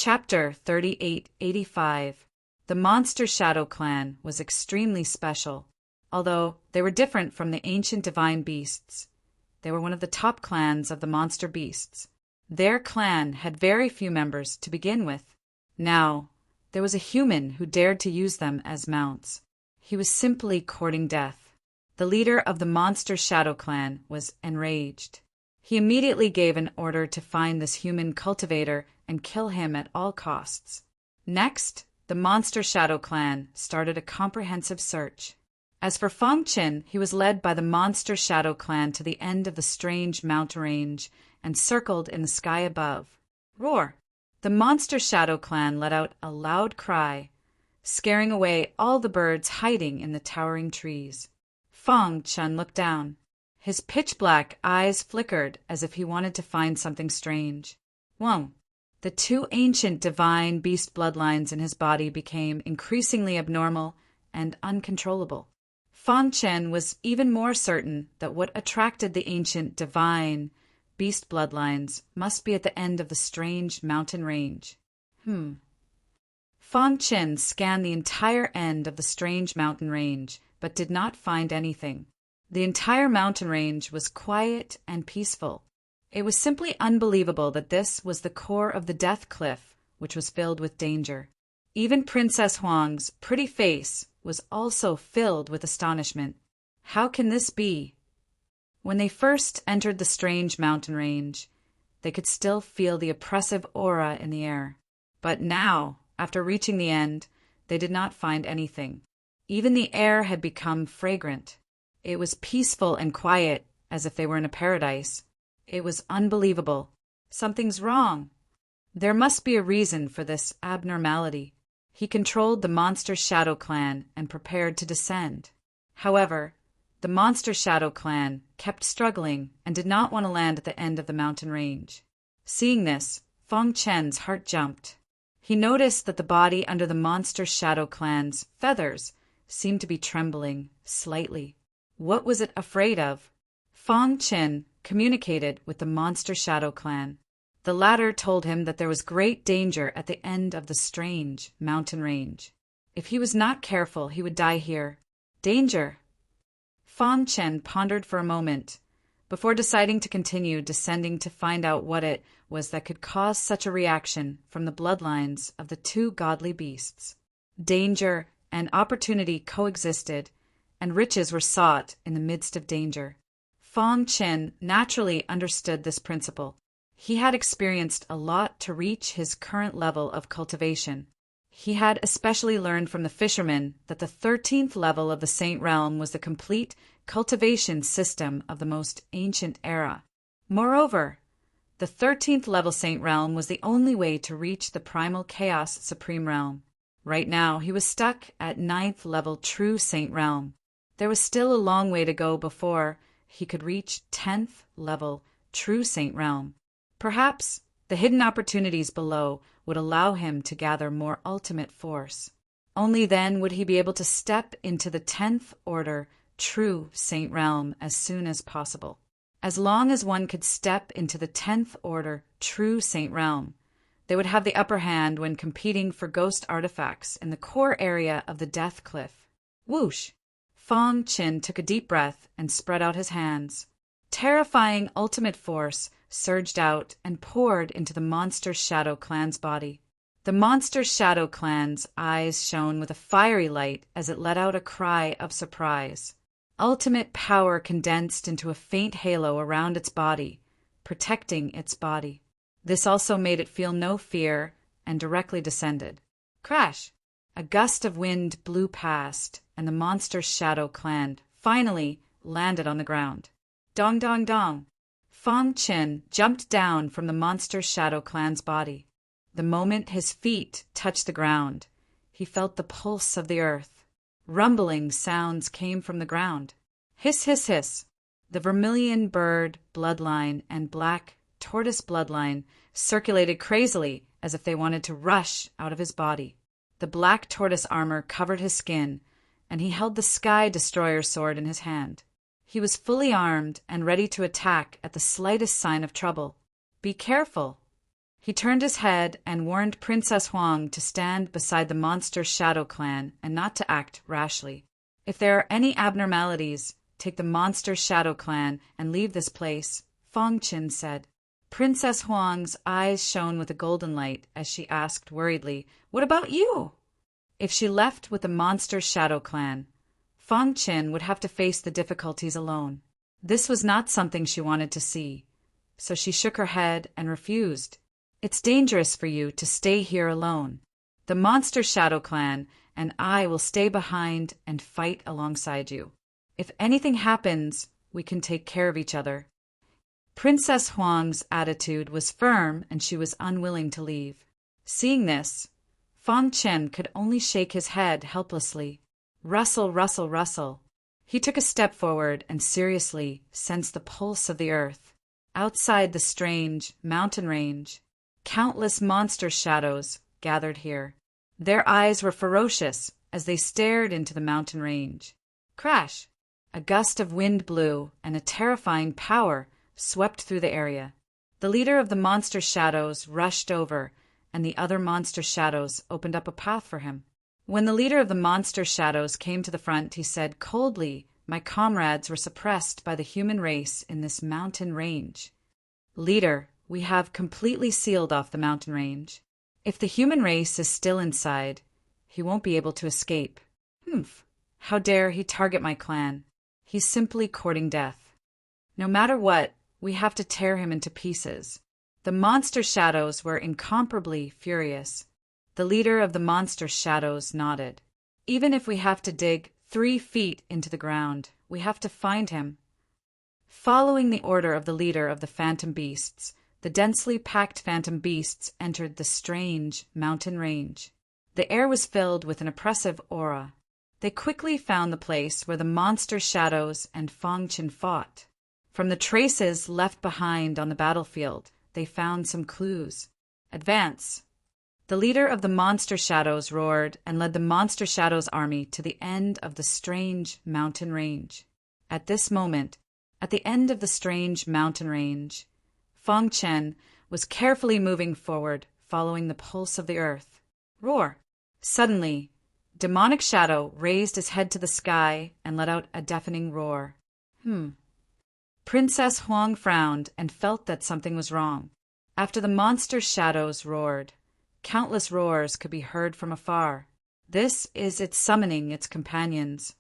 Chapter 3885. The Monster Shadow Clan was extremely special. Although they were different from the ancient divine beasts, they were one of the top clans of the monster beasts. Their clan had very few members to begin with. Now, there was a human who dared to use them as mounts. He was simply courting death. The leader of the Monster Shadow Clan was enraged. He immediately gave an order to find this human cultivator and kill him at all costs. Next, the Monster Shadow Clan started a comprehensive search. As for Feng Qin, he was led by the Monster Shadow Clan to the end of the strange mountain range and circled in the sky above. Roar! The Monster Shadow Clan let out a loud cry, scaring away all the birds hiding in the towering trees. Feng Qin looked down. His pitch-black eyes flickered as if he wanted to find something strange. Whoa! The two ancient divine beast bloodlines in his body became increasingly abnormal and uncontrollable. Feng Qin was even more certain that what attracted the ancient divine beast bloodlines must be at the end of the strange mountain range. Feng Qin scanned the entire end of the strange mountain range, but did not find anything. The entire mountain range was quiet and peaceful. It was simply unbelievable that this was the core of the Death Cliff, which was filled with danger. Even Princess Huang's pretty face was also filled with astonishment. How can this be? When they first entered the strange mountain range, they could still feel the oppressive aura in the air. But now, after reaching the end, they did not find anything. Even the air had become fragrant. It was peaceful and quiet, as if they were in a paradise. It was unbelievable. Something's wrong. There must be a reason for this abnormality. He controlled the Monster Shadow Clan and prepared to descend. However, the Monster Shadow Clan kept struggling and did not want to land at the end of the mountain range. Seeing this, Feng Qin's heart jumped. He noticed that the body under the Monster Shadow Clan's feathers seemed to be trembling slightly. What was it afraid of? Feng Qin communicated with the Monster Shadow Clan. The latter told him that there was great danger at the end of the strange mountain range. If he was not careful, he would die here. Danger! Feng Qin pondered for a moment, before deciding to continue descending to find out what it was that could cause such a reaction from the bloodlines of the two godly beasts. Danger and opportunity coexisted, and riches were sought in the midst of danger. Feng Qin naturally understood this principle. He had experienced a lot to reach his current level of cultivation. He had especially learned from the fishermen that the 13th level of the Saint Realm was the complete cultivation system of the most ancient era. Moreover, the 13th level Saint Realm was the only way to reach the primal chaos Supreme Realm. Right now, he was stuck at 9th level True Saint Realm. There was still a long way to go before he could reach 10th level True Saint Realm. Perhaps the hidden opportunities below would allow him to gather more ultimate force. Only then would he be able to step into the 10th order True Saint Realm as soon as possible. As long as one could step into the 10th order True Saint Realm, they would have the upper hand when competing for ghost artifacts in the core area of the Death Cliff. Whoosh! Feng Qin took a deep breath and spread out his hands. Terrifying ultimate force surged out and poured into the Monster Shadow Clan's body. The Monster Shadow Clan's eyes shone with a fiery light as it let out a cry of surprise. Ultimate power condensed into a faint halo around its body, protecting its body. This also made it feel no fear and directly descended. Crash! A gust of wind blew past, and the Monster Shadow Clan finally landed on the ground. Dong dong dong! Feng Qin jumped down from the Monster Shadow Clan's body. The moment his feet touched the ground, he felt the pulse of the earth. Rumbling sounds came from the ground. Hiss, hiss, hiss! The vermilion bird bloodline and black tortoise bloodline circulated crazily as if they wanted to rush out of his body. The black tortoise armor covered his skin, and he held the Sky Destroyer sword in his hand. He was fully armed and ready to attack at the slightest sign of trouble. Be careful! He turned his head and warned Princess Huang to stand beside the monster Shadow Clan and not to act rashly. If there are any abnormalities, take the monster Shadow Clan and leave this place, Fong Qin said. Princess Huang's eyes shone with a golden light as she asked worriedly, "What about you?" If she left with the monster Shadow Clan, Fong Qin would have to face the difficulties alone. This was not something she wanted to see, so she shook her head and refused. "It's dangerous for you to stay here alone. The monster Shadow Clan and I will stay behind and fight alongside you. If anything happens, we can take care of each other." Princess Huang's attitude was firm and she was unwilling to leave. Seeing this, Fong Qin could only shake his head helplessly. Rustle, rustle, rustle. He took a step forward and seriously sensed the pulse of the earth. Outside the strange mountain range, countless monster shadows gathered here. Their eyes were ferocious as they stared into the mountain range. Crash! A gust of wind blew, and a terrifying power swept through the area. The leader of the monster shadows rushed over, and the other monster shadows opened up a path for him. When the leader of the monster shadows came to the front, he said coldly, "My comrades were suppressed by the human race in this mountain range. Leader, we have completely sealed off the mountain range. If the human race is still inside, he won't be able to escape. Humph! How dare he target my clan? He's simply courting death. No matter what, we have to tear him into pieces." The monster shadows were incomparably furious. The leader of the monster shadows nodded. "Even if we have to dig 3 feet into the ground, we have to find him." Following the order of the leader of the phantom beasts, the densely packed phantom beasts entered the strange mountain range. The air was filled with an oppressive aura. They quickly found the place where the monster shadows and Fong Qin fought. From the traces left behind on the battlefield, they found some clues. "Advance!" The leader of the monster shadows roared and led the monster shadows army to the end of the strange mountain range. At this moment, at the end of the strange mountain range, Fong Qin was carefully moving forward, following the pulse of the earth. Roar! Suddenly, Demonic Shadow raised his head to the sky and let out a deafening roar. Princess Huang frowned and felt that something was wrong. After the monster shadows roared, countless roars could be heard from afar. This is it summoning its companions.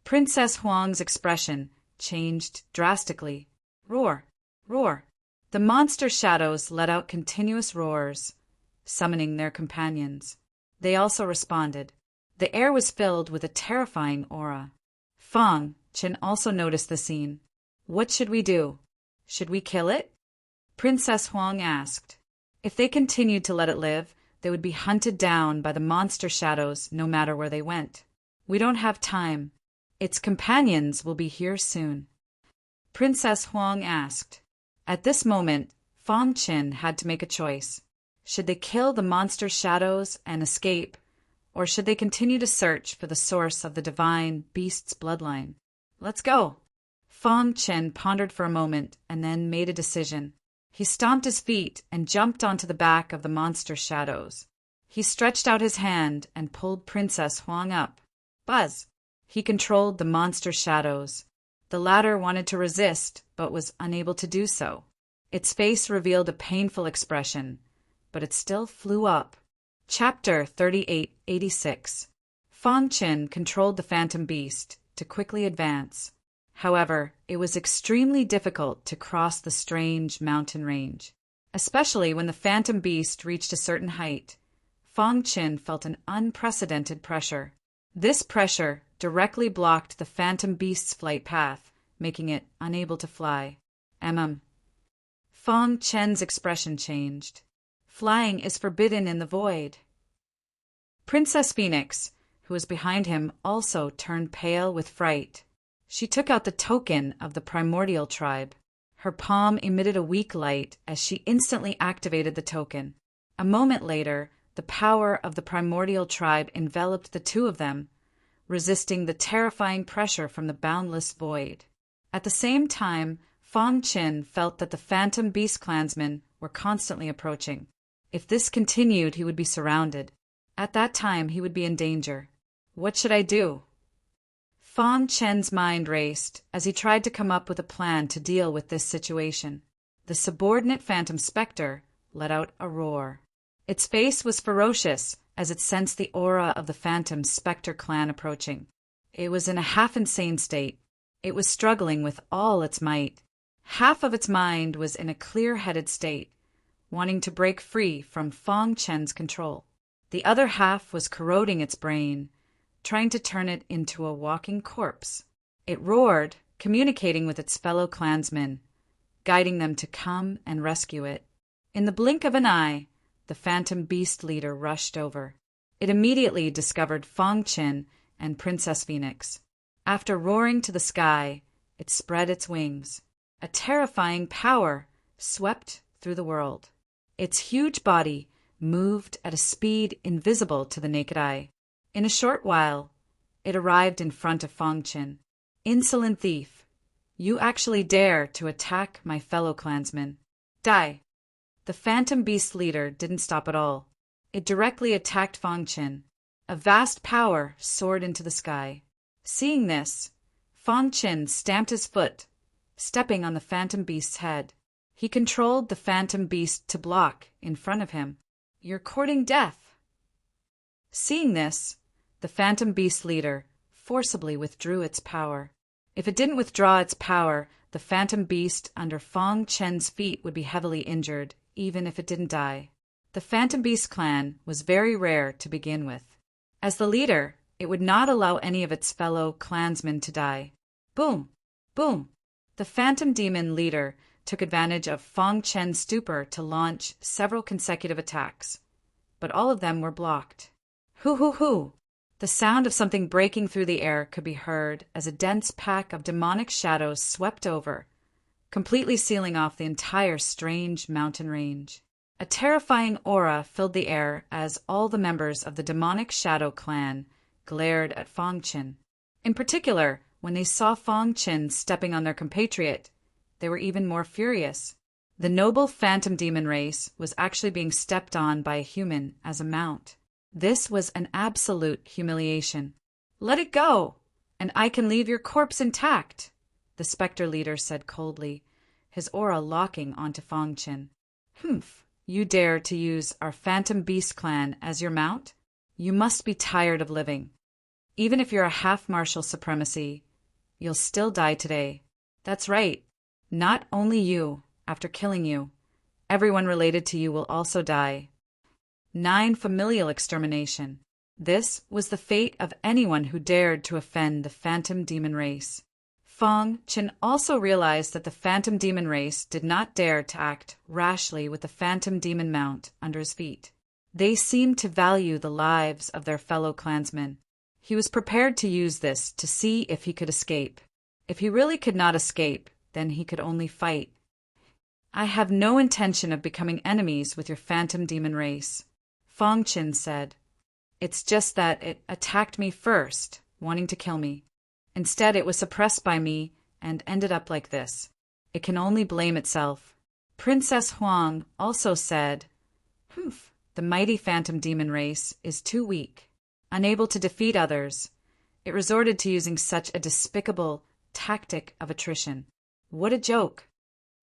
Princess Huang's expression changed drastically. Roar! Roar! The monster shadows let out continuous roars, summoning their companions. They also responded. The air was filled with a terrifying aura. Fong Qin also noticed the scene. "What should we do? Should we kill it?" Princess Huang asked. If they continued to let it live, they would be hunted down by the monster shadows no matter where they went. "We don't have time. Its companions will be here soon." Princess Huang asked. At this moment, Fong Qin had to make a choice. Should they kill the monster shadows and escape, or should they continue to search for the source of the divine beast's bloodline? "Let's go." Fong Qin pondered for a moment and then made a decision. He stomped his feet and jumped onto the back of the monster shadows. He stretched out his hand and pulled Princess Huang up. Buzz! He controlled the monster shadows. The latter wanted to resist, but was unable to do so. Its face revealed a painful expression, but it still flew up. Chapter 3886. Fong Qin controlled the phantom beast to quickly advance. However, it was extremely difficult to cross the strange mountain range. Especially when the phantom beast reached a certain height, Fong Qin felt an unprecedented pressure. This pressure directly blocked the phantom beast's flight path, making it unable to fly. Fong Qin's expression changed. Flying is forbidden in the void. Princess Phoenix, who was behind him, also turned pale with fright. She took out the token of the primordial tribe. Her palm emitted a weak light as she instantly activated the token. A moment later, the power of the primordial tribe enveloped the two of them, resisting the terrifying pressure from the boundless void. At the same time, Fong Qin felt that the phantom beast clansmen were constantly approaching. If this continued, he would be surrounded. At that time, he would be in danger. What should I do? Fang Chen's mind raced as he tried to come up with a plan to deal with this situation. The subordinate phantom specter let out a roar. Its face was ferocious as it sensed the aura of the phantom specter clan approaching. It was in a half-insane state. It was struggling with all its might. Half of its mind was in a clear-headed state, wanting to break free from Fang Chen's control. The other half was corroding its brain, trying to turn it into a walking corpse. It roared, communicating with its fellow clansmen, guiding them to come and rescue it. In the blink of an eye, the phantom beast leader rushed over. It immediately discovered Fang Chen and Princess Phoenix. After roaring to the sky, it spread its wings. A terrifying power swept through the world. Its huge body moved at a speed invisible to the naked eye. In a short while, it arrived in front of Fang Chen. "Insolent thief! You actually dare to attack my fellow clansmen. Die!" The phantom beast leader didn't stop at all. It directly attacked Fang Chen. A vast power soared into the sky. Seeing this, Fang Chen stamped his foot, stepping on the phantom beast's head. He controlled the phantom beast to block in front of him. "You're courting death." Seeing this, the phantom beast leader forcibly withdrew its power. If it didn't withdraw its power, the phantom beast under Fang Chen's feet would be heavily injured, even if it didn't die. The phantom beast clan was very rare to begin with. As the leader, it would not allow any of its fellow clansmen to die. Boom! Boom! The phantom demon leader took advantage of Fang Chen's stupor to launch several consecutive attacks, but all of them were blocked. Hoo hoo hoo! The sound of something breaking through the air could be heard as a dense pack of demonic shadows swept over, completely sealing off the entire strange mountain range. A terrifying aura filled the air as all the members of the demonic shadow clan glared at Fang Chen. In particular, when they saw Fang Chen stepping on their compatriot, they were even more furious. The noble phantom demon race was actually being stepped on by a human as a mount. This was an absolute humiliation. "Let it go, and I can leave your corpse intact," the specter leader said coldly, his aura locking onto Fang Chen. "Humph, you dare to use our phantom beast clan as your mount? You must be tired of living. Even if you're a half-martial supremacy, you'll still die today. That's right. Not only you, after killing you, everyone related to you will also die. 9. Familial extermination. This was the fate of anyone who dared to offend the phantom demon race. Fang Chen also realized that the phantom demon race did not dare to act rashly with the phantom demon mount under his feet. They seemed to value the lives of their fellow clansmen. He was prepared to use this to see if he could escape. If he really could not escape, then he could only fight. "I have no intention of becoming enemies with your phantom demon race," Fang Chen said. "It's just that it attacked me first, wanting to kill me. Instead, it was suppressed by me and ended up like this. It can only blame itself." Princess Huang also said, "Humph, the mighty phantom demon race is too weak. Unable to defeat others, it resorted to using such a despicable tactic of attrition. What a joke!"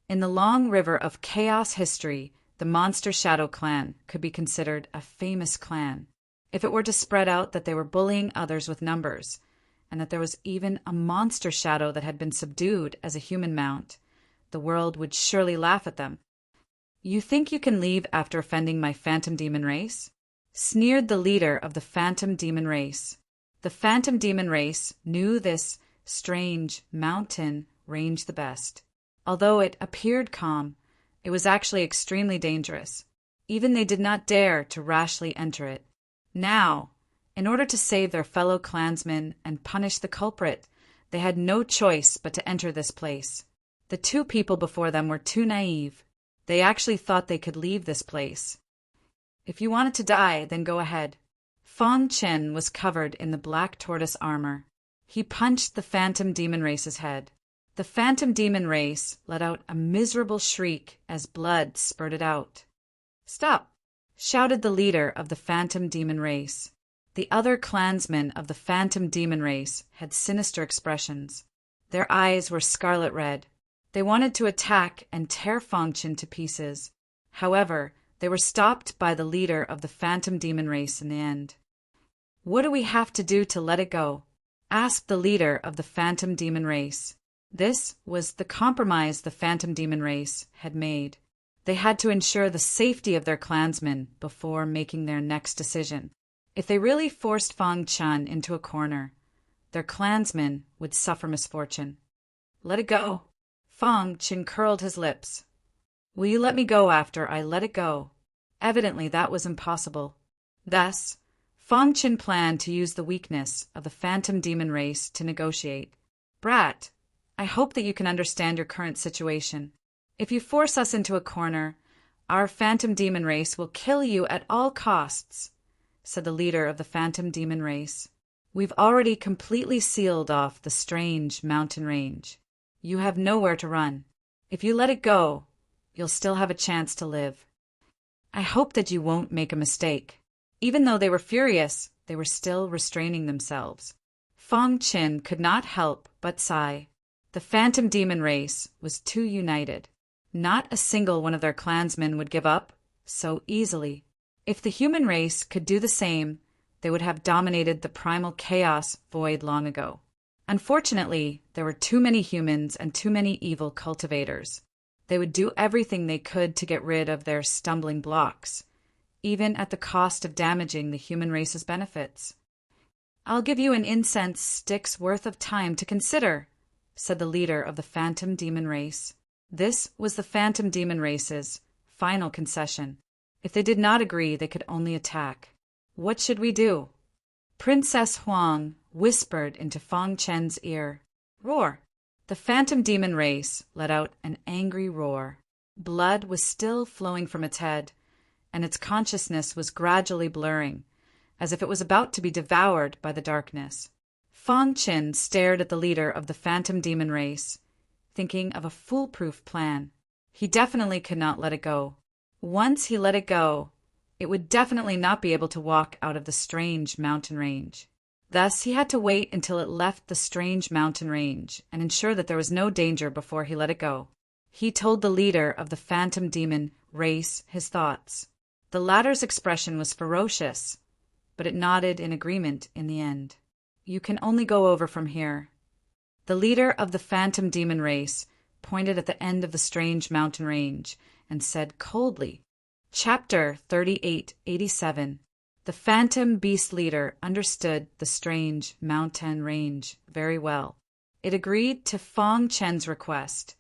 In the long river of chaos history, the Monster Shadow Clan could be considered a famous clan. If it were to spread out that they were bullying others with numbers, and that there was even a monster shadow that had been subdued as a human mount, the world would surely laugh at them. "You think you can leave after offending my phantom demon race?" sneered the leader of the phantom demon race. The phantom demon race knew this strange mountain range the best. Although it appeared calm, it was actually extremely dangerous. Even they did not dare to rashly enter it. Now, in order to save their fellow clansmen and punish the culprit, they had no choice but to enter this place. The two people before them were too naive. They actually thought they could leave this place. "If you wanted to die, then go ahead." Fang Chen was covered in the black tortoise armor. He punched the phantom demon race's head. The phantom demon race let out a miserable shriek as blood spurted out. "Stop! shouted the leader of the Phantom Demon race. The other clansmen of the Phantom Demon race had sinister expressions. Their eyes were scarlet red. They wanted to attack and tear Fang Qin to pieces. However, they were stopped by the leader of the Phantom Demon race in the end. "What do we have to do to let it go?" asked the leader of the Phantom Demon race. This was the compromise the Phantom Demon race had made. They had to ensure the safety of their clansmen before making their next decision. If they really forced Fang Qin into a corner, their clansmen would suffer misfortune. "Let it go." Fang Qin curled his lips. "Will you let me go after I let it go?" Evidently that was impossible. Thus, Fang Qin planned to use the weakness of the Phantom Demon race to negotiate. "Brat, I hope that you can understand your current situation. If you force us into a corner, our Phantom Demon race will kill you at all costs," said the leader of the Phantom Demon race. "We've already completely sealed off the strange mountain range. You have nowhere to run. If you let it go, you'll still have a chance to live. I hope that you won't make a mistake." Even though they were furious, they were still restraining themselves. Fang Qin could not help but sigh. The Phantom Demon race was too united. Not a single one of their clansmen would give up so easily. If the human race could do the same, they would have dominated the primal chaos void long ago. Unfortunately, there were too many humans and too many evil cultivators. They would do everything they could to get rid of their stumbling blocks, even at the cost of damaging the human race's benefits. "I'll give you an incense stick's worth of time to consider," said the leader of the Phantom Demon race. This was the Phantom Demon race's final concession. If they did not agree, they could only attack. "What should we do?" Princess Huang whispered into Fang Qin's ear. "Roar!" The Phantom Demon race let out an angry roar. Blood was still flowing from its head, and its consciousness was gradually blurring, as if it was about to be devoured by the darkness. Fang Qin stared at the leader of the Phantom Demon race, thinking of a foolproof plan. He definitely could not let it go. Once he let it go, it would definitely not be able to walk out of the strange mountain range. Thus, he had to wait until it left the strange mountain range and ensure that there was no danger before he let it go. He told the leader of the Phantom Demon race his thoughts. The latter's expression was ferocious, but it nodded in agreement in the end. "You can only go over from here." The leader of the Phantom Demon race pointed at the end of the strange mountain range and said coldly, Chapter 3887. The Phantom Beast Leader understood the strange mountain range very well. It agreed to Fang Qin's request,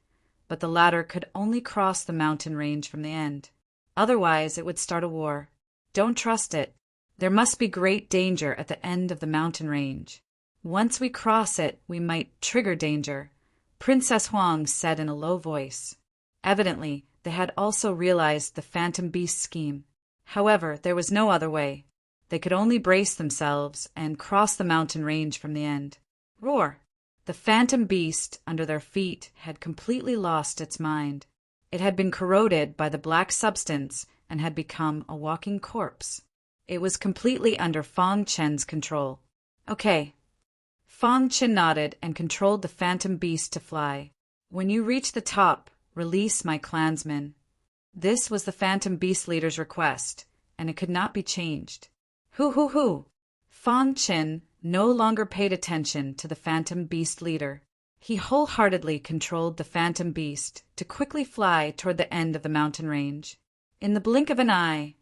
but the latter could only cross the mountain range from the end. Otherwise, it would start a war. Don't trust it. There must be great danger at the end of the mountain range. Once we cross it, we might trigger danger, Princess Huang said in a low voice. Evidently, they had also realized the Phantom Beast scheme. However, there was no other way. They could only brace themselves and cross the mountain range from the end. Roar! The Phantom Beast under their feet had completely lost its mind. It had been corroded by the black substance and had become a walking corpse. It was completely under Fang Qin's control. Okay. Fang Qin nodded and controlled the Phantom Beast to fly. "When you reach the top, release my clansmen." This was the Phantom Beast leader's request, and it could not be changed. Hoo! Fang Qin no longer paid attention to the Phantom Beast leader. He wholeheartedly controlled the Phantom Beast to quickly fly toward the end of the mountain range. In the blink of an eye,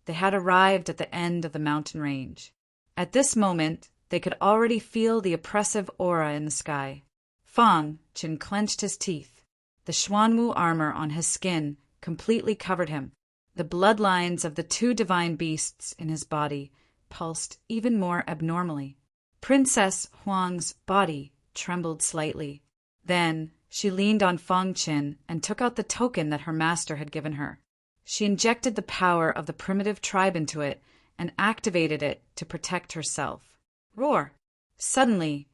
they had arrived at the end of the mountain range. At this moment, they could already feel the oppressive aura in the sky. Fang Qin clenched his teeth. The Xuanwu armor on his skin completely covered him. The bloodlines of the two divine beasts in his body pulsed even more abnormally. Princess Huang's body trembled slightly. Then she leaned on Fang Qin and took out the token that her master had given her. She injected the power of the primitive tribe into it and activated it to protect herself. Roar! Suddenly,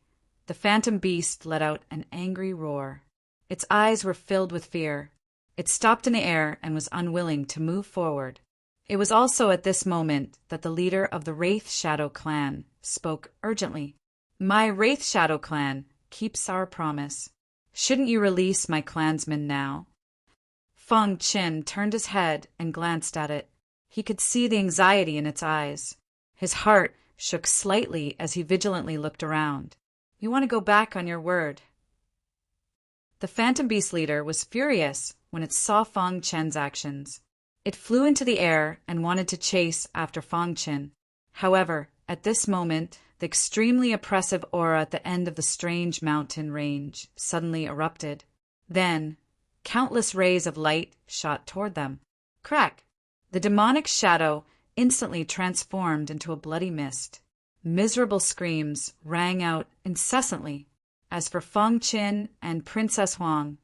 the Phantom Beast let out an angry roar. Its eyes were filled with fear. It stopped in the air and was unwilling to move forward. It was also at this moment that the leader of the Wraith Shadow clan spoke urgently. My Wraith Shadow clan keeps our promise. Shouldn't you release my clansmen now? Feng Qin turned his head and glanced at it. He could see the anxiety in its eyes. His heart shook slightly as he vigilantly looked around. You want to go back on your word? The Phantom Beast leader was furious when it saw Feng Qin's actions. It flew into the air and wanted to chase after Feng Qin. However, at this moment, the extremely oppressive aura at the end of the strange mountain range suddenly erupted. Then, countless rays of light shot toward them. Crack! The demonic shadow instantly transformed into a bloody mist. Miserable screams rang out incessantly. As for Feng Qin and Princess Huang,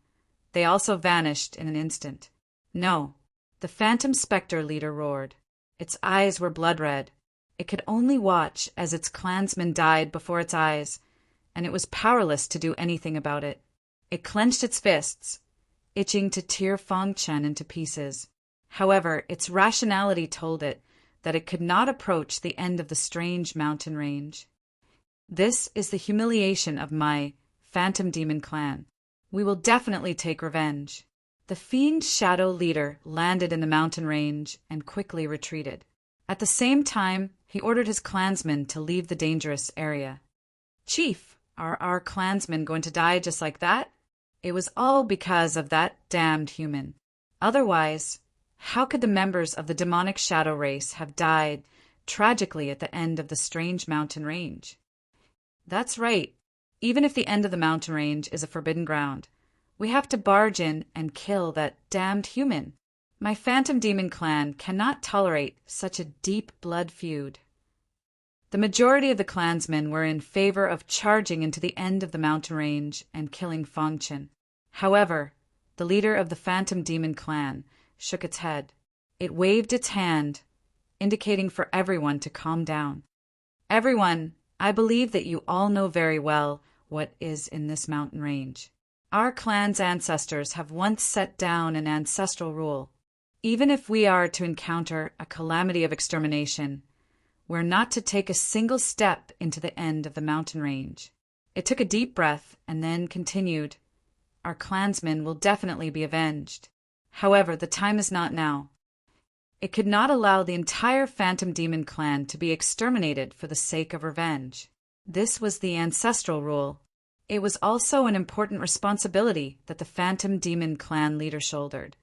they also vanished in an instant. No, the Phantom Spectre leader roared. Its eyes were blood-red. It could only watch as its clansmen died before its eyes, and it was powerless to do anything about it. It clenched its fists, itching to tear Feng Qin into pieces. However, its rationality told it that it could not approach the end of the strange mountain range. This is the humiliation of my Phantom Demon clan. We will definitely take revenge. The Fiend Shadow leader landed in the mountain range and quickly retreated. At the same time, he ordered his clansmen to leave the dangerous area. Chief, are our clansmen going to die just like that? It was all because of that damned human. Otherwise, how could the members of the demonic shadow race have died tragically at the end of the strange mountain range? That's right. Even if the end of the mountain range is a forbidden ground, we have to barge in and kill that damned human. My Phantom Demon clan cannot tolerate such a deep blood feud. The majority of the clansmen were in favor of charging into the end of the mountain range and killing Feng Qin. However, the leader of the Phantom Demon clan shook its head. It waved its hand, indicating for everyone to calm down. Everyone, I believe that you all know very well what is in this mountain range. Our clan's ancestors have once set down an ancestral rule. Even if we are to encounter a calamity of extermination, we're not to take a single step into the end of the mountain range. It took a deep breath and then continued. Our clansmen will definitely be avenged. However, the time is not now. It could not allow the entire Phantom Demon clan to be exterminated for the sake of revenge. This was the ancestral rule. It was also an important responsibility that the Phantom Demon clan leader shouldered.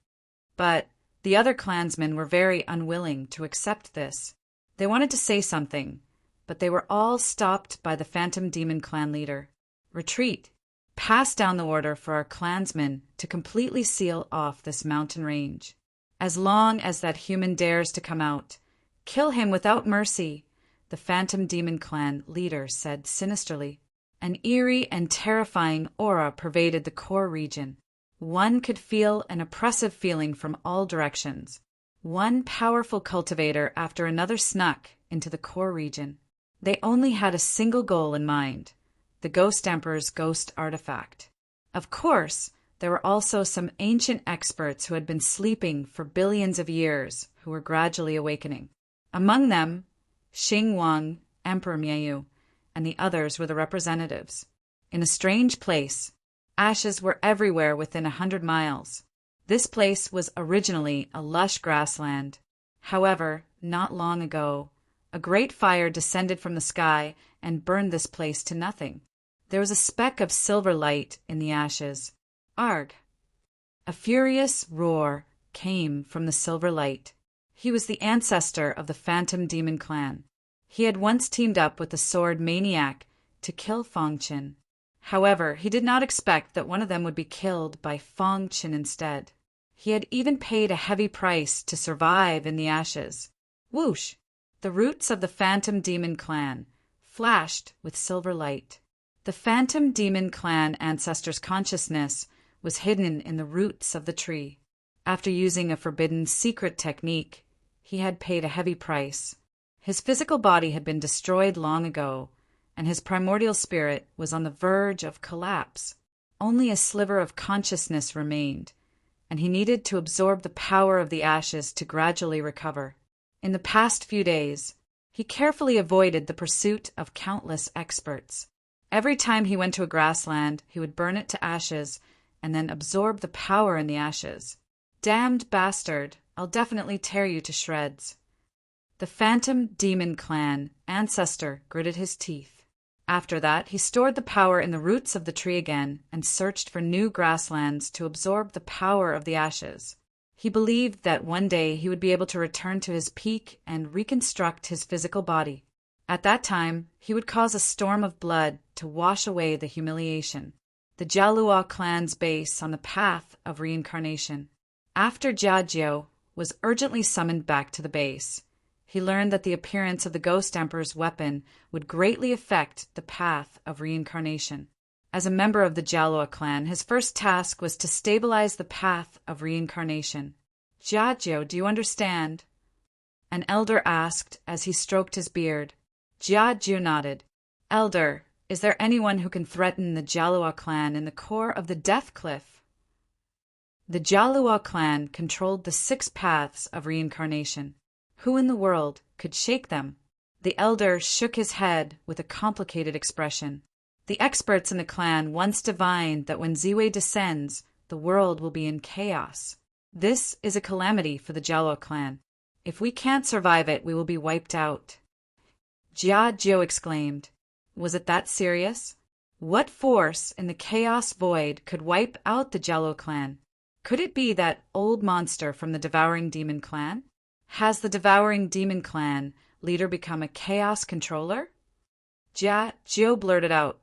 But the other clansmen were very unwilling to accept this. They wanted to say something, but they were all stopped by the Phantom Demon clan leader. Retreat. Pass down the order for our clansmen to completely seal off this mountain range. As long as that human dares to come out, kill him without mercy, the Phantom Demon clan leader said sinisterly. An eerie and terrifying aura pervaded the core region. One could feel an oppressive feeling from all directions. One powerful cultivator after another snuck into the core region. They only had a single goal in mind, the Ghost Emperor's ghost artifact. Of course, there were also some ancient experts who had been sleeping for billions of years who were gradually awakening. Among them, Xing Wang, Emperor Miayu, and the others were the representatives. In a strange place, ashes were everywhere within 100 miles. This place was originally a lush grassland. However, not long ago, a great fire descended from the sky and burned this place to nothing. There was a speck of silver light in the ashes. Arg! A furious roar came from the silver light. He was the ancestor of the Phantom Demon clan. He had once teamed up with the sword maniac to kill Feng Qin. However, he did not expect that one of them would be killed by Feng Qin instead. He had even paid a heavy price to survive in the ashes. Whoosh! The roots of the Phantom Demon clan flashed with silver light. The Phantom Demon clan ancestor's consciousness was hidden in the roots of the tree. After using a forbidden secret technique, he had paid a heavy price. His physical body had been destroyed long ago, and his primordial spirit was on the verge of collapse. Only a sliver of consciousness remained, and he needed to absorb the power of the ashes to gradually recover. In the past few days, he carefully avoided the pursuit of countless experts. Every time he went to a grassland, he would burn it to ashes and then absorb the power in the ashes. Damned bastard, I'll definitely tear you to shreds. The Phantom Demon Clan ancestor gritted his teeth. After that, he stored the power in the roots of the tree again and searched for new grasslands to absorb the power of the ashes. He believed that one day he would be able to return to his peak and reconstruct his physical body. At that time, he would cause a storm of blood to wash away the humiliation. The Jalua clan's base on the path of reincarnation. After Jiajio was urgently summoned back to the base, he learned that the appearance of the Ghost Emperor's weapon would greatly affect the path of reincarnation. As a member of the Jalua clan, his first task was to stabilize the path of reincarnation. Jiajio, do you understand? An elder asked as he stroked his beard. Jiajio nodded. Elder, is there anyone who can threaten the Jalua clan in the core of the Death Cliff? The Jalua clan controlled the 6 paths of reincarnation. Who in the world could shake them? The elder shook his head with a complicated expression. The experts in the clan once divined that when Ziwei descends, the world will be in chaos. This is a calamity for the Jalua clan. If we can't survive it, we will be wiped out. Jiajio exclaimed. Was it that serious? What force in the chaos void could wipe out the Jalua clan? Could it be that old monster from the Devouring Demon clan? Has the Devouring Demon clan leader become a chaos controller? Jiajio blurted out.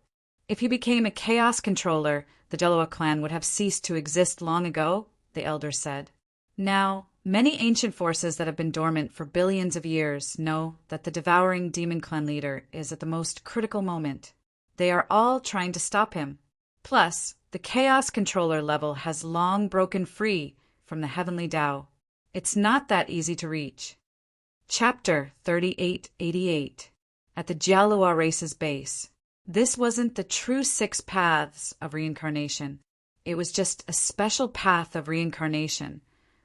If he became a chaos controller, the Jalua clan would have ceased to exist long ago, the elder said. Now, many ancient forces that have been dormant for billions of years know that the Devouring Demon clan leader is at the most critical moment. They are all trying to stop him. Plus, the chaos controller level has long broken free from the heavenly Tao. It's not that easy to reach. Chapter 3888. At the Jalua race's base. This wasn't the true 6 paths of reincarnation. It was just a special path of reincarnation,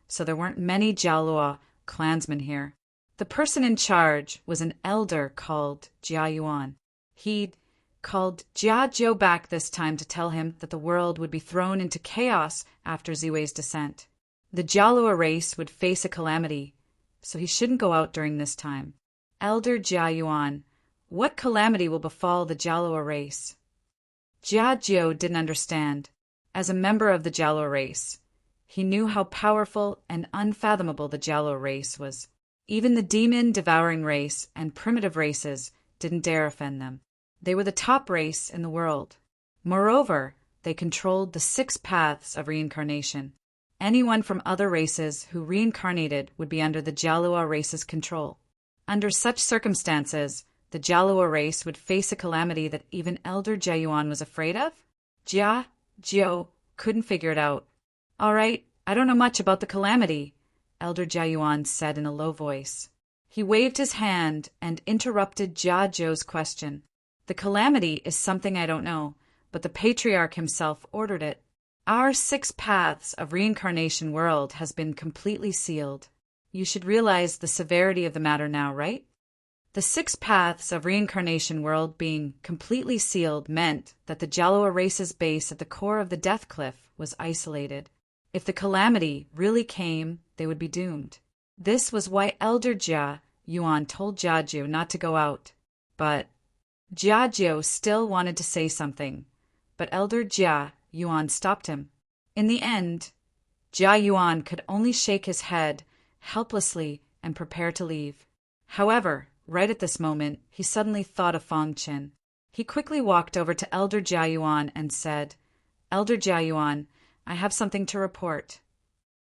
so there weren't many Jalua clansmen here. The person in charge was an elder called Jiayuan. He'd called Jiajio back this time to tell him that the world would be thrown into chaos after Ziwei's descent. The Jalua race would face a calamity, so he shouldn't go out during this time. Elder Jiayuan, what calamity will befall the Jalua race? Jiajio didn't understand. As a member of the Jalua race, he knew how powerful and unfathomable the Jalua race was. Even the demon-devouring race and primitive races didn't dare offend them. They were the top race in the world. Moreover, they controlled the 6 paths of reincarnation. Anyone from other races who reincarnated would be under the Jalua race's control. Under such circumstances, the Jalua race would face a calamity that even Elder Jiayuan was afraid of? Jiajio couldn't figure it out. All right, I don't know much about the calamity, Elder Jiayuan said in a low voice. He waved his hand and interrupted Jiajio's question. The calamity is something I don't know, but the patriarch himself ordered it. Our 6 paths of reincarnation world has been completely sealed. You should realize the severity of the matter now, right? The 6 paths of reincarnation world being completely sealed meant that the Jalua race's base at the core of the Death Cliff was isolated. If the calamity really came, they would be doomed. This was why Elder Jiayuan told Jiajio not to go out. But Jiajio still wanted to say something, but Elder Jiayuan stopped him. In the end, Jiayuan could only shake his head helplessly and prepare to leave. However, right at this moment, he suddenly thought of Fong Qin. He quickly walked over to Elder Jiayuan and said, Elder Jiayuan, I have something to report.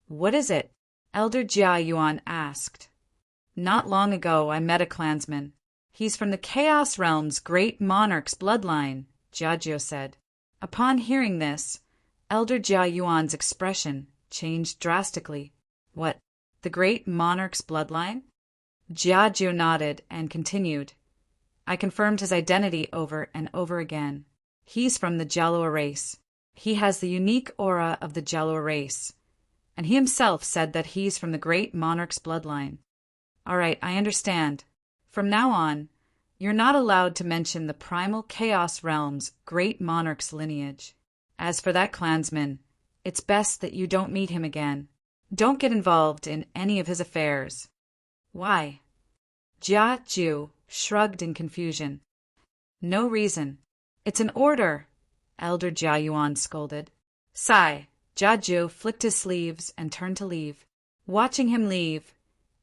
What is it? Elder Jiayuan asked. Not long ago, I met a clansman. He's from the Chaos Realm's great monarch's bloodline, Jiajio said. Upon hearing this, Elder Jiayuan's expression changed drastically. What, the great monarch's bloodline? Jiajio nodded and continued. I confirmed his identity over and over again. He's from the Jalua race. He has the unique aura of the Jalua race, and he himself said that he's from the great monarch's bloodline. All right, I understand. From now on, you're not allowed to mention the primal Chaos Realm's great monarch's lineage. As for that clansman, it's best that you don't meet him again. Don't get involved in any of his affairs. Why? Jia Ju shrugged in confusion. No reason. It's an order, Elder Jia Yuan scolded. Sigh. Jia Ju flicked his sleeves and turned to leave. Watching him leave,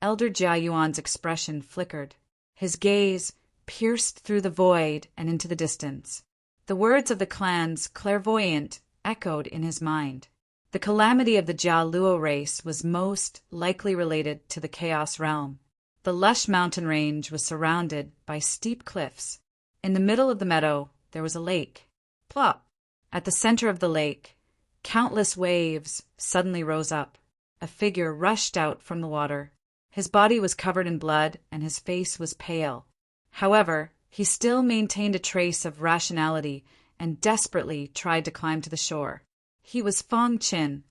Elder Jia Yuan's expression flickered. His gaze pierced through the void and into the distance. The words of the clan's clairvoyant echoed in his mind. The calamity of the Jia Luo race was most likely related to the Chaos Realm. The lush mountain range was surrounded by steep cliffs. In the middle of the meadow, there was a lake. Plop! At the center of the lake, countless waves suddenly rose up. A figure rushed out from the water. His body was covered in blood, and his face was pale. However, he still maintained a trace of rationality and desperately tried to climb to the shore. He was Fong Qin.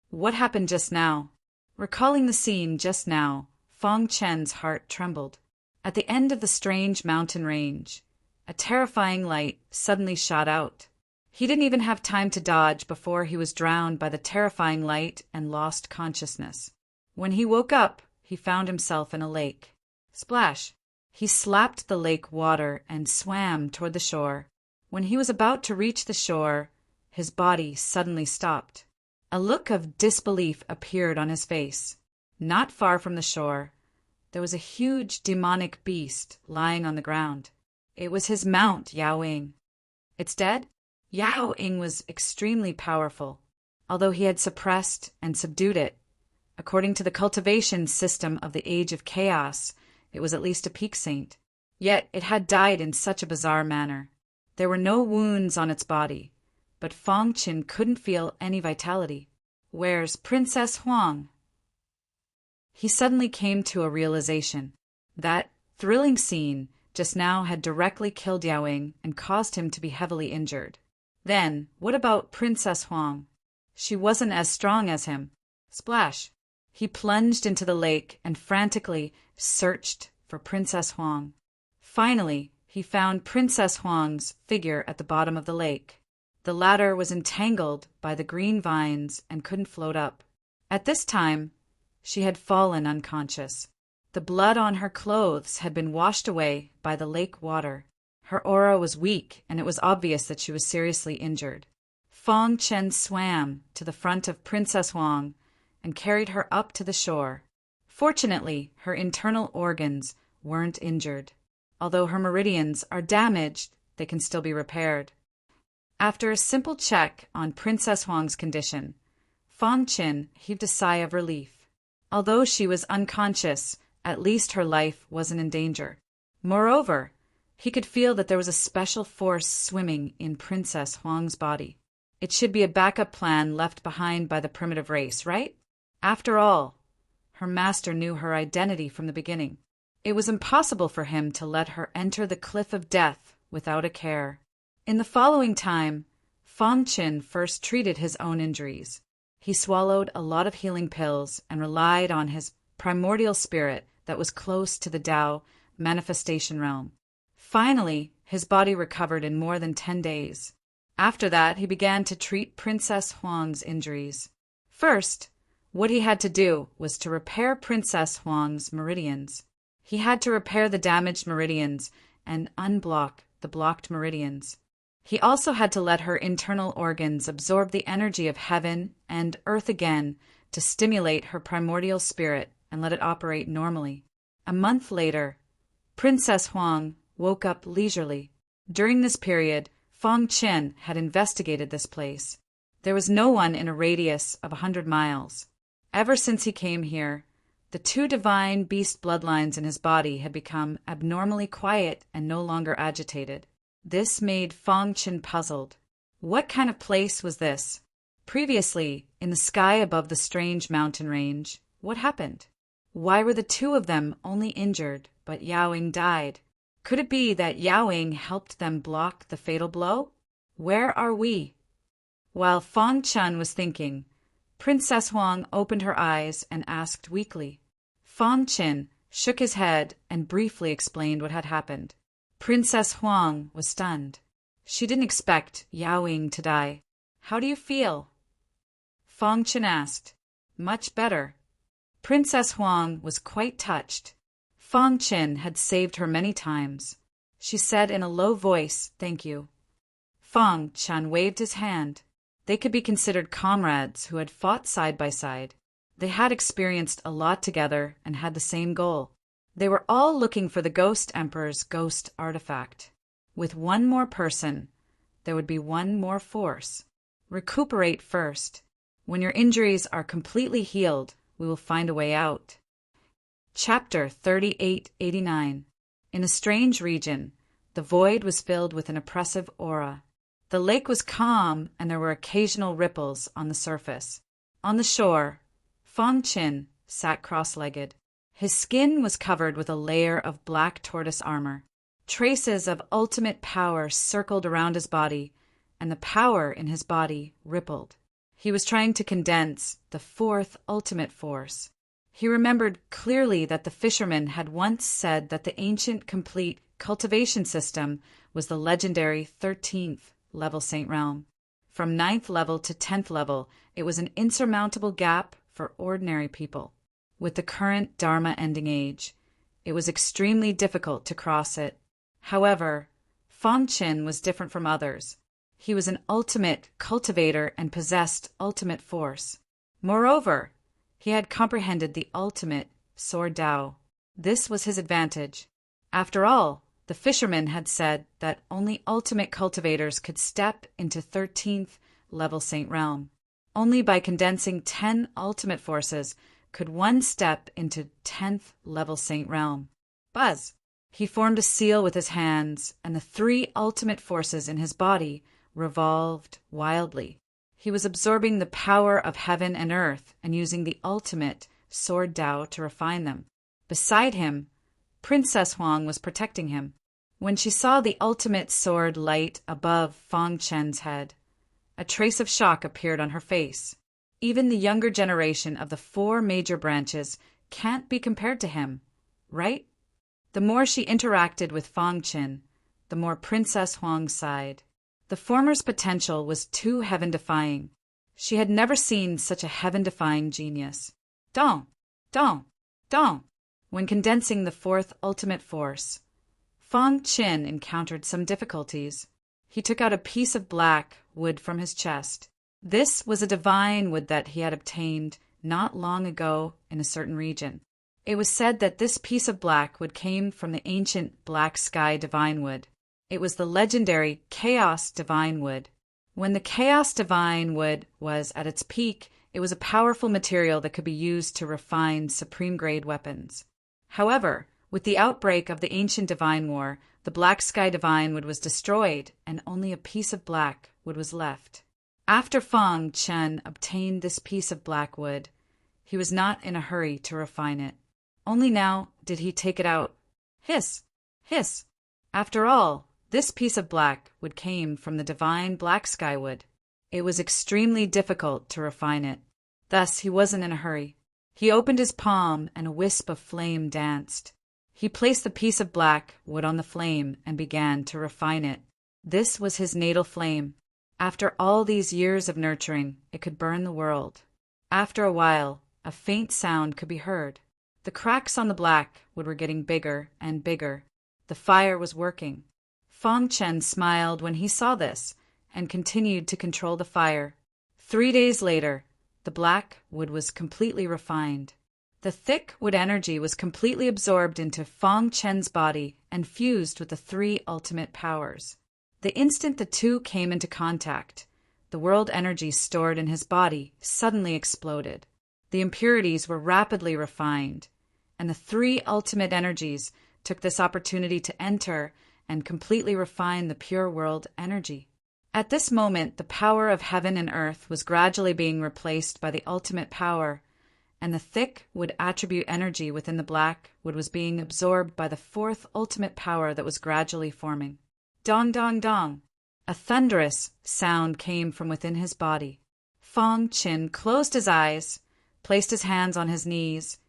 What happened just now? Recalling the scene just now, Fong Chen's heart trembled. At the end of the strange mountain range, a terrifying light suddenly shot out. He didn't even have time to dodge before he was drowned by the terrifying light and lost consciousness. When he woke up, he found himself in a lake. Splash! He slapped the lake water and swam toward the shore. When he was about to reach the shore, his body suddenly stopped. A look of disbelief appeared on his face. Not far from the shore, there was a huge demonic beast lying on the ground. It was his mount, Yao Ying. It's dead? Yao Ying was extremely powerful, although he had suppressed and subdued it. According to the cultivation system of the Age of Chaos, it was at least a peak saint. Yet it had died in such a bizarre manner. There were no wounds on its body, but Fong Qin couldn't feel any vitality. Where's Princess Huang? He suddenly came to a realization. That thrilling scene just now had directly killed Yao Ying and caused him to be heavily injured. Then, what about Princess Huang? She wasn't as strong as him. Splash! He plunged into the lake and frantically searched for Princess Huang. Finally, he found Princess Huang's figure at the bottom of the lake. The latter was entangled by the green vines and couldn't float up. At this time, she had fallen unconscious. The blood on her clothes had been washed away by the lake water. Her aura was weak, and it was obvious that she was seriously injured. Fong Chen swam to the front of Princess Huang and carried her up to the shore. Fortunately, her internal organs weren't injured. Although her meridians are damaged, they can still be repaired. After a simple check on Princess Huang's condition, Fong Qin heaved a sigh of relief. Although she was unconscious, at least her life wasn't in danger. Moreover, he could feel that there was a special force swimming in Princess Huang's body. It should be a backup plan left behind by the primitive race, right? After all, her master knew her identity from the beginning. It was impossible for him to let her enter the cliff of death without a care. In the following time, Fong Qin first treated his own injuries. He swallowed a lot of healing pills and relied on his primordial spirit that was close to the Tao manifestation realm. Finally, his body recovered in more than 10 days. After that, he began to treat Princess Huang's injuries. First, what he had to do was to repair Princess Huang's meridians. He had to repair the damaged meridians and unblock the blocked meridians. He also had to let her internal organs absorb the energy of heaven and earth again to stimulate her primordial spirit and let it operate normally. A month later, Princess Huang woke up leisurely. During this period, Fong Qin had investigated this place. There was no one in a radius of 100 miles. Ever since he came here, the 2 divine beast bloodlines in his body had become abnormally quiet and no longer agitated. This made Fong Qin puzzled. What kind of place was this? Previously, in the sky above the strange mountain range, what happened? Why were the 2 of them only injured, but Yao Ying died? Could it be that Yao Ying helped them block the fatal blow? Where are we? While Fong Qin was thinking, Princess Huang opened her eyes and asked weakly. Fong Qin shook his head, and briefly explained what had happened. Princess Huang was stunned. She didn't expect Yao Ying to die. "How do you feel?" Fang Chen asked. "Much better." Princess Huang was quite touched. Fang Chen had saved her many times. She said in a low voice, "Thank you." Fang Chen waved his hand. They could be considered comrades who had fought side by side. They had experienced a lot together and had the same goal. They were all looking for the Ghost Emperor's ghost artifact. With one more person, there would be one more force. Recuperate first. When your injuries are completely healed, we will find a way out. Chapter 3889. In a strange region, the void was filled with an oppressive aura. The lake was calm, and there were occasional ripples on the surface. On the shore, Fang Chen sat cross-legged. His skin was covered with a layer of black tortoise armor. Traces of ultimate power circled around his body, and the power in his body rippled. He was trying to condense the fourth ultimate force. He remembered clearly that the fisherman had once said that the ancient complete cultivation system was the legendary 13th level Saint Realm. From 9th level to 10th level, it was an insurmountable gap for ordinary people. With the current Dharma ending age, it was extremely difficult to cross it. However, Fang Chen was different from others. He was an ultimate cultivator and possessed ultimate force. Moreover, he had comprehended the ultimate Sword Tao. This was his advantage. After all, the fisherman had said that only ultimate cultivators could step into 13th level Saint Realm. Only by condensing 10 ultimate forces could one step into 10th level Saint Realm. Buzz! He formed a seal with his hands, and the 3 ultimate forces in his body revolved wildly. He was absorbing the power of heaven and earth and using the ultimate Sword Tao to refine them. Beside him, Princess Huang was protecting him. When she saw the ultimate sword light above Fang Chen's head, a trace of shock appeared on her face. Even the younger generation of the 4 major branches can't be compared to him, right? The more she interacted with Fang Chen, the more Princess Huang sighed. The former's potential was too heaven-defying. She had never seen such a heaven-defying genius. Dong! Dong! Dong! When condensing the 4th ultimate force, Fang Chen encountered some difficulties. He took out a piece of black wood from his chest. This was a divine wood that he had obtained not long ago in a certain region. It was said that this piece of black wood came from the ancient Black Sky Divine Wood. It was the legendary Chaos Divine Wood. When the Chaos Divine Wood was at its peak, it was a powerful material that could be used to refine supreme-grade weapons. However, with the outbreak of the ancient Divine War, the Black Sky Divine Wood was destroyed, and only a piece of black wood was left. After Fang Chen obtained this piece of black wood, he was not in a hurry to refine it. Only now did he take it out. Hiss! Hiss! After all, this piece of black wood came from the divine Black Sky Wood. It was extremely difficult to refine it. Thus, he wasn't in a hurry. He opened his palm, and a wisp of flame danced. He placed the piece of black wood on the flame and began to refine it. This was his natal flame. After all these years of nurturing, it could burn the world. After a while, a faint sound could be heard. The cracks on the black wood were getting bigger and bigger. The fire was working. Fang Chen smiled when he saw this and continued to control the fire. 3 days later, the black wood was completely refined. The thick wood energy was completely absorbed into Fang Chen's body and fused with the 3 ultimate powers. The instant the two came into contact, the world energy stored in his body suddenly exploded. The impurities were rapidly refined, and the 3 ultimate energies took this opportunity to enter and completely refine the pure world energy. At this moment, the power of heaven and earth was gradually being replaced by the ultimate power, and the thick wood attribute energy within the black wood was being absorbed by the 4th ultimate power that was gradually forming. Dong, dong, dong! A thunderous sound came from within his body. Fang Chen closed his eyes, placed his hands on his knees,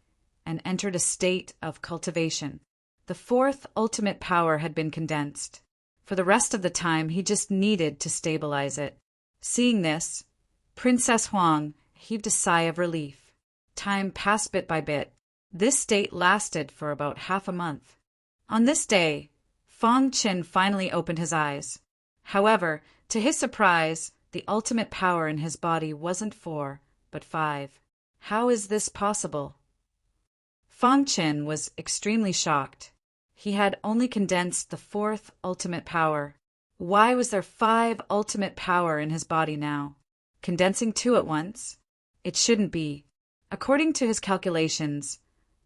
and entered a state of cultivation. The fourth ultimate power had been condensed. For the rest of the time, he just needed to stabilize it. Seeing this, Princess Huang heaved a sigh of relief. Time passed bit by bit. This state lasted for about half a month. On this day, Fang Qin finally opened his eyes. However, to his surprise, the ultimate power in his body wasn't 4, but 5. How is this possible? Fang Qin was extremely shocked. He had only condensed the fourth ultimate power. Why was there 5 ultimate power in his body now? Condensing 2 at once? It shouldn't be. According to his calculations,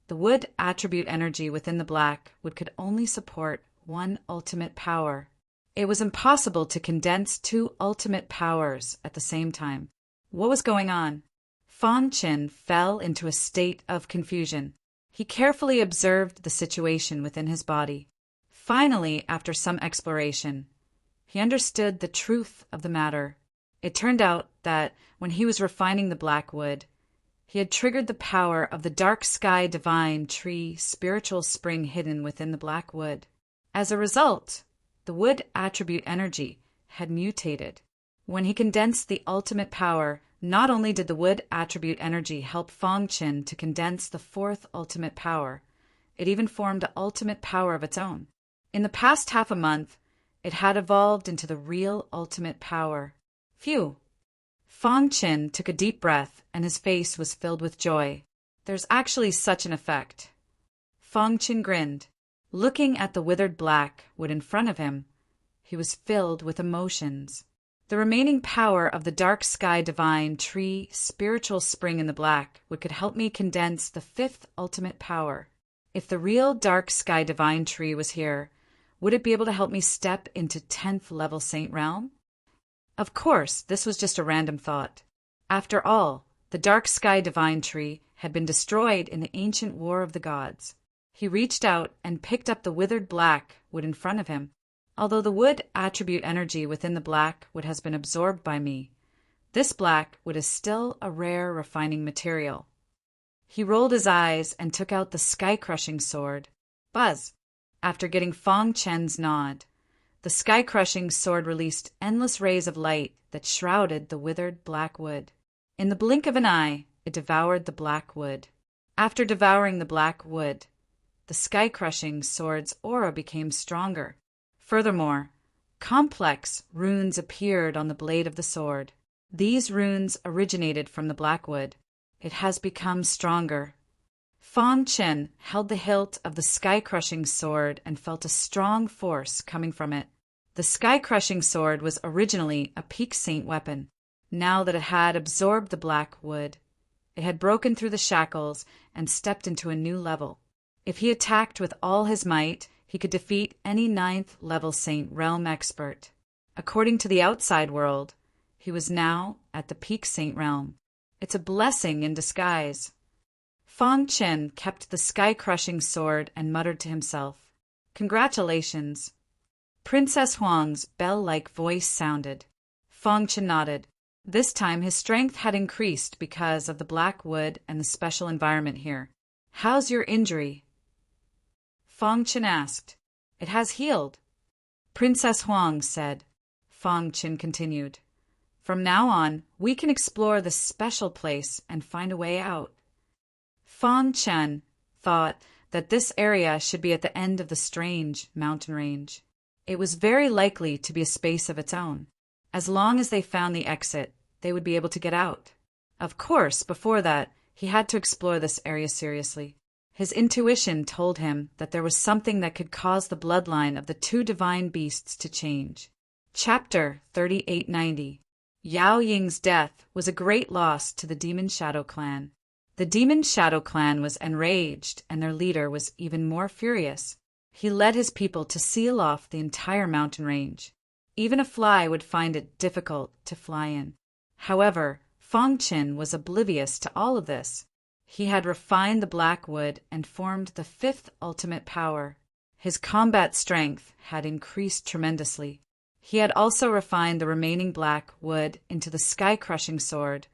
the wood attribute energy within the black wood could only support 1 ultimate power. It was impossible to condense 2 ultimate powers at the same time. What was going on? Fang Qin fell into a state of confusion. He carefully observed the situation within his body. Finally, after some exploration, he understood the truth of the matter. It turned out that when he was refining the black wood, he had triggered the power of the dark sky divine tree spiritual spring hidden within the black wood. As a result, the wood attribute energy had mutated. When he condensed the ultimate power, not only did the wood attribute energy help Fang Qin to condense the fourth ultimate power, it even formed an ultimate power of its own. In the past half a month, it had evolved into the real ultimate power. Phew! Fang Qin took a deep breath and his face was filled with joy. There's actually such an effect. Fang Qin grinned. Looking at the withered black wood in front of him, he was filled with emotions. The remaining power of the dark sky divine tree spiritual spring in the black wood could help me condense the 5th ultimate power. If the real dark sky divine tree was here, would it be able to help me step into 10th level Saint Realm? Of course, this was just a random thought. After all, the dark sky divine tree had been destroyed in the ancient war of the gods. He reached out and picked up the withered black wood in front of him. Although the wood attribute energy within the black wood has been absorbed by me, this black wood is still a rare refining material. He rolled his eyes and took out the sky-crushing sword. Buzz! After getting Fang Qin's nod, the sky-crushing sword released endless rays of light that shrouded the withered black wood. In the blink of an eye, it devoured the black wood. After devouring the black wood, the sky-crushing sword's aura became stronger. Furthermore, complex runes appeared on the blade of the sword. These runes originated from the black wood. It has become stronger. Fang Qin held the hilt of the sky-crushing sword and felt a strong force coming from it. The sky-crushing sword was originally a peak saint weapon. Now that it had absorbed the black wood, it had broken through the shackles and stepped into a new level. If he attacked with all his might, he could defeat any 9th level Saint Realm expert. According to the outside world, he was now at the peak Saint Realm. It's a blessing in disguise. Fang Qin kept the sky-crushing sword and muttered to himself, "Congratulations." Princess Huang's bell-like voice sounded. Fang Qin nodded. This time his strength had increased because of the black wood and the special environment here. "How's your injury?" Fang Qin asked. "It has healed." Princess Huang said. Fang Qin continued. "From now on, we can explore this special place and find a way out." Fang Qin thought that this area should be at the end of the strange mountain range. It was very likely to be a space of its own. As long as they found the exit, they would be able to get out. Of course, before that, he had to explore this area seriously. His intuition told him that there was something that could cause the bloodline of the 2 divine beasts to change. Chapter 3890. Yao Ying's death was a great loss to the Demon Shadow Clan. The Demon Shadow Clan was enraged, and their leader was even more furious. He led his people to seal off the entire mountain range. Even a fly would find it difficult to fly in. However, Fang Qin was oblivious to all of this. He had refined the black wood and formed the 5th ultimate power. His combat strength had increased tremendously. He had also refined the remaining black wood into the sky-crushing sword,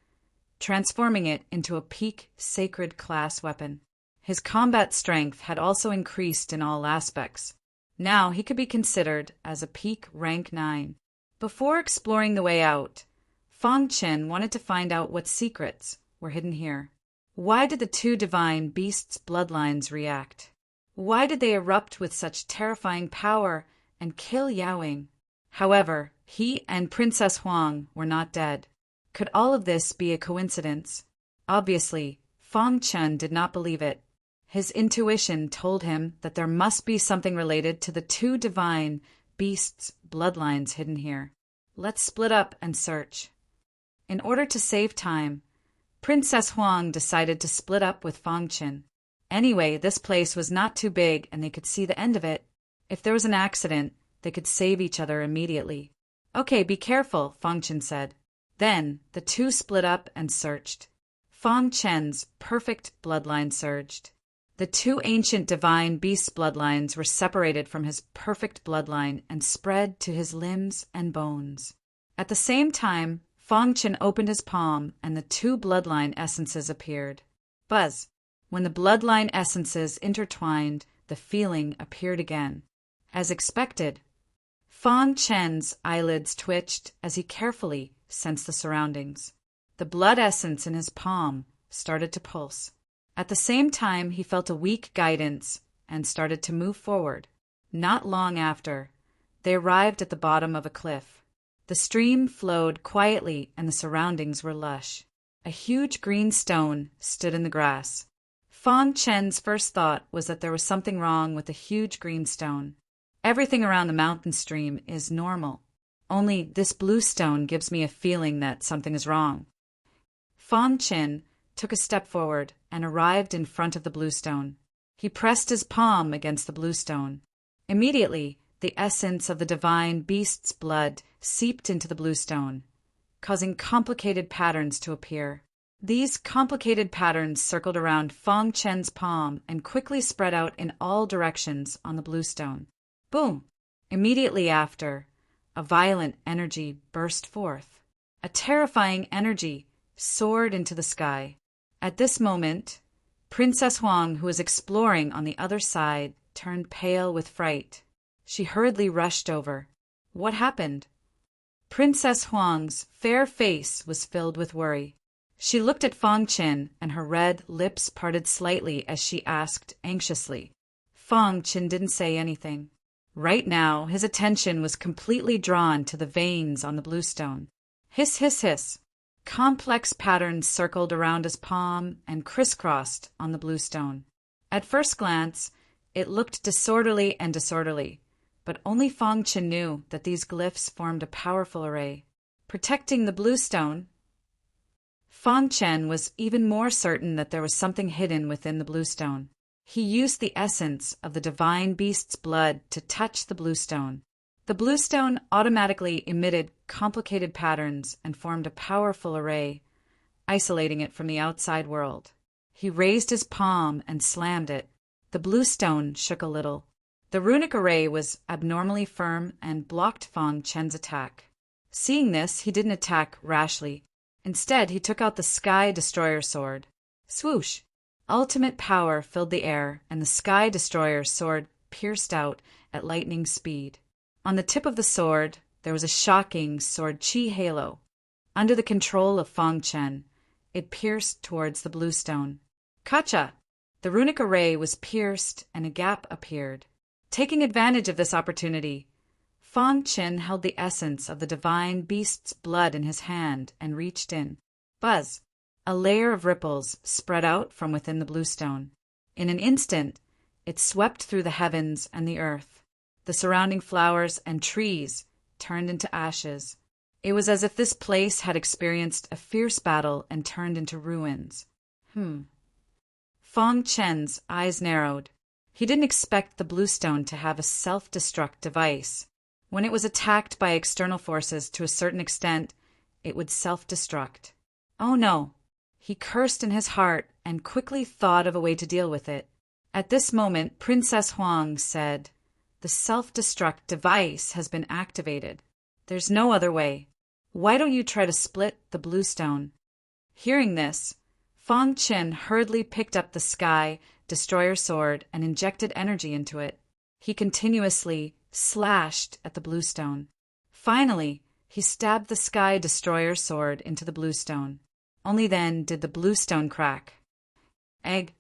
transforming it into a peak sacred class weapon. His combat strength had also increased in all aspects. Now he could be considered as a peak rank 9. Before exploring the way out, Fang Chen wanted to find out what secrets were hidden here. Why did the two divine beasts' bloodlines react? Why did they erupt with such terrifying power and kill Yaoing? However, he and Princess Huang were not dead. Could all of this be a coincidence? Obviously, Fang Chen did not believe it. His intuition told him that there must be something related to the two divine beasts' bloodlines hidden here. Let's split up and search. In order to save time, Princess Huang decided to split up with Fang Chen. Anyway, this place was not too big and they could see the end of it. If there was an accident, they could save each other immediately. Okay, be careful, Fang Chen said. Then the two split up and searched. Fang Chen's perfect bloodline surged. The two ancient divine beast bloodlines were separated from his perfect bloodline and spread to his limbs and bones. At the same time, Fang Chen opened his palm and the two bloodline essences appeared. Buzz! When the bloodline essences intertwined, the feeling appeared again. As expected, Fang Chen's eyelids twitched as he carefully sensed the surroundings. The blood essence in his palm started to pulse. At the same time, he felt a weak guidance and started to move forward. Not long after, they arrived at the bottom of a cliff. The stream flowed quietly and the surroundings were lush. A huge green stone stood in the grass. Fang Chen's first thought was that there was something wrong with the huge green stone. Everything around the mountain stream is normal. Only this blue stone gives me a feeling that something is wrong. Fang Chen took a step forward and arrived in front of the blue stone. He pressed his palm against the blue stone. Immediately, the essence of the divine beast's blood seeped into the blue stone, causing complicated patterns to appear. These complicated patterns circled around Fang Chen's palm and quickly spread out in all directions on the blue stone. Boom! Immediately after, a violent energy burst forth. A terrifying energy soared into the sky. At this moment, Princess Huang, who was exploring on the other side, turned pale with fright. She hurriedly rushed over. What happened? Princess Huang's fair face was filled with worry. She looked at Fang Chen and her red lips parted slightly as she asked anxiously. Fang Chen didn't say anything. Right now, his attention was completely drawn to the veins on the blue stone. Hiss, hiss, hiss. Complex patterns circled around his palm and crisscrossed on the blue stone. At first glance, it looked disorderly, but only Fang Chen knew that these glyphs formed a powerful array. Protecting the blue stone, Fang Chen was even more certain that there was something hidden within the blue stone. He used the essence of the divine beast's blood to touch the blue stone. The blue stone automatically emitted complicated patterns and formed a powerful array, isolating it from the outside world. He raised his palm and slammed it. The blue stone shook a little. The runic array was abnormally firm and blocked Fang Chen's attack. Seeing this, he didn't attack rashly. Instead, he took out the Sky Destroyer sword. Swoosh! Ultimate power filled the air, and the Sky Destroyer sword pierced out at lightning speed. On the tip of the sword, there was a shocking sword chi halo. Under the control of Fang Chen, it pierced towards the blue stone. Kacha! The runic array was pierced and a gap appeared. Taking advantage of this opportunity, Fang Chen held the essence of the divine beast's blood in his hand and reached in. Buzz! A layer of ripples spread out from within the blue stone. In an instant, it swept through the heavens and the earth. The surrounding flowers and trees turned into ashes. It was as if this place had experienced a fierce battle and turned into ruins. Fang Chen's eyes narrowed. He didn't expect the blue stone to have a self-destruct device. When it was attacked by external forces to a certain extent, it would self-destruct. Oh no! He cursed in his heart and quickly thought of a way to deal with it. At this moment, Princess Huang said, "The self-destruct device has been activated. There's no other way. Why don't you try to split the blue stone?" Hearing this, Fang Chen hurriedly picked up the Sky destroyer sword and injected energy into it. He continuously slashed at the bluestone. Finally, he stabbed the sky destroyer sword into the bluestone. Only then did the bluestone crack. Egg.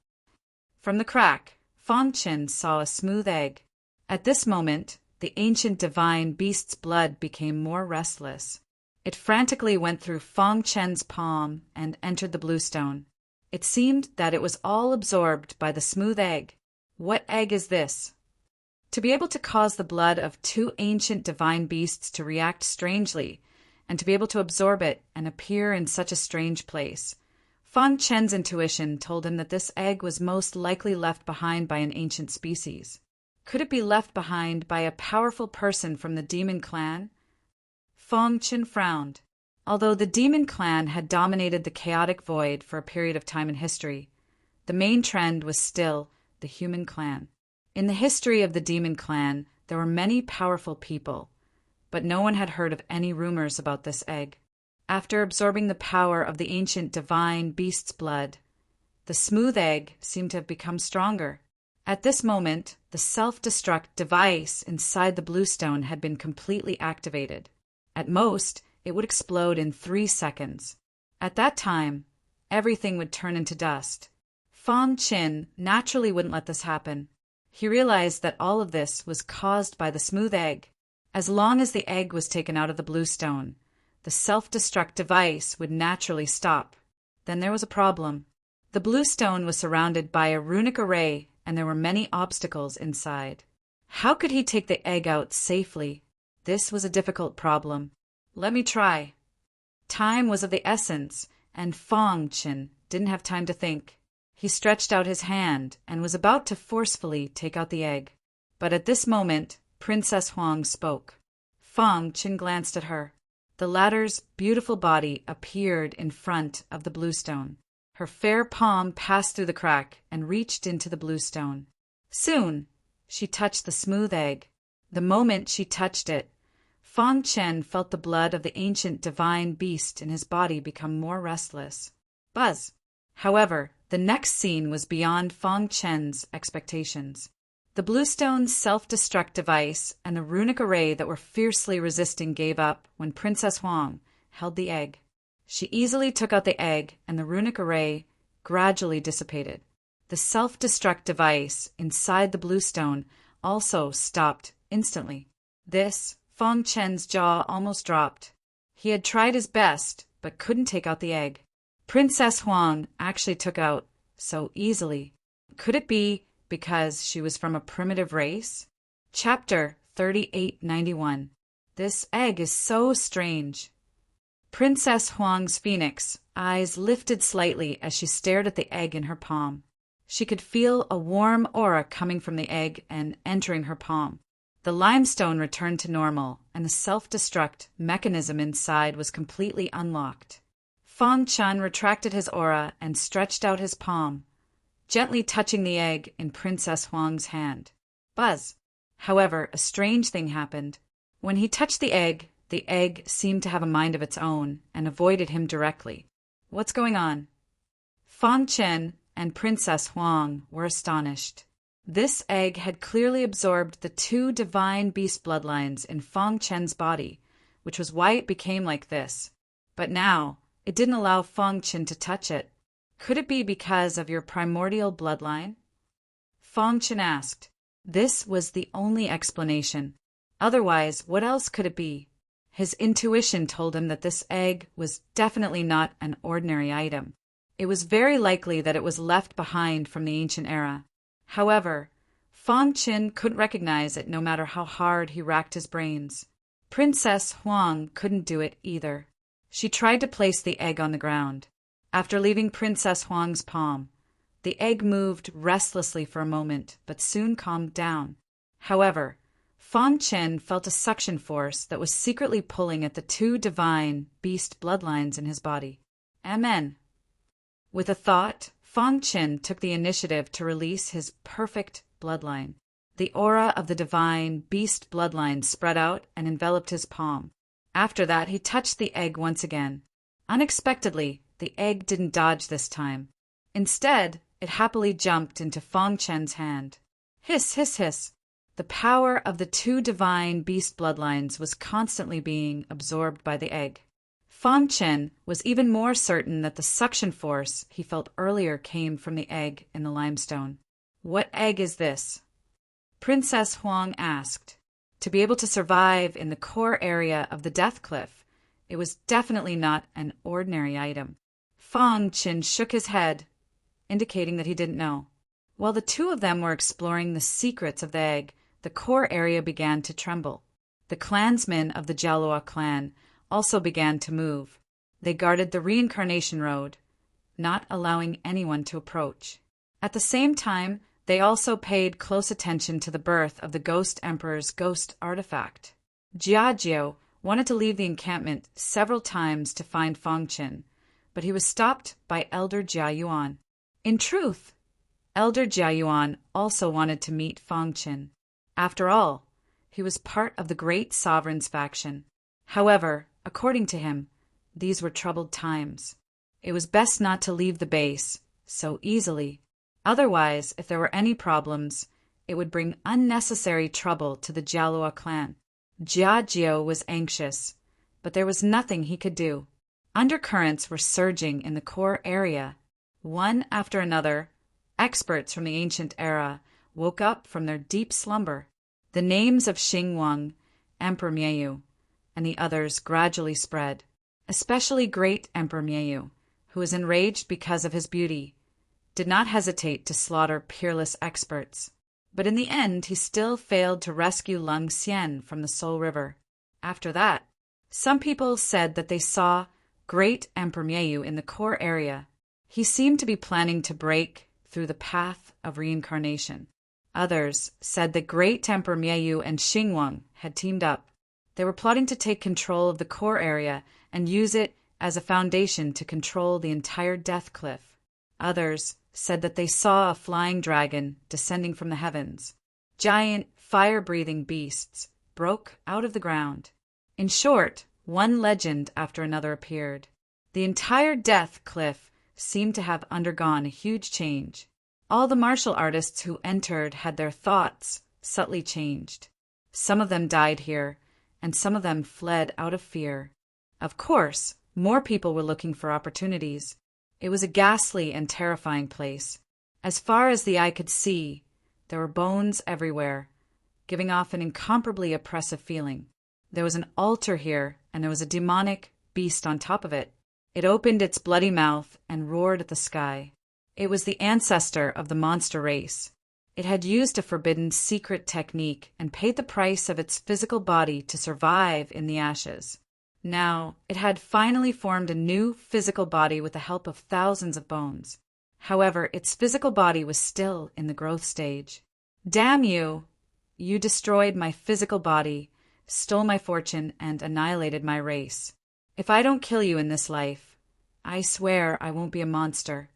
From the crack, Fang Qin saw a smooth egg. At this moment, the ancient divine beast's blood became more restless. It frantically went through Fang Qin's palm and entered the bluestone. It seemed that it was all absorbed by the smooth egg. What egg is this? To be able to cause the blood of two ancient divine beasts to react strangely, and to be able to absorb it and appear in such a strange place, Fang Qin's intuition told him that this egg was most likely left behind by an ancient species. Could it be left behind by a powerful person from the demon clan? Fang Qin frowned. Although the demon clan had dominated the chaotic void for a period of time in history, the main trend was still the human clan. In the history of the demon clan, there were many powerful people, but no one had heard of any rumors about this egg. After absorbing the power of the ancient divine beast's blood, the smooth egg seemed to have become stronger. At this moment, the self-destruct device inside the bluestone had been completely activated. At most, it would explode in 3 seconds. At that time, everything would turn into dust. Fang Qin naturally wouldn't let this happen. He realized that all of this was caused by the smooth egg. As long as the egg was taken out of the bluestone, the self-destruct device would naturally stop. Then there was a problem. The bluestone was surrounded by a runic array, and there were many obstacles inside. How could he take the egg out safely? This was a difficult problem. Let me try. Time was of the essence, and Fang Qin didn't have time to think. He stretched out his hand and was about to forcefully take out the egg. But at this moment, Princess Huang spoke. Fang Qin glanced at her. The latter's beautiful body appeared in front of the bluestone. Her fair palm passed through the crack and reached into the bluestone. Soon, she touched the smooth egg. The moment she touched it, Fang Qin felt the blood of the ancient divine beast in his body become more restless. Buzz! However, the next scene was beyond Fang Qin's expectations. The bluestone's self-destruct device and the runic array that were fiercely resisting gave up when Princess Huang held the egg. She easily took out the egg, and the runic array gradually dissipated. The self-destruct device inside the bluestone also stopped instantly. This, Fang Qin's jaw almost dropped. He had tried his best, but couldn't take out the egg. Princess Huang actually took out so easily. Could it be because she was from a primitive race? Chapter 3891. This egg is so strange. Princess Huang's phoenix eyes lifted slightly as she stared at the egg in her palm. She could feel a warm aura coming from the egg and entering her palm. The limestone returned to normal, and the self-destruct mechanism inside was completely unlocked. Fang Qin retracted his aura and stretched out his palm, gently touching the egg in Princess Huang's hand. Buzz! However, a strange thing happened. When he touched the egg seemed to have a mind of its own and avoided him directly. What's going on? Fang Qin and Princess Huang were astonished. This egg had clearly absorbed the 2 divine beast bloodlines in Fang Qin's body, which was why it became like this. But now, it didn't allow Fang Qin to touch it. Could it be because of your primordial bloodline? Fang Qin asked. This was the only explanation. Otherwise, what else could it be? His intuition told him that this egg was definitely not an ordinary item. It was very likely that it was left behind from the ancient era. However, Fang Qin couldn't recognize it no matter how hard he racked his brains. Princess Huang couldn't do it either. She tried to place the egg on the ground. After leaving Princess Huang's palm, the egg moved restlessly for a moment, but soon calmed down. However, Fang Qin felt a suction force that was secretly pulling at the 2 divine beast bloodlines in his body. Amen. With a thought, Fang Qin took the initiative to release his perfect bloodline. The aura of the divine beast bloodline spread out and enveloped his palm. After that, he touched the egg once again. Unexpectedly, the egg didn't dodge this time. Instead, it happily jumped into Fong Chen's hand. Hiss, hiss, hiss. The power of the two divine beast bloodlines was constantly being absorbed by the egg. Fong Chen was even more certain that the suction force he felt earlier came from the egg in the limestone. What egg is this? Princess Huang asked. To be able to survive in the core area of the Death Cliff, it was definitely not an ordinary item. Fong Chen shook his head, indicating that he didn't know. While the two of them were exploring the secrets of the egg, the core area began to tremble. The clansmen of the Jialua clan also began to move. They guarded the reincarnation road, not allowing anyone to approach. At the same time, they also paid close attention to the birth of the Ghost Emperor's ghost artifact. Jia Jiao wanted to leave the encampment several times to find Fong Chen, but he was stopped by Elder Jia Yuan. In truth, Elder Jia Yuan also wanted to meet Fong Chen. After all, he was part of the great sovereign's faction. However, according to him, these were troubled times. It was best not to leave the base so easily. Otherwise, if there were any problems, it would bring unnecessary trouble to the Jialua clan. Jia Jiao was anxious, but there was nothing he could do. Undercurrents were surging in the core area. One after another, experts from the ancient era woke up from their deep slumber. The names of Xing Wang, Emperor Mieu, and the others gradually spread, especially great Emperor Mieu, who was enraged because of his beauty, did not hesitate to slaughter peerless experts. But in the end, he still failed to rescue Lung Xian from the Soul River. After that, some people said that they saw great Emperor Mieu in the core area. He seemed to be planning to break through the path of reincarnation. Others said that great Emperor Mieu and Xing Wang had teamed up. They were plotting to take control of the core area and use it as a foundation to control the entire Death Cliff. Others said that they saw a flying dragon descending from the heavens. Giant, fire-breathing beasts broke out of the ground. In short, one legend after another appeared. The entire Death Cliff seemed to have undergone a huge change. All the martial artists who entered had their thoughts subtly changed. Some of them died here, and some of them fled out of fear. Of course, more people were looking for opportunities. It was a ghastly and terrifying place. As far as the eye could see, there were bones everywhere, giving off an incomparably oppressive feeling. There was an altar here, and there was a demonic beast on top of it. It opened its bloody mouth and roared at the sky. It was the ancestor of the monster race. It had used a forbidden secret technique and paid the price of its physical body to survive in the ashes. Now, it had finally formed a new physical body with the help of thousands of bones. However, its physical body was still in the growth stage. Damn you! You destroyed my physical body, stole my fortune, and annihilated my race. If I don't kill you in this life, I swear I won't be a monster.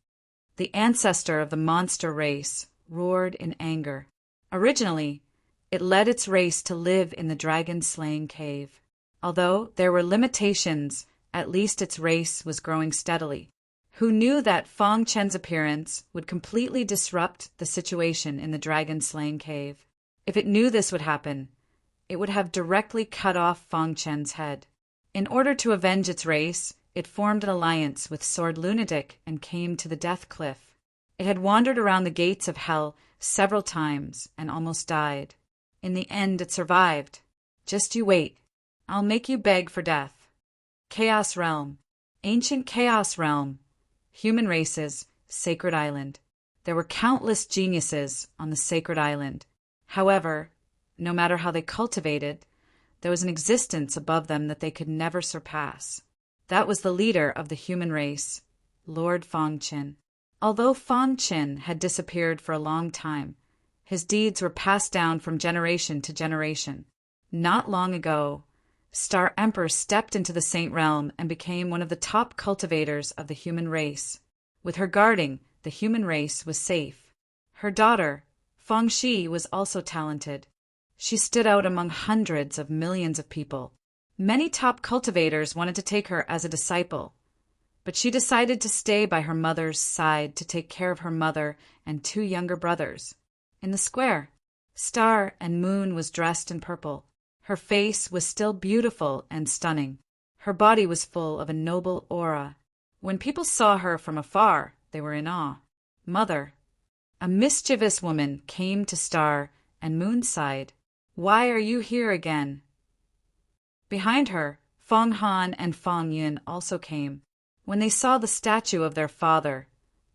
The ancestor of the monster race roared in anger. Originally, it led its race to live in the dragon-slaying cave. Although there were limitations, at least its race was growing steadily. Who knew that Fong Chen's appearance would completely disrupt the situation in the dragon-slaying cave? If it knew this would happen, it would have directly cut off Fong Chen's head. In order to avenge its race, it formed an alliance with Sword Lunatic and came to the Death Cliff. It had wandered around the gates of hell several times and almost died. In the end, it survived. Just you wait. I'll make you beg for death. Chaos Realm. Ancient Chaos Realm. Human races. Sacred Island. There were countless geniuses on the Sacred Island. However, no matter how they cultivated, there was an existence above them that they could never surpass. That was the leader of the human race, Lord Fong Chen. Although Fong Chen had disappeared for a long time, his deeds were passed down from generation to generation. Not long ago, Star Emperor stepped into the Saint Realm and became one of the top cultivators of the human race. With her guarding, the human race was safe. Her daughter, Fong Shi, was also talented. She stood out among hundreds of millions of people. Many top cultivators wanted to take her as a disciple, but she decided to stay by her mother's side to take care of her mother and 2 younger brothers. In the square, Star and Moon was dressed in purple. Her face was still beautiful and stunning. Her body was full of a noble aura. When people saw her from afar, they were in awe. Mother, a mischievous woman, came to Star and Moon's side. Why are you here again? Behind her, Fong Han and Fong Yun also came. When they saw the statue of their father,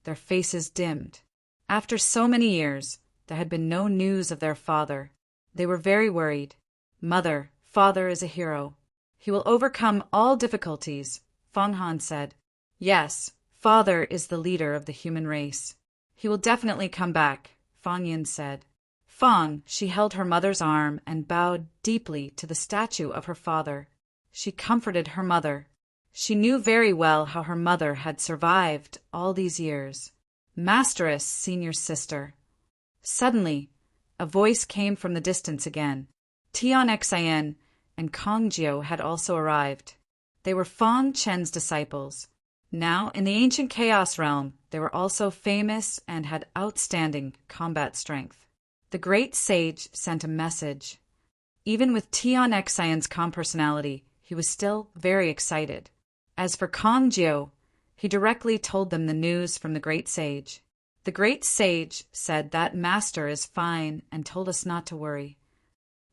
their faces dimmed. After so many years, there had been no news of their father. They were very worried. Mother, father is a hero. He will overcome all difficulties, Fong Han said. Yes, father is the leader of the human race. He will definitely come back, Fong Yun said. Fong, she held her mother's arm and bowed deeply to the statue of her father. She comforted her mother. She knew very well how her mother had survived all these years. Masteress, senior sister. Suddenly, a voice came from the distance again. Tian Xian and Kong Jiu had also arrived. They were Fong Chen's disciples. Now, in the ancient chaos realm, they were also famous and had outstanding combat strength. The great sage sent a message. Even with Tian Xian's calm personality, he was still very excited. As for Kong Jiu, he directly told them the news from the great sage. The great sage said that master is fine and told us not to worry.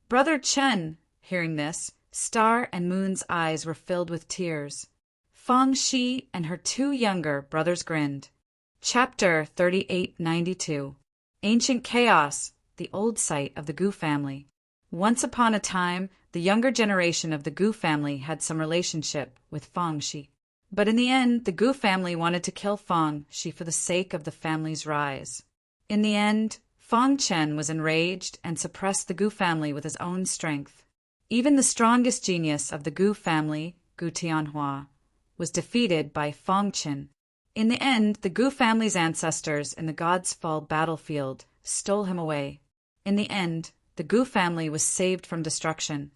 Brother Chen, hearing this, Star and Moon's eyes were filled with tears. Fang Shi and her 2 younger brothers grinned. Chapter 3892. Ancient Chaos, the old site of the Gu family. Once upon a time, the younger generation of the Gu family had some relationship with Fang Shi. But in the end, the Gu family wanted to kill Fang Shi for the sake of the family's rise. In the end, Fang Chen was enraged and suppressed the Gu family with his own strength. Even the strongest genius of the Gu family, Gu Tianhua, was defeated by Fang Chen. In the end, the Gu family's ancestors in the God's Fall battlefield stole him away. In the end, the Gu family was saved from destruction.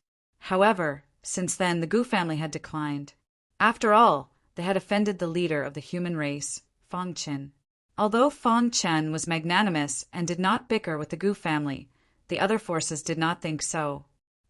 However, since then the Gu family had declined. After all, they had offended the leader of the human race, Fang Chen. Although Fang Chen was magnanimous and did not bicker with the Gu family, the other forces did not think so.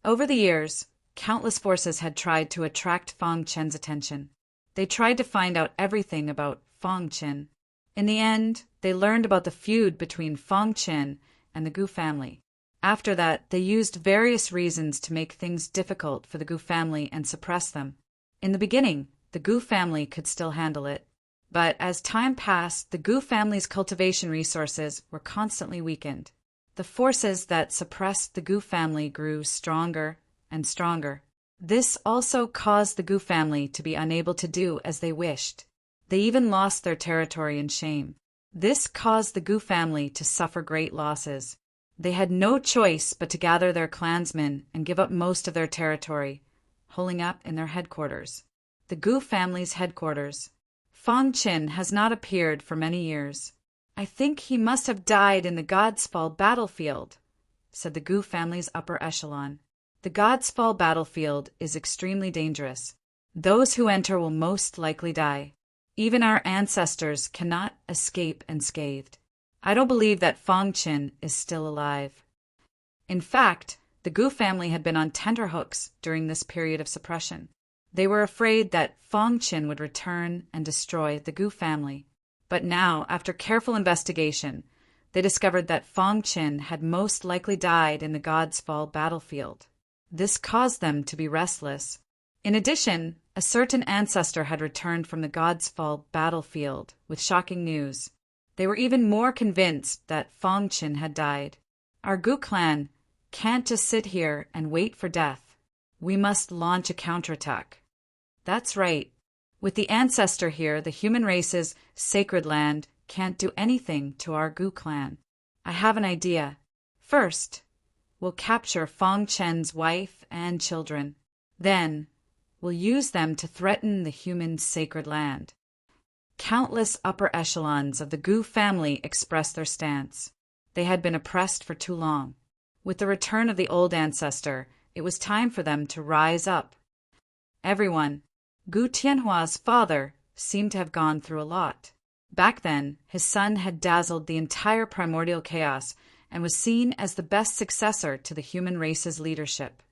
Over the years, countless forces had tried to attract Fang Chen's attention. They tried to find out everything about Fang Chen. In the end, they learned about the feud between Fang Chen and the Gu family. After that, they used various reasons to make things difficult for the Gu family and suppress them. In the beginning, the Gu family could still handle it. But as time passed, the Gu family's cultivation resources were constantly weakened. The forces that suppressed the Gu family grew stronger and stronger. This also caused the Gu family to be unable to do as they wished. They even lost their territory in shame. This caused the Gu family to suffer great losses. They had no choice but to gather their clansmen and give up most of their territory, holing up in their headquarters. The Gu family's headquarters. Fang Chen has not appeared for many years. I think he must have died in the God's Fall battlefield, said the Gu family's upper echelon. The God's Fall battlefield is extremely dangerous. Those who enter will most likely die. Even our ancestors cannot escape unscathed. I don't believe that Fang Chen is still alive. In fact, the Gu family had been on tenterhooks during this period of suppression. They were afraid that Fang Chen would return and destroy the Gu family. But now, after careful investigation, they discovered that Fang Chen had most likely died in the God's Fall battlefield. This caused them to be restless. In addition, a certain ancestor had returned from the God's Fall battlefield with shocking news. They were even more convinced that Fang Chen had died. Our Gu clan can't just sit here and wait for death. We must launch a counterattack. That's right. With the ancestor here, the human race's sacred land can't do anything to our Gu clan. I have an idea. First, we'll capture Fang Chen's wife and children. Then, we'll use them to threaten the human sacred land. Countless upper echelons of the Gu family expressed their stance. They had been oppressed for too long. With the return of the old ancestor, it was time for them to rise up. Everyone, Gu Tianhua's father, seemed to have gone through a lot. Back then, his son had dazzled the entire primordial chaos and was seen as the best successor to the human race's leadership.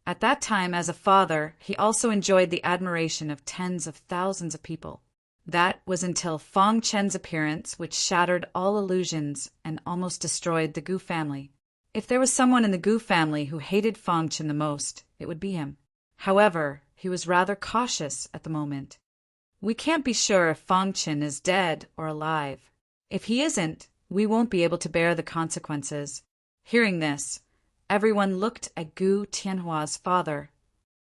At that time, as a father, he also enjoyed the admiration of tens of thousands of people. That was until Fong Chen's appearance, which shattered all illusions and almost destroyed the Gu family. If there was someone in the Gu family who hated Fong Chen the most, it would be him. However, he was rather cautious at the moment. We can't be sure if Fong Chen is dead or alive. If he isn't, we won't be able to bear the consequences. Hearing this, everyone looked at Gu Tianhua's father.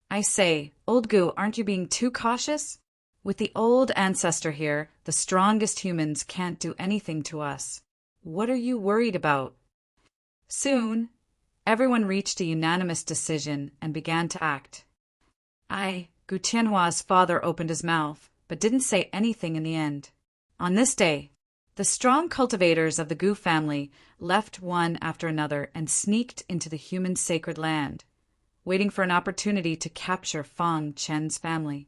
I say, old Gu, aren't you being too cautious? With the old ancestor here, the strongest humans can't do anything to us. What are you worried about? Soon, everyone reached a unanimous decision and began to act. Gu Tianhua's father opened his mouth, but didn't say anything in the end. On this day, the strong cultivators of the Gu family left one after another and sneaked into the human sacred land, waiting for an opportunity to capture Fong Chen's family.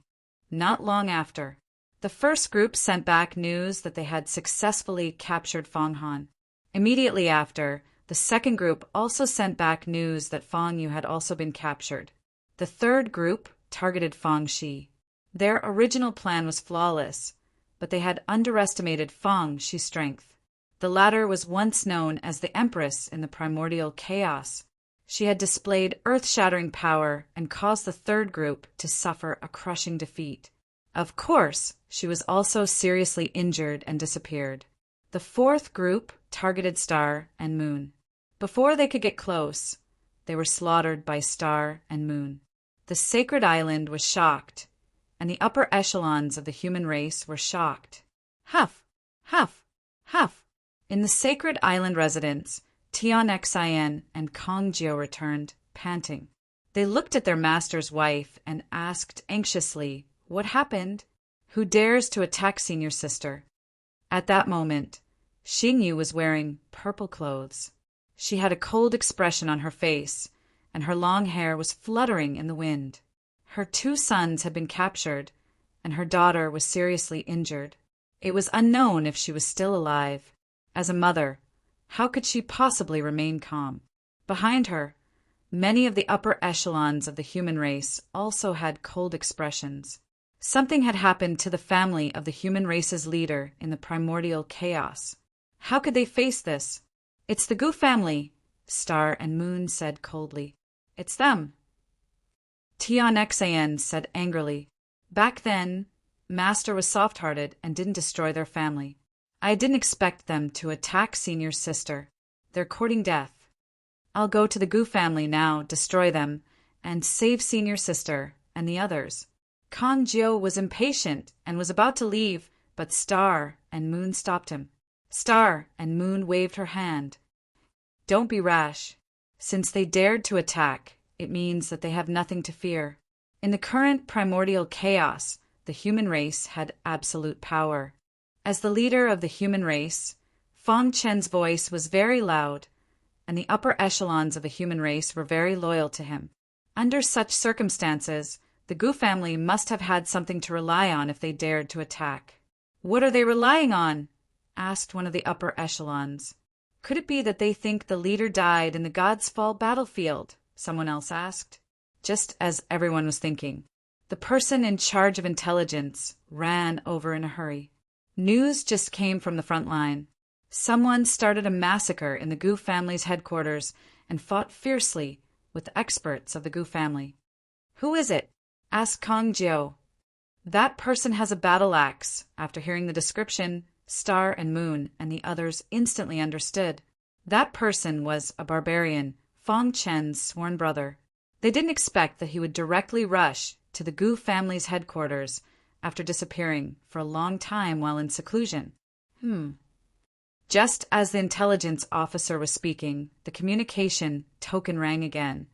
Not long after, the first group sent back news that they had successfully captured Fong Han. Immediately after, the second group also sent back news that Fong Yu had also been captured. The third group targeted Fong Shi. Their original plan was flawless, but they had underestimated Fong Shi's strength. The latter was once known as the Empress in the primordial chaos. She had displayed earth-shattering power and caused the third group to suffer a crushing defeat. Of course, she was also seriously injured and disappeared. The fourth group targeted Star and Moon. Before they could get close, they were slaughtered by Star and Moon. The sacred island was shocked, and the upper echelons of the human race were shocked. Huff, huff, huff. In the sacred island residence, Tian Xin and Kong Jiao returned, panting. They looked at their master's wife and asked anxiously, "What happened? Who dares to attack senior sister?" At that moment, Xingyu was wearing purple clothes. She had a cold expression on her face, and her long hair was fluttering in the wind. Her two sons had been captured, and her daughter was seriously injured. It was unknown if she was still alive. As a mother, how could she possibly remain calm? Behind her, many of the upper echelons of the human race also had cold expressions. Something had happened to the family of the human race's leader in the primordial chaos. How could they face this? "It's the Gu family," Star and Moon said coldly. "It's them," Tian Xin said angrily. "Back then, Master was soft-hearted and didn't destroy their family. I didn't expect them to attack senior sister. They're courting death. I'll go to the Gu family now, destroy them, and save senior sister and the others." Kong Jiao was impatient and was about to leave, but Star and Moon stopped him. Star and Moon waved her hand. "Don't be rash. Since they dared to attack, it means that they have nothing to fear. In the current primordial chaos, the human race had absolute power. As the leader of the human race, Fong Chen's voice was very loud, and the upper echelons of the human race were very loyal to him. Under such circumstances, the Gu family must have had something to rely on if they dared to attack. "What are they relying on?" asked one of the upper echelons. "Could it be that they think the leader died in the God's Fall battlefield?" someone else asked. Just as everyone was thinking, the person in charge of intelligence ran over in a hurry. News just came from the front line. Someone started a massacre in the Gu family's headquarters and fought fiercely with the experts of the Gu family. "Who is it?" asked Kong Jiao. "That person has a battle axe." After hearing the description, Star and Moon and the others instantly understood. That person was a barbarian, Fong Chen's sworn brother. They didn't expect that he would directly rush to the Gu family's headquarters after disappearing for a long time while in seclusion. Just as the intelligence officer was speaking, the communication token rang again,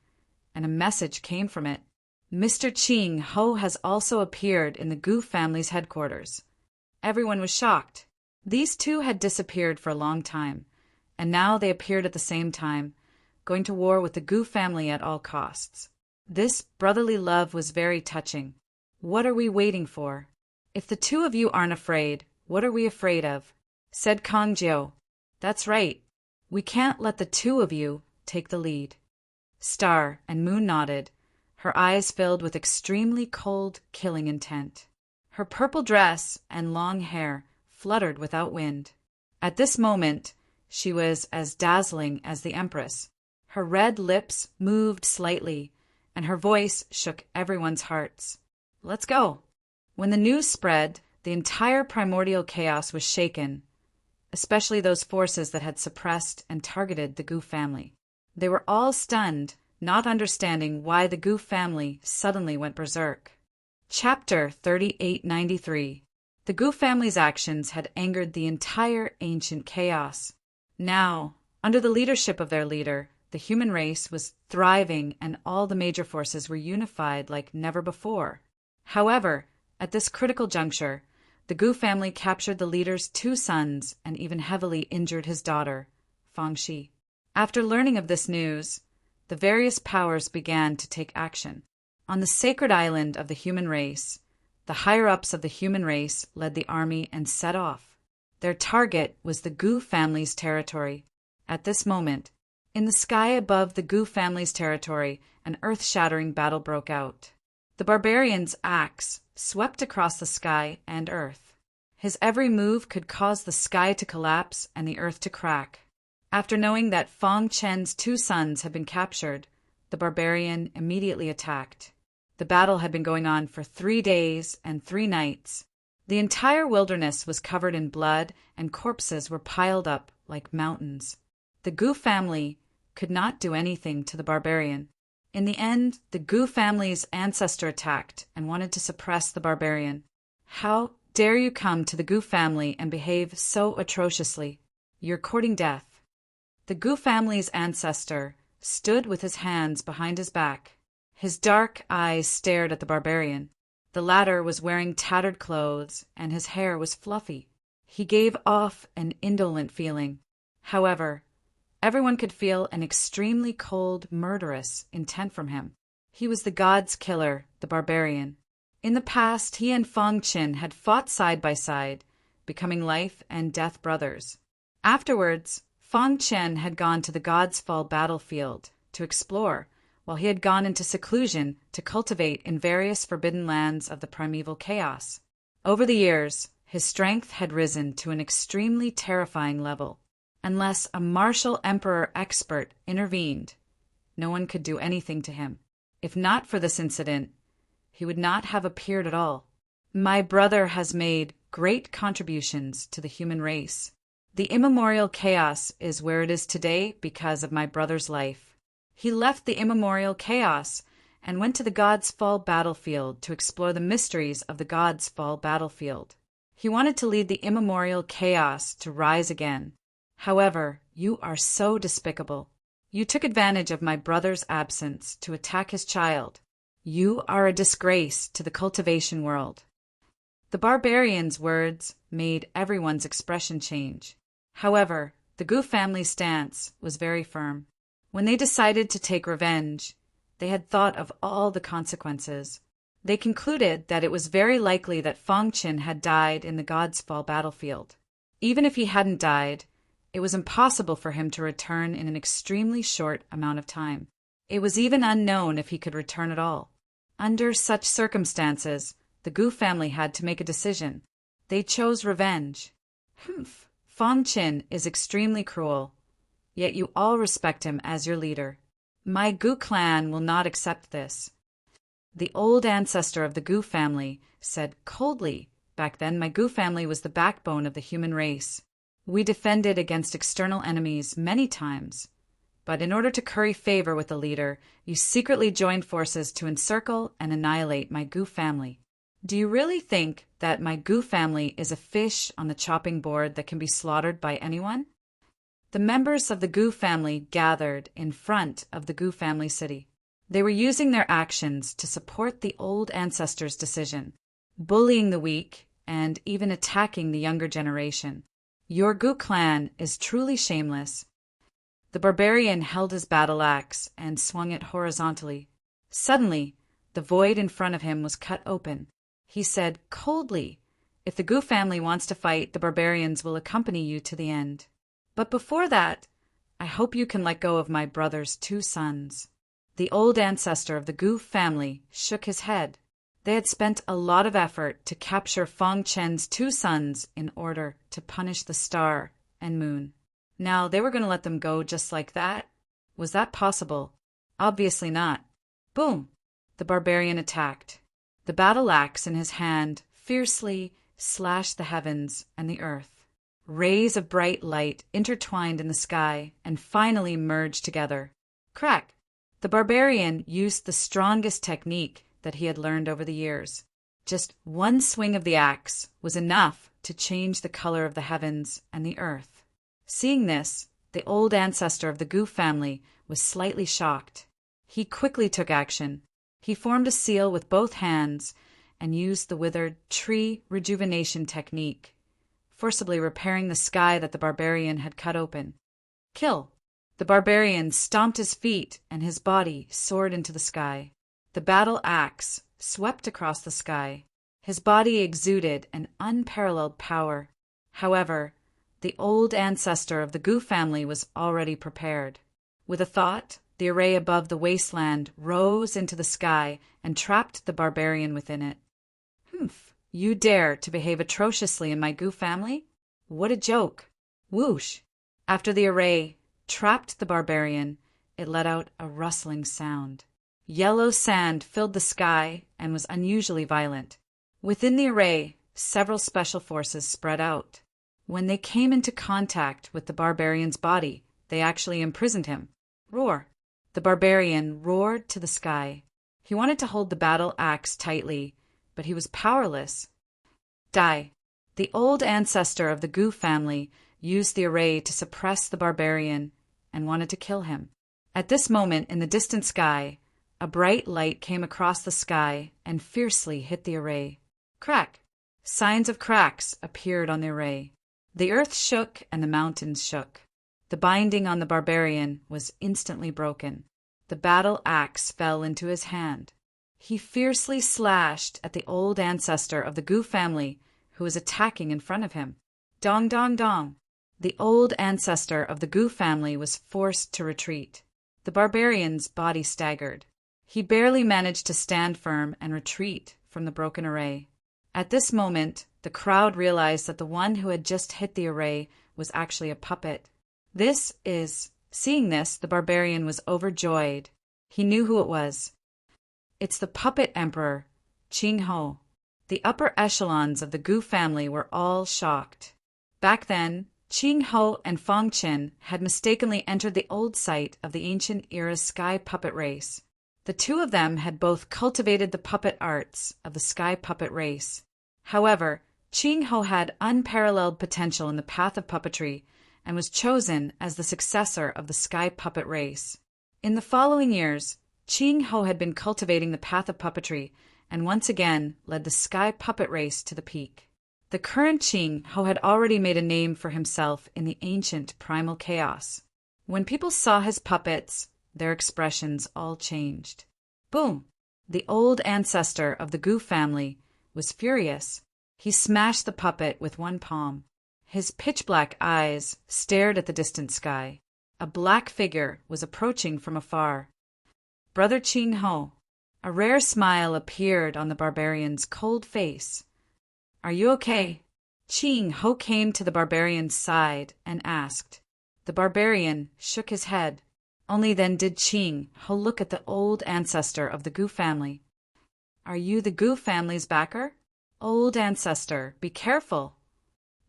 and a message came from it. "Mr. Qing Ho has also appeared in the Gu family's headquarters." Everyone was shocked. These two had disappeared for a long time, and now they appeared at the same time, going to war with the Gu family at all costs. This brotherly love was very touching. "What are we waiting for?" If the two of you aren't afraid, what are we afraid of? Said Kong Jiu. That's right. We can't let the two of you take the lead. Star and Moon nodded, her eyes filled with extremely cold, killing intent. Her purple dress and long hair fluttered without wind. At this moment, she was as dazzling as the Empress. Her red lips moved slightly, and her voice shook everyone's hearts. Let's go. When the news spread, the entire primordial chaos was shaken, especially those forces that had suppressed and targeted the Gu family. They were all stunned, not understanding why the Gu family suddenly went berserk. Chapter 3893. The Gu family's actions had angered the entire ancient chaos. Now, under the leadership of their leader, the human race was thriving and all the major forces were unified like never before. However, at this critical juncture, the Gu family captured the leader's two sons and even heavily injured his daughter, Fang Shi. After learning of this news, the various powers began to take action. On the sacred island of the human race, the higher-ups of the human race led the army and set off. Their target was the Gu family's territory. At this moment, in the sky above the Gu family's territory, an earth-shattering battle broke out. The barbarian's axe swept across the sky and earth. His every move could cause the sky to collapse and the earth to crack. After knowing that Fang Chen's two sons had been captured, the barbarian immediately attacked. The battle had been going on for 3 days and 3 nights. The entire wilderness was covered in blood and corpses were piled up like mountains. The Gu family could not do anything to the barbarian. In the end, the Gu family's ancestor attacked and wanted to suppress the barbarian. How dare you come to the Gu family and behave so atrociously? You're courting death. The Gu family's ancestor stood with his hands behind his back. His dark eyes stared at the barbarian. The latter was wearing tattered clothes and his hair was fluffy. He gave off an indolent feeling. However, everyone could feel an extremely cold, murderous intent from him. He was the god's killer, the barbarian. In the past, he and Fang Qin had fought side by side, becoming life and death brothers. Afterwards, Fang Qin had gone to the God's Fall battlefield to explore, while he had gone into seclusion to cultivate in various forbidden lands of the primeval chaos. Over the years, his strength had risen to an extremely terrifying level. Unless a martial emperor expert intervened, no one could do anything to him. If not for this incident, he would not have appeared at all. My brother has made great contributions to the human race. The immemorial chaos is where it is today because of my brother's life. He left the immemorial chaos and went to the God's Fall battlefield to explore the mysteries of the God's Fall battlefield. He wanted to lead the immemorial chaos to rise again. However, you are so despicable. You took advantage of my brother's absence to attack his child. You are a disgrace to the cultivation world. The barbarian's words made everyone's expression change. However, the Gu family's stance was very firm. When they decided to take revenge, they had thought of all the consequences. They concluded that it was very likely that Fang Qin had died in the God's Fall battlefield. Even if he hadn't died, it was impossible for him to return in an extremely short amount of time. It was even unknown if he could return at all. Under such circumstances, the Gu family had to make a decision. They chose revenge. Fang Qin is extremely cruel, yet you all respect him as your leader. My Gu clan will not accept this. The old ancestor of the Gu family said coldly, back then my Gu family was the backbone of the human race. We defended against external enemies many times, but in order to curry favor with the leader, you secretly joined forces to encircle and annihilate my Gu family. Do you really think that my Gu family is a fish on the chopping board that can be slaughtered by anyone? The members of the Gu family gathered in front of the Gu family city. They were using their actions to support the old ancestors' decision, bullying the weak and even attacking the younger generation. Your Gu clan is truly shameless. The barbarian held his battle axe and swung it horizontally. Suddenly, the void in front of him was cut open. He said coldly, "If the Gu family wants to fight, the barbarians will accompany you to the end. But before that, I hope you can let go of my brother's 2 sons." The old ancestor of the Gu family shook his head. They had spent a lot of effort to capture Fong Chen's 2 sons in order to punish the star and moon. Now they were going to let them go just like that? Was that possible? Obviously not. Boom! The barbarian attacked. The battle axe in his hand fiercely slashed the heavens and the earth. Rays of bright light intertwined in the sky and finally merged together. Crack! The barbarian used the strongest technique that he had learned over the years. Just one swing of the axe was enough to change the color of the heavens and the earth. Seeing this, the old ancestor of the Gu family was slightly shocked. He quickly took action. He formed a seal with both hands and used the withered tree rejuvenation technique, forcibly repairing the sky that the barbarian had cut open. Kill! The barbarian stomped his feet and his body soared into the sky. The battle axe swept across the sky. His body exuded an unparalleled power. However, the old ancestor of the Gu family was already prepared. With a thought, the array above the wasteland rose into the sky and trapped the barbarian within it. "Humph! You dare to behave atrociously in my Gu family? What a joke!" Whoosh! After the array trapped the barbarian, it let out a rustling sound. Yellow sand filled the sky and was unusually violent. Within the array, several special forces spread out. When they came into contact with the barbarian's body, they actually imprisoned him. Roar! The barbarian roared to the sky. He wanted to hold the battle axe tightly, but he was powerless. Die! The old ancestor of the Gu family used the array to suppress the barbarian and wanted to kill him. At this moment, in the distant sky, a bright light came across the sky and fiercely hit the array. Crack! Signs of cracks appeared on the array. The earth shook and the mountains shook. The binding on the barbarian was instantly broken. The battle axe fell into his hand. He fiercely slashed at the old ancestor of the Gu family who was attacking in front of him. Dong, dong, dong! The old ancestor of the Gu family was forced to retreat. The barbarian's body staggered. He barely managed to stand firm and retreat from the broken array. At this moment, the crowd realized that the one who had just hit the array was actually a puppet. Seeing this, the barbarian was overjoyed. He knew who it was. It's the puppet emperor, Qing Ho. The upper echelons of the Gu family were all shocked. Back then, Qing Ho and Fong Chen had mistakenly entered the old site of the ancient era's sky puppet race. The 2 of them had both cultivated the puppet arts of the sky puppet race. However, Qing Ho had unparalleled potential in the path of puppetry and was chosen as the successor of the sky puppet race. In the following years, Qing Ho had been cultivating the path of puppetry and once again led the sky puppet race to the peak. The current Qing Ho had already made a name for himself in the ancient primal chaos. When people saw his puppets, their expressions all changed. Boom! The old ancestor of the Gu family was furious. He smashed the puppet with one palm. His pitch-black eyes stared at the distant sky. A black figure was approaching from afar. Brother Qing Ho. A rare smile appeared on the barbarian's cold face. "Are you okay?" Qing Ho came to the barbarian's side and asked. The barbarian shook his head. Only then did Qing Ho look at the old ancestor of the Gu family. "Are you the Gu family's backer?" "Old ancestor, be careful."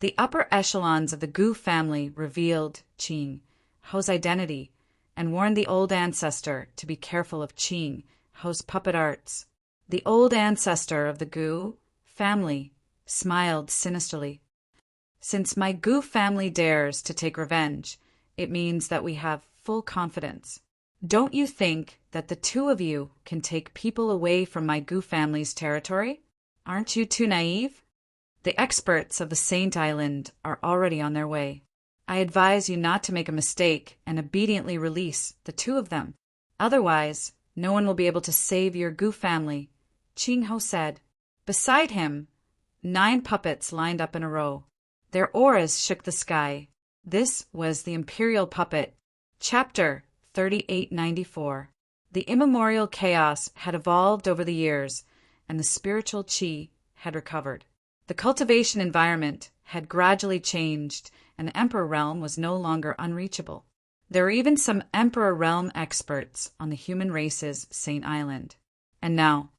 The upper echelons of the Gu family revealed Qing Ho's identity and warned the old ancestor to be careful of Qing Ho's puppet arts. The old ancestor of the Gu family smiled sinisterly. "Since my Gu family dares to take revenge, it means that we have full confidence. Don't you think that the 2 of you can take people away from my Gu family's territory? Aren't you too naive? The experts of the Saint Island are already on their way. I advise you not to make a mistake and obediently release the 2 of them. Otherwise, no one will be able to save your Gu family," Qing Ho said. Beside him, 9 puppets lined up in a row. Their auras shook the sky. This was the Imperial Puppet. Chapter 3894. The immemorial chaos had evolved over the years, and the spiritual chi had recovered. The cultivation environment had gradually changed, and the Emperor Realm was no longer unreachable. There were even some Emperor Realm experts on the human race's Saint Island. And now,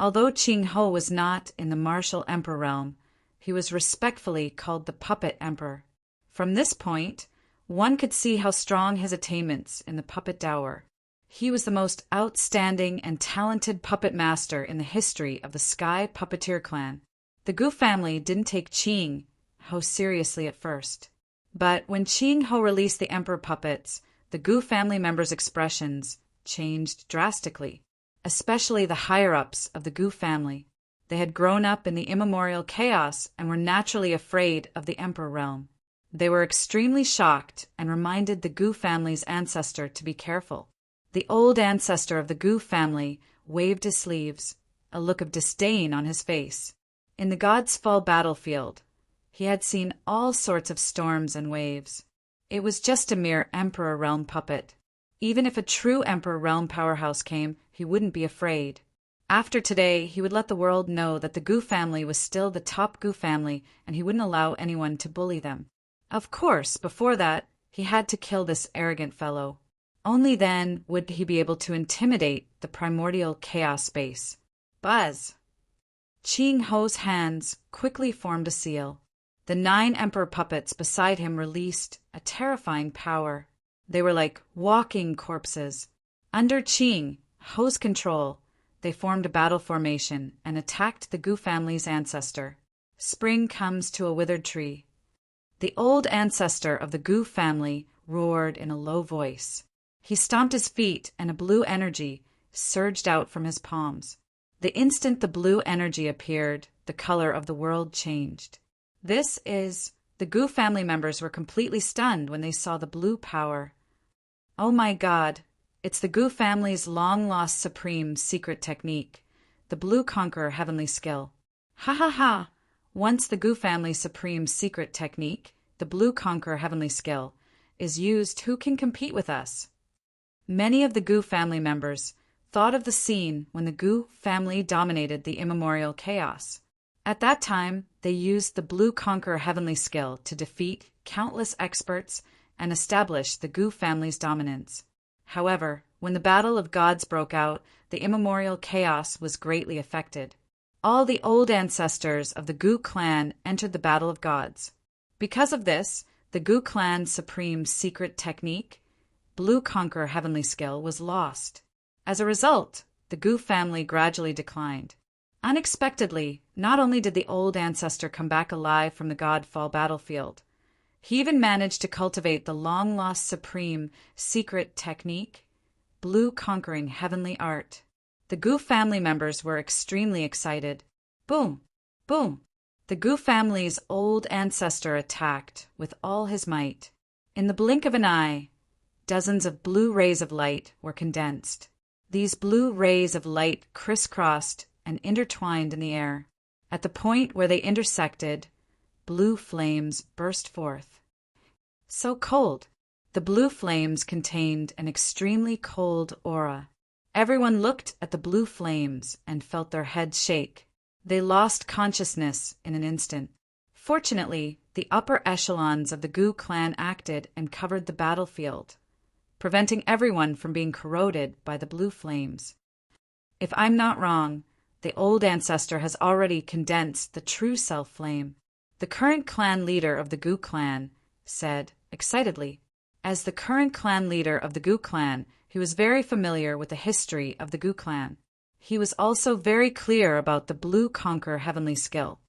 although Qing Ho was not in the martial Emperor Realm, he was respectfully called the Puppet Emperor. From this point, one could see how strong his attainments in the puppet dower. He was the most outstanding and talented puppet master in the history of the Sky Puppeteer clan. The Gu family didn't take Qing Ho seriously at first. But when Qing Ho released the Emperor puppets, the Gu family members' expressions changed drastically, especially the higher-ups of the Gu family. They had grown up in the immemorial chaos and were naturally afraid of the Emperor realm. They were extremely shocked and reminded the Gu family's ancestor to be careful. The old ancestor of the Gu family waved his sleeves, a look of disdain on his face. In the God's Fall battlefield, he had seen all sorts of storms and waves. It was just a mere Emperor Realm puppet. Even if a true Emperor Realm powerhouse came, he wouldn't be afraid. After today, he would let the world know that the Gu family was still the top Gu family, and he wouldn't allow anyone to bully them. Of course, before that, he had to kill this arrogant fellow. Only then would he be able to intimidate the primordial chaos space. Buzz! Qing Ho's hands quickly formed a seal. The 9 Emperor puppets beside him released a terrifying power. They were like walking corpses. Under Qing Ho's control, they formed a battle formation and attacked the Gu family's ancestor. Spring comes to a withered tree. The old ancestor of the Gu family roared in a low voice. He stomped his feet and a blue energy surged out from his palms. The instant the blue energy appeared, the color of the world changed. The Gu family members were completely stunned when they saw the blue power. Oh my God, it's the Gu family's long-lost supreme secret technique, the Blue Conqueror Heavenly Skill. Ha ha ha! Once the Gu family's supreme secret technique, the Blue Conqueror Heavenly Skill, is used, who can compete with us? Many of the Gu family members thought of the scene when the Gu family dominated the immemorial chaos. At that time, they used the Blue Conqueror Heavenly Skill to defeat countless experts and establish the Gu family's dominance. However, when the Battle of Gods broke out, the immemorial chaos was greatly affected. All the old ancestors of the Gu clan entered the Battle of Gods. Because of this, the Gu clan's supreme secret technique, Blue Conqueror Heavenly Skill, was lost. As a result, the Gu family gradually declined. Unexpectedly, not only did the old ancestor come back alive from the Godfall battlefield, he even managed to cultivate the long-lost supreme secret technique, Blue Conquering Heavenly Art. The Gu family members were extremely excited. Boom! Boom! The Gu family's old ancestor attacked with all his might. In the blink of an eye, dozens of blue rays of light were condensed. These blue rays of light crisscrossed and intertwined in the air. At the point where they intersected, blue flames burst forth. So cold. The blue flames contained an extremely cold aura. Everyone looked at the blue flames and felt their heads shake. They lost consciousness in an instant. Fortunately, the upper echelons of the Gu clan acted and covered the battlefield, preventing everyone from being corroded by the blue flames. If I'm not wrong, the old ancestor has already condensed the true self flame. The current clan leader of the Gu clan said excitedly. As the current clan leader of the Gu clan, he was very familiar with the history of the Gu clan. He was also very clear about the Blue Conqueror Heavenly Skill.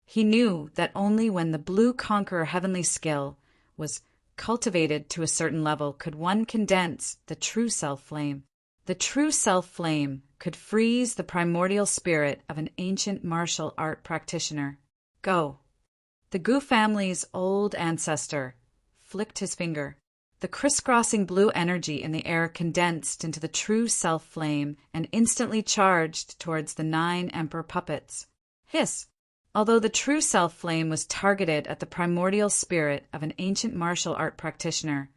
He knew that only when the Blue Conqueror Heavenly Skill was cultivated to a certain level could one condense the true self flame. The true self flame could freeze the primordial spirit of an ancient martial art practitioner. Go! The Gu family's old ancestor flicked his finger. The crisscrossing blue energy in the air condensed into the true self flame and instantly charged towards the 9 emperor puppets. Hiss. Although the true self flame was targeted at the primordial spirit of an ancient martial art practitioner,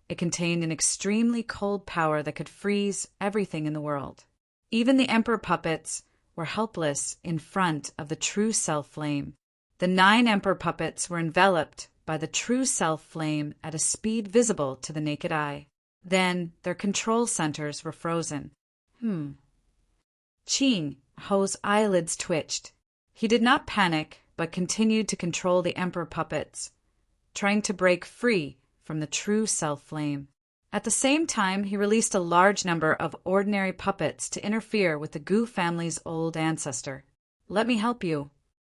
it contained an extremely cold power that could freeze everything in the world. Even the emperor puppets were helpless in front of the true self flame. The 9 emperor puppets were enveloped by the true self flame at a speed visible to the naked eye. Then their control centers were frozen. Ching Ho's eyelids twitched. He did not panic, but continued to control the emperor puppets, trying to break free from the true self flame. At the same time, he released a large number of ordinary puppets to interfere with the Gu family's old ancestor. Let me help you.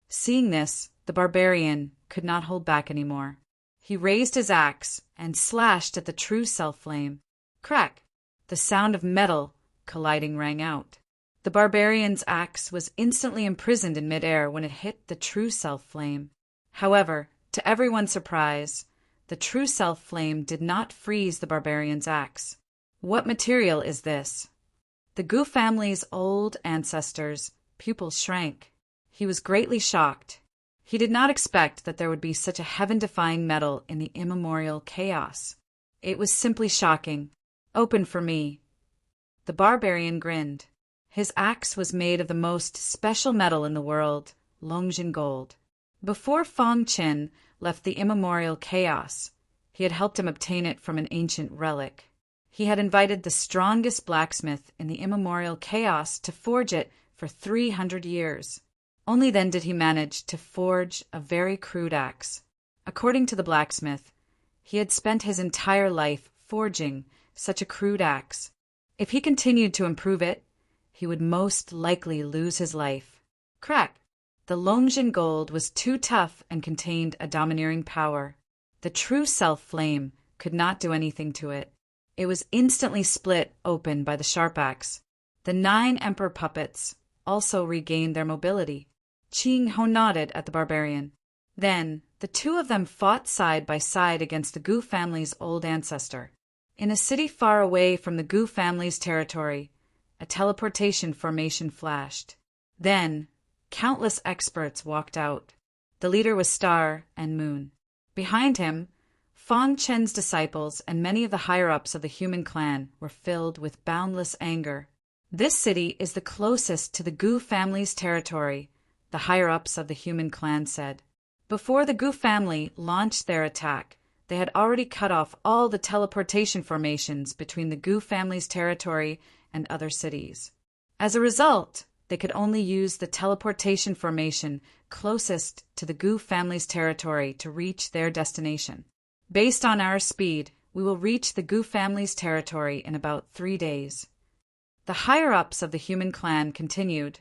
Seeing this, the barbarian could not hold back anymore. He raised his axe and slashed at the true self flame. Crack! The sound of metal colliding rang out. The barbarian's axe was instantly imprisoned in midair when it hit the true self flame. However, to everyone's surprise, the true self flame did not freeze the barbarian's axe. What material is this? The Gu family's old ancestor's pupils shrank. He was greatly shocked. He did not expect that there would be such a heaven-defying metal in the immemorial chaos. It was simply shocking. Open for me. The barbarian grinned. His axe was made of the most special metal in the world, Longjin gold. Before Fong Qin left the immemorial chaos, he had helped him obtain it from an ancient relic. He had invited the strongest blacksmith in the immemorial chaos to forge it for 300 years. Only then did he manage to forge a very crude axe. According to the blacksmith, he had spent his entire life forging such a crude axe. If he continued to improve it, he would most likely lose his life. Crack! The Longjin gold was too tough and contained a domineering power. The true self flame could not do anything to it. It was instantly split open by the sharp axe. The 9 emperor puppets also regained their mobility. Ching Ho nodded at the barbarian. Then the 2 of them fought side by side against the Gu family's old ancestor. In a city far away from the Gu family's territory, a teleportation formation flashed. Then countless experts walked out. The leader was Star and Moon. Behind him, Fong Chen's disciples and many of the higher-ups of the human clan were filled with boundless anger. This city is the closest to the Gu family's territory, the higher-ups of the human clan said. Before the Gu family launched their attack, they had already cut off all the teleportation formations between the Gu family's territory and other cities. As a result, they could only use the teleportation formation closest to the Gu family's territory to reach their destination. Based on our speed, we will reach the Gu family's territory in about 3 days. The higher-ups of the human clan continued.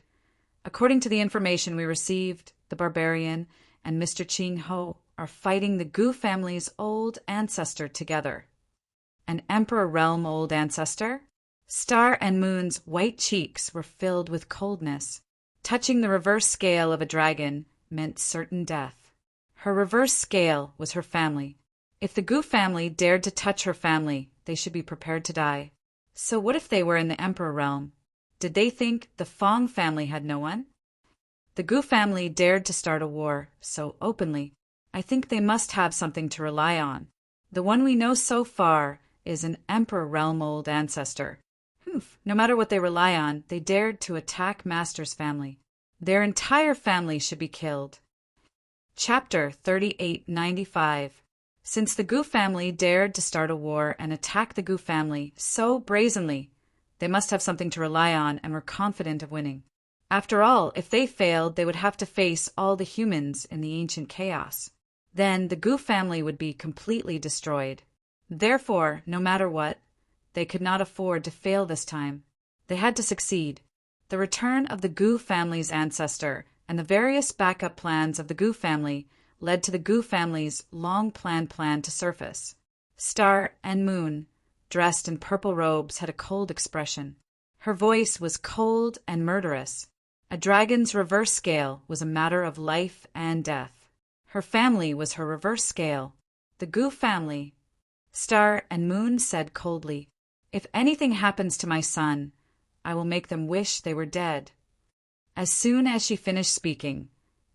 According to the information we received, the barbarian and Mr. Ching Ho are fighting the Gu family's old ancestor together. An Emperor Realm old ancestor? Star and Moon's white cheeks were filled with coldness. Touching the reverse scale of a dragon meant certain death. Her reverse scale was her family. If the Gu family dared to touch her family, they should be prepared to die. So what if they were in the Emperor Realm? Did they think the Fong family had no one? The Gu family dared to start a war so openly. I think they must have something to rely on. The one we know so far is an Emperor Realm old ancestor. No matter what they rely on, they dared to attack Master's family. Their entire family should be killed. Chapter 3895. Since the Gu family dared to start a war and attack the Gu family so brazenly, they must have something to rely on and were confident of winning. After all, if they failed, they would have to face all the humans in the ancient chaos. Then the Gu family would be completely destroyed. Therefore, no matter what, they could not afford to fail this time. They had to succeed. The return of the Gu family's ancestor and the various backup plans of the Gu family led to the Gu family's long-planned plan to surface. Star and Moon, dressed in purple robes, had a cold expression. Her voice was cold and murderous. A dragon's reverse scale was a matter of life and death. Her family was her reverse scale. The Gu family. Star and Moon said coldly, "If anything happens to my son, I will make them wish they were dead." As soon as she finished speaking,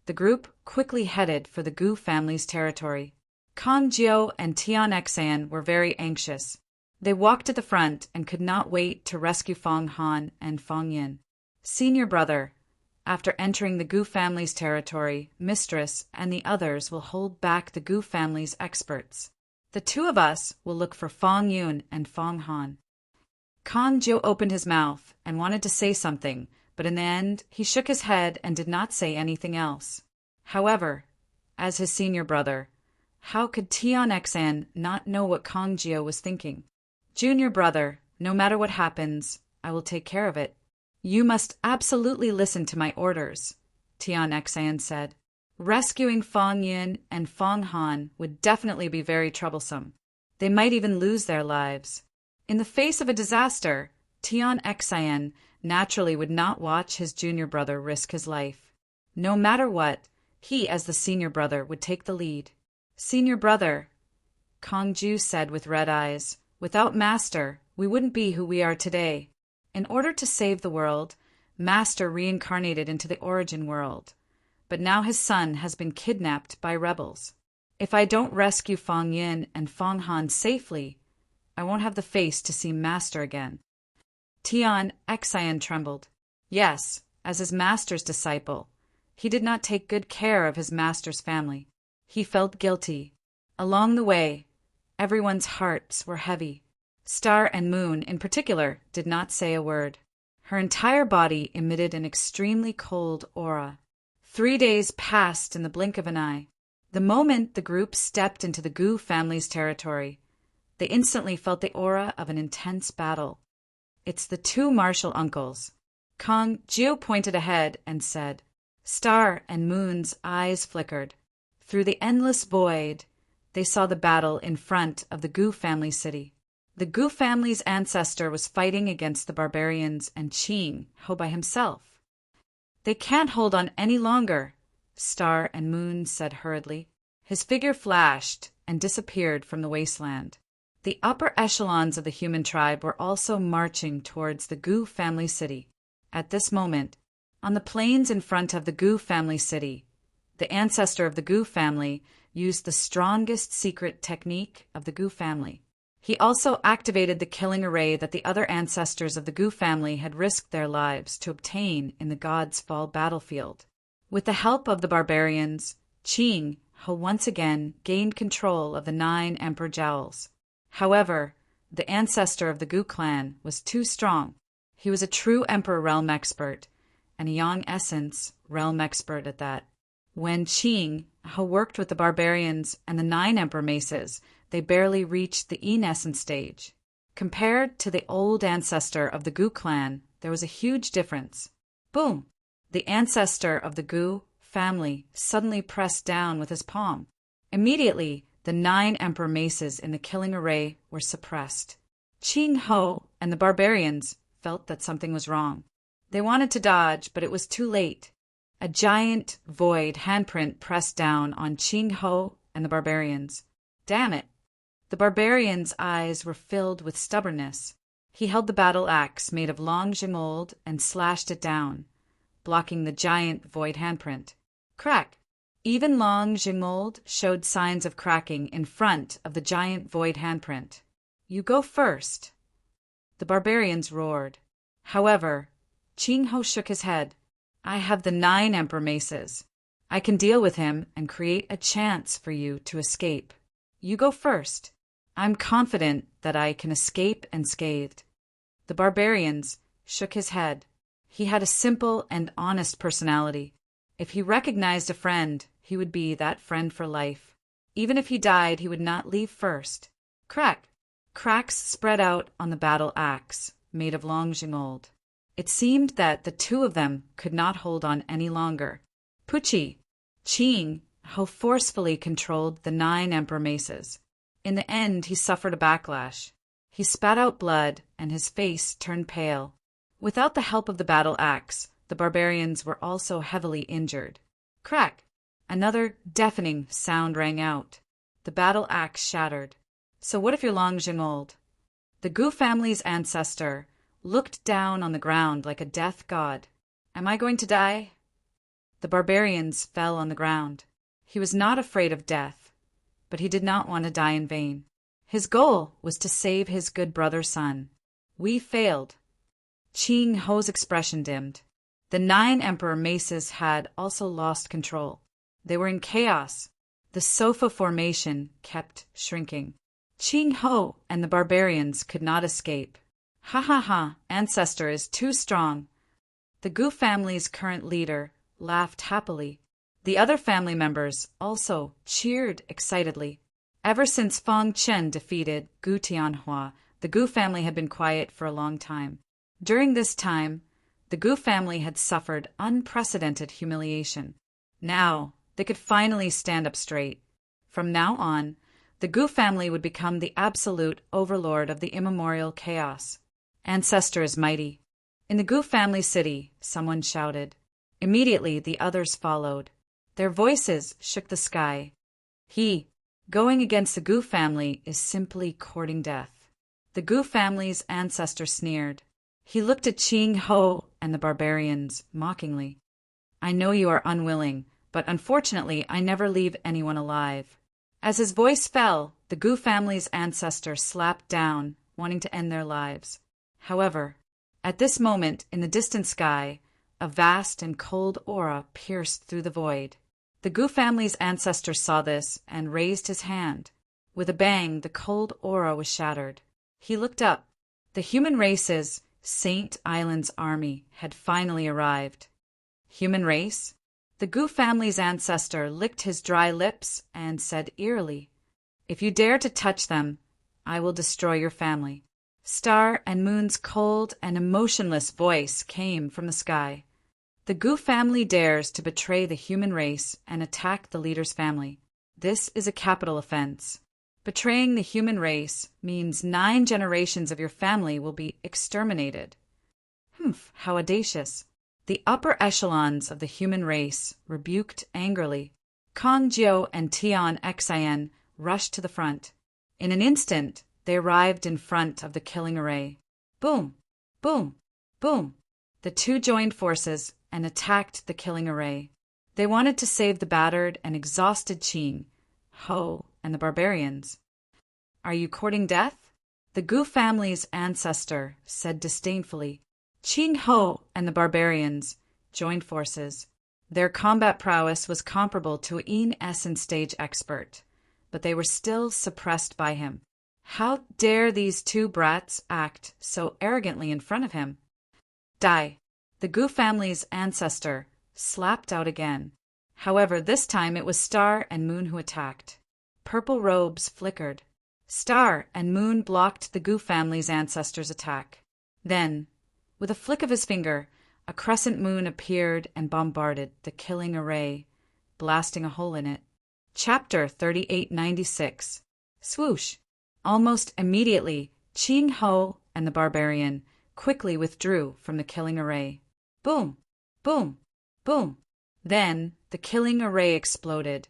the group quickly headed for the Gu family's territory. Kang Jiao and Tian Xan were very anxious. They walked to the front and could not wait to rescue Fong Han and Fong Yin. Senior brother, after entering the Gu family's territory, Mistress and the others will hold back the Gu family's experts. The two of us will look for Fong Yun and Fong Han. Kang Jiao opened his mouth and wanted to say something, but in the end, he shook his head and did not say anything else. However, as his senior brother, how could Tian Xan not know what Kang Jiao was thinking? Junior brother, no matter what happens, I will take care of it. You must absolutely listen to my orders, Tian Xan said. Rescuing Fong Yin and Fong Han would definitely be very troublesome. They might even lose their lives. In the face of a disaster, Tian Xan naturally would not watch his junior brother risk his life. No matter what, he as the senior brother would take the lead. Senior brother, Kang Jiao said with red eyes, without Master, we wouldn't be who we are today. In order to save the world, Master reincarnated into the origin world. But now his son has been kidnapped by rebels. If I don't rescue Fong Yin and Fong Han safely, I won't have the face to see Master again. Tian Xan trembled. Yes, as his master's disciple, he did not take good care of his master's family. He felt guilty. Along the way, everyone's hearts were heavy. Star and Moon, in particular, did not say a word. Her entire body emitted an extremely cold aura. 3 days passed in the blink of an eye. The moment the group stepped into the Gu family's territory, they instantly felt the aura of an intense battle. It's the two martial uncles. Kang Jiao pointed ahead and said. Star and Moon's eyes flickered. Through the endless void, they saw the battle in front of the Gu family city. The Gu family's ancestor was fighting against the barbarians and Qing Ho by himself. They can't hold on any longer, Star and Moon said hurriedly. His figure flashed and disappeared from the wasteland. The upper echelons of the human tribe were also marching towards the Gu family city. At this moment, on the plains in front of the Gu family city, the ancestor of the Gu family used the strongest secret technique of the Gu family. He also activated the killing array that the other ancestors of the Gu family had risked their lives to obtain in the God's Fall battlefield. With the help of the barbarians, Qing Ho once again gained control of the 9 Emperor Jowls. However, the ancestor of the Gu clan was too strong. He was a true Emperor realm expert, and a young essence realm expert at that. When Qing Ho worked with the barbarians and the 9 Emperor maces, they barely reached the Enescent stage. Compared to the old ancestor of the Gu clan, there was a huge difference. Boom! The ancestor of the Gu family suddenly pressed down with his palm. Immediately, the 9 Emperor maces in the killing array were suppressed. Qing Ho and the barbarians felt that something was wrong. They wanted to dodge, but it was too late. A giant void handprint pressed down on Qing Ho and the barbarians. Damn it! The barbarian's eyes were filled with stubbornness. He held the battle axe made of long mold and slashed it down, blocking the giant void handprint. Crack! Even long mold showed signs of cracking in front of the giant void handprint. You go first. The barbarians roared. However, Qing Ho shook his head. I have the 9 Emperor maces. I can deal with him and create a chance for you to escape. You go first. I'm confident that I can escape unscathed. The barbarians shook his head. He had a simple and honest personality. If he recognized a friend, he would be that friend for life. Even if he died, he would not leave first. Crack! Cracks spread out on the battle axe, made of long mold. It seemed that the two of them could not hold on any longer. Pucci! Qing Ho forcefully controlled the 9 Emperor maces. In the end, he suffered a backlash. He spat out blood, and his face turned pale. Without the help of the battle axe, the barbarians were also heavily injured. Crack! Another deafening sound rang out. The battle axe shattered. So what if you're long old? The Gu family's ancestor looked down on the ground like a death god. Am I going to die? The barbarians fell on the ground. He was not afraid of death, but he did not want to die in vain. His goal was to save his good brother's son. We failed. Qing Ho's expression dimmed. The 9 emperor maces had also lost control. They were in chaos. The sofa formation kept shrinking. Qing Ho and the barbarians could not escape. Ha ha ha, ancestor is too strong. The Gu family's current leader laughed happily. The other family members also cheered excitedly. Ever since Feng Chen defeated Gu Tianhua, the Gu family had been quiet for a long time. During this time, the Gu family had suffered unprecedented humiliation. Now, they could finally stand up straight. From now on, the Gu family would become the absolute overlord of the immemorial chaos. Ancestor is mighty. In the Gu family city, someone shouted. Immediately, the others followed. Their voices shook the sky. He, going against the Gu family, is simply courting death. The Gu family's ancestor sneered. He looked at Qing Ho and the barbarians mockingly. I know you are unwilling, but unfortunately I never leave anyone alive. As his voice fell, the Gu family's ancestor slapped down, wanting to end their lives. However, at this moment in the distant sky, a vast and cold aura pierced through the void. The Gu family's ancestor saw this and raised his hand. With a bang, the cold aura was shattered. He looked up. The human race's Saint Island's army had finally arrived. Human race? The Gu family's ancestor licked his dry lips and said eerily, If you dare to touch them, I will destroy your family. Star and Moon's cold and emotionless voice came from the sky. The Gu family dares to betray the human race and attack the leader's family. This is a capital offense. Betraying the human race means 9 generations of your family will be exterminated. How audacious. The upper echelons of the human race rebuked angrily. Kong Jiu and Tian Xian rushed to the front. In an instant, they arrived in front of the killing array. Boom! Boom! Boom! The 2 joined forces and attacked the killing array. They wanted to save the battered and exhausted Qing Ho and the barbarians. Are you courting death? The Gu family's ancestor said disdainfully. Qing Ho and the barbarians joined forces. Their combat prowess was comparable to an essence stage expert, but they were still suppressed by him. How dare these 2 brats act so arrogantly in front of him? Die! The Gu family's ancestor slapped out again. However, this time it was Star and Moon who attacked. Purple robes flickered. Star and Moon blocked the Gu family's ancestor's attack. Then, with a flick of his finger, a crescent moon appeared and bombarded the killing array, blasting a hole in it. Chapter 3896. Swoosh! Almost immediately, Qing Ho and the barbarian quickly withdrew from the killing array. Boom! Boom! Boom! Then the killing array exploded,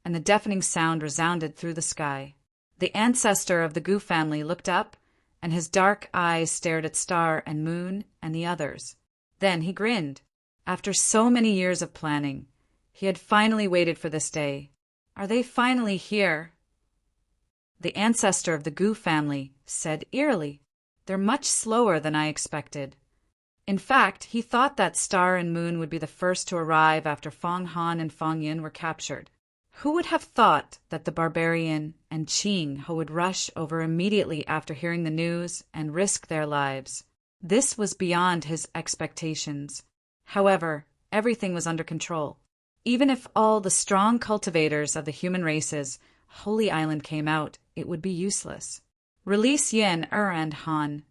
and the deafening sound resounded through the sky. The ancestor of the Gu family looked up, and his dark eyes stared at Star and Moon and the others. Then he grinned. After so many years of planning, he had finally waited for this day. Are they finally here? The ancestor of the Gu family said eerily, They're much slower than I expected. In fact, he thought that Star and Moon would be the first to arrive after Feng Han and Feng Yin were captured. Who would have thought that the barbarian and Qing Ho would rush over immediately after hearing the news and risk their lives? This was beyond his expectations. However, everything was under control. Even if all the strong cultivators of the human race's Holy Island came out, it would be useless. Release Yin and Han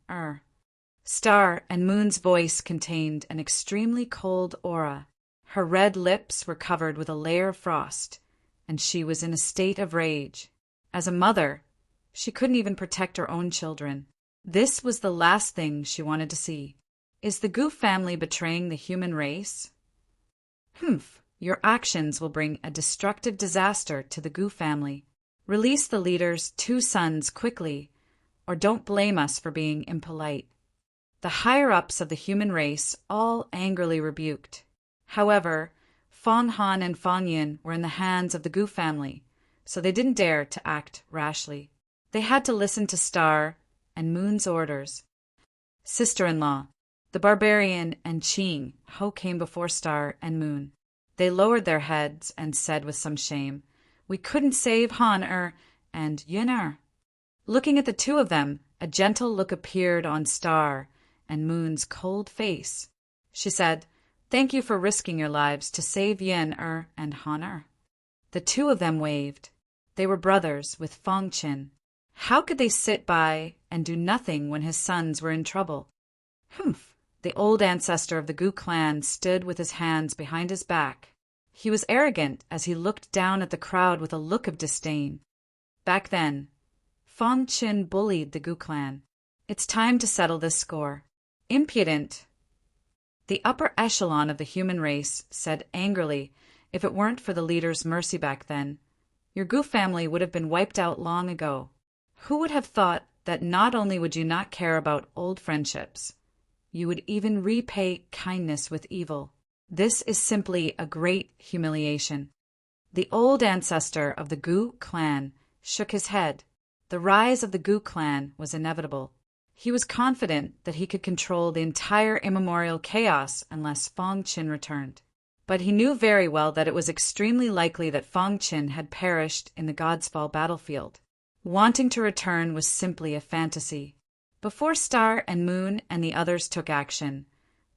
Star and Moon's voice contained an extremely cold aura. Her red lips were covered with a layer of frost, and she was in a state of rage. As a mother, she couldn't even protect her own children. This was the last thing she wanted to see. Is the Gu family betraying the human race? Your actions will bring a destructive disaster to the Gu family. Release the leader's 2 sons quickly, or don't blame us for being impolite. The higher-ups of the human race all angrily rebuked. However, Fong Han and Fong Yin were in the hands of the Gu family, so they didn't dare to act rashly. They had to listen to Star and Moon's orders. Sister-in-law, the barbarian and Qing Ho came before Star and Moon. They lowered their heads and said with some shame, "We couldn't save Han and Yin." Looking at the two of them, a gentle look appeared on Star and Moon's cold face. She said, "Thank you for risking your lives to save Yin and Han." The two of them waved. They were brothers with Fong Qin. How could they sit by and do nothing when his sons were in trouble? Humph! The old ancestor of the Gu clan stood with his hands behind his back. He was arrogant as he looked down at the crowd with a look of disdain. Back then, Fong Qin bullied the Gu clan. It's time to settle this score. Impudent! The upper echelon of the human race said angrily, if it weren't for the leader's mercy back then, your Gu family would have been wiped out long ago. Who would have thought that not only would you not care about old friendships, you would even repay kindness with evil? This is simply a great humiliation. The old ancestor of the Gu clan shook his head. The rise of the Gu clan was inevitable. He was confident that he could control the entire immemorial chaos unless Fong Qin returned. But he knew very well that it was extremely likely that Fong Qin had perished in the God's Fall battlefield. Wanting to return was simply a fantasy. Before Star and Moon and the others took action,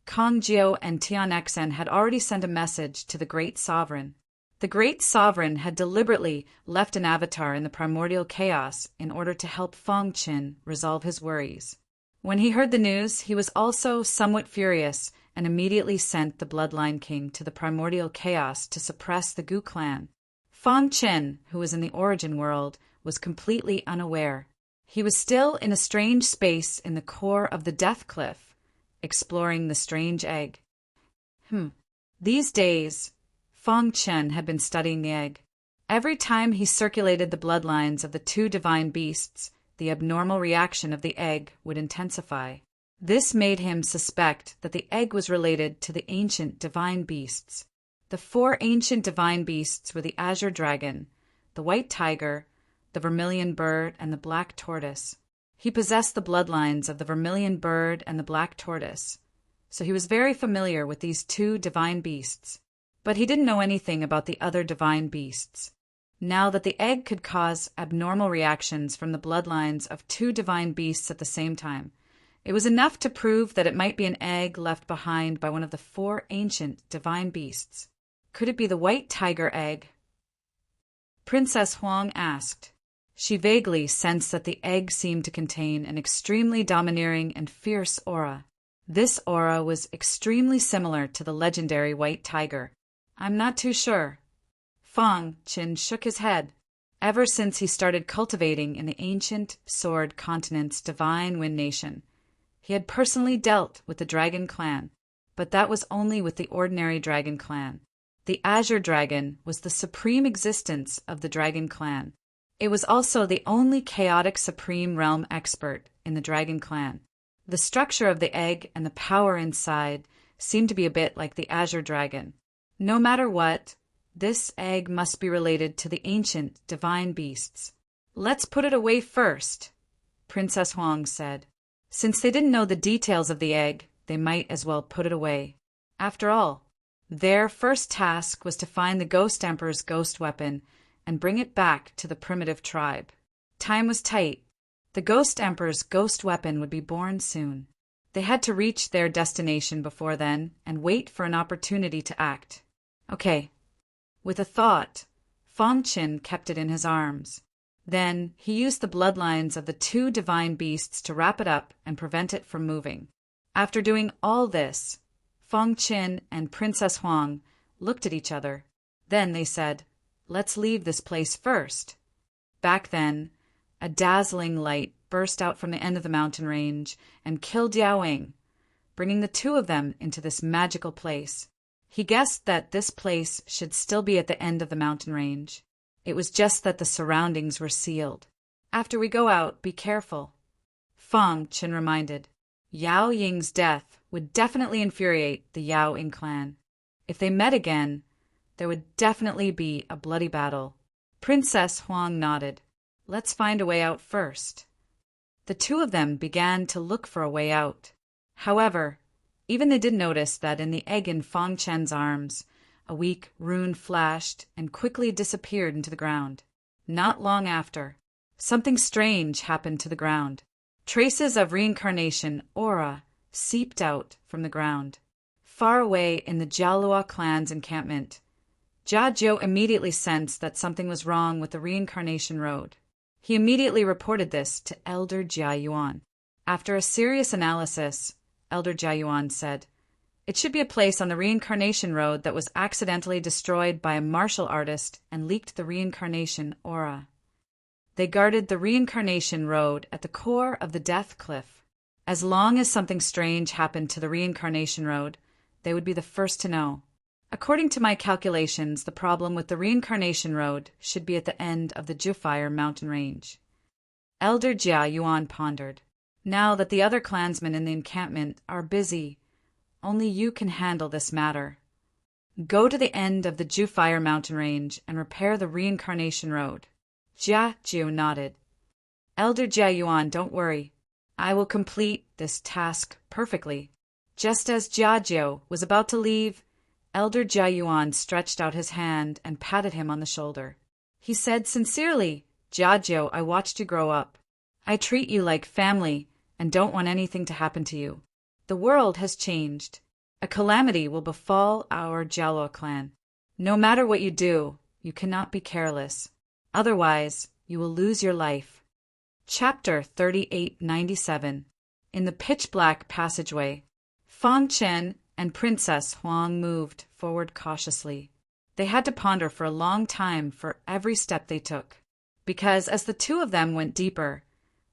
Kong Jiao and Tian Xen had already sent a message to the Great Sovereign. The Great Sovereign had deliberately left an avatar in the primordial chaos in order to help Fong Qin resolve his worries. When he heard the news, he was also somewhat furious and immediately sent the Bloodline King to the primordial chaos to suppress the Gu clan. Fong Qin, who was in the origin world, was completely unaware. He was still in a strange space in the core of the Death Cliff, exploring the strange egg. These days, Fong Qin had been studying the egg. Every time he circulated the bloodlines of the two divine beasts, the abnormal reaction of the egg would intensify. This made him suspect that the egg was related to the ancient divine beasts. The four ancient divine beasts were the azure dragon, the white tiger, the vermilion bird, and the black tortoise. He possessed the bloodlines of the vermilion bird and the black tortoise, so he was very familiar with these two divine beasts. But he didn't know anything about the other divine beasts. Now that the egg could cause abnormal reactions from the bloodlines of two divine beasts at the same time, it was enough to prove that it might be an egg left behind by one of the four ancient divine beasts. Could it be the white tiger egg? Princess Huang asked. She vaguely sensed that the egg seemed to contain an extremely domineering and fierce aura. This aura was extremely similar to the legendary white tiger. I'm not too sure. Fong Qin shook his head. Ever since he started cultivating in the ancient Sword Continent's divine Wind Nation, he had personally dealt with the Dragon Clan, but that was only with the ordinary Dragon Clan. The Azure Dragon was the supreme existence of the Dragon Clan. It was also the only chaotic supreme realm expert in the Dragon Clan. The structure of the egg and the power inside seemed to be a bit like the Azure Dragon. No matter what, this egg must be related to the ancient divine beasts. Let's put it away first, Princess Huang said. Since they didn't know the details of the egg, they might as well put it away. After all, their first task was to find the Ghost Emperor's ghost weapon and bring it back to the primitive tribe. Time was tight. The Ghost Emperor's ghost weapon would be born soon. They had to reach their destination before then and wait for an opportunity to act. Okay. With a thought, Fong Qin kept it in his arms. Then he used the bloodlines of the two divine beasts to wrap it up and prevent it from moving. After doing all this, Fong Qin and Princess Huang looked at each other. Then they said, "Let's leave this place first." Back then, a dazzling light burst out from the end of the mountain range and killed Yaoing, bringing the two of them into this magical place. He guessed that this place should still be at the end of the mountain range. It was just that the surroundings were sealed. "After we go out, be careful," Fong Qin reminded. Yao Ying's death would definitely infuriate the Yao Ying clan. If they met again, there would definitely be a bloody battle. Princess Huang nodded. Let's find a way out first. The two of them began to look for a way out. However, even they did notice that in the egg in Fang Chen's arms, a weak rune flashed and quickly disappeared into the ground. Not long after, something strange happened to the ground. Traces of reincarnation aura seeped out from the ground. Far away in the Jialua clan's encampment, Jia Jiu immediately sensed that something was wrong with the reincarnation road. He immediately reported this to Elder Jia Yuan. After a serious analysis, Elder Jia Yuan said, "It should be a place on the reincarnation road that was accidentally destroyed by a martial artist and leaked the reincarnation aura." They guarded the reincarnation road at the core of the Death Cliff. As long as something strange happened to the reincarnation road, they would be the first to know. According to my calculations, the problem with the reincarnation road should be at the end of the Jufire mountain range. Elder Jia Yuan pondered. Now that the other clansmen in the encampment are busy, only you can handle this matter. Go to the end of the Jufire mountain range and repair the reincarnation road. Jia Jiu nodded. Elder Jia Yuan, don't worry. I will complete this task perfectly. Just as Jia Jiu was about to leave, Elder Jia Yuan stretched out his hand and patted him on the shoulder. He said sincerely, "Jia Jiu, I watched you grow up. I treat you like family and don't want anything to happen to you. The world has changed. A calamity will befall our Jialua clan. No matter what you do, you cannot be careless. Otherwise, you will lose your life." Chapter 3897. In the pitch-black passageway, Fang Chen and Princess Huang moved forward cautiously. They had to ponder for a long time for every step they took, because as the two of them went deeper,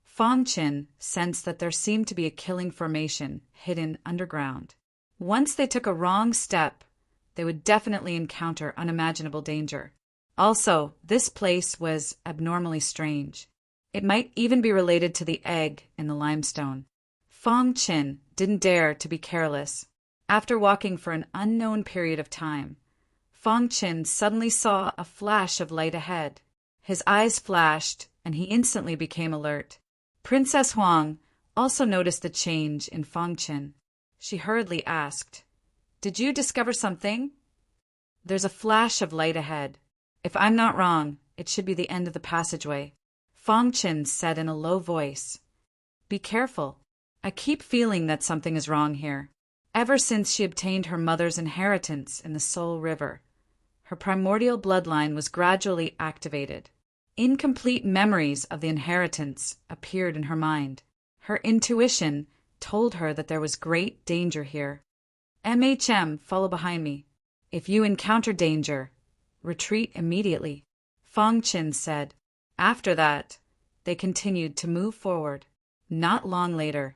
Fang Chen sensed that there seemed to be a killing formation hidden underground. Once they took a wrong step, they would definitely encounter unimaginable danger. Also, this place was abnormally strange. It might even be related to the egg in the limestone. Fang Chen didn't dare to be careless. After walking for an unknown period of time, Fang Chen suddenly saw a flash of light ahead. His eyes flashed, and he instantly became alert. Princess Huang also noticed the change in Fang Chen. She hurriedly asked, "Did you discover something?" "There's a flash of light ahead. If I'm not wrong, it should be the end of the passageway," Fang Chen said in a low voice. "Be careful. I keep feeling that something is wrong here. Ever since she obtained her mother's inheritance in the Soul River, her primordial bloodline was gradually activated. Incomplete memories of the inheritance appeared in her mind. Her intuition told her that there was great danger here. MHM, follow behind me. If you encounter danger, retreat immediately," Fang Chen said. After that, they continued to move forward. Not long later,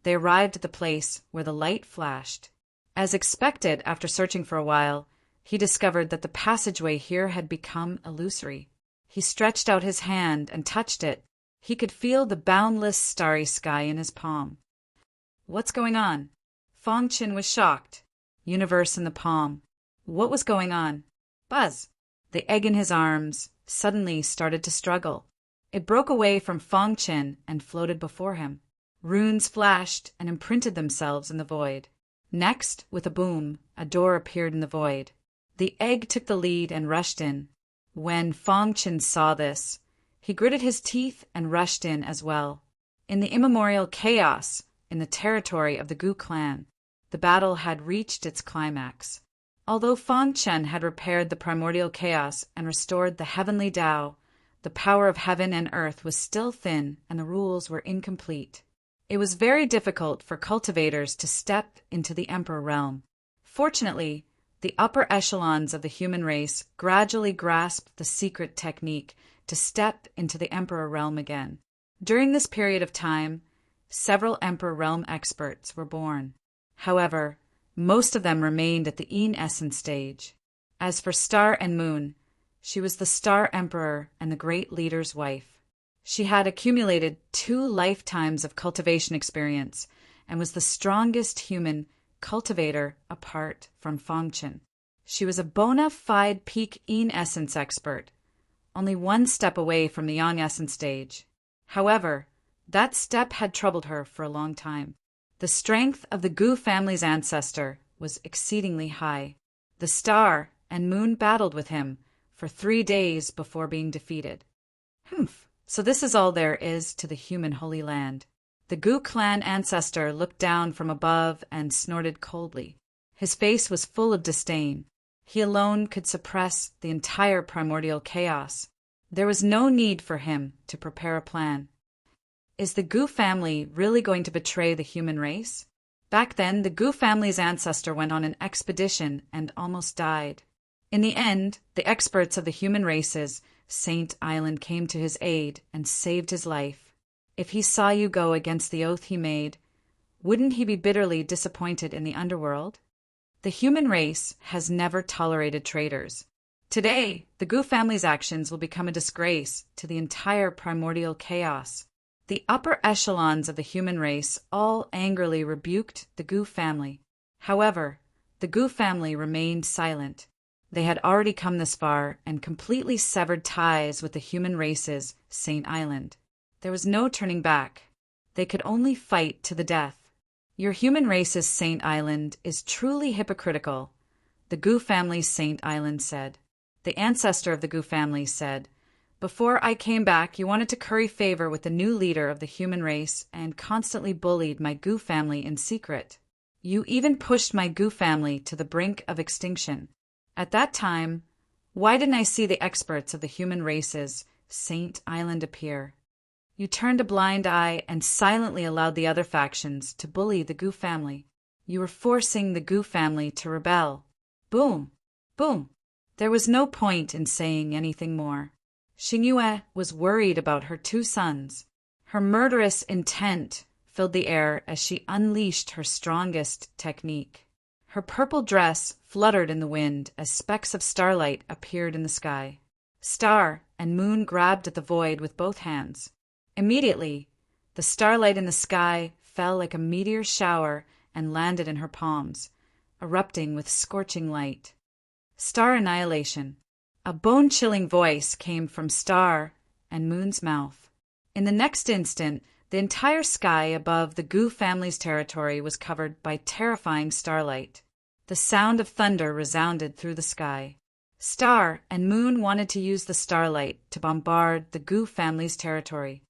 they arrived at the place where the light flashed. As expected, after searching for a while, he discovered that the passageway here had become illusory. He stretched out his hand and touched it. He could feel the boundless starry sky in his palm. "What's going on?" Fang Chen was shocked. Universe in the palm. What was going on? Buzz! The egg in his arms suddenly started to struggle. It broke away from Fang Chen and floated before him. Runes flashed and imprinted themselves in the void. Next, with a boom, a door appeared in the void. The egg took the lead and rushed in. When Fang Chen saw this, he gritted his teeth and rushed in as well. In the immemorial chaos in the territory of the Gu clan, the battle had reached its climax. Although Fang Chen had repaired the primordial chaos and restored the heavenly Tao, the power of heaven and earth was still thin and the rules were incomplete. It was very difficult for cultivators to step into the Emperor realm. Fortunately, the upper echelons of the human race gradually grasped the secret technique to step into the Emperor realm again. During this period of time, several Emperor realm experts were born. However, most of them remained at the Yin Essence stage. As for Star and Moon, she was the Star Emperor and the Great Leader's wife. She had accumulated 2 lifetimes of cultivation experience and was the strongest human cultivator apart from Fangchen. She was a bona fide peak Yin essence expert, only one step away from the Yang essence stage. However, that step had troubled her for a long time. The strength of the Gu family's ancestor was exceedingly high. The star and moon battled with him for 3 days before being defeated. So this is all there is to the human Holy Land. The Gu clan ancestor looked down from above and snorted coldly. His face was full of disdain. He alone could suppress the entire primordial chaos. There was no need for him to prepare a plan. Is the Gu family really going to betray the human race? Back then, the Gu family's ancestor went on an expedition and almost died. In the end, the experts of the human races, Saint Island, came to his aid and saved his life. If he saw you go against the oath he made, wouldn't he be bitterly disappointed in the underworld? The human race has never tolerated traitors. Today, the Gu family's actions will become a disgrace to the entire primordial chaos. The upper echelons of the human race all angrily rebuked the Gu family. However, the Gu family remained silent. They had already come this far and completely severed ties with the human race's Saint Island. There was no turning back. They could only fight to the death. Your human race's Saint Island is truly hypocritical, the Gu family's Saint Island said. The ancestor of the Gu family said, "Before I came back, you wanted to curry favor with the new leader of the human race and constantly bullied my Gu family in secret. You even pushed my Gu family to the brink of extinction. At that time, why didn't I see the experts of the human race's Saint Island appear? You turned a blind eye and silently allowed the other factions to bully the Gu family. You were forcing the Gu family to rebel." Boom! Boom! There was no point in saying anything more. Xingyue was worried about her 2 sons. Her murderous intent filled the air as she unleashed her strongest technique. Her purple dress fluttered in the wind as specks of starlight appeared in the sky. Star and moon grabbed at the void with both hands. Immediately, the starlight in the sky fell like a meteor shower and landed in her palms, erupting with scorching light. Star annihilation. A bone-chilling voice came from Star and Moon's mouth. In the next instant, the entire sky above the Gu family's territory was covered by terrifying starlight. The sound of thunder resounded through the sky. Star and Moon wanted to use the starlight to bombard the Gu family's territory.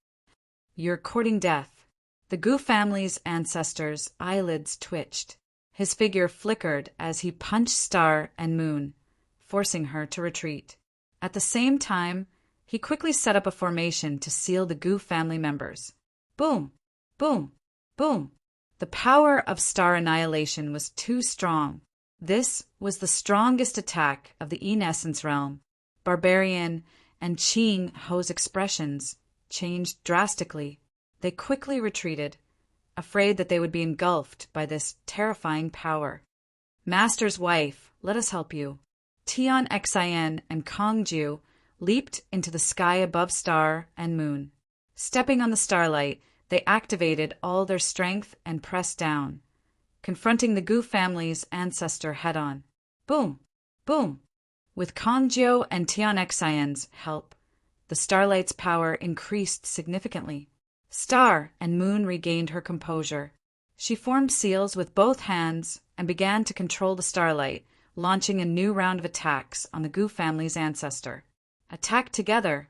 "You're courting death." The Gu family's ancestor's eyelids twitched. His figure flickered as he punched Star and Moon, forcing her to retreat. At the same time, he quickly set up a formation to seal the Gu family members. Boom! Boom! Boom! The power of Star annihilation was too strong. This was the strongest attack of the Yin essence realm. Barbarian and Qing Ho's expressions changed drastically. They quickly retreated, afraid that they would be engulfed by this terrifying power. "Master's wife, let us help you." Tian Xin and Kongju leaped into the sky above Star and Moon. Stepping on the starlight, they activated all their strength and pressed down, confronting the Gu family's ancestor head-on. Boom! Boom! With Kongju and Tian Xin's help, the starlight's power increased significantly. Star and Moon regained her composure. She formed seals with both hands and began to control the starlight, launching a new round of attacks on the Gu family's ancestor. Attacked together,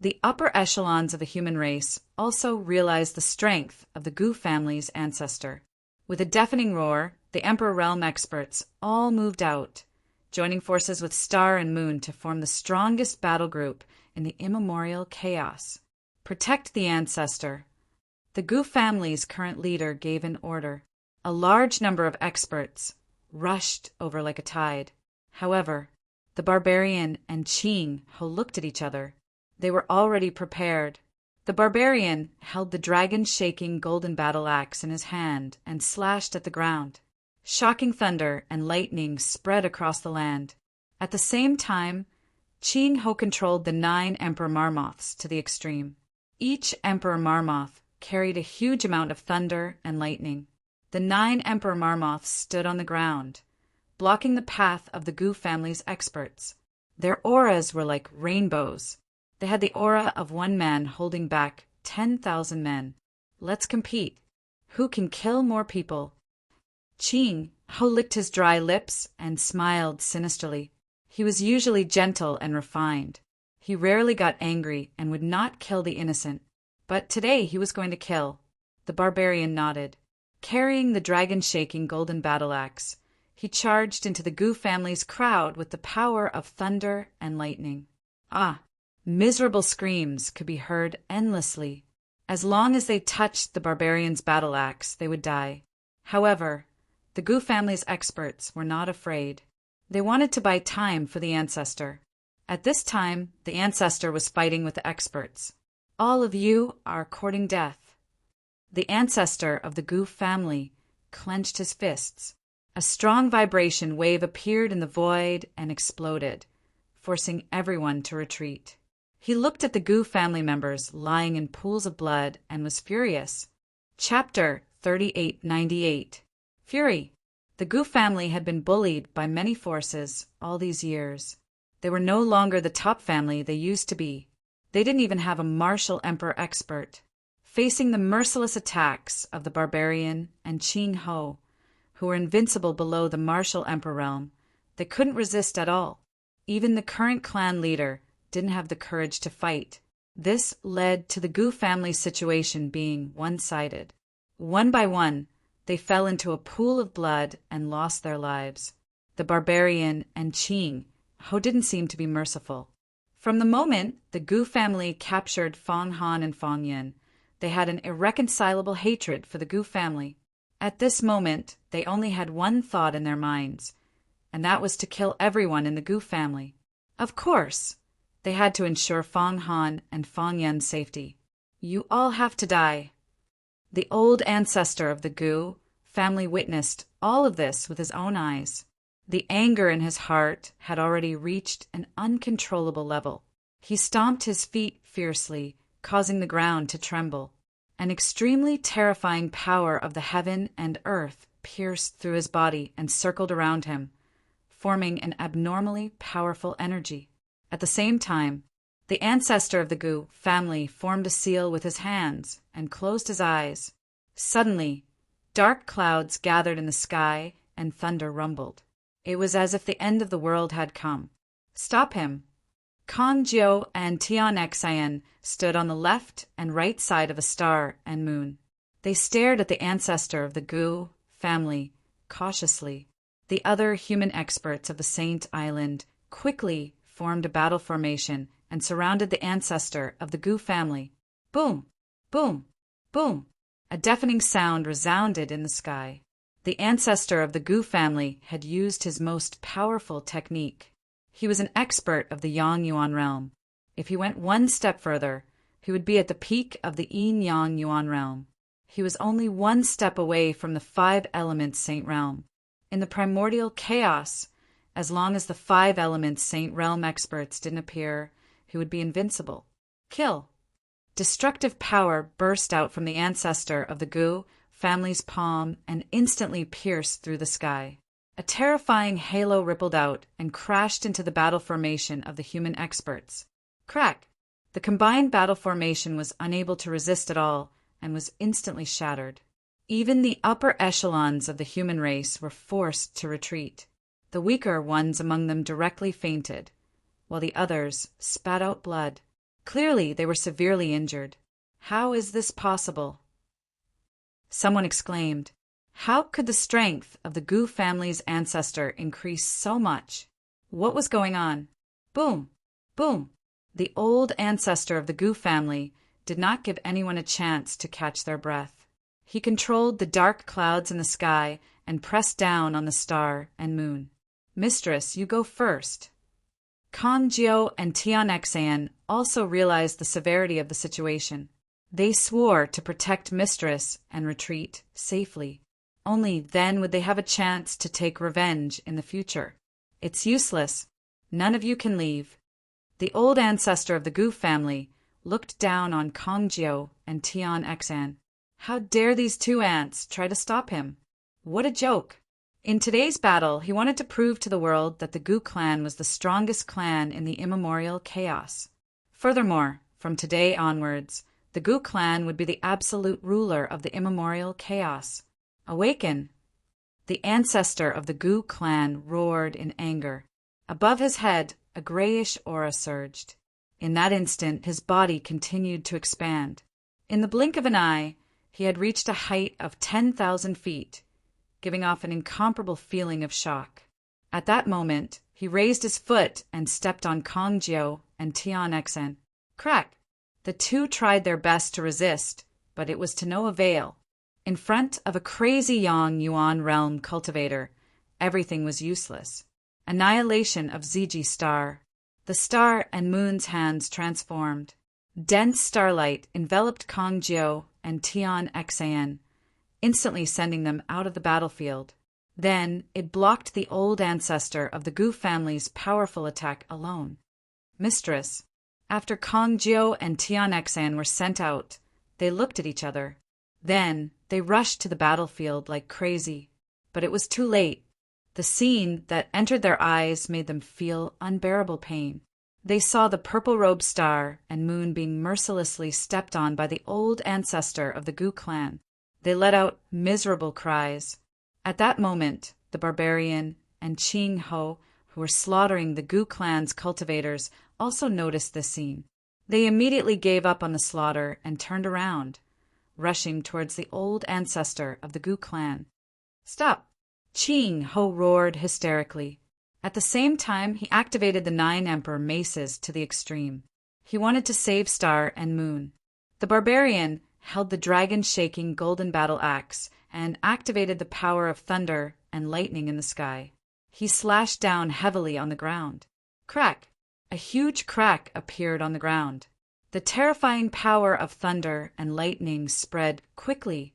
the upper echelons of the human race also realized the strength of the Gu family's ancestor. With a deafening roar, the Emperor Realm experts all moved out, joining forces with Star and Moon to form the strongest battle group in the immemorial chaos. Protect the ancestor. The Gu family's current leader gave an order. A large number of experts rushed over like a tide. However, the Barbarian and Qing Ho looked at each other. They were already prepared. The Barbarian held the dragon-shaking golden battle axe in his hand and slashed at the ground. Shocking thunder and lightning spread across the land. At the same time, Qing Ho controlled the 9 Emperor Marmoths to the extreme. Each Emperor Marmoth carried a huge amount of thunder and lightning. The 9 Emperor Marmoths stood on the ground, blocking the path of the Goo family's experts. Their auras were like rainbows. They had the aura of one man holding back 10,000 men. Let's compete. Who can kill more people? Qing Ho licked his dry lips and smiled sinisterly. He was usually gentle and refined. He rarely got angry and would not kill the innocent. But today he was going to kill. The barbarian nodded. Carrying the dragon-shaking golden battle-axe, he charged into the Goo family's crowd with the power of thunder and lightning. Miserable screams could be heard endlessly. As long as they touched the barbarian's battle-axe, they would die. However, the Goo family's experts were not afraid. They wanted to buy time for the ancestor. At this time, the ancestor was fighting with the experts. All of you are courting death. The ancestor of the Goo family clenched his fists. A strong vibration wave appeared in the void and exploded, forcing everyone to retreat. He looked at the Goo family members lying in pools of blood and was furious. Chapter 3898. Fury. The Goo family had been bullied by many forces all these years. They were no longer the top family they used to be. They didn't even have a martial emperor expert. Facing the merciless attacks of the barbarian and Qing Ho, who were invincible below the martial emperor realm, they couldn't resist at all. Even the current clan leader didn't have the courage to fight. This led to the Goo family's situation being one-sided. One by one, they fell into a pool of blood and lost their lives. The barbarian and Qing Ho didn't seem to be merciful. From the moment the Goo family captured Fong Han and Fong Yin, they had an irreconcilable hatred for the Goo family. At this moment, they only had one thought in their minds, and that was to kill everyone in the Goo family. Of course, they had to ensure Fong Han and Fong Yin's safety. You all have to die. The old ancestor of the Goo family witnessed all of this with his own eyes. The anger in his heart had already reached an uncontrollable level. He stomped his feet fiercely, causing the ground to tremble. An extremely terrifying power of the heaven and earth pierced through his body and circled around him, forming an abnormally powerful energy. At the same time, the ancestor of the Goo family formed a seal with his hands and closed his eyes. Suddenly, dark clouds gathered in the sky and thunder rumbled. It was as if the end of the world had come. Stop him! Kong Jiao and Tian Xian stood on the left and right side of a star and moon. They stared at the ancestor of the Goo family cautiously. The other human experts of the Saint Island quickly formed a battle formation and surrounded the ancestor of the Goo family. Boom! Boom! Boom! A deafening sound resounded in the sky. The ancestor of the Goo family had used his most powerful technique. He was an expert of the Yang Yuan realm. If he went one step further, he would be at the peak of the Yin-Yang Yuan realm. He was only one step away from the 5 elements Saint realm. In the primordial chaos, as long as the 5 elements Saint realm experts didn't appear, he would be invincible. Kill! Destructive power burst out from the ancestor of the Goo family's palm and instantly pierced through the sky. A terrifying halo rippled out and crashed into the battle formation of the human experts. Crack! The combined battle formation was unable to resist at all and was instantly shattered. Even the upper echelons of the human race were forced to retreat. The weaker ones among them directly fainted, while the others spat out blood. Clearly, they were severely injured. How is this possible? Someone exclaimed. How could the strength of the Goo family's ancestor increase so much? What was going on? Boom! Boom! The old ancestor of the Goo family did not give anyone a chance to catch their breath. He controlled the dark clouds in the sky and pressed down on the star and moon. Mistress, you go first. Kong Jiao and Tian Xian also realized the severity of the situation. They swore to protect Mistress and retreat safely. Only then would they have a chance to take revenge in the future. It's useless. None of you can leave. The old ancestor of the Goo family looked down on Kong Jiao and Tian Xian. How dare these 2 ants try to stop him? What a joke! In today's battle, he wanted to prove to the world that the Gu clan was the strongest clan in the immemorial chaos. Furthermore, from today onwards, the Gu clan would be the absolute ruler of the immemorial chaos. Awaken! The ancestor of the Gu clan roared in anger. Above his head, a grayish aura surged. In that instant, his body continued to expand. In the blink of an eye, he had reached a height of 10,000 feet, giving off an incomparable feeling of shock. At that moment, he raised his foot and stepped on Kong Jiao and Tian Xen. Crack! The two tried their best to resist, but it was to no avail. In front of a crazy Yang Yuan realm cultivator, everything was useless. Annihilation of Ziji Star. The star and moon's hands transformed. Dense starlight enveloped Kong Jiao and Tian Xan, instantly sending them out of the battlefield. Then it blocked the old ancestor of the Gu family's powerful attack alone. Mistress, after Kong Jiao and Tian Xan were sent out, they looked at each other. Then they rushed to the battlefield like crazy. But it was too late. The scene that entered their eyes made them feel unbearable pain. They saw the purple-robed star and moon being mercilessly stepped on by the old ancestor of the Gu clan. They let out miserable cries. At that moment, the barbarian and Qing Ho, who were slaughtering the Gu clan's cultivators, also noticed this scene. They immediately gave up on the slaughter and turned around, rushing towards the old ancestor of the Gu clan. Stop! Qing Ho roared hysterically. At the same time, he activated the 9 Emperor maces to the extreme. He wanted to save Star and Moon. The barbarian held the dragon-shaking golden battle axe and activated the power of thunder and lightning in the sky. He slashed down heavily on the ground. Crack! A huge crack appeared on the ground. The terrifying power of thunder and lightning spread quickly,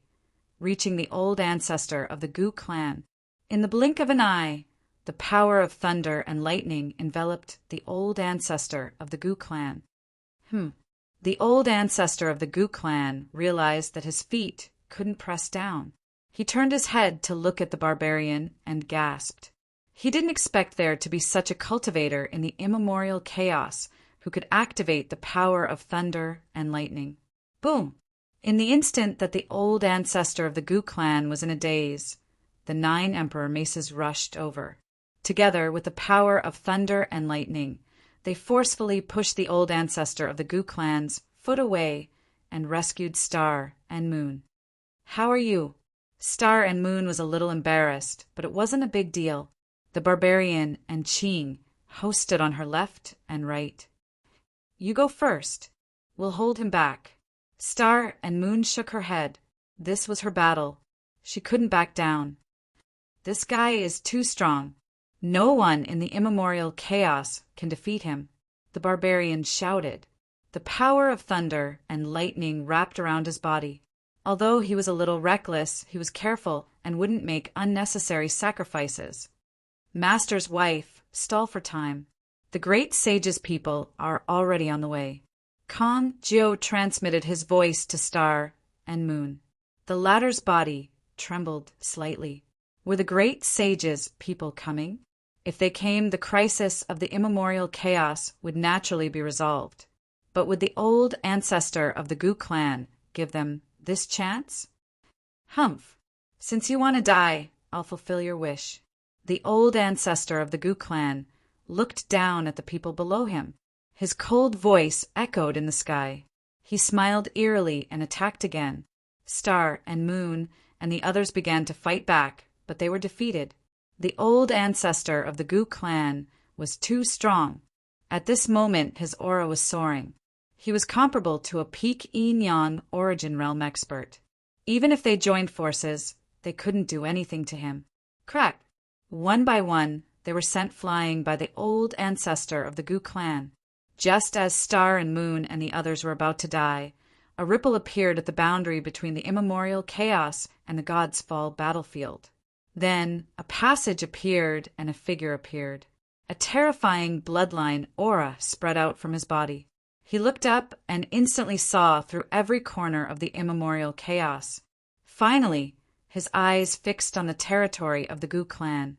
reaching the old ancestor of the Gu clan. In the blink of an eye, the power of thunder and lightning enveloped the old ancestor of the Gu clan. The old ancestor of the Gu clan realized that his feet couldn't press down. He turned his head to look at the barbarian and gasped. He didn't expect there to be such a cultivator in the immemorial chaos who could activate the power of thunder and lightning. Boom! In the instant that the old ancestor of the Gu clan was in a daze, the 9 Emperor maces rushed over. Together with the power of thunder and lightning, they forcefully pushed the old ancestor of the Gu clan's foot away and rescued Star and Moon. How are you? Star and Moon was a little embarrassed, but it wasn't a big deal. The barbarian and Qing Ho stood on her left and right. You go first. We'll hold him back. Star and Moon shook her head. This was her battle. She couldn't back down. This guy is too strong. No one in the immemorial chaos can defeat him, the barbarian shouted. The power of thunder and lightning wrapped around his body. Although he was a little reckless, he was careful and wouldn't make unnecessary sacrifices. Master's wife, stall for time. The great sage's people are already on the way. Kong Jiao transmitted his voice to Star and Moon. The latter's body trembled slightly. Were the great sage's people coming? If they came, the crisis of the immemorial chaos would naturally be resolved. But would the old ancestor of the Gu clan give them this chance? Humph! Since you want to die, I'll fulfill your wish. The old ancestor of the Gu clan looked down at the people below him. His cold voice echoed in the sky. He smiled eerily and attacked again. Star and Moon and the others began to fight back, but they were defeated. The old ancestor of the Gu clan was too strong. At this moment, his aura was soaring. He was comparable to a peak yin-yang origin realm expert. Even if they joined forces, they couldn't do anything to him. Crack! One by one, they were sent flying by the old ancestor of the Gu clan. Just as Star and Moon and the others were about to die, a ripple appeared at the boundary between the immemorial chaos and the God's Fall battlefield. Then a passage appeared and a figure appeared. A terrifying bloodline aura spread out from his body. He looked up and instantly saw through every corner of the immemorial chaos. Finally, his eyes fixed on the territory of the Gu clan.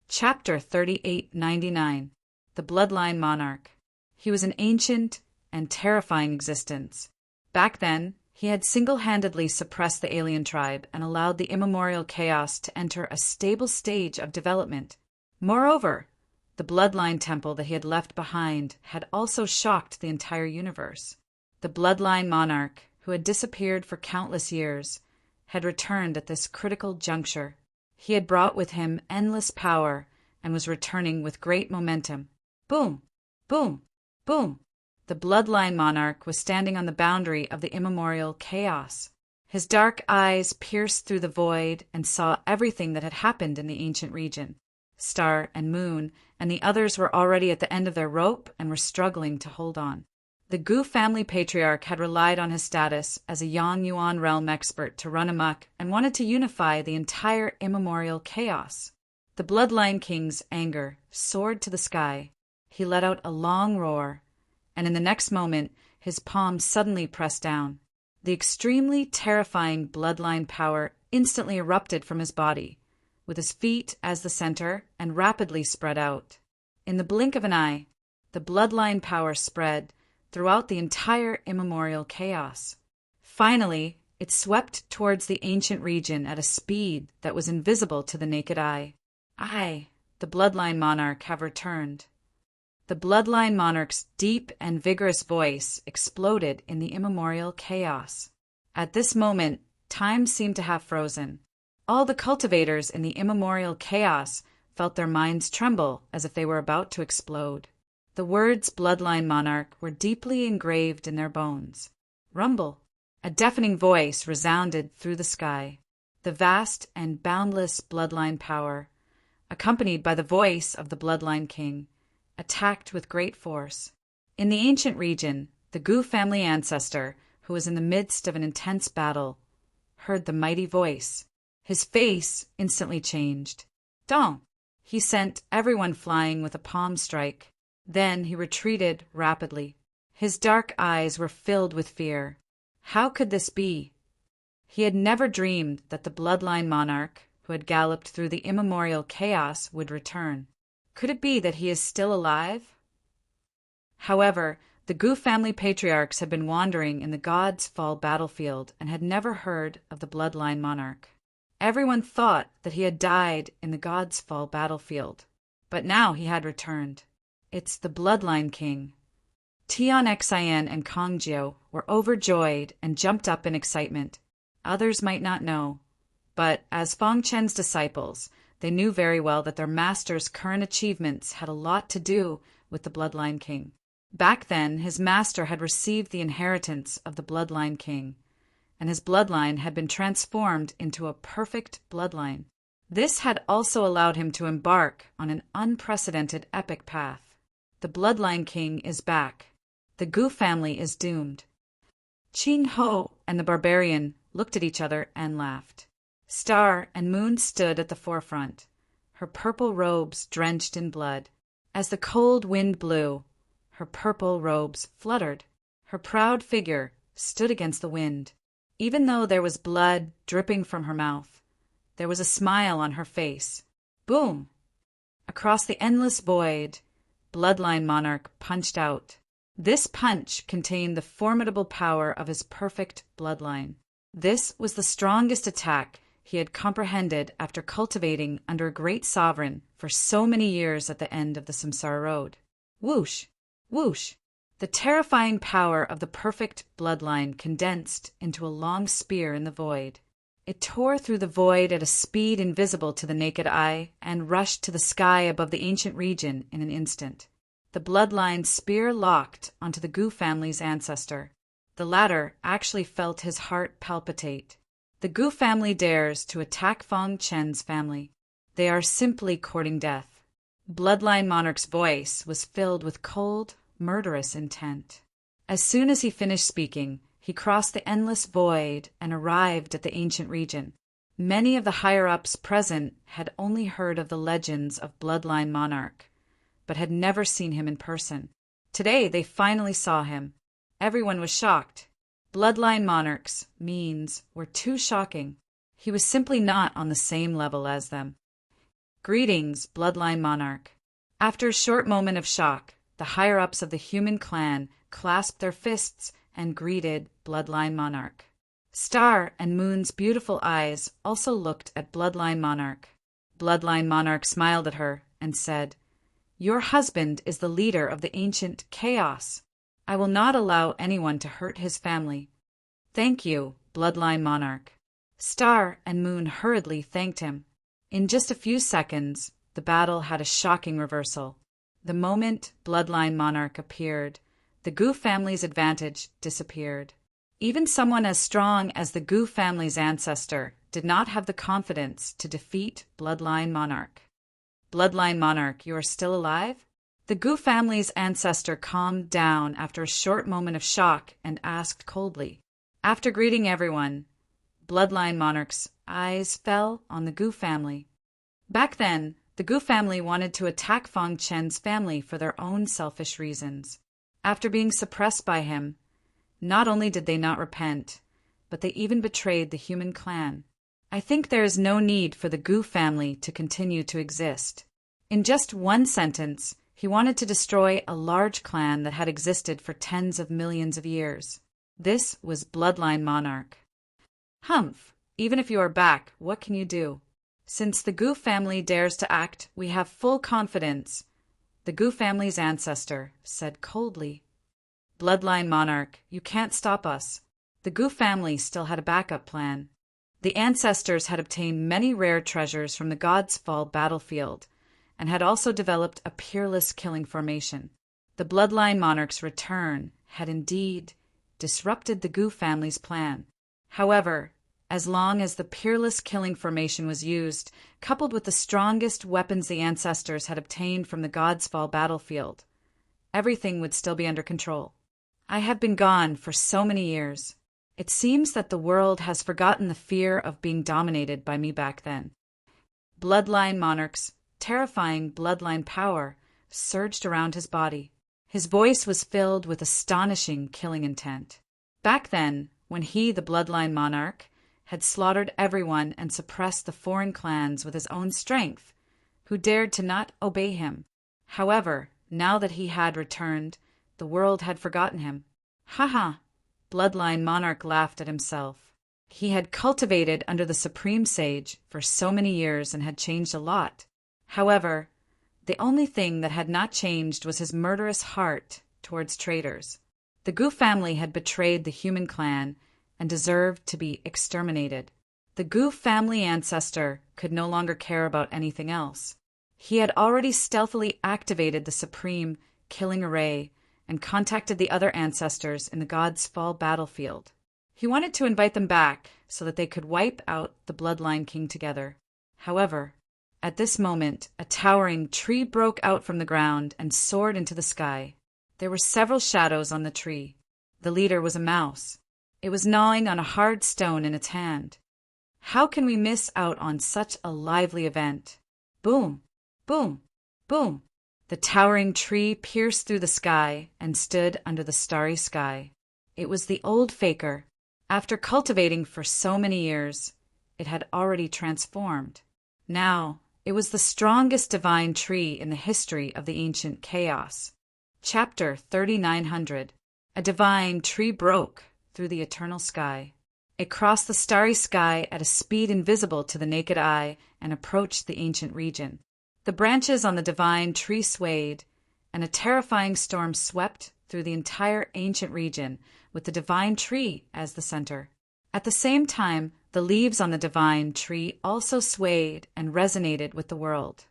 Chapter 3899. The Bloodline Monarch. He was an ancient and terrifying existence. Back then, he had single-handedly suppressed the alien tribe and allowed the immemorial chaos to enter a stable stage of development. Moreover, the Bloodline Temple that he had left behind had also shocked the entire universe. The Bloodline Monarch, who had disappeared for countless years, had returned at this critical juncture. He had brought with him endless power and was returning with great momentum. Boom! Boom! Boom! The Bloodline Monarch was standing on the boundary of the immemorial chaos. His dark eyes pierced through the void and saw everything that had happened in the ancient region. Star and Moon and the others were already at the end of their rope and were struggling to hold on. The Gu family patriarch had relied on his status as a Yang Yuan realm expert to run amok and wanted to unify the entire immemorial chaos. The Bloodline King's anger soared to the sky. He let out a long roar, and in the next moment his palm suddenly pressed down. The extremely terrifying bloodline power instantly erupted from his body, with his feet as the center and rapidly spread out. In the blink of an eye, the bloodline power spread throughout the entire immemorial chaos. Finally, it swept towards the ancient region at a speed that was invisible to the naked eye. I, the Bloodline Monarch, have returned. The Bloodline Monarch's deep and vigorous voice exploded in the immemorial chaos. At this moment, time seemed to have frozen. All the cultivators in the immemorial chaos felt their minds tremble as if they were about to explode. The words Bloodline Monarch were deeply engraved in their bones. Rumble! A deafening voice resounded through the sky. The vast and boundless bloodline power, accompanied by the voice of the Bloodline King, attacked with great force. In the ancient region, the Gu family ancestor, who was in the midst of an intense battle, heard the mighty voice. His face instantly changed. Dong! He sent everyone flying with a palm strike. Then he retreated rapidly. His dark eyes were filled with fear. How could this be? He had never dreamed that the Bloodline Monarch, who had galloped through the immemorial chaos, would return. Could it be that he is still alive? However, the Gu family patriarchs had been wandering in the God's Fall battlefield and had never heard of the Bloodline Monarch. Everyone thought that he had died in the God's Fall battlefield, but now he had returned. It's the Bloodline King. Tian Xian and Kong Jiu were overjoyed and jumped up in excitement. Others might not know, but as Fong Chen's disciples, they knew very well that their master's current achievements had a lot to do with the Bloodline King. Back then, his master had received the inheritance of the Bloodline King, and his bloodline had been transformed into a perfect bloodline. This had also allowed him to embark on an unprecedented epic path. The Bloodline King is back. The Gu family is doomed. Qing Ho and the barbarian looked at each other and laughed. Star and Moon stood at the forefront, her purple robes drenched in blood. As the cold wind blew, her purple robes fluttered. Her proud figure stood against the wind. Even though there was blood dripping from her mouth, there was a smile on her face. Boom! Across the endless void, Bloodline Monarch punched out. This punch contained the formidable power of his perfect bloodline. This was the strongest attack he had comprehended after cultivating under a great sovereign for so many years at the end of the Samsara Road. Whoosh! Whoosh! The terrifying power of the perfect bloodline condensed into a long spear in the void. It tore through the void at a speed invisible to the naked eye and rushed to the sky above the ancient region in an instant. The bloodline spear locked onto the Gu family's ancestor. The latter actually felt his heart palpitate. The Gu family dares to attack Fong Chen's family. They are simply courting death. Bloodline Monarch's voice was filled with cold, murderous intent. As soon as he finished speaking, he crossed the endless void and arrived at the ancient region. Many of the higher-ups present had only heard of the legends of Bloodline Monarch, but had never seen him in person. Today they finally saw him. Everyone was shocked. Bloodline Monarch's means were too shocking. He was simply not on the same level as them. Greetings, Bloodline Monarch. After a short moment of shock, the higher-ups of the human clan clasped their fists and greeted Bloodline Monarch. Star and Moon's beautiful eyes also looked at Bloodline Monarch. Bloodline Monarch smiled at her and said, "Your husband is the leader of the ancient chaos. I will not allow anyone to hurt his family." "Thank you, Bloodline Monarch." Star and Moon hurriedly thanked him. In just a few seconds, the battle had a shocking reversal. The moment Bloodline Monarch appeared, the Gu family's advantage disappeared. Even someone as strong as the Gu family's ancestor did not have the confidence to defeat Bloodline Monarch. "Bloodline Monarch, you are still alive?" The Gu family's ancestor calmed down after a short moment of shock and asked coldly. After greeting everyone, Bloodline Monarch's eyes fell on the Gu family. Back then, the Gu family wanted to attack Feng Chen's family for their own selfish reasons. After being suppressed by him, not only did they not repent, but they even betrayed the human clan. I think there is no need for the Gu family to continue to exist. In just one sentence, he wanted to destroy a large clan that had existed for tens of millions of years. This was Bloodline Monarch. "Humph, even if you are back, what can you do? Since the Gu family dares to act, we have full confidence," the Gu family's ancestor said coldly. "Bloodline Monarch, you can't stop us." The Gu family still had a backup plan. The ancestors had obtained many rare treasures from the God's Fall battlefield, and had also developed a peerless killing formation. The Bloodline Monarch's return had indeed disrupted the Gu family's plan. However, as long as the peerless killing formation was used, coupled with the strongest weapons the ancestors had obtained from the God's Fall battlefield, everything would still be under control. I have been gone for so many years. It seems that the world has forgotten the fear of being dominated by me back then. Bloodline Monarch's terrifying bloodline power surged around his body. His voice was filled with astonishing killing intent. Back then, when he, the Bloodline Monarch, had slaughtered everyone and suppressed the foreign clans with his own strength, who dared to not obey him. However, now that he had returned, the world had forgotten him. "Ha! Bloodline Monarch laughed at himself. He had cultivated under the Supreme Sage for so many years and had changed a lot. However, the only thing that had not changed was his murderous heart towards traitors. The Gu family had betrayed the human clan and deserved to be exterminated. The Gu family ancestor could no longer care about anything else. He had already stealthily activated the Supreme Killing Array and contacted the other ancestors in the God's Fall battlefield. He wanted to invite them back so that they could wipe out the Bloodline King together. However, at this moment, a towering tree broke out from the ground and soared into the sky. There were several shadows on the tree. The leader was a mouse. It was gnawing on a hard stone in its hand. How can we miss out on such a lively event? Boom! Boom! Boom! The towering tree pierced through the sky and stood under the starry sky. It was the old faker. After cultivating for so many years, it had already transformed. Now, it was the strongest divine tree in the history of the ancient chaos. Chapter 3900. A divine tree broke through the eternal sky. It crossed the starry sky at a speed invisible to the naked eye and approached the ancient region. The branches on the divine tree swayed, and a terrifying storm swept through the entire ancient region with the divine tree as the center. At the same time, the leaves on the divine tree also swayed and resonated with the world.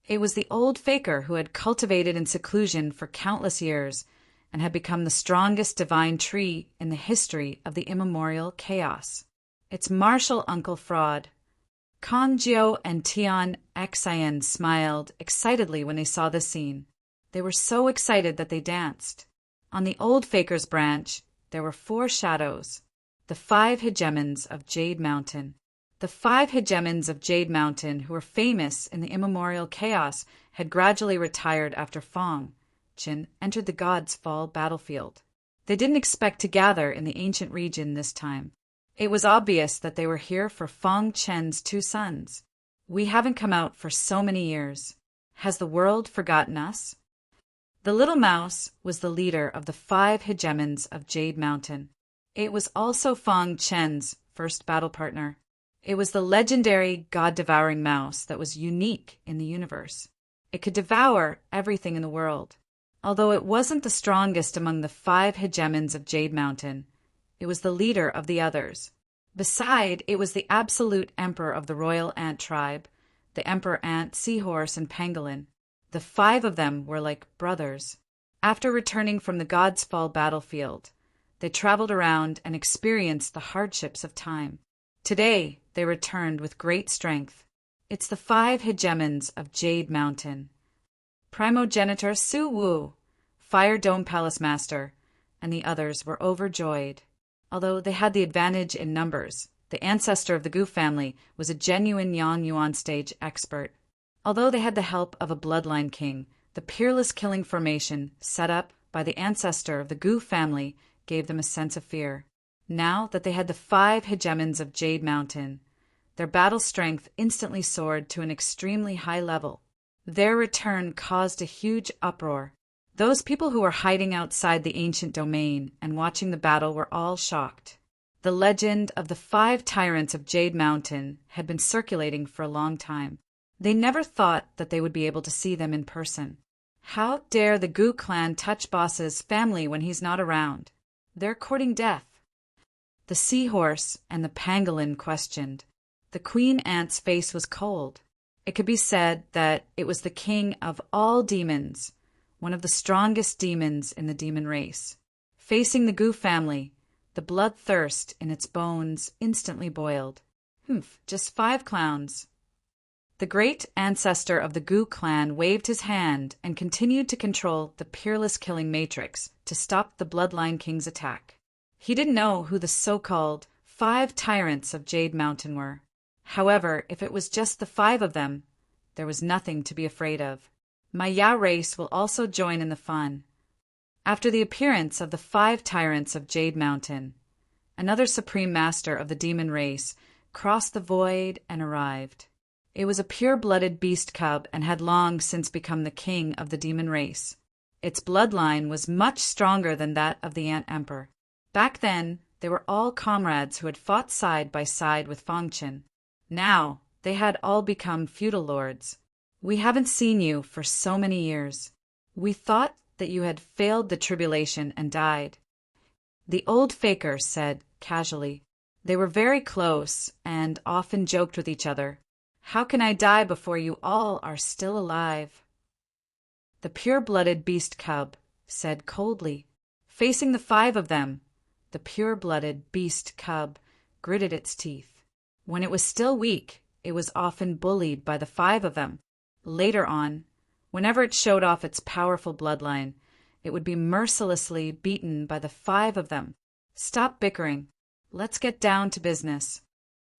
It was the old faker who had cultivated in seclusion for countless years and had become the strongest divine tree in the history of the immemorial chaos. Its martial uncle fraud. Kang Jiao and Tian Xian smiled excitedly when they saw this scene. They were so excited that they danced. On the old faker's branch, there were 4 shadows, the 5 hegemons of Jade Mountain. The 5 hegemons of Jade Mountain, who were famous in the immemorial chaos, had gradually retired after Feng Chin entered the God's Fall battlefield. They didn't expect to gather in the ancient region this time. It was obvious that they were here for Fong Chen's two sons. We haven't come out for so many years. Has the world forgotten us? The little mouse was the leader of the 5 hegemons of Jade Mountain. It was also Fong Chen's first battle partner. It was the legendary god-devouring mouse that was unique in the universe. It could devour everything in the world. Although it wasn't the strongest among the 5 hegemons of Jade Mountain, it was the leader of the others. Beside, it was the absolute emperor of the royal ant tribe, the emperor ant, seahorse, and pangolin. The 5 of them were like brothers. After returning from the God's Fall battlefield, they traveled around and experienced the hardships of time. Today, they returned with great strength. It's the 5 hegemons of Jade Mountain. Primogenitor Su Wu, Fire Dome Palace Master, and the others were overjoyed. Although they had the advantage in numbers, the ancestor of the Gu family was a genuine Yang Yuan stage expert. Although they had the help of a bloodline king, the peerless killing formation set up by the ancestor of the Gu family gave them a sense of fear. Now that they had the 5 hegemons of Jade Mountain, their battle strength instantly soared to an extremely high level. Their return caused a huge uproar. Those people who were hiding outside the ancient domain and watching the battle were all shocked. The legend of the 5 tyrants of Jade Mountain had been circulating for a long time. They never thought that they would be able to see them in person. How dare the Gu clan touch boss's family when he's not around? They're courting death. The seahorse and the pangolin questioned. The queen ant's face was cold. It could be said that it was the king of all demons, one of the strongest demons in the demon race. Facing the Gu family, the bloodthirst in its bones instantly boiled. Just 5 clowns. The great ancestor of the Gu clan waved his hand and continued to control the peerless killing matrix to stop the Bloodline King's attack. He didn't know who the so-called 5 tyrants of Jade Mountain were. However, if it was just the 5 of them, there was nothing to be afraid of. My Ya race will also join in the fun. After the appearance of the 5 tyrants of Jade Mountain, another supreme master of the demon race crossed the void and arrived. It was a pure-blooded beast cub and had long since become the king of the demon race. Its bloodline was much stronger than that of the Ant Emperor. Back then, they were all comrades who had fought side by side with Fongchen. Now, they had all become feudal lords. We haven't seen you for so many years. We thought that you had failed the tribulation and died. The old faker said casually. They were very close and often joked with each other. How can I die before you all are still alive? The pure-blooded beast cub said coldly. Facing the 5 of them, the pure-blooded beast cub gritted its teeth. When it was still weak, it was often bullied by the 5 of them. Later on, whenever it showed off its powerful bloodline, it would be mercilessly beaten by the 5 of them. Stop bickering. Let's get down to business.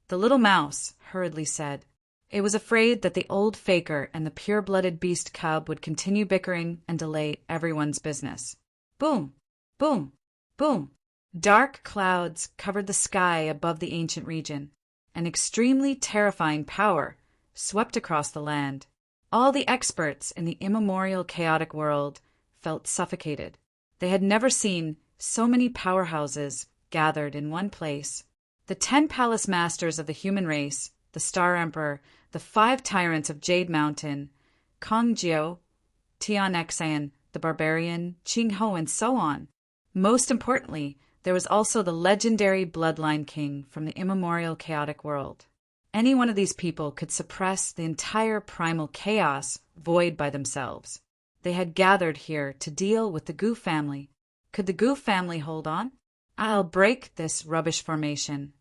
The little mouse hurriedly said. It was afraid that the old faker and the pure-blooded beast cub would continue bickering and delay everyone's business. Boom! Boom! Boom! Dark clouds covered the sky above the ancient region. An extremely terrifying power swept across the land. All the experts in the immemorial chaotic world felt suffocated. They had never seen so many powerhouses gathered in one place. The 10 palace masters of the human race, the Star Emperor, the 5 tyrants of Jade Mountain, Kong Jiao, Tian Xan, the Barbarian, Qing Ho, and so on. Most importantly, there was also the legendary Bloodline King from the immemorial chaotic world. Any one of these people could suppress the entire primal chaos void by themselves. They had gathered here to deal with the Gu family. Could the Gu family hold on? I'll break this rubbish formation.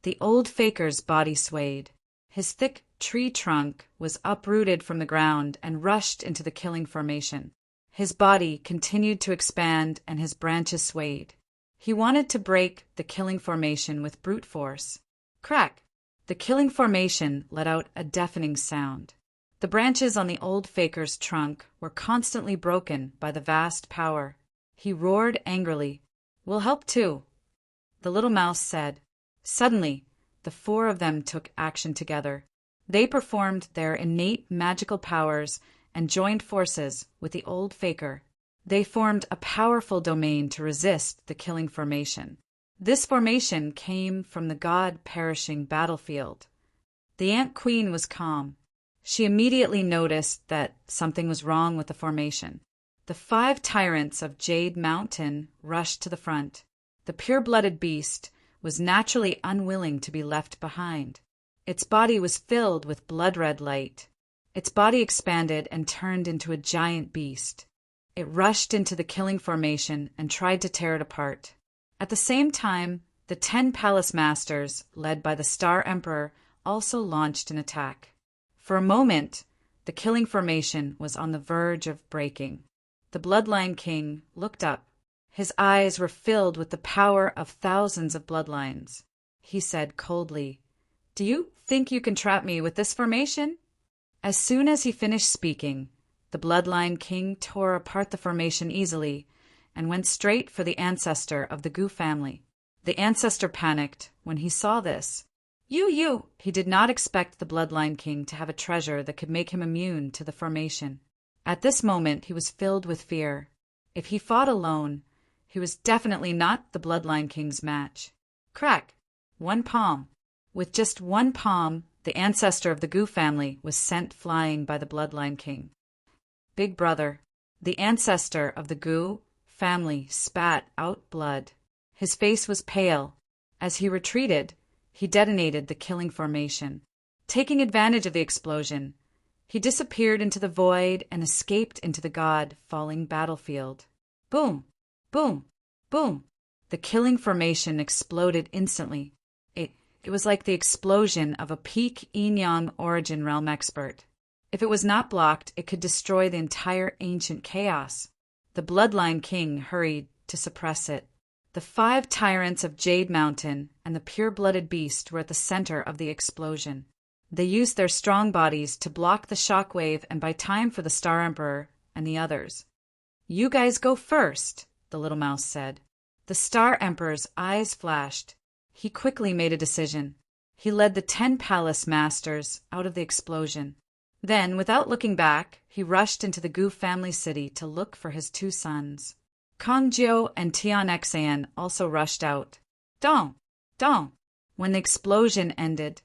The old faker's body swayed. His thick tree trunk was uprooted from the ground and rushed into the killing formation. His body continued to expand and his branches swayed. He wanted to break the killing formation with brute force. Crack! The killing formation let out a deafening sound. The branches on the old faker's trunk were constantly broken by the vast power. He roared angrily. We'll help too. The little mouse said. Suddenly, the four of them took action together. They performed their innate magical powers and joined forces with the old faker. They formed a powerful domain to resist the killing formation. This formation came from the god-perishing battlefield. The Ant Queen was calm. She immediately noticed that something was wrong with the formation. The 5 tyrants of Jade Mountain rushed to the front. The pure-blooded beast was naturally unwilling to be left behind. Its body was filled with blood-red light. Its body expanded and turned into a giant beast. It rushed into the killing formation and tried to tear it apart. At the same time, the 10 palace masters, led by the Star Emperor, also launched an attack. For a moment, the killing formation was on the verge of breaking. The Bloodline King looked up. His eyes were filled with the power of thousands of bloodlines. He said coldly, "Do you think you can trap me with this formation?" As soon as he finished speaking, the Bloodline King tore apart the formation easily and went straight for the ancestor of the Gu family. The ancestor panicked when he saw this. He did not expect the Bloodline King to have a treasure that could make him immune to the formation. At this moment, he was filled with fear. If he fought alone, he was definitely not the Bloodline King's match. Crack! 1 palm. With just 1 palm, the ancestor of the Gu family was sent flying by the Bloodline King. Big Brother, the ancestor of the Gu family, spat out blood. His face was pale. As he retreated, he detonated the killing formation. Taking advantage of the explosion, he disappeared into the void and escaped into the god-falling battlefield. Boom! Boom! Boom! The killing formation exploded instantly. It was like the explosion of a peak yin-yang origin realm expert. If it was not blocked, it could destroy the entire ancient chaos. The Bloodline King hurried to suppress it. The 5 tyrants of Jade Mountain and the pure-blooded beast were at the center of the explosion. They used their strong bodies to block the shockwave and buy time for the Star Emperor and the others. "You guys go first," the little mouse said. The Star Emperor's eyes flashed. He quickly made a decision. He led the 10 palace masters out of the explosion. Then, without looking back, he rushed into the Gu family city to look for his 2 sons. Kongjiu and Tian Xan also rushed out. Dong! Dong! When the explosion ended,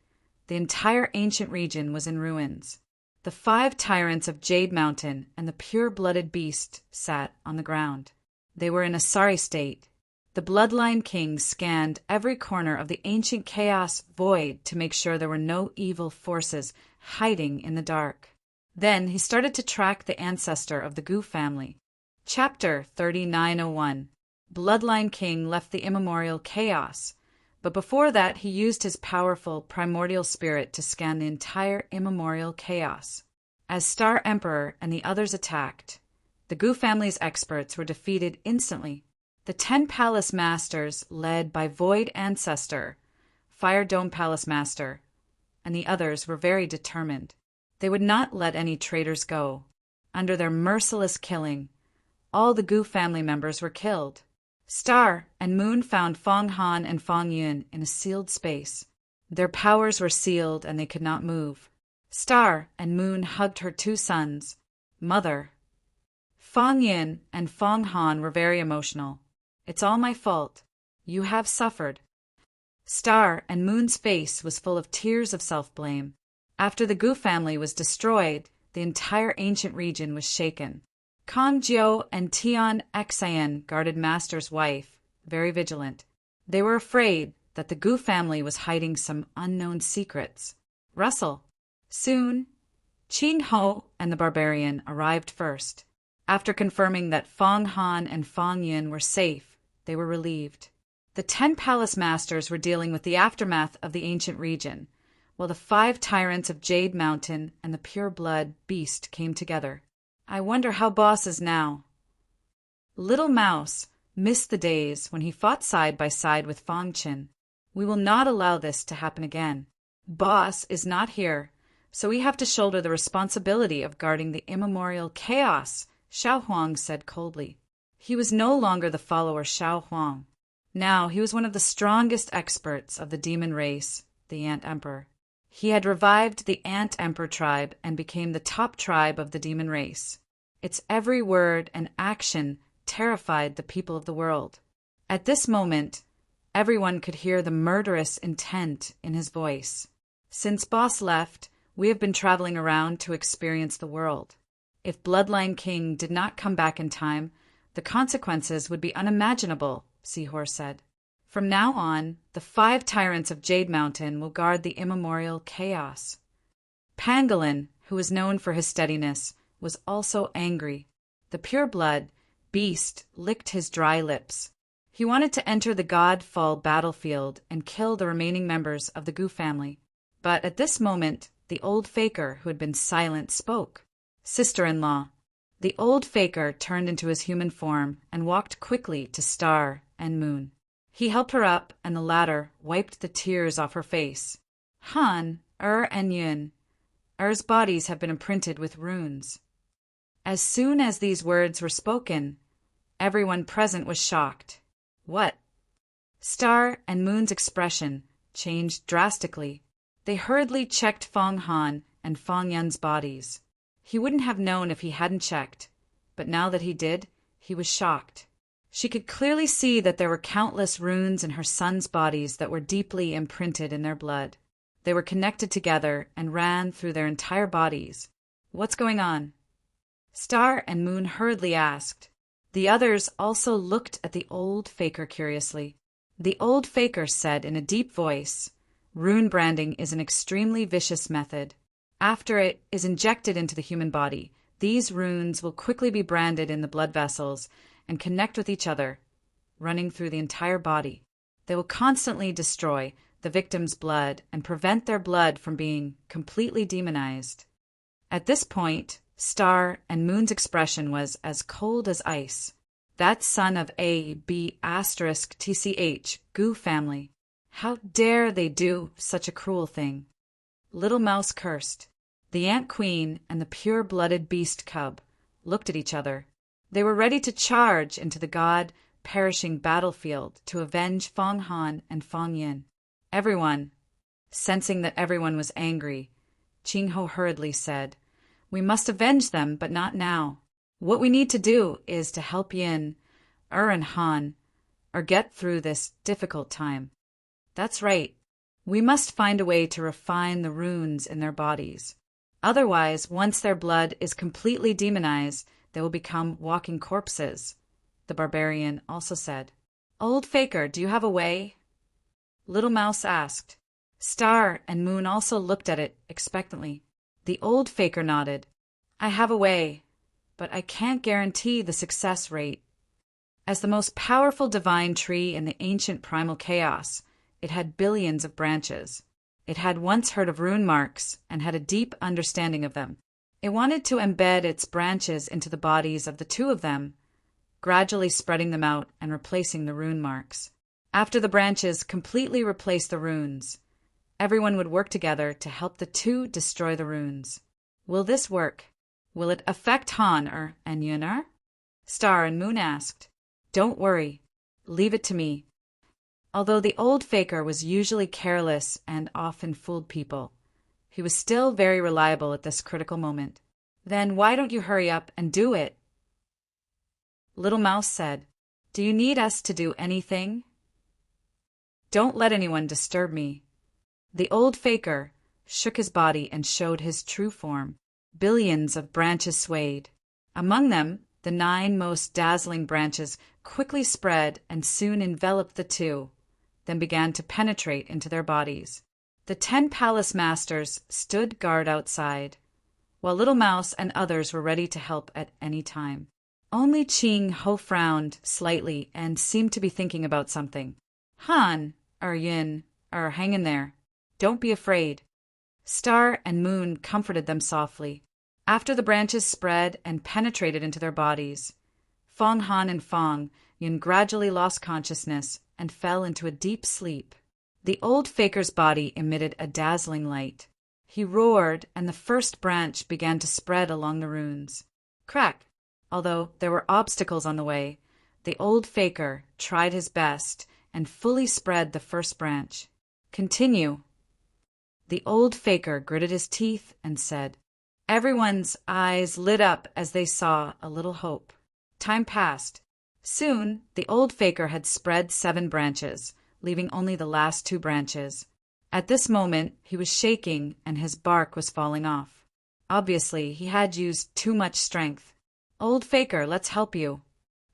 the entire ancient region was in ruins. The 5 tyrants of Jade Mountain and the pure-blooded beast sat on the ground. They were in a sorry state. The Bloodline King scanned every corner of the ancient chaos void to make sure there were no evil forces hiding in the dark. Then he started to track the ancestor of the Gu family. Chapter 3901. Bloodline King left the immemorial chaos, but before that he used his powerful primordial spirit to scan the entire immemorial chaos. As Star Emperor and the others attacked, the Gu family's experts were defeated instantly. The 10 Palace Masters, led by Void Ancestor, Fire Dome Palace Master, and the others were very determined. They would not let any traitors go. Under their merciless killing, all the Gu family members were killed. Star and Moon found Fong Han and Fong Yun in a sealed space. Their powers were sealed and they could not move. Star and Moon hugged her 2 sons. Mother. Fong Yun and Fong Han were very emotional. "It's all my fault. You have suffered." Star and Moon's face was full of tears of self-blame. After the Gu family was destroyed, the entire ancient region was shaken. Kongjiu and Tian Xan guarded Master's wife, very vigilant. They were afraid that the Gu family was hiding some unknown secrets. Russell. Soon, Qin Ho and the barbarian arrived first. After confirming that Fong Han and Fong Yun were safe, they were relieved. The 10 Palace Masters were dealing with the aftermath of the ancient region, while the 5 tyrants of Jade Mountain and the pure blood beast came together. I wonder how Boss is now. Little Mouse missed the days when he fought side by side with Fong Qin. We will not allow this to happen again. Boss is not here, so we have to shoulder the responsibility of guarding the immemorial chaos, Xiao Huang said coldly. He was no longer the follower Xiao Huang. Now he was one of the strongest experts of the demon race, the Ant Emperor. He had revived the Ant Emperor tribe and became the top tribe of the demon race. Its every word and action terrified the people of the world. At this moment, everyone could hear the murderous intent in his voice. Since Boss left, we have been traveling around to experience the world. If Bloodline King did not come back in time, the consequences would be unimaginable, Seahorse said. From now on, the 5 tyrants of Jade Mountain will guard the immemorial chaos. Pangolin, who was known for his steadiness, was also angry. The pureblood beast licked his dry lips. He wanted to enter the Godfall battlefield and kill the remaining members of the Goo family. But at this moment, the old faker who had been silent spoke. Sister-in-law. The old faker turned into his human form and walked quickly to Star and Moon. He helped her up, and the latter wiped the tears off her face. Han, and Yun. Er's bodies have been imprinted with runes. As soon as these words were spoken, everyone present was shocked. What? Star and Moon's expression changed drastically. They hurriedly checked Fong Han and Fong Yun's bodies. He wouldn't have known if he hadn't checked, but now that he did, he was shocked. She could clearly see that there were countless runes in her sons' bodies that were deeply imprinted in their blood. They were connected together and ran through their entire bodies. What's going on? Star and Moon hurriedly asked. The others also looked at the old faker curiously. The old faker said in a deep voice, "Rune branding is an extremely vicious method. After it is injected into the human body, these runes will quickly be branded in the blood vessels and connect with each other, running through the entire body. They will constantly destroy the victim's blood and prevent their blood from being completely demonized." At this point, Star and Moon's expression was as cold as ice. That son of A.B*TCH, Goo family. How dare they do such a cruel thing? Little Mouse cursed. The Ant Queen and the pure-blooded beast cub looked at each other. They were ready to charge into the god-perishing battlefield to avenge Fong Han and Fong Yin. Everyone, sensing that everyone was angry, Ching Ho hurriedly said, "We must avenge them, but not now. What we need to do is to help Yin, and Han, or get through this difficult time. That's right. We must find a way to refine the runes in their bodies. Otherwise, once their blood is completely demonized, they will become walking corpses," the barbarian also said. "Old Faker, do you have a way?" Little Mouse asked. Star and Moon also looked at it expectantly. The old Faker nodded. "I have a way, but I can't guarantee the success rate. As the most powerful divine tree in the ancient primal chaos, it had billions of branches. It had once heard of rune marks and had a deep understanding of them. It wanted to embed its branches into the bodies of the 2 of them, gradually spreading them out and replacing the rune marks. After the branches completely replaced the runes, everyone would work together to help the 2 destroy the runes. Will this work? Will it affect Han and Yunar? Star and Moon asked. "Don't worry. Leave it to me." Although the old faker was usually careless and often fooled people, he was still very reliable at this critical moment. "Then why don't you hurry up and do it?" Little Mouse said, "Do you need us to do anything?" "Don't let anyone disturb me." The old faker shook his body and showed his true form. Billions of branches swayed. Among them, the 9 most dazzling branches quickly spread and soon enveloped the 2, then began to penetrate into their bodies. The 10 palace masters stood guard outside, while Little Mouse and others were ready to help at any time. Only Ching Ho frowned slightly and seemed to be thinking about something. "Han, Yin, hang in there. Don't be afraid." Star and Moon comforted them softly. After the branches spread and penetrated into their bodies, Fong Han and Fong Yun gradually lost consciousness and fell into a deep sleep. The old faker's body emitted a dazzling light. He roared, and the first branch began to spread along the runes. Crack! Although there were obstacles on the way, the old faker tried his best and fully spread the first branch. Continue. The old faker gritted his teeth and said. Everyone's eyes lit up as they saw a little hope. Time passed. Soon, the old faker had spread 7 branches, leaving only the last 2 branches. At this moment, he was shaking and his bark was falling off. Obviously, he had used too much strength. Old faker, let's help you.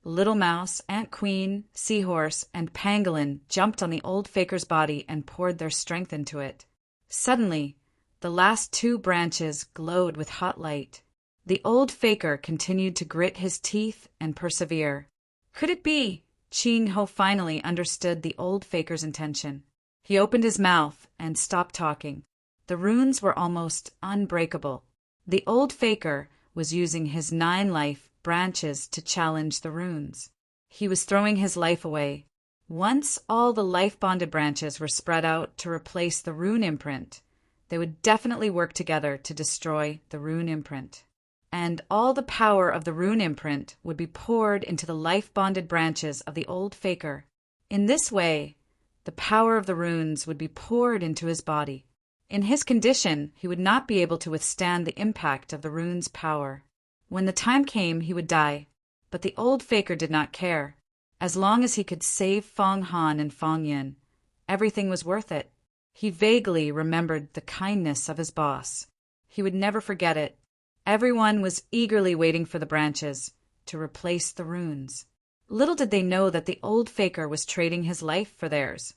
Little Mouse, Ant Queen, Seahorse, and Pangolin jumped on the old faker's body and poured their strength into it. Suddenly, the last 2 branches glowed with hot light. The old faker continued to grit his teeth and persevere. Could it be? Ching Ho finally understood the old faker's intention. He opened his mouth and stopped talking. The runes were almost unbreakable. The old faker was using his 9 life branches to challenge the runes. He was throwing his life away. Once all the life-bonded branches were spread out to replace the rune imprint, they would definitely work together to destroy the rune imprint. And all the power of the rune imprint would be poured into the life-bonded branches of the old faker. In this way, the power of the runes would be poured into his body. In his condition, he would not be able to withstand the impact of the rune's power. When the time came, he would die. But the old faker did not care. As long as he could save Fong Han and Fong Yun, everything was worth it. He vaguely remembered the kindness of his boss. He would never forget it. Everyone was eagerly waiting for the branches to replace the runes. Little did they know that the old faker was trading his life for theirs.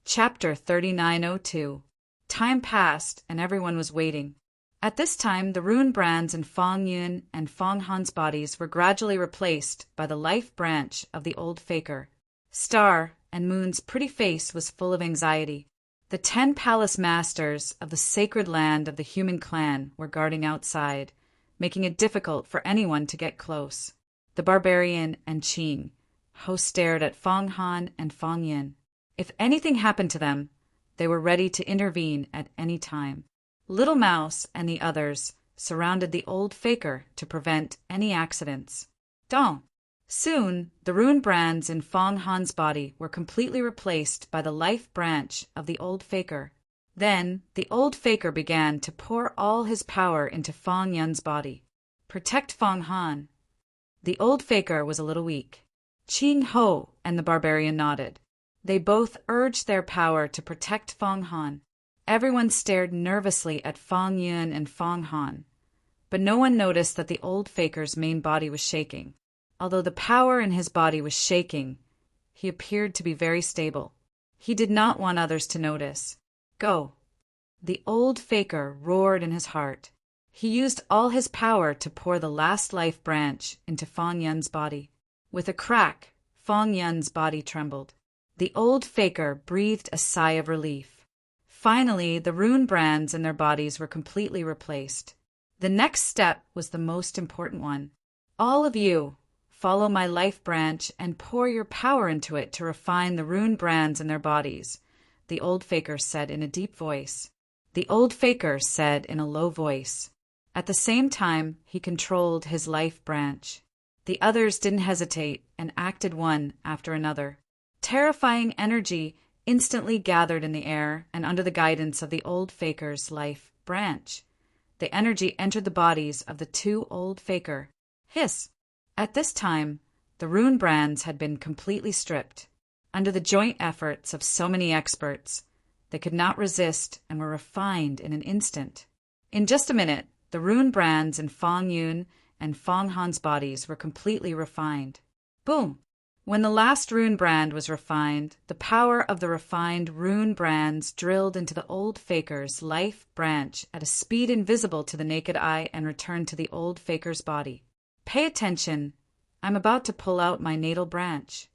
Chapter 3902. Time passed and everyone was waiting. At this time, the rune brands in Fong Yun and Fong Han's bodies were gradually replaced by the life branch of the old faker. Star and Moon's pretty face was full of anxiety. The 10 palace masters of the sacred land of the human clan were guarding outside, making it difficult for anyone to get close. The barbarian and Qing Ho stared at Fong Han and Fong Yin. If anything happened to them, they were ready to intervene at any time. Little Mouse and the others surrounded the old faker to prevent any accidents. Dong. Soon, the rune brands in Fong Han's body were completely replaced by the life branch of the old faker. Then, the old faker began to pour all his power into Fong Yun's body. Protect Fong Han. The old faker was a little weak. Qing Ho and the barbarian nodded. They both urged their power to protect Fong Han. Everyone stared nervously at Fong Yun and Fong Han, but no one noticed that the old faker's main body was shaking. Although the power in his body was shaking, he appeared to be very stable. He did not want others to notice. Go. The old faker roared in his heart. He used all his power to pour the last life branch into Fong Yun's body. With a crack, Fong Yun's body trembled. The old faker breathed a sigh of relief. Finally, the rune brands in their bodies were completely replaced. The next step was the most important one. All of you, follow my life branch and pour your power into it to refine the rune brands in their bodies, the old faker said in a deep voice. The old faker said in a low voice. At the same time, he controlled his life branch. The others didn't hesitate and acted one after another. Terrifying energy instantly gathered in the air and under the guidance of the old faker's life branch. The energy entered the bodies of the 2 old faker. Hiss! At this time, the rune brands had been completely stripped. Under the joint efforts of so many experts, they could not resist and were refined in an instant. In just a minute, the rune brands in Fong Yun and Fong Han's bodies were completely refined. Boom! When the last rune brand was refined, the power of the refined rune brands drilled into the old faker's life branch at a speed invisible to the naked eye and returned to the old faker's body. Pay attention. I'm about to pull out my natal branch.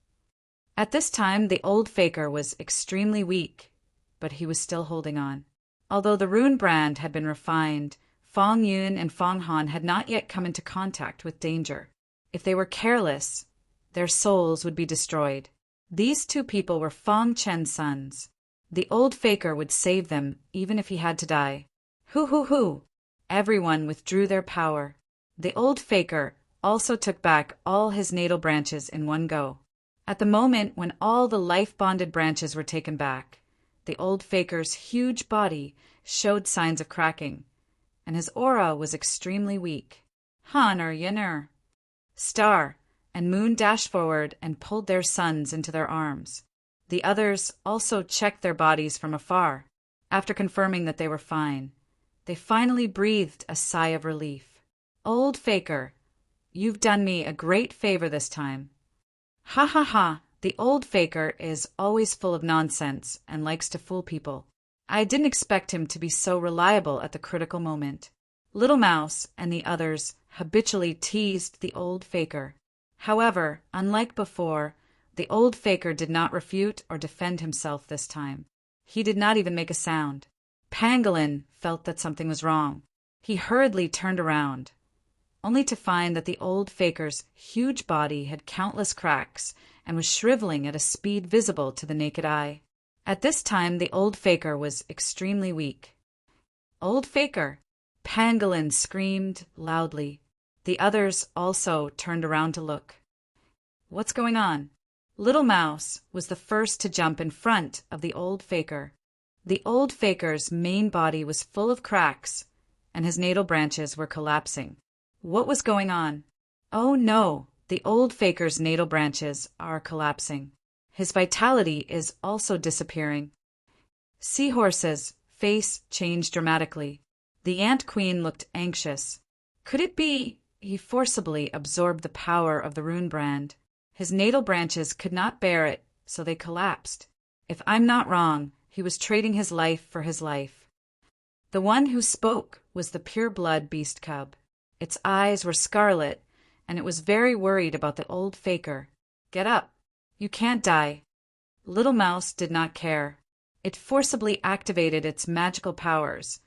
At this time, the old faker was extremely weak, but he was still holding on. Although the rune brand had been refined, Fong Yun and Fong Han had not yet come into contact with danger. If they were careless, their souls would be destroyed. These 2 people were Fong Chen's sons. The old faker would save them even if he had to die. Hoo! Everyone withdrew their power. The old faker also took back all his natal branches in one go. At the moment when all the life-bonded branches were taken back, the old faker's huge body showed signs of cracking, and his aura was extremely weak. Honor Yenner. Star and Moon dashed forward and pulled their sons into their arms. The others also checked their bodies from afar. After confirming that they were fine, they finally breathed a sigh of relief. Old faker, you've done me a great favor this time. Ha ha ha, the old faker is always full of nonsense and likes to fool people. I didn't expect him to be so reliable at the critical moment. Little Mouse and the others habitually teased the old faker. However, unlike before, the old faker did not refute or defend himself this time. He did not even make a sound. Pangolin felt that something was wrong. He hurriedly turned around, only to find that the old faker's huge body had countless cracks and was shriveling at a speed visible to the naked eye. At this time, the old faker was extremely weak. Old faker! Pangolin screamed loudly. The others also turned around to look. What's going on? Little Mouse was the first to jump in front of the old faker. The old faker's main body was full of cracks, and his natal branches were collapsing. What was going on? Oh no, the old faker's natal branches are collapsing. His vitality is also disappearing. Seahorse's face changed dramatically. The Ant Queen looked anxious. Could it be? He forcibly absorbed the power of the rune brand. His natal branches could not bear it, so they collapsed. If I'm not wrong, he was trading his life for his life. The one who spoke was the pure-blood beast cub. Its eyes were scarlet, and it was very worried about the old faker. Get up. You can't die. Little Mouse did not care. It forcibly activated its magical powers,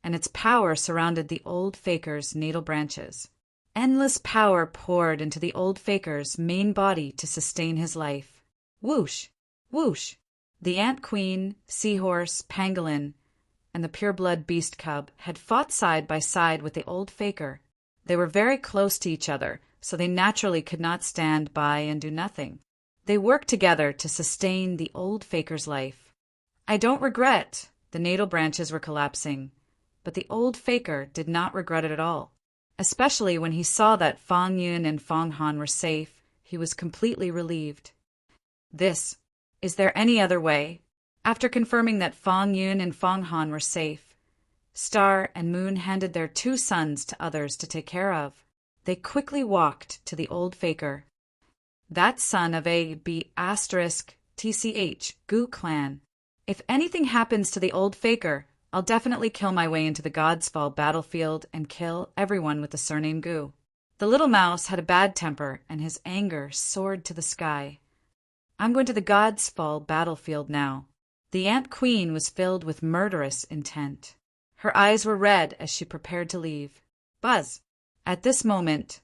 and its power surrounded the old faker's natal branches. Endless power poured into the old faker's main body to sustain his life. Whoosh! Whoosh! The Ant Queen, Seahorse, Pangolin, and the pure-blood beast cub had fought side by side with the old faker. They were very close to each other, so they naturally could not stand by and do nothing. They worked together to sustain the old faker's life. I don't regret the natal branches were collapsing, but the old faker did not regret it at all. Especially when he saw that Fang Yun and Fang Han were safe, he was completely relieved. Is there any other way? After confirming that Fang Yun and Fang Han were safe, Star and Moon handed their 2 sons to others to take care of. They quickly walked to the old faker. That son of a B***TCH Goo clan. If anything happens to the old faker, I'll definitely kill my way into the God's Fall battlefield and kill everyone with the surname Goo. The little mouse had a bad temper, and his anger soared to the sky. I'm going to the God's Fall battlefield now. The Ant Queen was filled with murderous intent. Her eyes were red as she prepared to leave. Buzz! At this moment,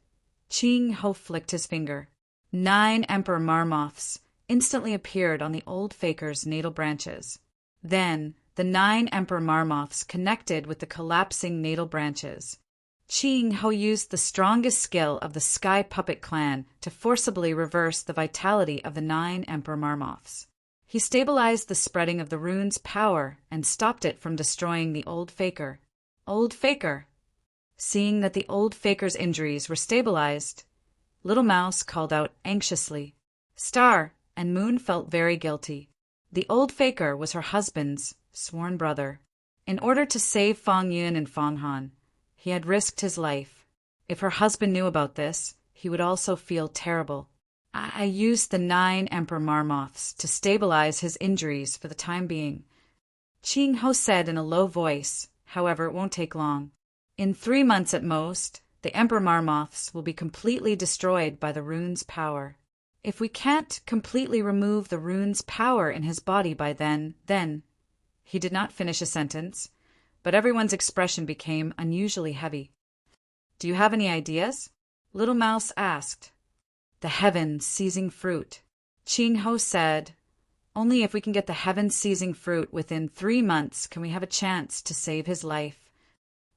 Ching Ho flicked his finger. 9 Emperor Marmoths instantly appeared on the old faker's natal branches. Then, the 9 Emperor Marmoths connected with the collapsing natal branches. Ching Ho used the strongest skill of the Sky Puppet Clan to forcibly reverse the vitality of the 9 Emperor Marmoths. He stabilized the spreading of the rune's power and stopped it from destroying the old faker. Old faker! Seeing that the old faker's injuries were stabilized, Little Mouse called out anxiously. Star and Moon felt very guilty. The old faker was her husband's sworn brother. In order to save Fang Yun and Fang Han, he had risked his life. If her husband knew about this, he would also feel terrible. I used the 9 Emperor Marmoths to stabilize his injuries for the time being. Ching Ho said in a low voice, however, it won't take long. In 3 months at most, the Emperor Marmoths will be completely destroyed by the rune's power. If we can't completely remove the rune's power in his body by then... He did not finish a sentence, but everyone's expression became unusually heavy. Do you have any ideas? Little Mouse asked. The heaven-seizing fruit. Ching Ho said, only if we can get the heaven-seizing fruit within 3 months can we have a chance to save his life.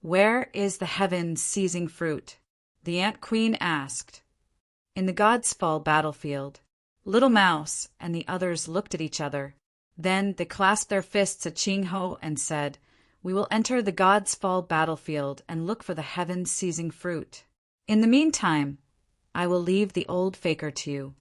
Where is the heaven-seizing fruit? The Ant Queen asked. In the God's Fall battlefield. Little Mouse and the others looked at each other. Then they clasped their fists at Ching Ho and said, "We will enter the God's Fall battlefield and look for the heaven-seizing fruit. In the meantime, I will leave the old faker to you."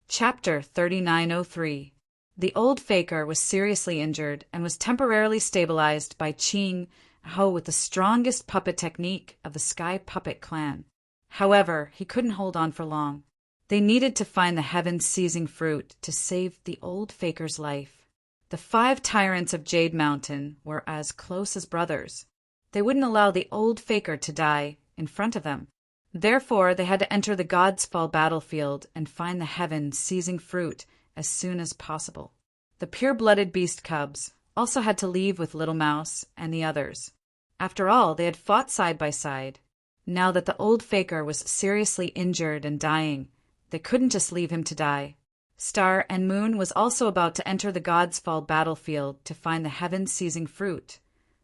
Chapter 3903. The old faker was seriously injured and was temporarily stabilized by Ching Ho with the strongest puppet technique of the Sky Puppet clan. However, he couldn't hold on for long. They needed to find the heaven-seizing fruit to save the old faker's life. The 5 tyrants of Jade Mountain were as close as brothers. They wouldn't allow the old faker to die in front of them. Therefore, they had to enter the God's Fall battlefield and find the heaven-seizing fruit as soon as possible. The pure-blooded beast cubs also had to leave with Little Mouse and the others. After all, they had fought side by side. Now that the old faker was seriously injured and dying, they couldn't just leave him to die. Star and Moon was also about to enter the God's Fall battlefield to find the heaven-seizing fruit,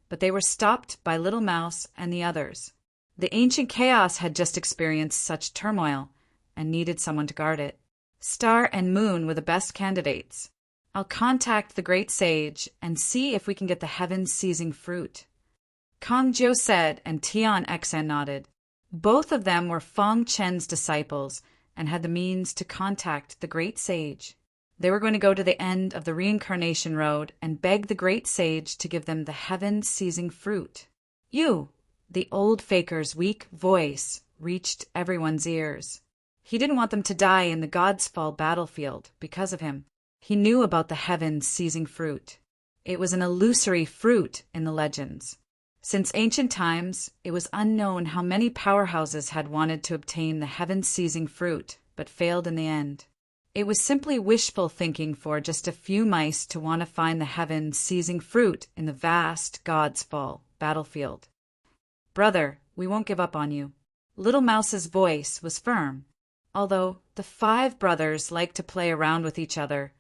but they were stopped by Little Mouse and the others. The ancient chaos had just experienced such turmoil and needed someone to guard it. Star and Moon were the best candidates. "I'll contact the great sage and see if we can get the heaven-seizing fruit," Kong Jiu said, and Tian Xen nodded. Both of them were Fong Chen's disciples and had the means to contact the great sage. They were going to go to the end of the reincarnation road and beg the great sage to give them the heaven-seizing fruit. "You!" The old faker's weak voice reached everyone's ears. He didn't want them to die in the God's Fall battlefield because of him. He knew about the heaven-seizing fruit. It was an illusory fruit in the legends. Since ancient times, it was unknown how many powerhouses had wanted to obtain the heaven-seizing fruit, but failed in the end. It was simply wishful thinking for just a few mice to want to find the heaven-seizing fruit in the vast God's Fall battlefield. "Brother, we won't give up on you." Little Mouse's voice was firm. Although the 5 brothers liked to play around with each other,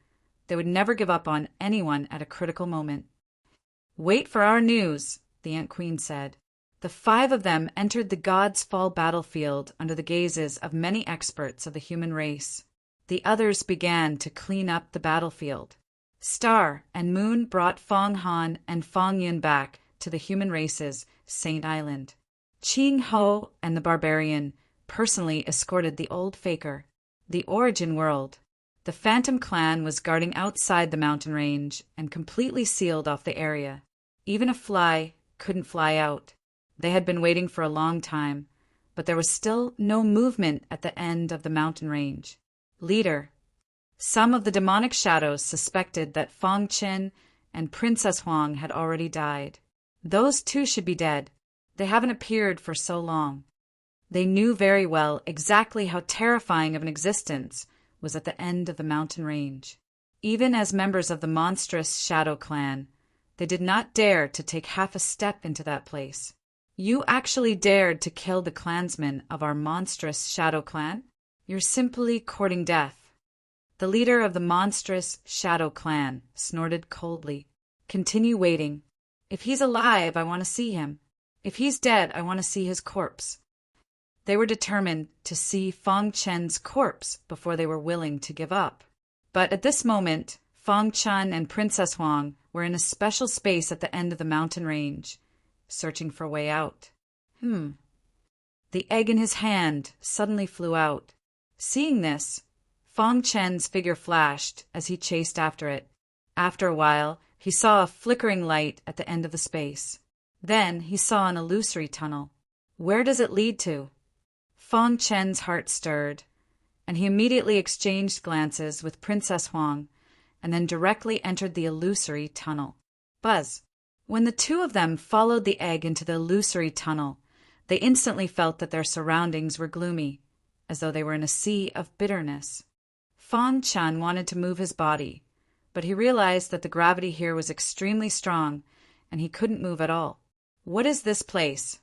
they would never give up on anyone at a critical moment. "Wait for our news," the Ant Queen said. The 5 of them entered the God's Fall battlefield under the gazes of many experts of the human race. The others began to clean up the battlefield. Star and Moon brought Fong Han and Fong Yun back to the human race's Saint Island. Ching Ho and the barbarian personally escorted the old faker. The origin world. The Phantom Clan was guarding outside the mountain range and completely sealed off the area. Even a fly couldn't fly out. They had been waiting for a long time, but there was still no movement at the end of the mountain range. Leader. Some of the demonic shadows suspected that Fong Chen and Princess Huang had already died. Those 2 should be dead. They haven't appeared for so long. They knew very well exactly how terrifying of an existence was at the end of the mountain range. Even as members of the monstrous Shadow Clan, they did not dare to take half a step into that place. "You actually dared to kill the clansmen of our monstrous Shadow Clan? You're simply courting death." The leader of the monstrous Shadow Clan snorted coldly. "Continue waiting. If he's alive, I want to see him. If he's dead, I want to see his corpse." They were determined to see Fong Chen's corpse before they were willing to give up. But at this moment, Fong Chen and Princess Huang were in a special space at the end of the mountain range, searching for a way out. The egg in his hand suddenly flew out. Seeing this, Fong Chen's figure flashed as he chased after it. After a while, he saw a flickering light at the end of the space. Then he saw an illusory tunnel. Where does it lead to? Fong Chen's heart stirred, and he immediately exchanged glances with Princess Huang, and then directly entered the illusory tunnel. Buzz. When the 2 of them followed the egg into the illusory tunnel, they instantly felt that their surroundings were gloomy, as though they were in a sea of bitterness. Fong Chen wanted to move his body, but he realized that the gravity here was extremely strong, and he couldn't move at all. What is this place?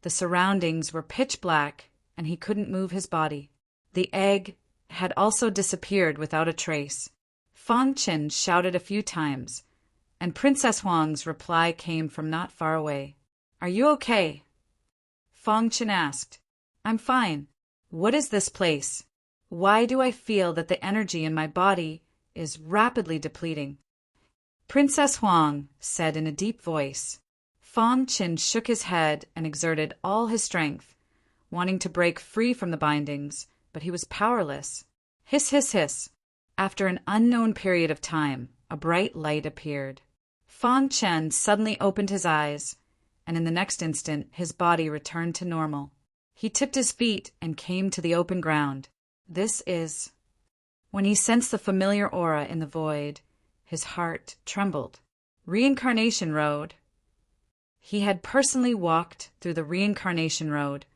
The surroundings were pitch black, and he couldn't move his body. The egg had also disappeared without a trace. Fong Chen shouted a few times, and Princess Huang's reply came from not far away. "Are you okay?" Fong Chen asked. "I'm fine. What is this place?" Why do I feel that the energy in my body is rapidly depleting? Princess Huang said in a deep voice. Fang Qin shook his head and exerted all his strength, wanting to break free from the bindings, but he was powerless. Hiss, hiss, hiss. After an unknown period of time, a bright light appeared. Fang Chen suddenly opened his eyes, and in the next instant his body returned to normal. He tipped his feet and came to the open ground. This is... When he sensed the familiar aura in the void, his heart trembled. Reincarnation Road. He had personally walked through the Reincarnation Road,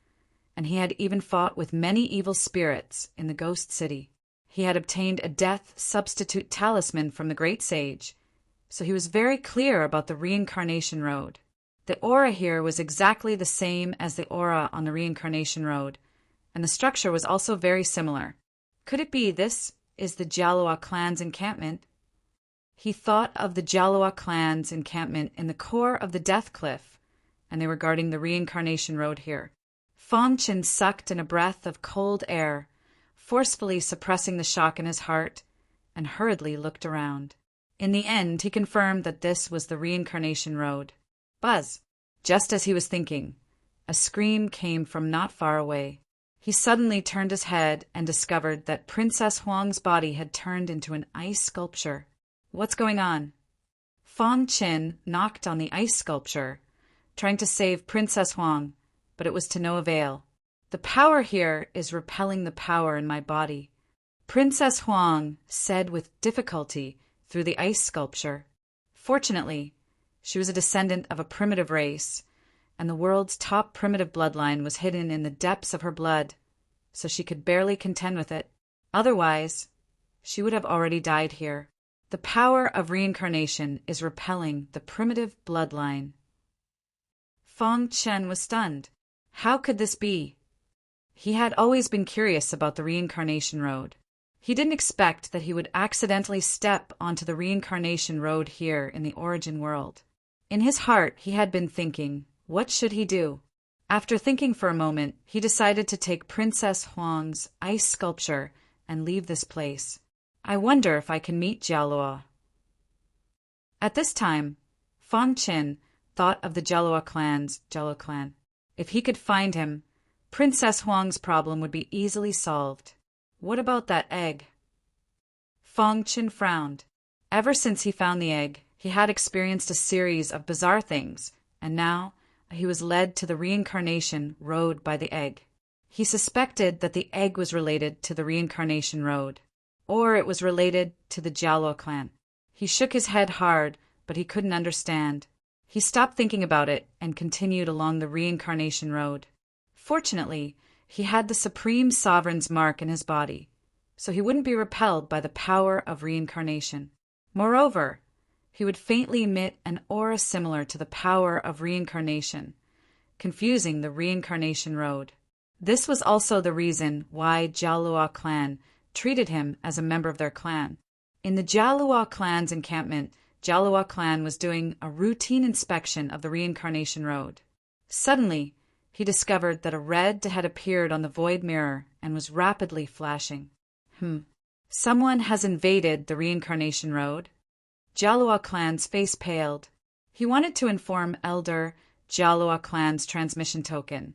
and he had even fought with many evil spirits in the Ghost City. He had obtained a death substitute talisman from the Great Sage, so he was very clear about the Reincarnation Road. The aura here was exactly the same as the aura on the Reincarnation Road, and the structure was also very similar. Could it be this is the Jalua clan's encampment? He thought of the Jalua clan's encampment in the core of the Death Cliff, and they were guarding the Reincarnation Road here. Fang Qin sucked in a breath of cold air, forcefully suppressing the shock in his heart, and hurriedly looked around. In the end, he confirmed that this was the Reincarnation Road. Buzz! Just as he was thinking, a scream came from not far away. He suddenly turned his head and discovered that Princess Huang's body had turned into an ice sculpture. What's going on? Fang Qin knocked on the ice sculpture, trying to save Princess Huang, but it was to no avail. The power here is repelling the power in my body, Princess Huang said with difficulty through the ice sculpture. Fortunately, she was a descendant of a primitive race, and the world's top primitive bloodline was hidden in the depths of her blood, so she could barely contend with it. Otherwise, she would have already died here. The power of reincarnation is repelling the primitive bloodline. Fang Chen was stunned. How could this be? He had always been curious about the Reincarnation Road. He didn't expect that he would accidentally step onto the Reincarnation Road here in the Origin World. In his heart, he had been thinking, what should he do? After thinking for a moment, he decided to take Princess Huang's ice sculpture and leave this place. I wonder if I can meet Jalua. At this time, Fang Qin thought of the Jalua clan. If he could find him, Princess Huang's problem would be easily solved. What about that egg? Fang Qin frowned. Ever since he found the egg, he had experienced a series of bizarre things, and now he was led to the Reincarnation Road by the egg. He suspected that the egg was related to the Reincarnation Road, or it was related to the Jalua clan. He shook his head hard, but he couldn't understand. He stopped thinking about it and continued along the Reincarnation Road. Fortunately, he had the Supreme Sovereign's mark in his body, so he wouldn't be repelled by the power of reincarnation. Moreover, he would faintly emit an aura similar to the power of reincarnation, confusing the Reincarnation Road. This was also the reason why Jalua clan treated him as a member of their clan. In the Jalua clan's encampment, Jalua clan was doing a routine inspection of the Reincarnation Road. Suddenly, he discovered that a red had appeared on the void mirror and was rapidly flashing. Someone has invaded the Reincarnation Road. Jalua clan's face paled. He wanted to inform Elder Jalua clan's transmission token,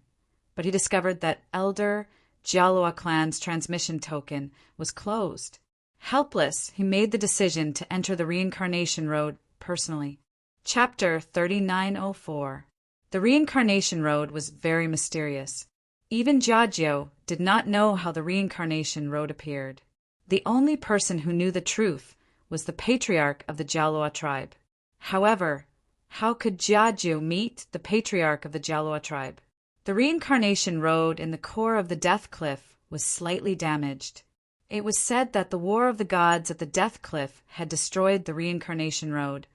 but he discovered that Elder Jalua clan's transmission token was closed. Helpless, he made the decision to enter the Reincarnation Road personally. Chapter 3904. The Reincarnation Road was very mysterious. Even Jiajio did not know how the Reincarnation Road appeared. The only person who knew the truth was the patriarch of the Jalua tribe. However, how could Jiajio meet the patriarch of the Jalua tribe? The Reincarnation Road in the core of the Death Cliff was slightly damaged. It was said that the War of the Gods at the Death Cliff had destroyed the Reincarnation Road,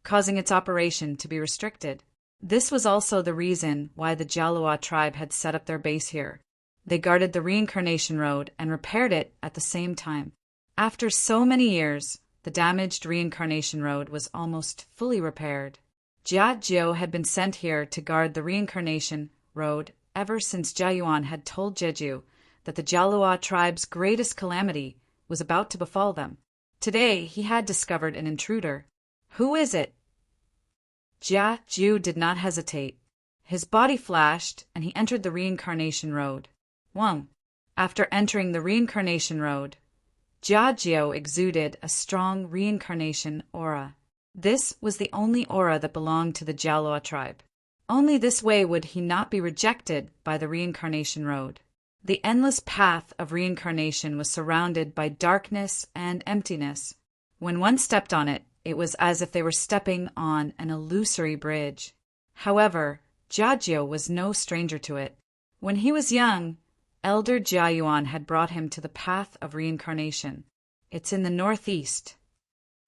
causing its operation to be restricted. This was also the reason why the Jalua tribe had set up their base here. They guarded the Reincarnation Road and repaired it at the same time. After so many years, the damaged Reincarnation Road was almost fully repaired. Jiajio had been sent here to guard the Reincarnation Road ever since Jiayuan had told Jeju that the Jalua tribe's greatest calamity was about to befall them. Today he had discovered an intruder. Who is it? Jia Ju did not hesitate. His body flashed, and he entered the reincarnation road. Wang. After entering the reincarnation road, Jia Jiu exuded a strong reincarnation aura. This was the only aura that belonged to the Jalua tribe. Only this way would he not be rejected by the reincarnation road. The endless path of reincarnation was surrounded by darkness and emptiness. When one stepped on it, it was as if they were stepping on an illusory bridge. However, Jiajio was no stranger to it. When he was young, Elder Jiayuan had brought him to the path of reincarnation. It's in the northeast.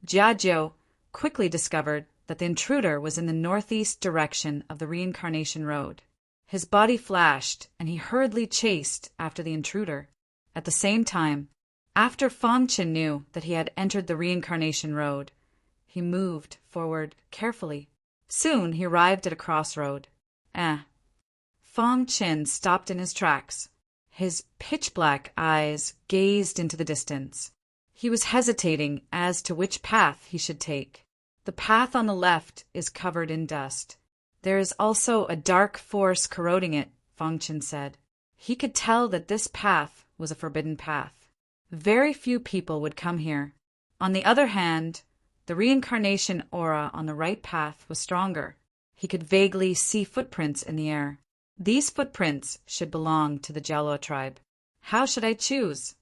Jiajio quickly discovered that the intruder was in the northeast direction of the reincarnation road. His body flashed, and he hurriedly chased after the intruder. At the same time, after Fang Qin knew that he had entered the reincarnation road, he moved forward carefully. Soon he arrived at a crossroad. Fang Qin stopped in his tracks. His pitch-black eyes gazed into the distance. He was hesitating as to which path he should take. The path on the left is covered in dust. There is also a dark force corroding it, Fang Qin said. He could tell that this path was a forbidden path. Very few people would come here. On the other hand, the reincarnation aura on the right path was stronger. He could vaguely see footprints in the air. These footprints should belong to the Jalua tribe. How should I choose?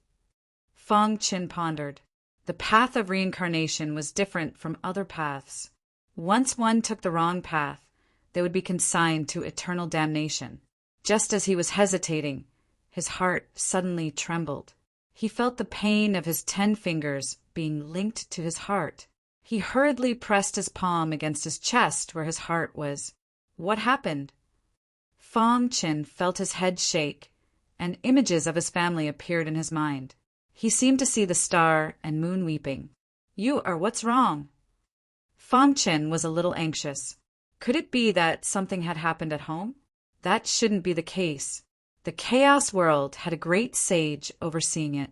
Fang Qin pondered. The path of reincarnation was different from other paths. Once one took the wrong path, they would be consigned to eternal damnation. Just as he was hesitating, his heart suddenly trembled. He felt the pain of his 10 fingers being linked to his heart. He hurriedly pressed his palm against his chest where his heart was. What happened? Fang Qin felt his head shake, and images of his family appeared in his mind. He seemed to see the star and moon weeping. What's wrong? Fang Qin was a little anxious. Could it be that something had happened at home? That shouldn't be the case. The chaos world had a great sage overseeing it.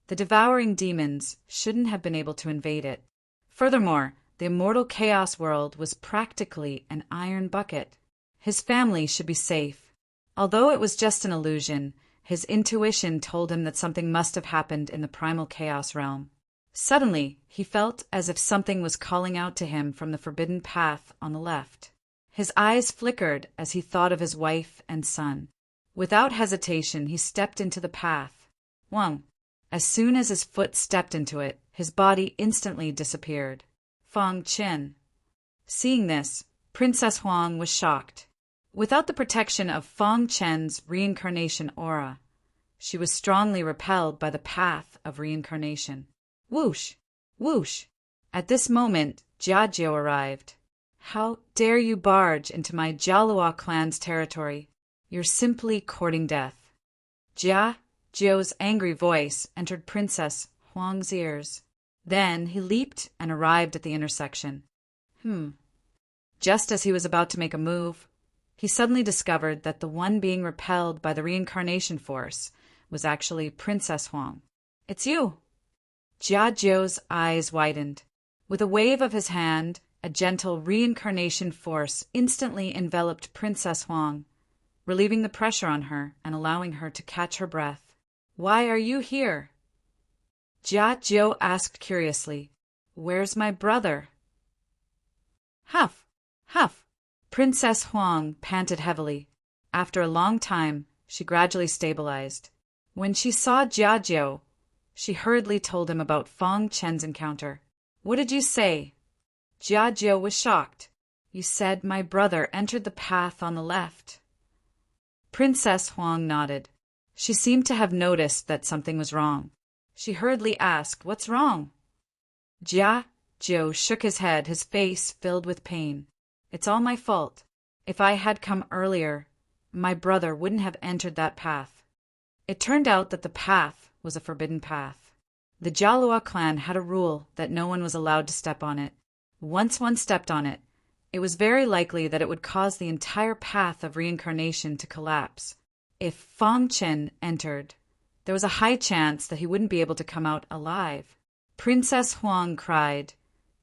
The devouring demons shouldn't have been able to invade it. Furthermore, the immortal chaos world was practically an iron bucket. His family should be safe. Although it was just an illusion, his intuition told him that something must have happened in the primal chaos realm. Suddenly, he felt as if something was calling out to him from the forbidden path on the left. His eyes flickered as he thought of his wife and son. Without hesitation, he stepped into the path. Wang. As soon as his foot stepped into it, his body instantly disappeared. Fang Qin. Seeing this, Princess Huang was shocked. Without the protection of Fang Qin's reincarnation aura, she was strongly repelled by the path of reincarnation. Whoosh! Whoosh! At this moment, Jiajio arrived. How dare you barge into my Jalua clan's territory? You're simply courting death. Jiajio's angry voice entered Princess Huang's ears. Then he leaped and arrived at the intersection. Just as he was about to make a move, he suddenly discovered that the one being repelled by the reincarnation force was actually Princess Huang. It's you! Jiajio's eyes widened. With a wave of his hand, a gentle reincarnation force instantly enveloped Princess Huang, relieving the pressure on her and allowing her to catch her breath. Why are you here? Jiajio asked curiously. Where's my brother? Huff! Huff! Princess Huang panted heavily. After a long time, she gradually stabilized. When she saw Jiajio, she hurriedly told him about Fang Qin's encounter. What did you say? Jiajio was shocked. You said my brother entered the path on the left. Princess Huang nodded. She seemed to have noticed that something was wrong. She hurriedly asked, What's wrong? Jiajio shook his head, his face filled with pain. It's all my fault. If I had come earlier, my brother wouldn't have entered that path. It turned out that the path was a forbidden path. The Jalua clan had a rule that no one was allowed to step on it. Once one stepped on it, it was very likely that it would cause the entire path of reincarnation to collapse. If Fang Qin entered, There was a high chance that he wouldn't be able to come out alive. Princess Huang cried,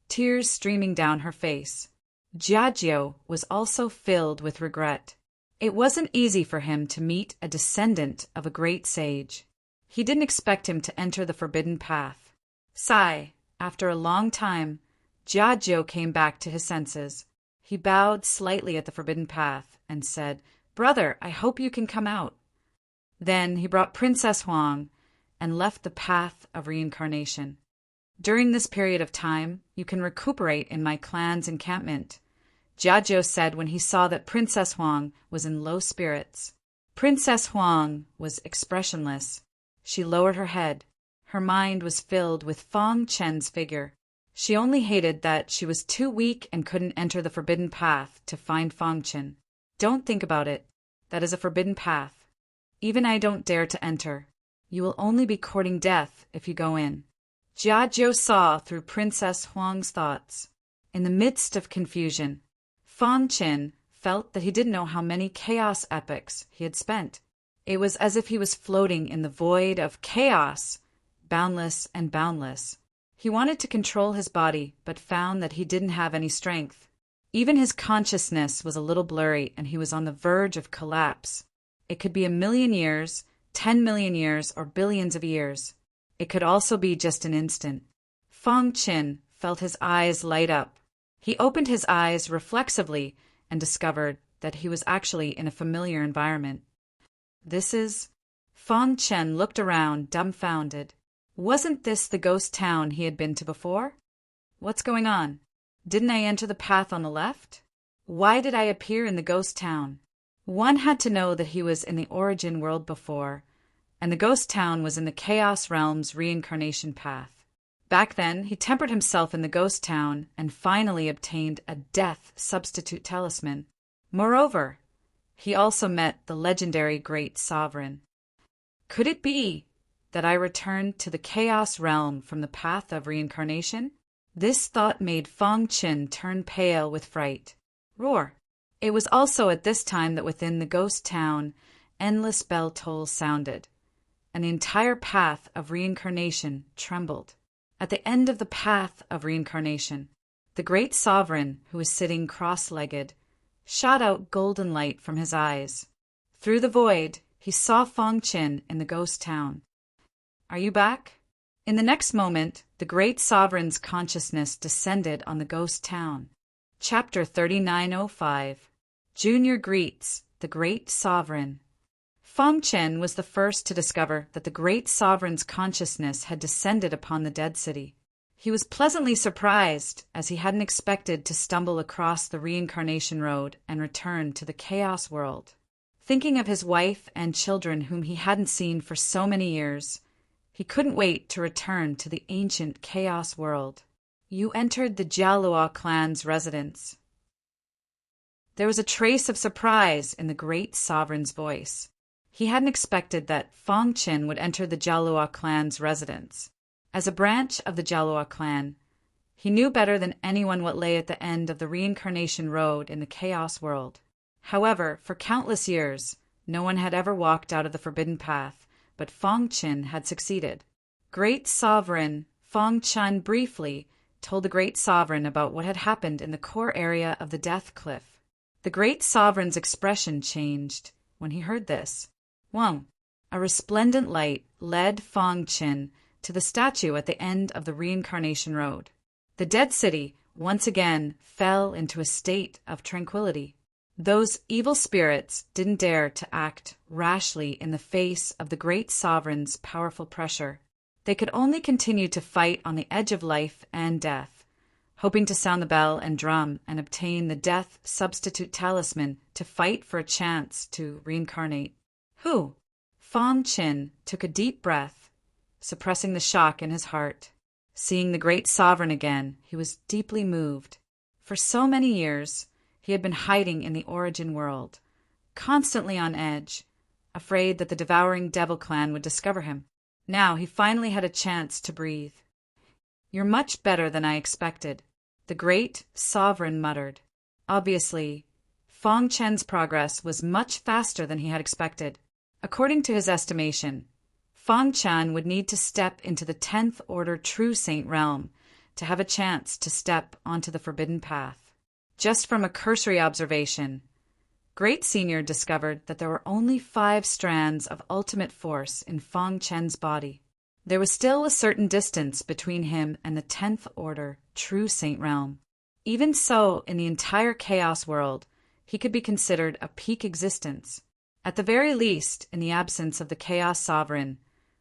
tears streaming down her face. Jiajiu was also filled with regret. It wasn't easy for him to meet a descendant of a great sage. He didn't expect him to enter the forbidden path. Sigh, after a long time, Jiajiu came back to his senses. He bowed slightly at the forbidden path and said, "Brother, I hope you can come out." Then he brought Princess Huang and left the path of reincarnation. "During this period of time, you can recuperate in my clan's encampment," Jiajiu said when he saw that Princess Huang was in low spirits. Princess Huang was expressionless. She lowered her head. Her mind was filled with Fang Chen's figure. She only hated that she was too weak and couldn't enter the forbidden path to find Fang Chen. "Don't think about it. That is a forbidden path. Even I don't dare to enter. You will only be courting death if you go in." Jiajiu saw through Princess Huang's thoughts. In the midst of confusion, Fang Chen felt that he didn't know how many chaos epochs he had spent. It was as if he was floating in the void of chaos, boundless and boundless. He wanted to control his body, but found that he didn't have any strength. Even his consciousness was a little blurry, and he was on the verge of collapse. It could be 1,000,000 years, 10 million years, or billions of years. It could also be just an instant. Fang Chen felt his eyes light up. He opened his eyes reflexively and discovered that he was actually in a familiar environment. Fang Chen looked around, dumbfounded. Wasn't this the ghost town he had been to before? What's going on? Didn't I enter the path on the left? Why did I appear in the ghost town? One had to know that he was in the origin world before, and the ghost town was in the Chaos Realm's reincarnation path. Back then, he tempered himself in the ghost town and finally obtained a death substitute talisman. Moreover, he also met the legendary Great Sovereign. Could it be that I returned to the Chaos Realm from the path of reincarnation? This thought made Fang Chen turn pale with fright. Roar! It was also at this time that within the ghost town, endless bell tolls sounded, and the entire path of reincarnation trembled. At the end of the path of reincarnation, the Great Sovereign, who was sitting cross-legged, shot out golden light from his eyes. Through the void, he saw Fang Chen in the ghost town. "Are you back?" In the next moment, the Great Sovereign's consciousness descended on the ghost town. Chapter 3905. Junior greets the Great Sovereign. Fang Chen was the first to discover that the Great Sovereign's consciousness had descended upon the dead city. He was pleasantly surprised, as he hadn't expected to stumble across the reincarnation road and return to the chaos world. Thinking of his wife and children whom he hadn't seen for so many years, he couldn't wait to return to the ancient chaos world. "You entered the Jialua clan's residence." There was a trace of surprise in the Great Sovereign's voice. He hadn't expected that Fang Chen would enter the Jialua clan's residence. As a branch of the Jialua clan, he knew better than anyone what lay at the end of the reincarnation road in the chaos world. However, for countless years, no one had ever walked out of the forbidden path, but Fang Chen had succeeded. Great Sovereign Fang Chen briefly told the Great Sovereign about what had happened in the core area of the Death Cliff. The Great Sovereign's expression changed when he heard this. Wang, a resplendent light led Fang Chen to the statue at the end of the reincarnation road. The dead city once again fell into a state of tranquility. Those evil spirits didn't dare to act rashly in the face of the Great Sovereign's powerful pressure. They could only continue to fight on the edge of life and death, hoping to sound the bell and drum and obtain the death substitute talisman to fight for a chance to reincarnate. Who? Fang Chen took a deep breath, suppressing the shock in his heart. Seeing the Great Sovereign again, he was deeply moved. For so many years, he had been hiding in the origin world, constantly on edge, afraid that the devouring devil clan would discover him. Now he finally had a chance to breathe. "You're much better than I expected," the Great Sovereign muttered. Obviously, Fang Chen's progress was much faster than he had expected. According to his estimation, Fang Chan would need to step into the 10th Order True Saint realm to have a chance to step onto the forbidden path. Just from a cursory observation, Great Senior discovered that there were only 5 strands of ultimate force in Fang Chen's body. There was still a certain distance between him and the 10th Order True Saint realm. Even so, in the entire Chaos world, he could be considered a peak existence. At the very least, in the absence of the Chaos Sovereign,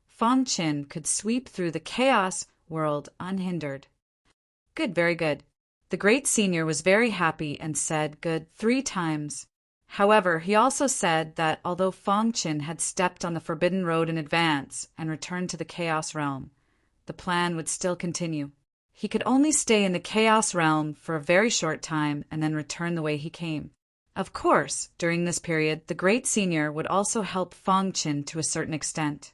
Fang Qin could sweep through the Chaos world unhindered. Good, very good. The Great Senior was very happy and said good 3 times. However, he also said that although Fang Qin had stepped on the forbidden road in advance and returned to the Chaos realm, the plan would still continue. He could only stay in the Chaos realm for a very short time and then return the way he came. Of course, during this period, the Great Senior would also help Fang Qin to a certain extent.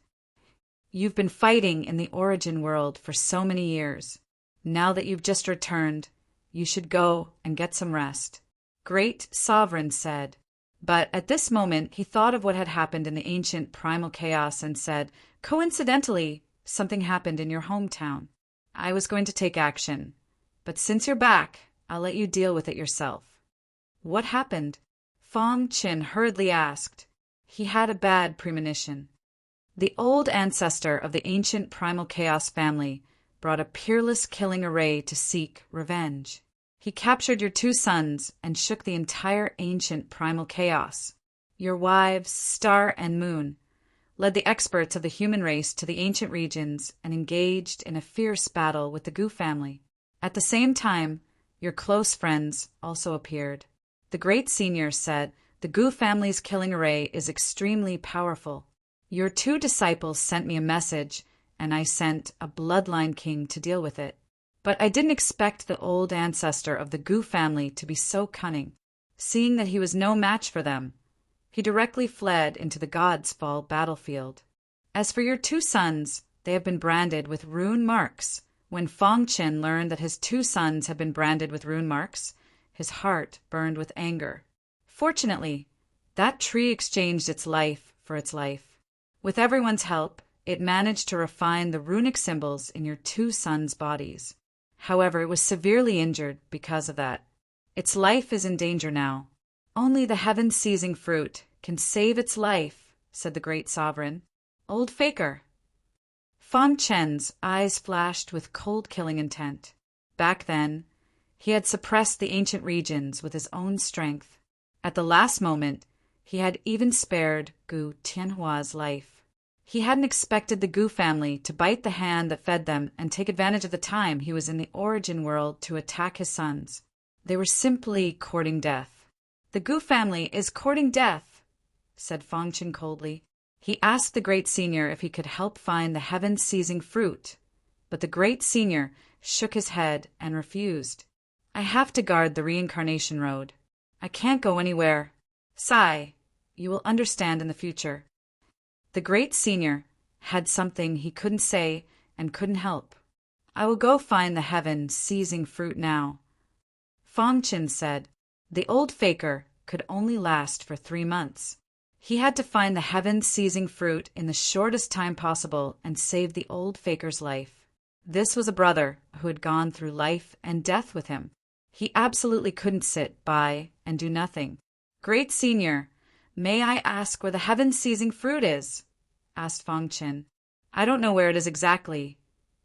You've been fighting in the origin world for so many years. Now that you've just returned, you should go and get some rest, Great Sovereign said. But at this moment, he thought of what had happened in the ancient primal chaos and said, coincidentally, something happened in your hometown. I was going to take action, but since you're back, I'll let you deal with it yourself. What happened? Fang Qin hurriedly asked. He had a bad premonition. The old ancestor of the ancient primal chaos family brought a peerless killing array to seek revenge. He captured your 2 sons and shook the entire ancient primal chaos. Your wives, Star and Moon, led the experts of the human race to the ancient regions and engaged in a fierce battle with the Gu family. At the same time, your close friends also appeared. The Great Senior said, the Gu family's killing array is extremely powerful. Your 2 disciples sent me a message, and I sent a bloodline king to deal with it. But I didn't expect the old ancestor of the Gu family to be so cunning. Seeing that he was no match for them, he directly fled into the God's Fall battlefield. As for your 2 sons, they have been branded with rune marks. When Fang Qin learned that his 2 sons had been branded with rune marks, his heart burned with anger. Fortunately, that tree exchanged its life for its life. With everyone's help, it managed to refine the runic symbols in your 2 sons' bodies. However, it was severely injured because of that. Its life is in danger now. Only the heaven-seizing fruit can save its life, said the Great Sovereign. Old Faker. Fang Chen's eyes flashed with cold-killing intent. Back then, he had suppressed the ancient regions with his own strength. At the last moment, he had even spared Gu Tianhua's life. He hadn't expected the Gu family to bite the hand that fed them and take advantage of the time he was in the origin world to attack his sons. They were simply courting death. The Gu family is courting death, said Fang Qin coldly. He asked the Great Senior if he could help find the heaven-seizing fruit, but the Great Senior shook his head and refused. I have to guard the reincarnation road. I can't go anywhere. Sigh, you will understand in the future. The Great Senior had something he couldn't say and couldn't help. I will go find the heaven-seizing fruit now. Fang Qin said. The old faker could only last for 3 months. He had to find the heaven-seizing fruit in the shortest time possible and save the old faker's life. This was a brother who had gone through life and death with him. He absolutely couldn't sit by and do nothing. Great Senior, may I ask where the heaven-seizing fruit is? Asked Fang Qin. I don't know where it is exactly,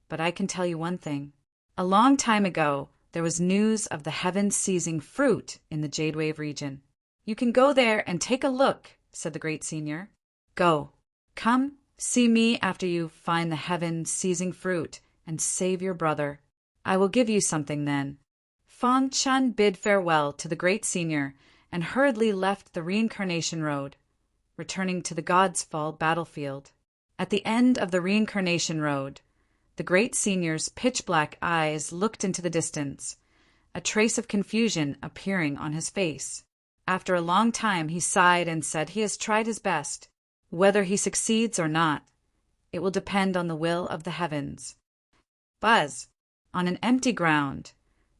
but I can tell you one thing. A long time ago, there was news of the heaven-seizing fruit in the Jade Wave region. You can go there and take a look, said the Great Senior. Go. Come, see me after you find the heaven-seizing fruit and save your brother. I will give you something then. Fang Qin bid farewell to the Great Senior and hurriedly left the reincarnation road, returning to the God's Fall battlefield. At the end of the reincarnation road, the Great Senior's pitch-black eyes looked into the distance, a trace of confusion appearing on his face. After a long time, he sighed and said he has tried his best. Whether he succeeds or not, it will depend on the will of the heavens. Buzz! On an empty ground,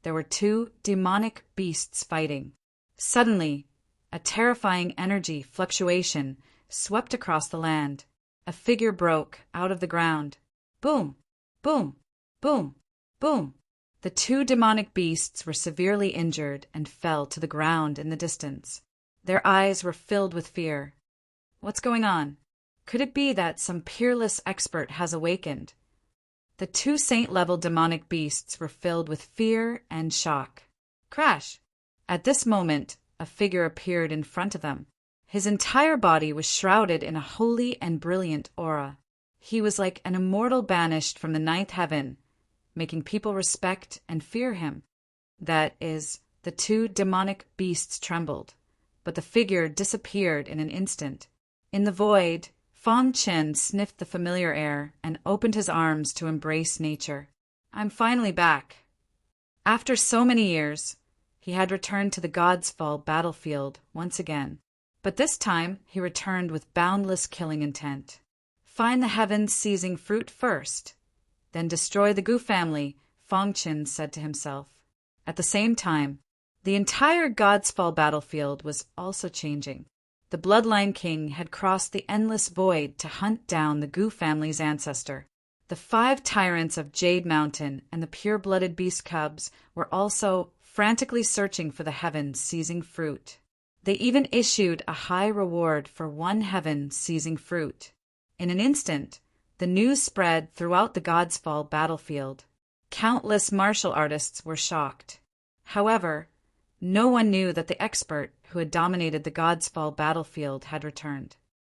there were 2 demonic beasts fighting. Suddenly, a terrifying energy fluctuation swept across the land. a figure broke out of the ground. Boom! Boom! Boom! Boom! The two demonic beasts were severely injured and fell to the ground in the distance. Their eyes were filled with fear. What's going on? Could it be that some peerless expert has awakened? The two saint-level demonic beasts were filled with fear and shock. Crash! At this moment, a figure appeared in front of them. His entire body was shrouded in a holy and brilliant aura. He was like an immortal banished from the ninth heaven, making people respect and fear him. That is, the two demonic beasts trembled, but the figure disappeared in an instant. In the void, Fong Chen sniffed the familiar air and opened his arms to embrace nature. I'm finally back. After so many years, he had returned to the God's Fall battlefield once again. But this time, he returned with boundless killing intent. Find the heaven-seizing fruit first, then destroy the Gu family, Fong Chen said to himself. At the same time, the entire God's Fall battlefield was also changing. The Bloodline King had crossed the endless void to hunt down the Gu family's ancestor. The 5 tyrants of Jade Mountain and the pure-blooded beast cubs were also frantically searching for the heaven-seizing fruit. They even issued a high reward for one heaven-seizing fruit. In an instant, the news spread throughout the God's Fall battlefield. Countless martial artists were shocked. However, no one knew that the expert who had dominated the God's Fall battlefield had returned.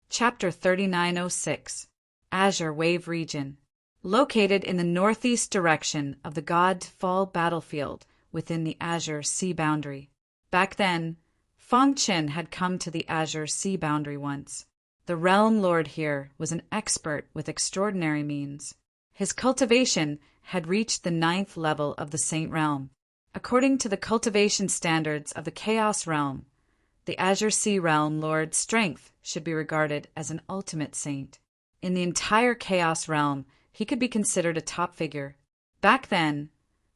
Chapter 3906, Azure Wave Region. Located in the northeast direction of the God's Fall battlefield within the Azure Sea boundary. Back then, Fong Chen had come to the Azure Sea boundary once. The Realm Lord here was an expert with extraordinary means. His cultivation had reached the 9th level of the Saint Realm. According to the cultivation standards of the Chaos Realm, the Azure Sea Realm Lord's strength should be regarded as an ultimate saint. In the entire Chaos Realm, he could be considered a top figure. Back then,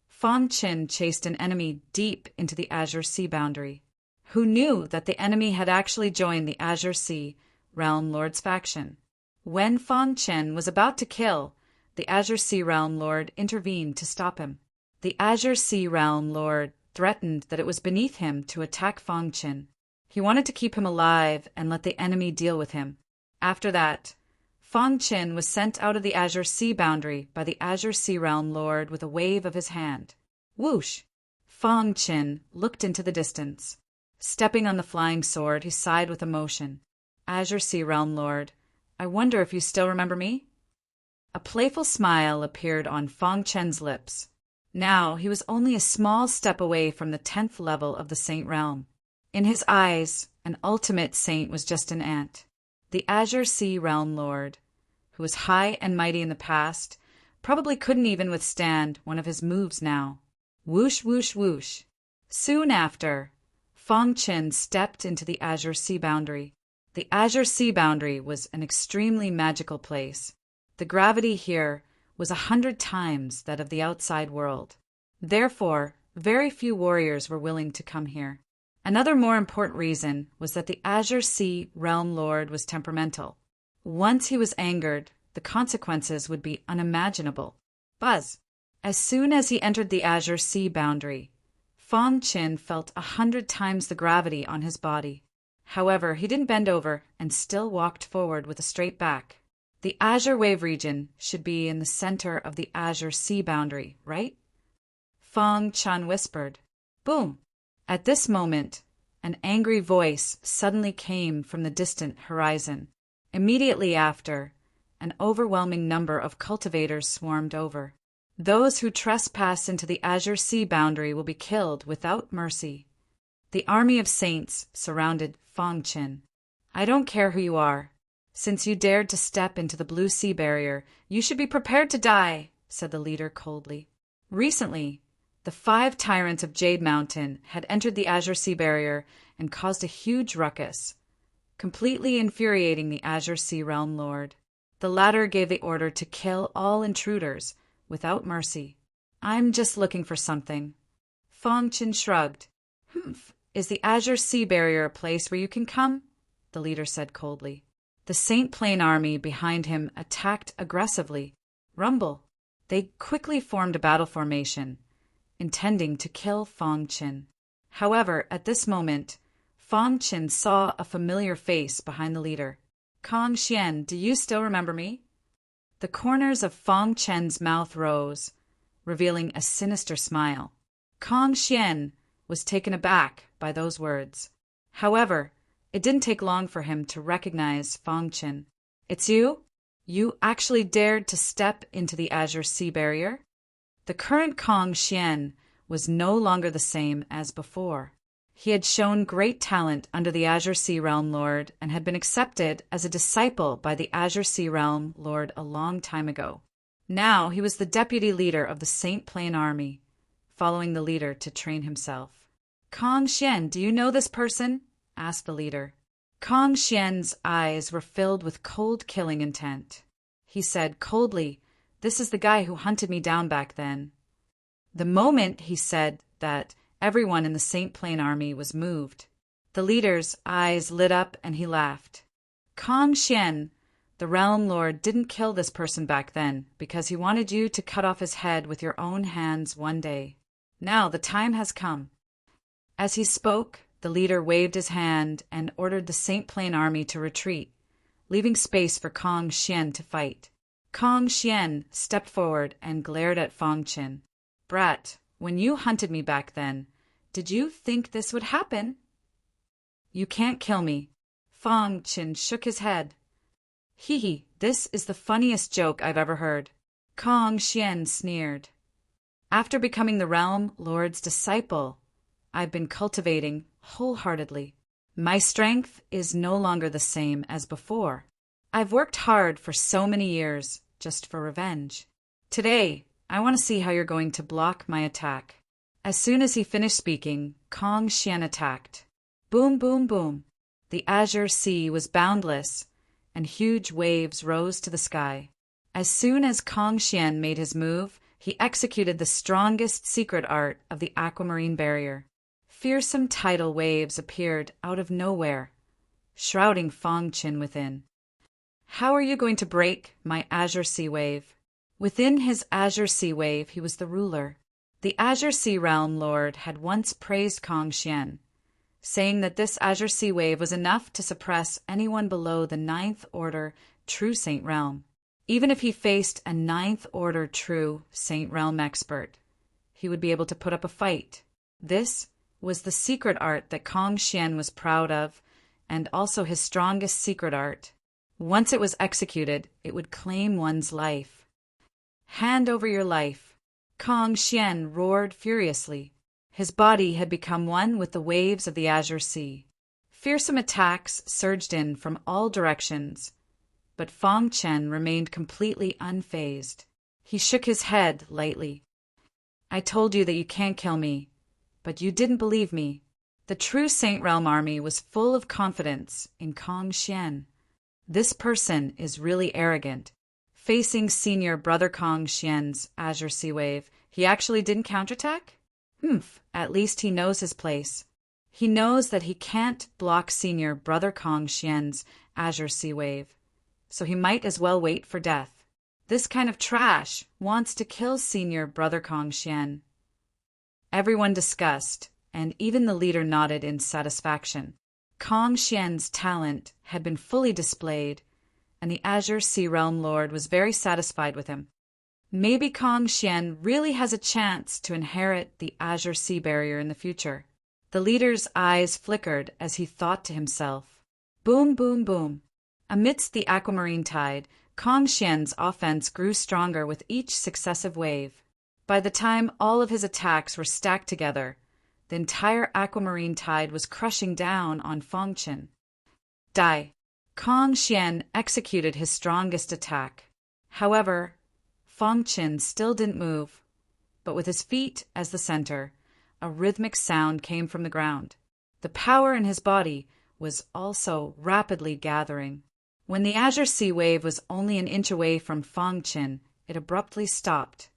Fong Chen chased an enemy deep into the Azure Sea boundary. Who knew that the enemy had actually joined the Azure Sea Realm Lord's faction? When Fong Chen was about to kill, the Azure Sea Realm Lord intervened to stop him. The Azure Sea Realm Lord threatened that it was beneath him to attack Fong Chen. He wanted to keep him alive and let the enemy deal with him. After that, Fong Chen was sent out of the Azure Sea boundary by the Azure Sea Realm Lord with a wave of his hand. Whoosh! Fong Chen looked into the distance. Stepping on the flying sword, he sighed with emotion. Azure Sea Realm Lord, I wonder if you still remember me? A playful smile appeared on Fong Chen's lips. Now he was only a small step away from the 10th level of the Saint Realm. In his eyes, an ultimate saint was just an ant. The Azure Sea Realm Lord, who was high and mighty in the past, probably couldn't even withstand one of his moves now. Whoosh, whoosh, whoosh. Soon after, Fong Chen stepped into the Azure Sea boundary. The Azure Sea boundary was an extremely magical place. The gravity here was 100 times that of the outside world. Therefore, very few warriors were willing to come here. Another more important reason was that the Azure Sea Realm Lord was temperamental. Once he was angered, the consequences would be unimaginable. Buzz! As soon as he entered the Azure Sea boundary, Fong Chen felt 100 times the gravity on his body. However, he didn't bend over and still walked forward with a straight back. The Azure Wave region should be in the center of the Azure Sea boundary, right? Fong Chen whispered. Boom! At this moment, an angry voice suddenly came from the distant horizon. Immediately after, an overwhelming number of cultivators swarmed over. Those who trespass into the Azure Sea boundary will be killed without mercy. The army of saints surrounded Fong Chen. I don't care who you are. Since you dared to step into the blue sea barrier, you should be prepared to die, said the leader coldly. Recently, the 5 tyrants of Jade Mountain had entered the Azure Sea barrier and caused a huge ruckus, completely infuriating the Azure Sea Realm Lord. The latter gave the order to kill all intruders without mercy. I'm just looking for something. Fong Chen shrugged. Is the Azure Sea barrier a place where you can come? The leader said coldly. The Saint Plain army behind him attacked aggressively. Rumble. They quickly formed a battle formation, intending to kill Fong Qin. However, at this moment, Fong Qin saw a familiar face behind the leader. Kong Xian, do you still remember me? The corners of Fong Qin's mouth rose, revealing a sinister smile. Kong Xian was taken aback by those words. However, it didn't take long for him to recognize Fong Qin. It's you? You actually dared to step into the Azure Sea Barrier? The current Kong Xian was no longer the same as before. He had shown great talent under the Azure Sea Realm Lord and had been accepted as a disciple by the Azure Sea Realm Lord a long time ago. Now he was the deputy leader of the Saint Plain army, following the leader to train himself. Kong Xian, do you know this person? Asked the leader. Kong Xian's eyes were filled with cold killing intent. He said coldly, "This is the guy who hunted me down back then." The moment he said that, everyone in the Saint Plain army was moved. The leader's eyes lit up and he laughed. Kong Xian, the Realm Lord didn't kill this person back then because he wanted you to cut off his head with your own hands one day. Now the time has come. As he spoke, the leader waved his hand and ordered the Saint Plain army to retreat, leaving space for Kong Xian to fight. Kong Xian stepped forward and glared at Fong Qin. Brat, when you hunted me back then, did you think this would happen? You can't kill me. Fong Qin shook his head. Hee, this is the funniest joke I've ever heard. Kong Xian sneered. After becoming the Realm Lord's disciple, I've been cultivating wholeheartedly. My strength is no longer the same as before. I've worked hard for so many years just for revenge. Today, I want to see how you're going to block my attack. As soon as he finished speaking, Kong Xian attacked. Boom, boom, boom. The Azure Sea was boundless, and huge waves rose to the sky. As soon as Kong Xian made his move, he executed the strongest secret art of the Aquamarine Barrier. Fearsome tidal waves appeared out of nowhere, shrouding Fong Qin within. How are you going to break my Azure Sea Wave? Within his Azure Sea Wave, he was the ruler. The Azure Sea Realm Lord had once praised Kong Xian, saying that this Azure Sea Wave was enough to suppress anyone below the 9th Order True Saint Realm. Even if he faced a 9th Order True Saint Realm expert, he would be able to put up a fight. This was the secret art that Kong Xian was proud of, and also his strongest secret art. Once it was executed, it would claim one's life. Hand over your life. Kong Xian roared furiously. His body had become one with the waves of the Azure Sea. Fearsome attacks surged in from all directions, but Fong Qin remained completely unfazed. He shook his head lightly. I told you that you can't kill me, but you didn't believe me. The true Saint Realm army was full of confidence in Kong Xian. This person is really arrogant. Facing senior brother Kong Xian's Azure Sea Wave, he actually didn't counterattack? At least he knows his place. He knows that he can't block senior brother Kong Xian's Azure Sea Wave, so he might as well wait for death. This kind of trash wants to kill senior brother Kong Xian. Everyone discussed, and even the leader nodded in satisfaction. Kong Xian's talent had been fully displayed, and the Azure Sea Realm Lord was very satisfied with him. Maybe Kong Xian really has a chance to inherit the Azure Sea Barrier in the future. The leader's eyes flickered as he thought to himself. Boom, boom, boom. Amidst the aquamarine tide, Kong Xian's offense grew stronger with each successive wave. By the time all of his attacks were stacked together, the entire aquamarine tide was crushing down on Fong Qin. Die. Kong Xian executed his strongest attack. However, Fong Qin still didn't move, but with his feet as the center, a rhythmic sound came from the ground. The power in his body was also rapidly gathering. When the Azure Sea Wave was only an inch away from Fong Qin, it abruptly stopped.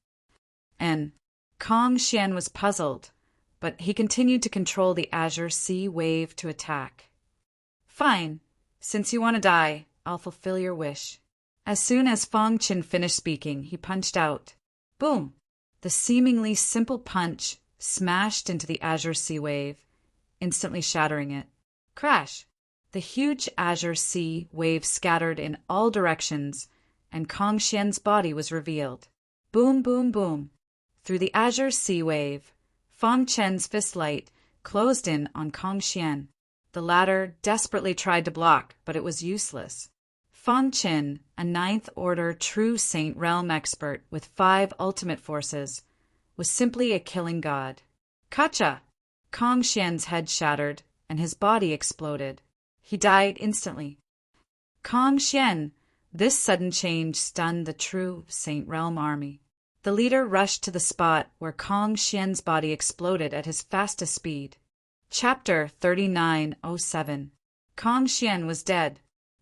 And Kong Xian was puzzled, but he continued to control the Azure Sea Wave to attack. Fine. Since you want to die, I'll fulfill your wish." As soon as Fong Qin finished speaking, he punched out. Boom! The seemingly simple punch smashed into the azure sea wave, instantly shattering it. Crash! The huge azure sea wave scattered in all directions, and Kong Xian's body was revealed. Boom, boom, boom. Through the azure sea wave, Fong Chen's fist light closed in on Kong Xian. The latter desperately tried to block, but it was useless. Fong Qin, a ninth-order true Saint Realm expert with 5 ultimate forces, was simply a killing god. Kacha! Kong Xian's head shattered, and his body exploded. He died instantly. Kong Xian! This sudden change stunned the true Saint Realm army. The leader rushed to the spot where Kong Xian's body exploded at his fastest speed. Chapter 3907. Kong Xian was dead.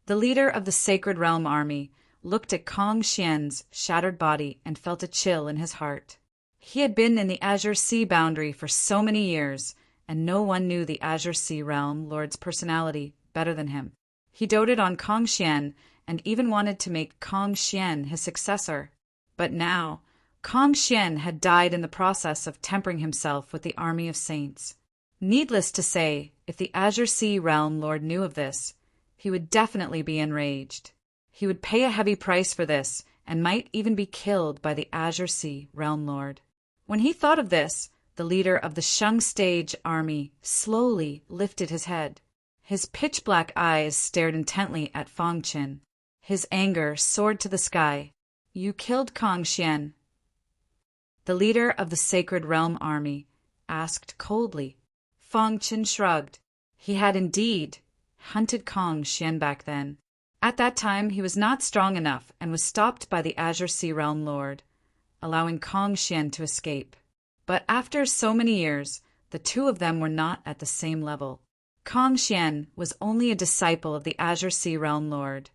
The leader of the Sacred Realm army looked at Kong Xian's shattered body and felt a chill in his heart. He had been in the Azure Sea boundary for so many years, and no one knew the Azure Sea Realm Lord's personality better than him. He doted on Kong Xian and even wanted to make Kong Xian his successor. But now, Kong Xian had died in the process of tempering himself with the army of saints. Needless to say, if the Azure Sea Realm Lord knew of this, he would definitely be enraged. He would pay a heavy price for this, and might even be killed by the Azure Sea Realm Lord. When he thought of this, the leader of the Shung Stage army slowly lifted his head. His pitch-black eyes stared intently at Fong Qin. His anger soared to the sky. "You killed Kong Xian?" The leader of the Sacred Realm army asked coldly. Fong Qin shrugged. He had indeed hunted Kong Xian back then. At that time, he was not strong enough and was stopped by the Azure Sea Realm Lord, allowing Kong Xian to escape. But after so many years, the two of them were not at the same level. Kong Xian was only a disciple of the Azure Sea Realm Lord,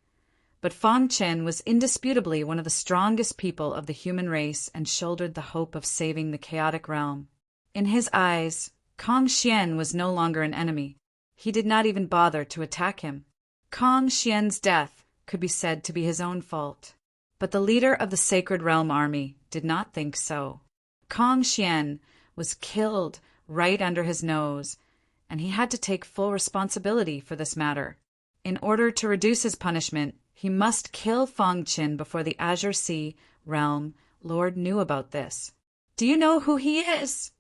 but Fong Qin was indisputably one of the strongest people of the human race and shouldered the hope of saving the chaotic realm. In his eyes, Kong Xian was no longer an enemy. He did not even bother to attack him. Kong Xian's death could be said to be his own fault. But the leader of the Sacred Realm army did not think so. Kong Xian was killed right under his nose, and he had to take full responsibility for this matter. In order to reduce his punishment, he must kill Fong Qin before the Azure Sea Realm Lord knew about this. "Do you know who he is?"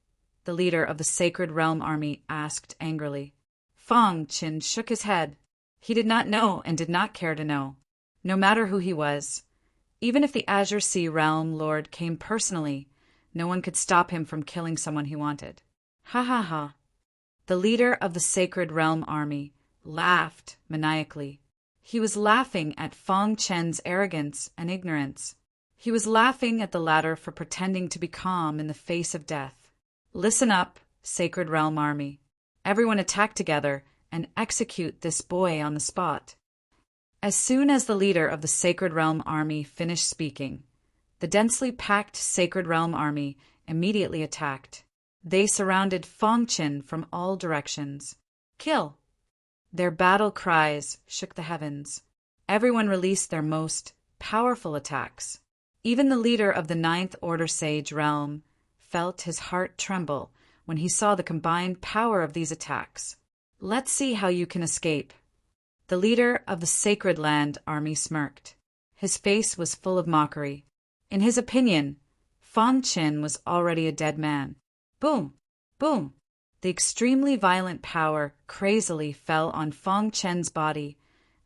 the leader of the Sacred Realm army asked angrily. Fong Qin shook his head. He did not know and did not care to know. No matter who he was, even if the Azure Sea Realm Lord came personally, no one could stop him from killing someone he wanted. Ha ha ha. The leader of the Sacred Realm army laughed maniacally. He was laughing at Fong Chen's arrogance and ignorance. He was laughing at the latter for pretending to be calm in the face of death. "Listen up, Sacred Realm army. Everyone attack together and execute this boy on the spot." As soon as the leader of the Sacred Realm army finished speaking, the densely packed Sacred Realm army immediately attacked. They surrounded Fong Qin from all directions. "Kill!" Their battle cries shook the heavens. Everyone released their most powerful attacks. Even the leader of the Ninth Order Sage Realm felt his heart tremble when he saw the combined power of these attacks. "Let's see how you can escape." The leader of the Sacred Land army smirked. His face was full of mockery. In his opinion, Fong Qin was already a dead man. Boom! Boom! The extremely violent power crazily fell on Fong Chen's body,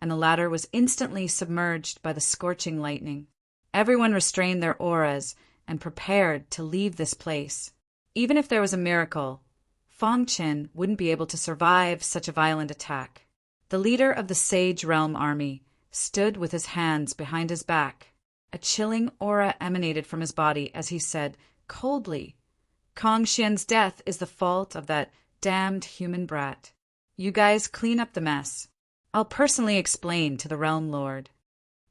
and the latter was instantly submerged by the scorching lightning. Everyone restrained their auras and prepared to leave this place. Even if there was a miracle, Fong Qin wouldn't be able to survive such a violent attack. The leader of the Sage Realm army stood with his hands behind his back. A chilling aura emanated from his body as he said coldly, "Kong Xian's death is the fault of that damned human brat. You guys clean up the mess. I'll personally explain to the Realm Lord."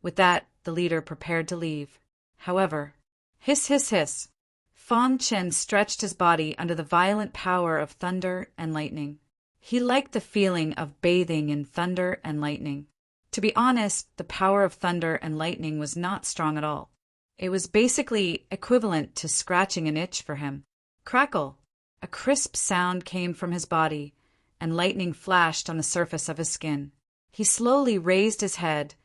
With that, the leader prepared to leave. However, hiss, hiss, hiss, Fong Qin stretched his body under the violent power of thunder and lightning. He liked the feeling of bathing in thunder and lightning. To be honest, the power of thunder and lightning was not strong at all. It was basically equivalent to scratching an itch for him. Crackle! A crisp sound came from his body, and lightning flashed on the surface of his skin. He slowly raised his head,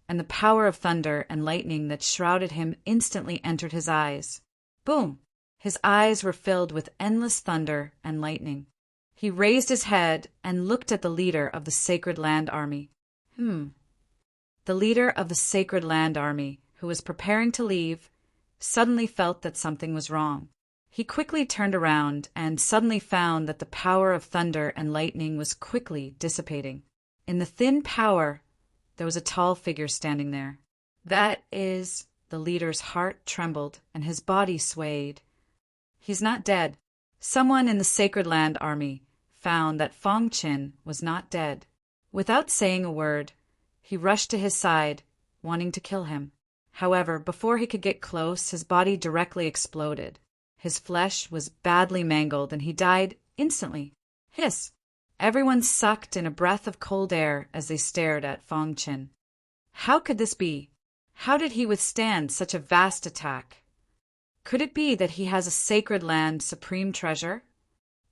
and the power of thunder and lightning that shrouded him instantly entered his eyes. Boom! His eyes were filled with endless thunder and lightning. He raised his head and looked at the leader of the Sacred Land Army. The leader of the Sacred Land Army, who was preparing to leave, suddenly felt that something was wrong. He quickly turned around and suddenly found that the power of thunder and lightning was quickly dissipating. In the thin power, there was a tall figure standing there. That is, the leader's heart trembled and his body swayed. He's not dead. Someone in the Sacred Land Army found that Fong Qin was not dead. Without saying a word, he rushed to his side, wanting to kill him. However, before he could get close, his body directly exploded. His flesh was badly mangled and he died instantly. Hiss! Everyone sucked in a breath of cold air as they stared at Fong Qin. How could this be? How did he withstand such a vast attack? Could it be that he has a Sacred Land supreme treasure?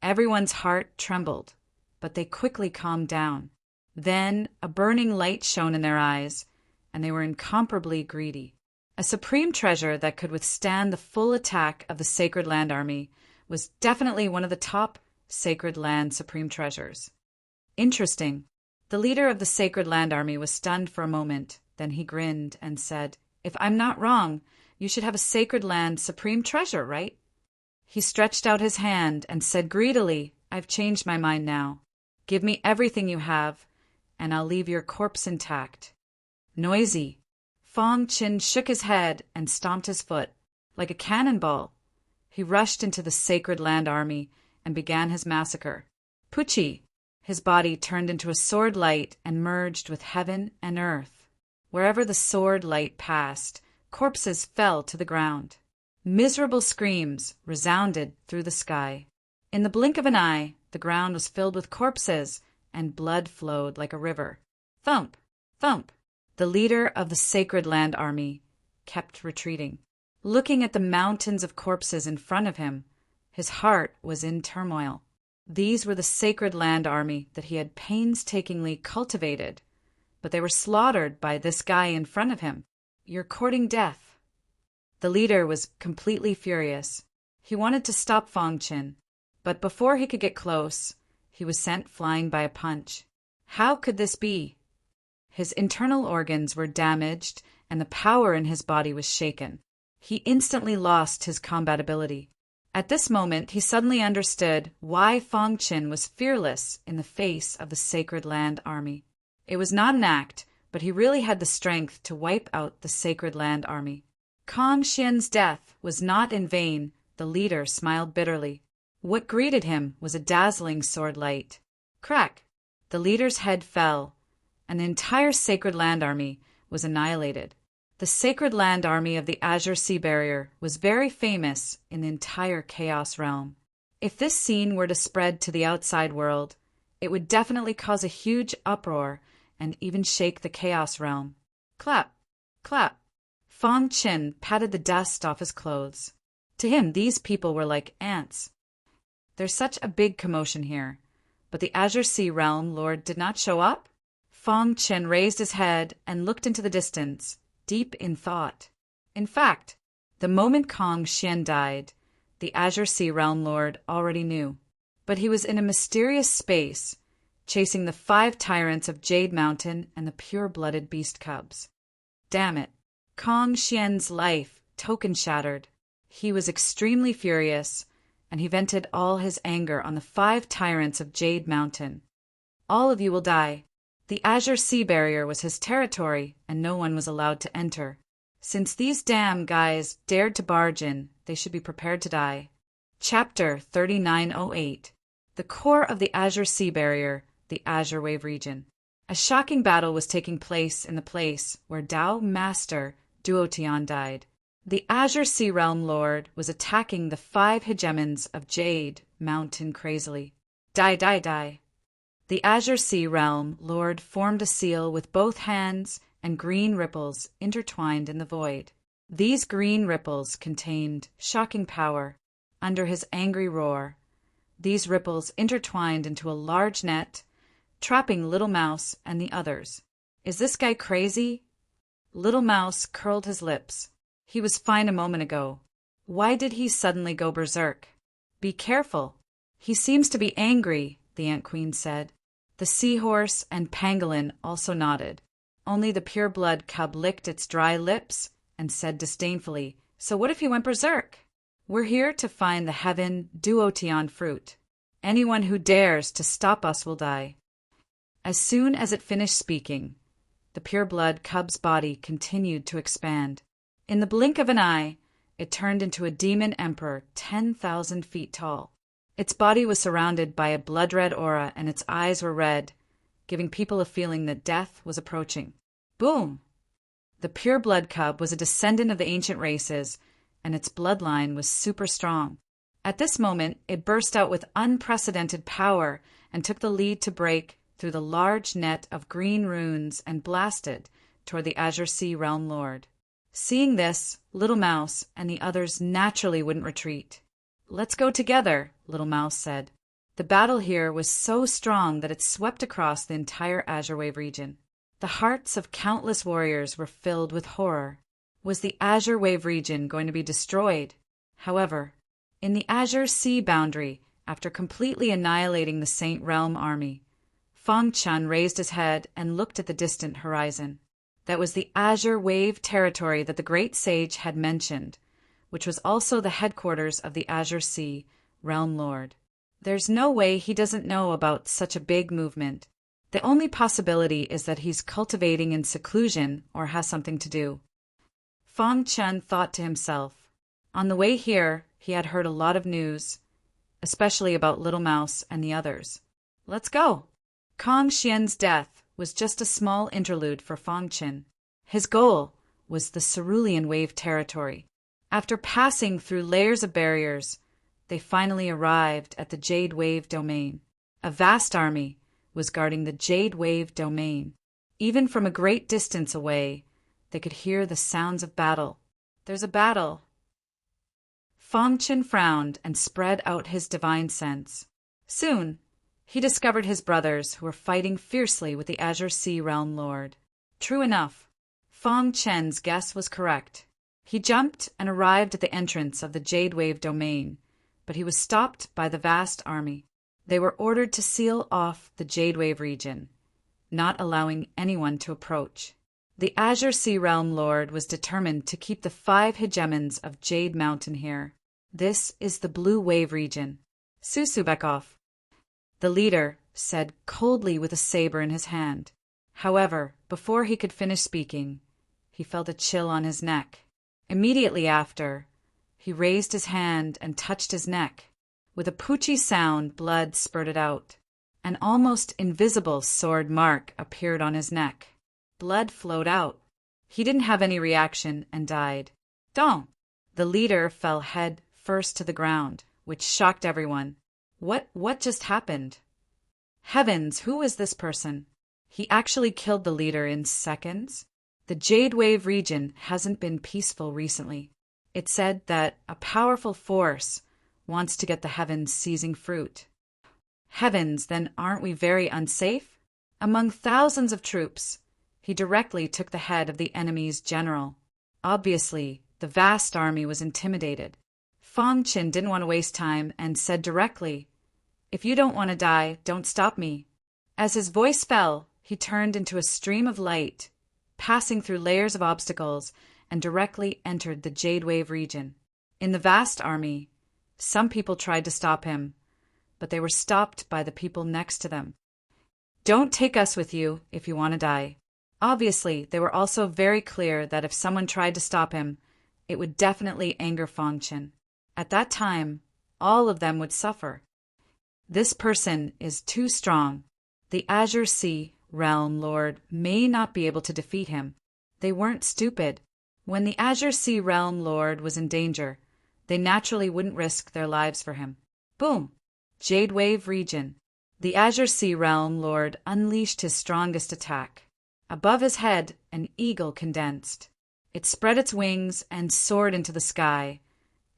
Everyone's heart trembled, but they quickly calmed down. Then a burning light shone in their eyes, and they were incomparably greedy. A supreme treasure that could withstand the full attack of the Sacred Land Army was definitely one of the top Sacred Land supreme treasures. Interesting. The leader of the Sacred Land Army was stunned for a moment, then he grinned and said, "If I'm not wrong, you should have a Sacred Land supreme treasure, right?" He stretched out his hand and said greedily, "I've changed my mind now. Give me everything you have, and I'll leave your corpse intact." Noisy. Fong Qin shook his head and stomped his foot. Like a cannonball, he rushed into the Sacred Land Army and began his massacre. Pucci! His body turned into a sword light and merged with heaven and earth. Wherever the sword light passed, corpses fell to the ground. Miserable screams resounded through the sky. In the blink of an eye, the ground was filled with corpses, and blood flowed like a river. Thump! Thump! The leader of the Sacred Land Army kept retreating. Looking at the mountains of corpses in front of him, his heart was in turmoil. These were the Sacred Land Army that he had painstakingly cultivated, but they were slaughtered by this guy in front of him. You're courting death. The leader was completely furious. He wanted to stop Fong Qin, but before he could get close, he was sent flying by a punch. How could this be? His internal organs were damaged and the power in his body was shaken. He instantly lost his combat ability. At this moment, he suddenly understood why Fong Qin was fearless in the face of the Sacred Land Army. It was not an act, but he really had the strength to wipe out the Sacred Land Army. Kong Xian's death was not in vain. The leader smiled bitterly. What greeted him was a dazzling sword light. Crack! The leader's head fell, and the entire Sacred Land Army was annihilated. The Sacred Land Army of the Azure Sea Barrier was very famous in the entire Chaos Realm. If this scene were to spread to the outside world, it would definitely cause a huge uproar and even shake the Chaos Realm. Clap! Clap! Fong Qin patted the dust off his clothes. To him, these people were like ants. There's such a big commotion here, but the Azure Sea Realm Lord did not show up? Fong Qin raised his head and looked into the distance, deep in thought. In fact, the moment Kong Xian died, the Azure Sea Realm Lord already knew. But he was in a mysterious space, chasing the 5 tyrants of Jade Mountain and the pure-blooded beast cubs. Damn it. Kong Xian's life token shattered. He was extremely furious, and he vented all his anger on the 5 tyrants of Jade Mountain. All of you will die. The Azure Sea Barrier was his territory, and no one was allowed to enter. Since these damn guys dared to barge in, they should be prepared to die. Chapter 3908. The core of the Azure Sea Barrier, the Azure Wave region. A shocking battle was taking place in the place where Dao Master Duotian died. The Azure Sea Realm Lord was attacking the 5 hegemons of Jade Mountain crazily. Die, die, die. The Azure Sea Realm Lord formed a seal with both hands and green ripples intertwined in the void. These green ripples contained shocking power. Under his angry roar, these ripples intertwined into a large net, trapping Little Mouse and the others. Is this guy crazy? Little Mouse curled his lips. He was fine a moment ago. Why did he suddenly go berserk? Be careful. He seems to be angry, the Ant Queen said. The seahorse and pangolin also nodded. Only the pure-blood cub licked its dry lips and said disdainfully, "So what if he went berserk? We're here to find the heaven duotion fruit. Anyone who dares to stop us will die." As soon as it finished speaking, the pure-blood cub's body continued to expand. In the blink of an eye, it turned into a demon emperor 10,000 feet tall. Its body was surrounded by a blood-red aura, and its eyes were red, giving people a feeling that death was approaching. Boom! The pure-blood cub was a descendant of the ancient races, and its bloodline was super strong. At this moment, it burst out with unprecedented power and took the lead to break through the large net of green runes and blasted toward the Azure Sea Realm Lord. Seeing this, Little Mouse and the others naturally wouldn't retreat. "Let's go together," Little Mouse said. The battle here was so strong that it swept across the entire Azure Wave region. The hearts of countless warriors were filled with horror. Was the Azure Wave region going to be destroyed? However, in the Azure Sea boundary, after completely annihilating the Saint Realm army, Fang Chun raised his head and looked at the distant horizon. That was the Azure Wave territory that the great sage had mentioned, which was also the headquarters of the Azure Sea Realm Lord. There's no way he doesn't know about such a big movement. The only possibility is that he's cultivating in seclusion or has something to do. Fang Chun thought to himself. On the way here, he had heard a lot of news, especially about Little Mouse and the others. Let's go. Kong Xian's death was just a small interlude for Fang Chun. His goal was the Cerulean Wave territory. After passing through layers of barriers, they finally arrived at the Jade Wave domain. A vast army was guarding the Jade Wave domain. Even from a great distance away, they could hear the sounds of battle. There's a battle. Fang Chun frowned and spread out his divine sense. Soon, he discovered his brothers who were fighting fiercely with the Azure Sea Realm Lord. True enough, Fang Chun's guess was correct. He jumped and arrived at the entrance of the Jade Wave domain, but he was stopped by the vast army. They were ordered to seal off the Jade Wave region, not allowing anyone to approach. The Azure Sea Realm Lord was determined to keep the 5 hegemons of Jade Mountain here. This is the Blue Wave region. Susu, back off, the leader said coldly with a saber in his hand. However, before he could finish speaking, he felt a chill on his neck. Immediately after, he raised his hand and touched his neck. With a poochie sound, blood spurted out. An almost invisible sword mark appeared on his neck. Blood flowed out. He didn't have any reaction and died. Dong! The leader fell head first to the ground, which shocked everyone. What just happened? Heavens, who is this person? He actually killed the leader in seconds? The Jade Wave region hasn't been peaceful recently. It said that a powerful force wants to get the heavens seizing fruit. Heavens, then aren't we very unsafe? Among thousands of troops, he directly took the head of the enemy's general. Obviously, the vast army was intimidated. Fang Chun didn't want to waste time and said directly, "If you don't want to die, don't stop me." As his voice fell, he turned into a stream of light, passing through layers of obstacles, and directly entered the Jade Wave region. In the vast army, some people tried to stop him, but they were stopped by the people next to them. "Don't take us with you if you want to die." Obviously, they were also very clear that if someone tried to stop him, it would definitely anger Fang Chun. At that time, all of them would suffer. This person is too strong. The Azure Sea Realm Lord may not be able to defeat him. They weren't stupid. When the Azure Sea Realm Lord was in danger, they naturally wouldn't risk their lives for him. Boom! Jade Wave region. The Azure Sea Realm Lord unleashed his strongest attack. Above his head, an eagle condensed. It spread its wings and soared into the sky,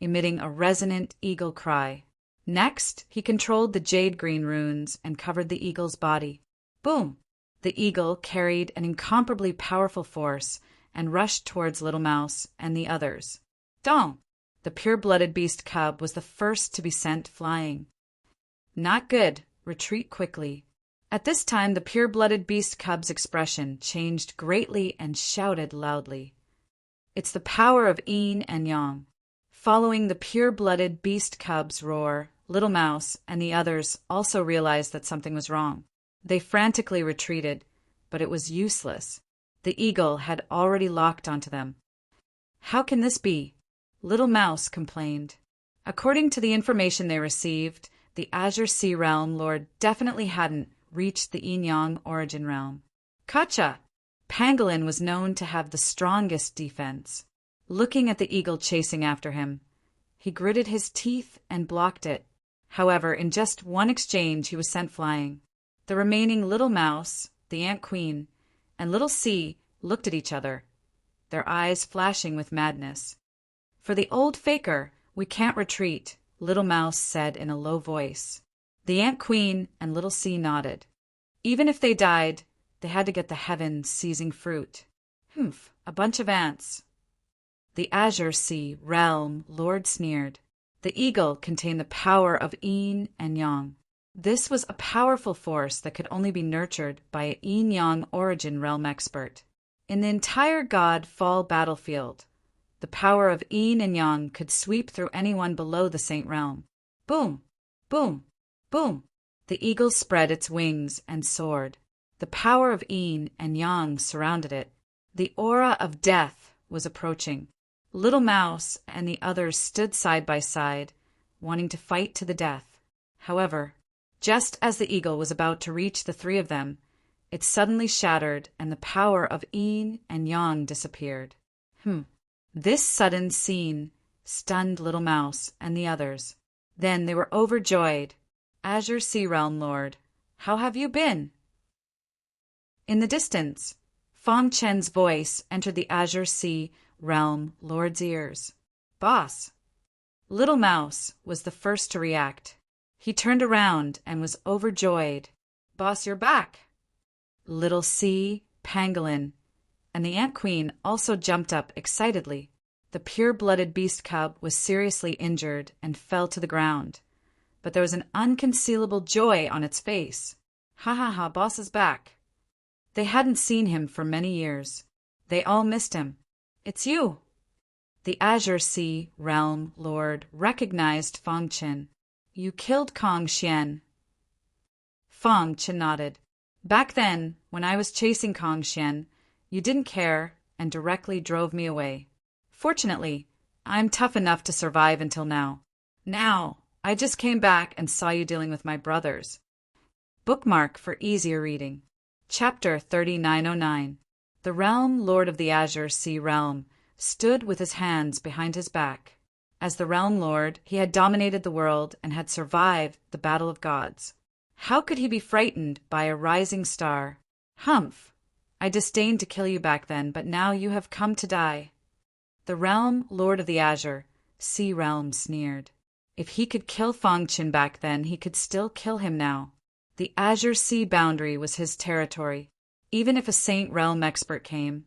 emitting a resonant eagle cry. Next, he controlled the jade green runes and covered the eagle's body. Boom! The eagle carried an incomparably powerful force and rushed towards Little Mouse and the others. Dong! The pure-blooded beast cub was the first to be sent flying. Not good. Retreat quickly. At this time, the pure-blooded beast cub's expression changed greatly and shouted loudly. It's the power of yin and yang. Following the pure-blooded beast cub's roar, Little Mouse and the others also realized that something was wrong. They frantically retreated, but it was useless. The eagle had already locked onto them. How can this be? Little Mouse complained. According to the information they received, the Azure Sea Realm Lord definitely hadn't reached the yin-yang origin realm. Gotcha! Pangolin was known to have the strongest defense. Looking at the eagle chasing after him, he gritted his teeth and blocked it. However, in just one exchange, he was sent flying. The remaining Little Mouse, the Ant Queen, and Little Sea looked at each other, their eyes flashing with madness. For the old faker, we can't retreat, Little Mouse said in a low voice. The Ant Queen and Little Sea nodded. Even if they died, they had to get the heaven-seizing fruit. Humph, a bunch of ants. The Azure Sea Realm Lord sneered. The eagle contained the power of yin and yang. This was a powerful force that could only be nurtured by a yin-yang origin realm expert. In the entire God-Fall battlefield, the power of yin and yang could sweep through anyone below the Saint Realm. Boom! Boom! Boom! The eagle spread its wings and soared. The power of yin and yang surrounded it. The aura of death was approaching. Little Mouse and the others stood side by side, wanting to fight to the death. However, just as the eagle was about to reach the three of them, it suddenly shattered and the power of yin and yang disappeared. This sudden scene stunned Little Mouse and the others. Then they were overjoyed. Azure Sea Realm Lord, how have you been? In the distance, Fong Chen's voice entered the Azure Sea Realm Lord's ears. Boss! Little Mouse was the first to react. He turned around and was overjoyed. Boss, you're back! Little Sea, Pangolin, and the Ant Queen also jumped up excitedly. The pure-blooded beast cub was seriously injured and fell to the ground, but there was an unconcealable joy on its face. Ha ha ha, boss is back. They hadn't seen him for many years. They all missed him. It's you. The Azure Sea Realm Lord recognized Fong Chen. You killed Kong Xian. Fong Chen nodded. Back then, when I was chasing Kong Xian, you didn't care and directly drove me away. Fortunately, I'm tough enough to survive until now. Now, I just came back and saw you dealing with my brothers. Bookmark for easier reading. Chapter 3909. The Realm Lord of the Azure Sea Realm stood with his hands behind his back. As the Realm Lord, he had dominated the world and had survived the Battle of Gods. How could he be frightened by a rising star? Humph! I disdained to kill you back then, but now you have come to die. The Realm Lord of the Azure Sea Realm sneered. If he could kill Fong Chen back then, he could still kill him now. The Azure Sea boundary was his territory. Even if a Saint Realm expert came,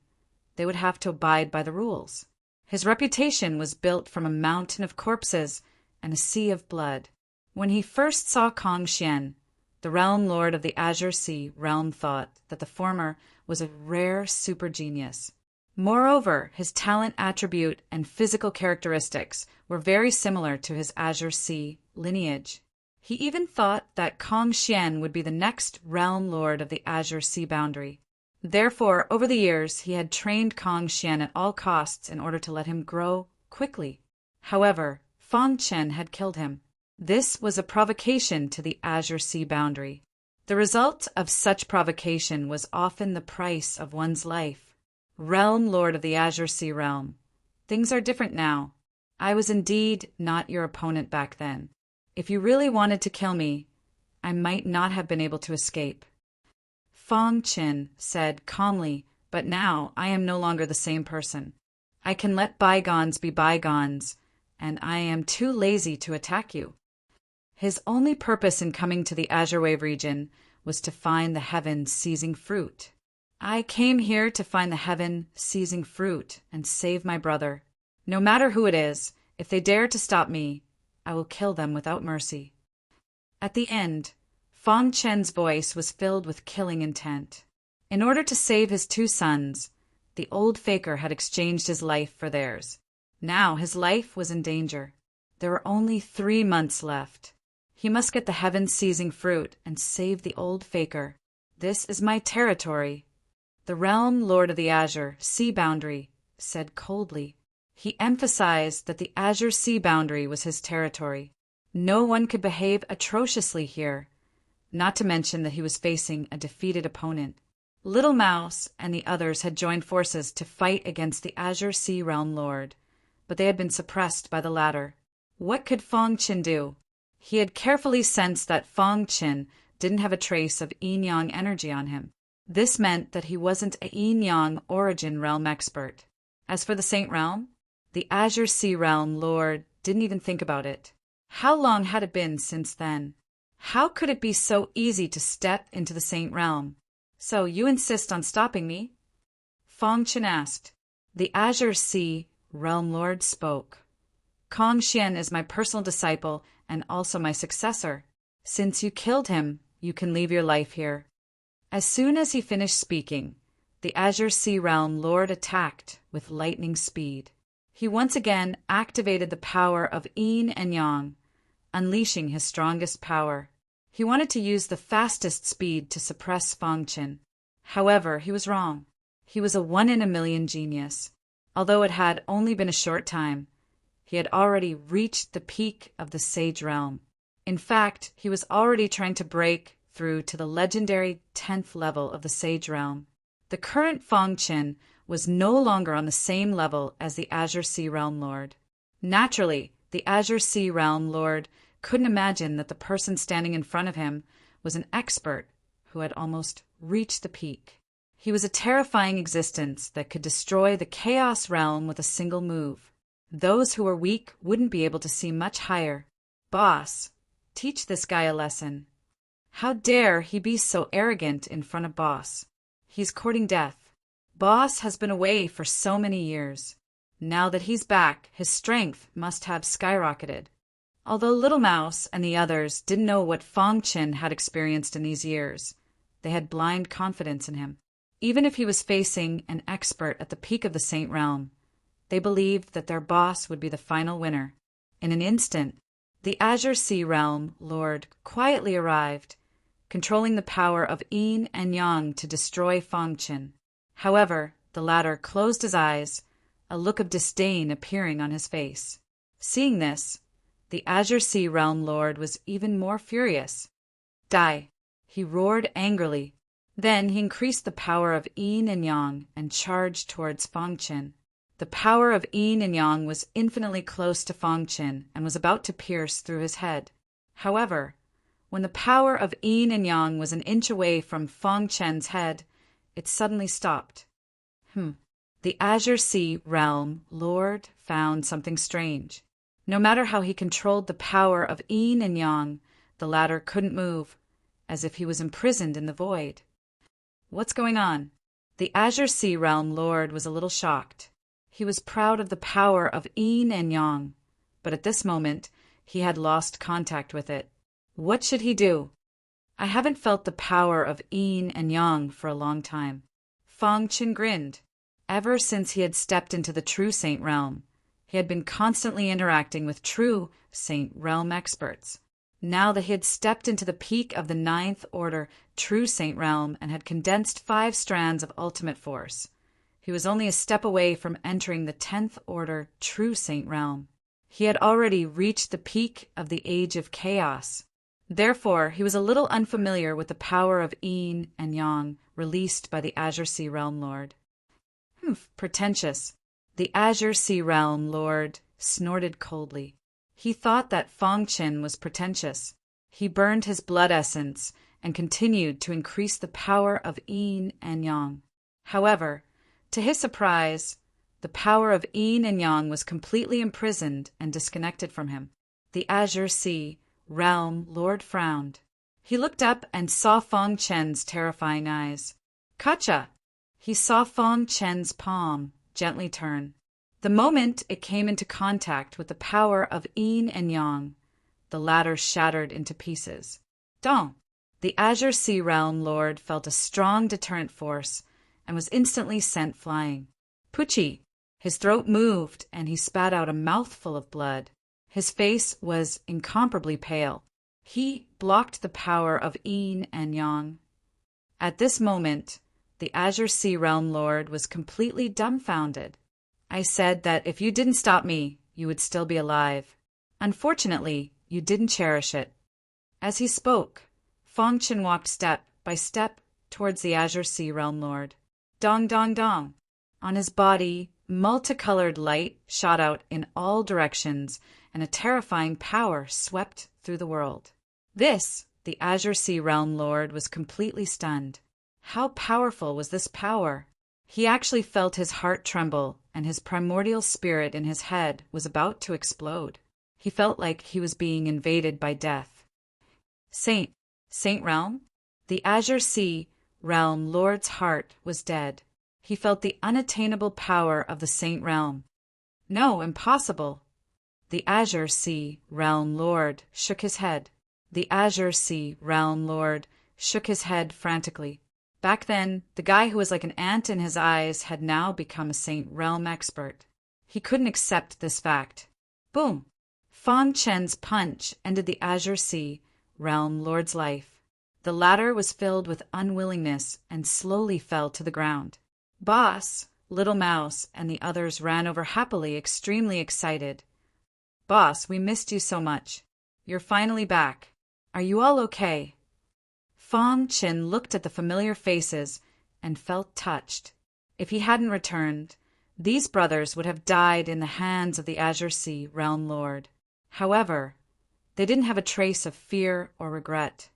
they would have to abide by the rules. His reputation was built from a mountain of corpses and a sea of blood. When he first saw Kong Xian, the Realm Lord of the Azure Sea Realm thought that the former was a rare super genius. Moreover, his talent attribute and physical characteristics were very similar to his Azure Sea lineage. He even thought that Kong Xian would be the next Realm Lord of the Azure Sea boundary. Therefore, over the years, he had trained Kong Xian at all costs in order to let him grow quickly. However, Fong Chen had killed him. This was a provocation to the Azure Sea boundary. The result of such provocation was often the price of one's life. Realm Lord of the Azure Sea Realm, things are different now. I was indeed not your opponent back then. If you really wanted to kill me, I might not have been able to escape. Fong Qin said calmly, but now I am no longer the same person. I can let bygones be bygones, and I am too lazy to attack you. His only purpose in coming to the Azure Wave region was to find the heaven seizing fruit. I came here to find the heaven seizing fruit and save my brother. No matter who it is, if they dare to stop me, I will kill them without mercy. At the end, Fong Chen's voice was filled with killing intent. In order to save his two sons, the old faker had exchanged his life for theirs. Now his life was in danger. There were only 3 months left. He must get the heaven-seizing fruit and save the old faker. This is my territory. The realm lord of the Azure Sea Boundary said coldly. He emphasized that the Azure Sea Boundary was his territory. No one could behave atrociously here, not to mention that he was facing a defeated opponent. Little Mouse and the others had joined forces to fight against the Azure Sea Realm Lord, but they had been suppressed by the latter. What could Fong Qin do? He had carefully sensed that Fong Qin didn't have a trace of yin-yang energy on him. This meant that he wasn't a yin-yang origin realm expert. As for the Saint Realm, the Azure Sea Realm Lord didn't even think about it. How long had it been since then? How could it be so easy to step into the Saint Realm? So you insist on stopping me? Fong Qin asked. The Azure Sea Realm Lord spoke. Kong Xian is my personal disciple and also my successor. Since you killed him, you can leave your life here. As soon as he finished speaking, the Azure Sea Realm Lord attacked with lightning speed. He once again activated the power of Yin and Yang, unleashing his strongest power. He wanted to use the fastest speed to suppress Fong Qin. However, he was wrong. He was a 1-in-a-million genius. Although it had only been a short time, he had already reached the peak of the Sage Realm. In fact, he was already trying to break through to the legendary 10th level of the Sage Realm. The current Fong Qin was no longer on the same level as the Azure Sea Realm Lord. Naturally, the Azure Sea Realm Lord couldn't imagine that the person standing in front of him was an expert who had almost reached the peak. He was a terrifying existence that could destroy the Chaos Realm with a single move. Those who were weak wouldn't be able to see much higher. Boss, teach this guy a lesson. How dare he be so arrogant in front of Boss? He's courting death. Boss has been away for so many years. Now that he's back, his strength must have skyrocketed. Although Little Mouse and the others didn't know what Fong Qin had experienced in these years, they had blind confidence in him. Even if he was facing an expert at the peak of the Saint Realm, they believed that their boss would be the final winner. In an instant, the Azure Sea Realm Lord quietly arrived, controlling the power of Yin and Yang to destroy Fong Qin. However, the latter closed his eyes, a look of disdain appearing on his face. Seeing this, the Azure Sea Realm Lord was even more furious. Die! He roared angrily. Then he increased the power of Yin and Yang and charged towards Fong Qin. The power of Yin and Yang was infinitely close to Fong Qin and was about to pierce through his head. However, when the power of Yin and Yang was an inch away from Fong Qin's head, it suddenly stopped. The Azure Sea Realm Lord found something strange. No matter how he controlled the power of Yin and Yang, the latter couldn't move, as if he was imprisoned in the void. What's going on? The Azure Sea Realm Lord was a little shocked. He was proud of the power of Yin and Yang, but at this moment he had lost contact with it. What should he do? I haven't felt the power of Yin and Yang for a long time. Fong Qin grinned. Ever since he had stepped into the true Saint Realm, he had been constantly interacting with true Saint Realm experts. Now that he had stepped into the peak of the 9th Order true Saint Realm and had condensed 5 strands of ultimate force, he was only a step away from entering the 10th Order true Saint Realm. He had already reached the peak of the Age of Chaos. Therefore, he was a little unfamiliar with the power of Yin and Yang released by the Azure Sea Realm Lord. Pretentious. The Azure Sea Realm Lord snorted coldly. He thought that Fong Qin was pretentious. He burned his blood essence and continued to increase the power of yin and yang. However, to his surprise, the power of yin and yang was completely imprisoned and disconnected from him. The Azure Sea Realm Lord frowned. He looked up and saw Fong Chen's terrifying eyes. Kacha! He saw Fong Chen's palm gently turn. The moment it came into contact with the power of yin and yang, the latter shattered into pieces. Dong! The Azure Sea Realm Lord felt a strong deterrent force and was instantly sent flying. Pucci! His throat moved and he spat out a mouthful of blood. His face was incomparably pale. He blocked the power of yin and yang. At this moment, the Azure Sea Realm Lord was completely dumbfounded. I said that if you didn't stop me, you would still be alive. Unfortunately, you didn't cherish it. As he spoke, Fong Chen walked step by step towards the Azure Sea Realm Lord. Dong, dong, dong. On his body, multicolored light shot out in all directions, and a terrifying power swept through the world. The Azure Sea Realm Lord was completely stunned. How powerful was this power? He actually felt his heart tremble, and his primordial spirit in his head was about to explode. He felt like he was being invaded by death. Saint Realm? The Azure Sea Realm Lord's heart was dead. He felt the unattainable power of the Saint Realm. No, impossible. The Azure Sea Realm Lord shook his head. The Azure Sea Realm Lord shook his head frantically. Back then, the guy who was like an ant in his eyes had now become a Saint Realm expert. He couldn't accept this fact. Boom! Fong Chen's punch ended the Azure Sea Realm Lord's life. The latter was filled with unwillingness and slowly fell to the ground. Boss, Little Mouse, and the others ran over happily, extremely excited. Boss, we missed you so much. You're finally back. Are you all okay? Fong Chen looked at the familiar faces and felt touched. If he hadn't returned, these brothers would have died in the hands of the Azure Sea Realm Lord. However, they didn't have a trace of fear or regret.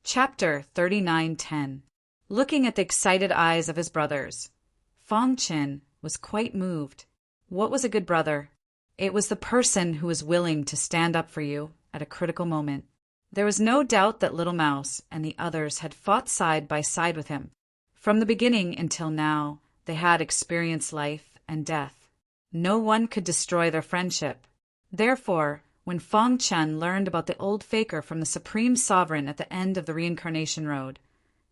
Chapter 39:10. Looking at the excited eyes of his brothers, Fong Chen was quite moved. What was a good brother? It was the person who was willing to stand up for you at a critical moment. There was no doubt that Little Mouse and the others had fought side by side with him. From the beginning until now, they had experienced life and death. No one could destroy their friendship. Therefore, when Fong Chen learned about the old faker from the Supreme Sovereign at the end of the reincarnation road,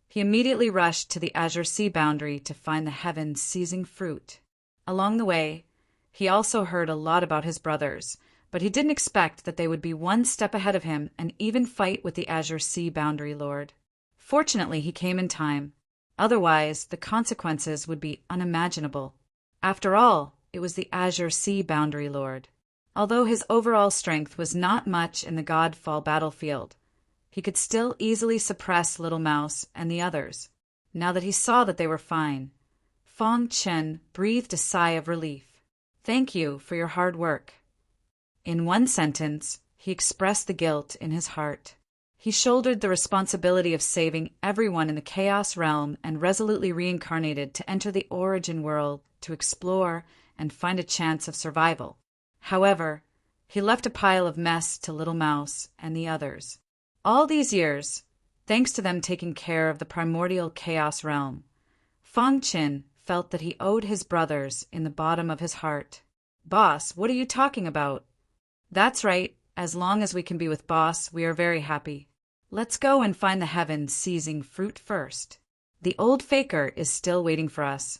he immediately rushed to the Azure Sea boundary to find the heavens seizing fruit. Along the way, he also heard a lot about his brothers, but he didn't expect that they would be one step ahead of him and even fight with the Azure Sea Boundary Lord. Fortunately, he came in time. Otherwise, the consequences would be unimaginable. After all, it was the Azure Sea Boundary Lord. Although his overall strength was not much in the Godfall battlefield, he could still easily suppress Little Mouse and the others. Now that he saw that they were fine, Fong Chen breathed a sigh of relief. Thank you for your hard work. In one sentence, he expressed the guilt in his heart. He shouldered the responsibility of saving everyone in the Chaos Realm and resolutely reincarnated to enter the Origin World to explore and find a chance of survival. However, he left a pile of mess to Little Mouse and the others. All these years, thanks to them taking care of the primordial Chaos Realm, Fong Chen felt that he owed his brothers in the bottom of his heart. Boss, what are you talking about? That's right. As long as we can be with Boss, we are very happy. Let's go and find the heavens seizing fruit first. The old faker is still waiting for us.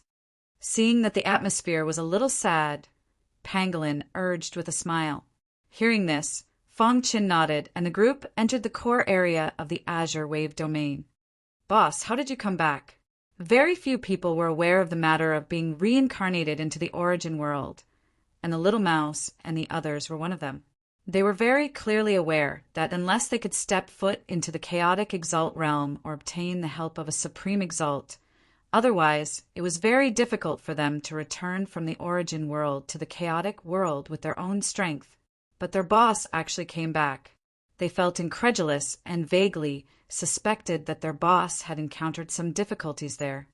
Seeing that the atmosphere was a little sad, Pangolin urged with a smile. Hearing this, Fong Chen nodded, and the group entered the core area of the Azure Wave Domain. Boss, how did you come back? Very few people were aware of the matter of being reincarnated into the Origin World, and the Little Mouse and the others were one of them. They were very clearly aware that unless they could step foot into the chaotic Exalt realm or obtain the help of a Supreme Exalt, otherwise it was very difficult for them to return from the Origin World to the chaotic world with their own strength. But their boss actually came back. They felt incredulous and vaguely suspected that their boss had encountered some difficulties there.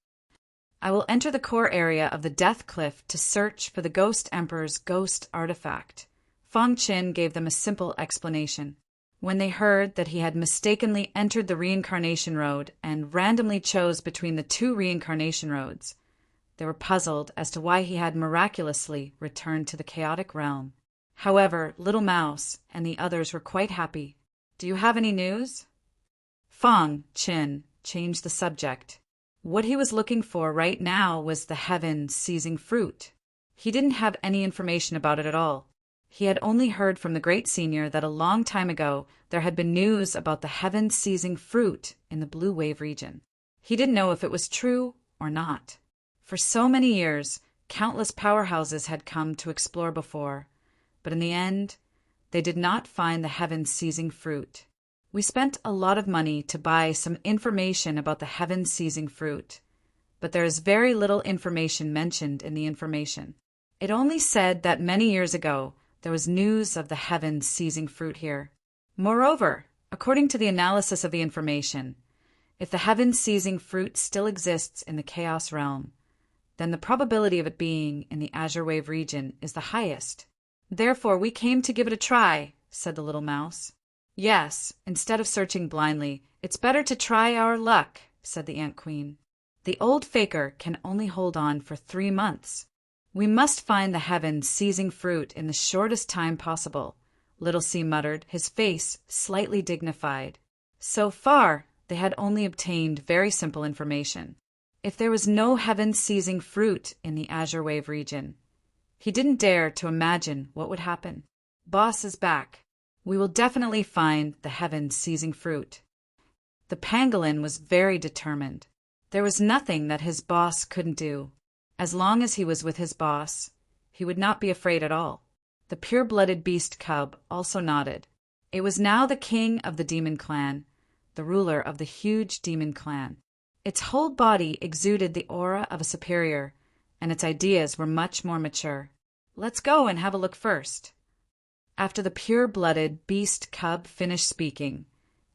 I will enter the core area of the Death Cliff to search for the Ghost Emperor's ghost artifact. Feng Qin gave them a simple explanation. When they heard that he had mistakenly entered the reincarnation road and randomly chose between the two reincarnation roads, they were puzzled as to why he had miraculously returned to the chaotic realm. However, Little Mouse and the others were quite happy. Do you have any news? Feng Qin changed the subject. What he was looking for right now was the heaven-seizing fruit. He didn't have any information about it at all. He had only heard from the Great Senior that a long time ago there had been news about the heaven-seizing fruit in the Blue Wave region. He didn't know if it was true or not. For so many years, countless powerhouses had come to explore before, but in the end, they did not find the heaven-seizing fruit. We spent a lot of money to buy some information about the heaven-seizing fruit, but there is very little information mentioned in the information. It only said that many years ago there was news of the heaven-seizing fruit here. Moreover, according to the analysis of the information, if the heaven-seizing fruit still exists in the Chaos Realm, then the probability of it being in the Azure Wave region is the highest. Therefore, we came to give it a try, said the Little Mouse. Yes, instead of searching blindly, it's better to try our luck, said the Ant Queen. The old faker can only hold on for 3 months. We must find the heaven-seizing fruit in the shortest time possible, Little C muttered, his face slightly dignified. So far, they had only obtained very simple information. If there was no heaven-seizing fruit in the Azure Wave region, he didn't dare to imagine what would happen. Boss is back. We will definitely find the heaven-seizing fruit. The pangolin was very determined. There was nothing that his boss couldn't do. As long as he was with his boss, he would not be afraid at all. The pure-blooded beast cub also nodded. It was now the king of the demon clan, the ruler of the huge demon clan. Its whole body exuded the aura of a superior, and its ideas were much more mature. Let's go and have a look first. After the pure-blooded beast cub finished speaking,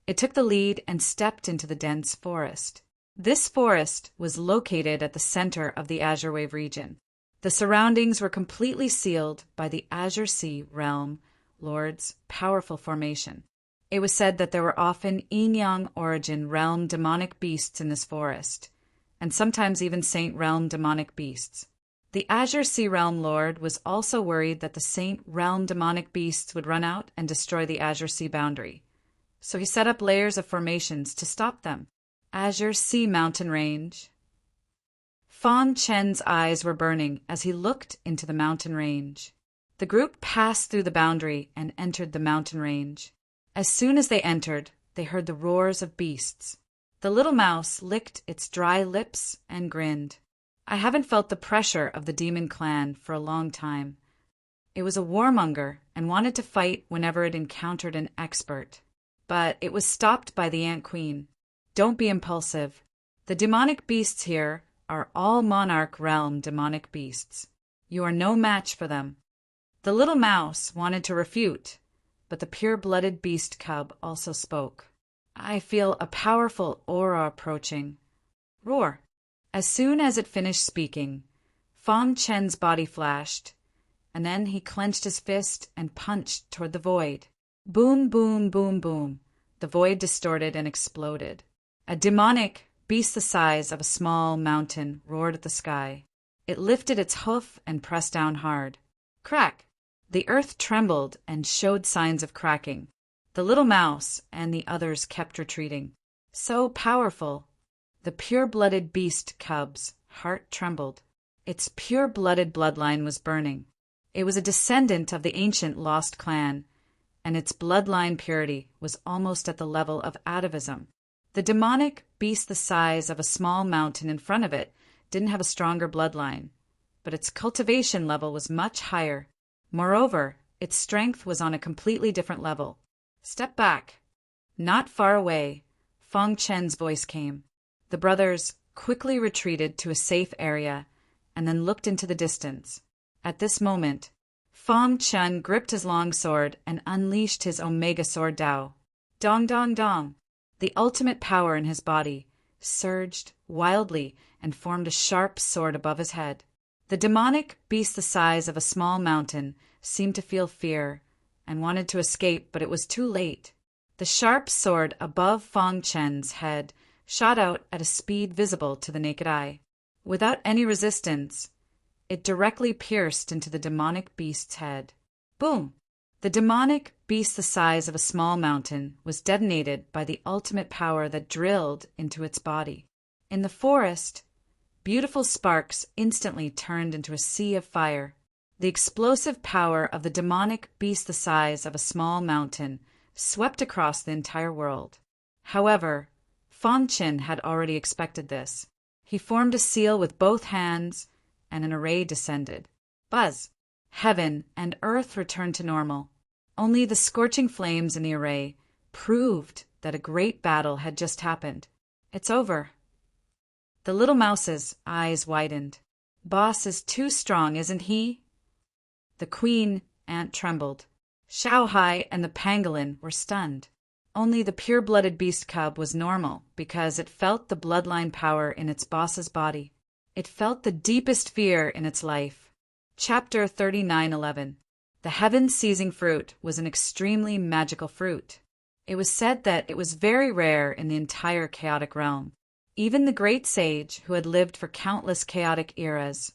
it took the lead and stepped into the dense forest. This forest was located at the center of the Azure Wave region. The surroundings were completely sealed by the Azure Sea Realm Lord's powerful formation. It was said that there were often Yin-Yang origin realm demonic beasts in this forest, and sometimes even Saint Realm demonic beasts. The Azure Sea Realm Lord was also worried that the Saint Realm demonic beasts would run out and destroy the Azure Sea boundary, so he set up layers of formations to stop them. Azure Sea Mountain Range. Feng Chen's eyes were burning as he looked into the mountain range. The group passed through the boundary and entered the mountain range. As soon as they entered, they heard the roars of beasts. The little mouse licked its dry lips and grinned. I haven't felt the pressure of the demon clan for a long time. It was a warmonger and wanted to fight whenever it encountered an expert. But it was stopped by the Ant Queen. Don't be impulsive. The demonic beasts here are all Monarch Realm demonic beasts. You are no match for them. The little mouse wanted to refute, but the pure-blooded beast cub also spoke. I feel a powerful aura approaching. Roar. As soon as it finished speaking, Feng Chen's body flashed, and then he clenched his fist and punched toward the void. Boom, boom, boom, boom. The void distorted and exploded. A demonic beast the size of a small mountain roared at the sky. It lifted its hoof and pressed down hard. Crack! The earth trembled and showed signs of cracking. The little mouse and the others kept retreating. So powerful. The pure-blooded beast cub's heart trembled. Its pure-blooded bloodline was burning. It was a descendant of the ancient lost clan, and its bloodline purity was almost at the level of atavism. The demonic beast the size of a small mountain in front of it didn't have a stronger bloodline, but its cultivation level was much higher. Moreover, its strength was on a completely different level. Step back. Not far away, Feng Chen's voice came. The brothers quickly retreated to a safe area and then looked into the distance. At this moment, Feng Chen gripped his long sword and unleashed his Omega Sword Dao. Dong dong dong. The ultimate power in his body surged wildly and formed a sharp sword above his head. The demonic beast the size of a small mountain seemed to feel fear and wanted to escape, but it was too late. The sharp sword above Fang Chen's head shot out at a speed visible to the naked eye. Without any resistance, it directly pierced into the demonic beast's head. Boom! The demonic beast the size of a small mountain was detonated by the ultimate power that drilled into its body. In the forest, beautiful sparks instantly turned into a sea of fire. The explosive power of the demonic beast the size of a small mountain swept across the entire world. However, Fang Chen had already expected this. He formed a seal with both hands, and an array descended. Buzz! Heaven and earth returned to normal. Only the scorching flames in the array proved that a great battle had just happened. It's over. The little mouse's eyes widened. Boss is too strong, isn't he? The queen ant trembled. Xiaohai and the pangolin were stunned. Only the pure-blooded beast cub was normal because it felt the bloodline power in its boss's body. It felt the deepest fear in its life. Chapter 39:11. The heaven-seizing fruit was an extremely magical fruit. It was said that it was very rare in the entire chaotic realm. Even the great sage, who had lived for countless chaotic eras,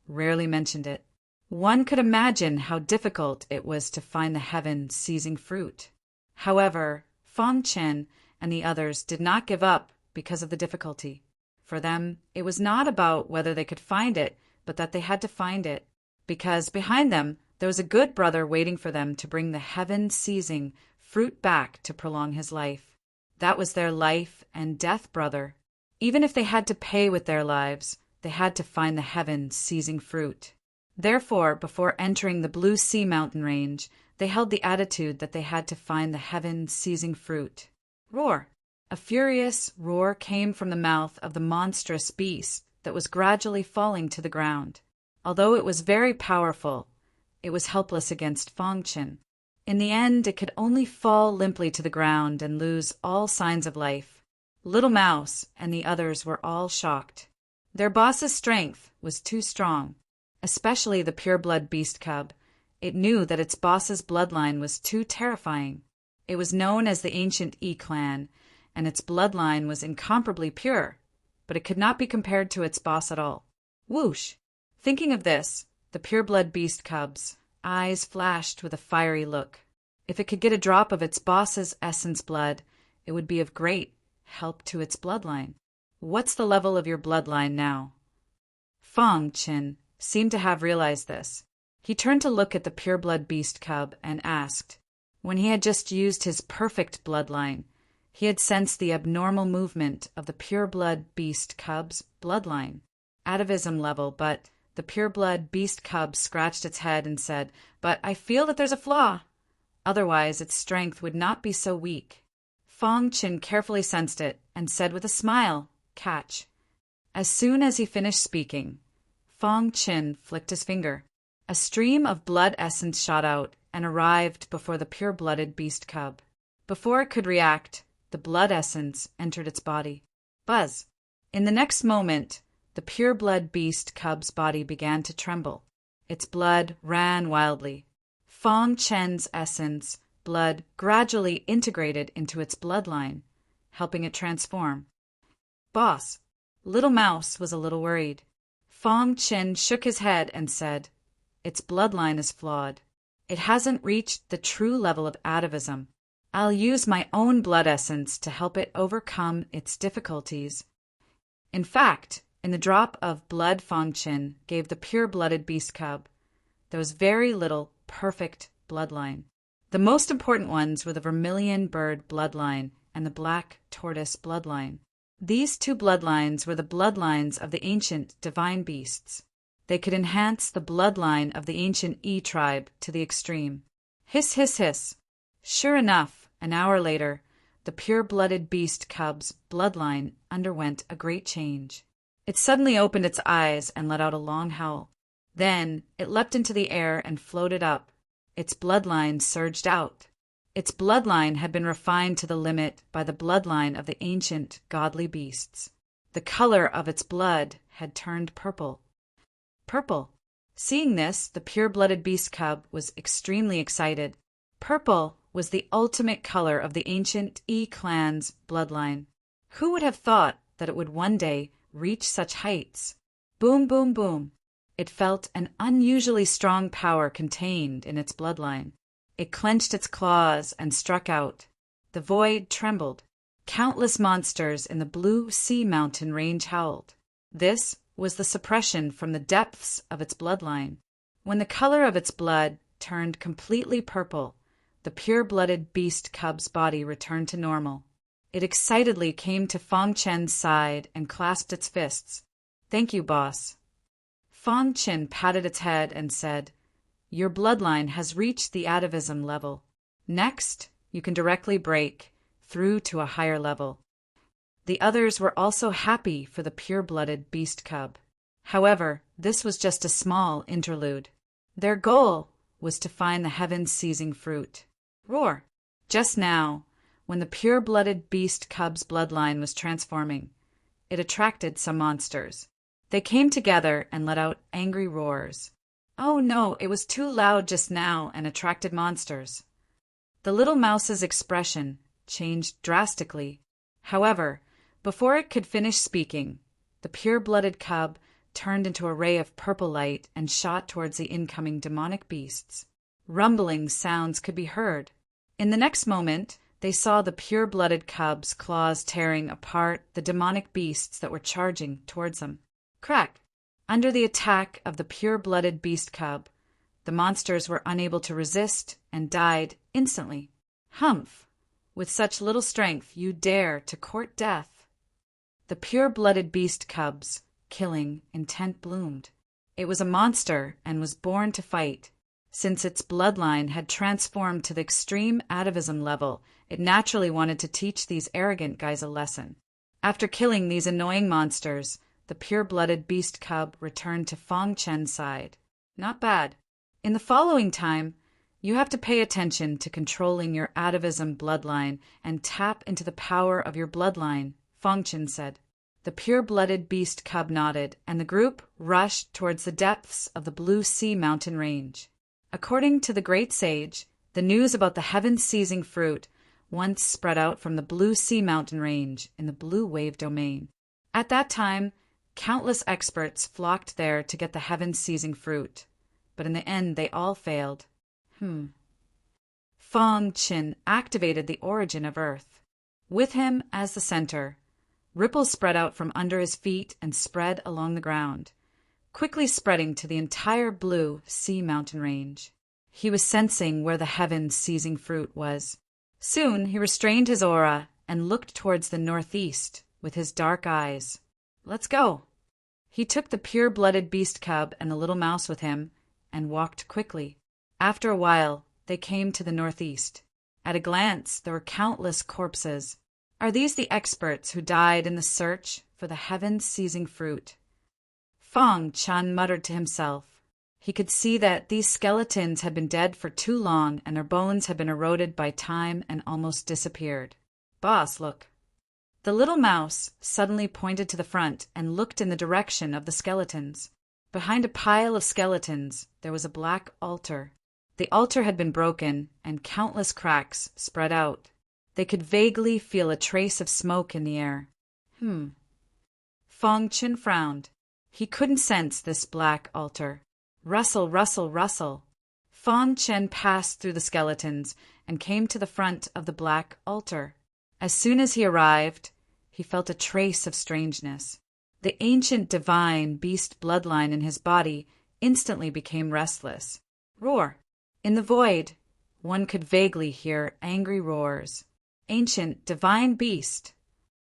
rarely mentioned it. One could imagine how difficult it was to find the heaven-seizing fruit. However, Fang Chen and the others did not give up because of the difficulty. For them, it was not about whether they could find it, but that they had to find it. Because behind them, there was a good brother waiting for them to bring the heaven-seizing fruit back to prolong his life. That was their life and death brother. Even if they had to pay with their lives, they had to find the heaven-seizing fruit. Therefore, before entering the Blue Sea mountain range, they held the attitude that they had to find the heaven-seizing fruit. Roar! A furious roar came from the mouth of the monstrous beast that was gradually falling to the ground. Although it was very powerful, it was helpless against Fang Chen. In the end, it could only fall limply to the ground and lose all signs of life. Little Mouse and the others were all shocked. Their boss's strength was too strong, especially the pure-blood beast cub. It knew that its boss's bloodline was too terrifying. It was known as the ancient E clan, and its bloodline was incomparably pure, but it could not be compared to its boss at all. Whoosh! Thinking of this, the pure-blood beast cub's eyes flashed with a fiery look. If it could get a drop of its boss's essence blood, it would be of great help to its bloodline. What's the level of your bloodline now? Fang Chen seemed to have realized this. He turned to look at the pure-blood beast cub and asked. When he had just used his perfect bloodline, he had sensed the abnormal movement of the pure-blood beast cub's bloodline. Atavism level, but the pure-blood beast cub scratched its head and said, "But I feel that there's a flaw. Otherwise, its strength would not be so weak." Fang Chen carefully sensed it and said with a smile, "Catch." As soon as he finished speaking, Fang Chen flicked his finger. A stream of blood essence shot out and arrived before the pure-blooded beast cub. Before it could react, the blood essence entered its body. Buzz! In the next moment, the pure-blood beast cub's body began to tremble. Its blood ran wildly. Fang Chen's essence blood gradually integrated into its bloodline, helping it transform. Boss! Little Mouse was a little worried. Fang Chen shook his head and said, "Its bloodline is flawed. It hasn't reached the true level of atavism. I'll use my own blood essence to help it overcome its difficulties." In fact, in the drop of blood Fang Chen gave the pure-blooded beast cub, there was very little perfect bloodline. The most important ones were the vermilion bird bloodline and the black tortoise bloodline. These two bloodlines were the bloodlines of the ancient divine beasts. They could enhance the bloodline of the ancient E tribe to the extreme. Hiss, hiss, hiss. Sure enough, an hour later, the pure-blooded beast cub's bloodline underwent a great change. It suddenly opened its eyes and let out a long howl. Then it leapt into the air and floated up. Its bloodline surged out. Its bloodline had been refined to the limit by the bloodline of the ancient godly beasts. The color of its blood had turned purple. Purple. Seeing this, the pure-blooded beast cub was extremely excited. Purple was the ultimate color of the ancient E-clan's bloodline. Who would have thought that it would one day reach such heights? Boom, boom, boom. It felt an unusually strong power contained in its bloodline. It clenched its claws and struck out. The void trembled. Countless monsters in the blue sea mountain range howled. This was the suppression from the depths of its bloodline. When the color of its blood turned completely purple, the pure-blooded beast cub's body returned to normal. It excitedly came to Fang Chen's side and clasped its fists. "Thank you, boss." Fang Chen patted its head and said, "Your bloodline has reached the atavism level. Next, you can directly break through to a higher level." The others were also happy for the pure-blooded beast cub. However, this was just a small interlude. Their goal was to find the heaven-seizing fruit. Roar! Just now, when the pure-blooded beast cub's bloodline was transforming, it attracted some monsters. They came together and let out angry roars. Oh no, it was too loud just now and attracted monsters. The little mouse's expression changed drastically. However, before it could finish speaking, the pure-blooded cub turned into a ray of purple light and shot towards the incoming demonic beasts. Rumbling sounds could be heard. In the next moment, they saw the pure-blooded cub's claws tearing apart the demonic beasts that were charging towards them. Crack! Under the attack of the pure-blooded beast cub, the monsters were unable to resist and died instantly. Humph! With such little strength, you dare to court death. The pure-blooded beast cub's killing intent bloomed. It was a monster and was born to fight. Since its bloodline had transformed to the extreme atavism level, it naturally wanted to teach these arrogant guys a lesson. After killing these annoying monsters, the pure-blooded beast cub returned to Fang Chen's side. Not bad. In the following time, you have to pay attention to controlling your atavism bloodline and tap into the power of your bloodline, Fang Chen said. The pure-blooded beast cub nodded, and the group rushed towards the depths of the Blue Sea Mountain Range. According to the great sage, the news about the heaven-seizing fruit once spread out from the Blue Sea Mountain Range in the Blue Wave domain. At that time, countless experts flocked there to get the heaven-seizing fruit, but in the end they all failed. Fang Chen activated the origin of Earth. With him as the center, ripples spread out from under his feet and spread along the ground, quickly spreading to the entire Blue Sea Mountain Range. He was sensing where the heaven-seizing fruit was. Soon he restrained his aura and looked towards the northeast with his dark eyes. Let's go. He took the pure-blooded beast cub and the little mouse with him and walked quickly. After a while, they came to the northeast. At a glance, there were countless corpses. Are these the experts who died in the search for the heaven-seizing fruit? Fang Chen muttered to himself. He could see that these skeletons had been dead for too long and their bones had been eroded by time and almost disappeared. Boss, look. The little mouse suddenly pointed to the front and looked in the direction of the skeletons. Behind a pile of skeletons, there was a black altar. The altar had been broken and countless cracks spread out. They could vaguely feel a trace of smoke in the air. Fang Chen frowned. He couldn't sense this black altar. Rustle, rustle, rustle. Fang Chen passed through the skeletons and came to the front of the black altar. As soon as he arrived, he felt a trace of strangeness. The ancient divine beast bloodline in his body instantly became restless. Roar! In the void, one could vaguely hear angry roars. Ancient divine beast.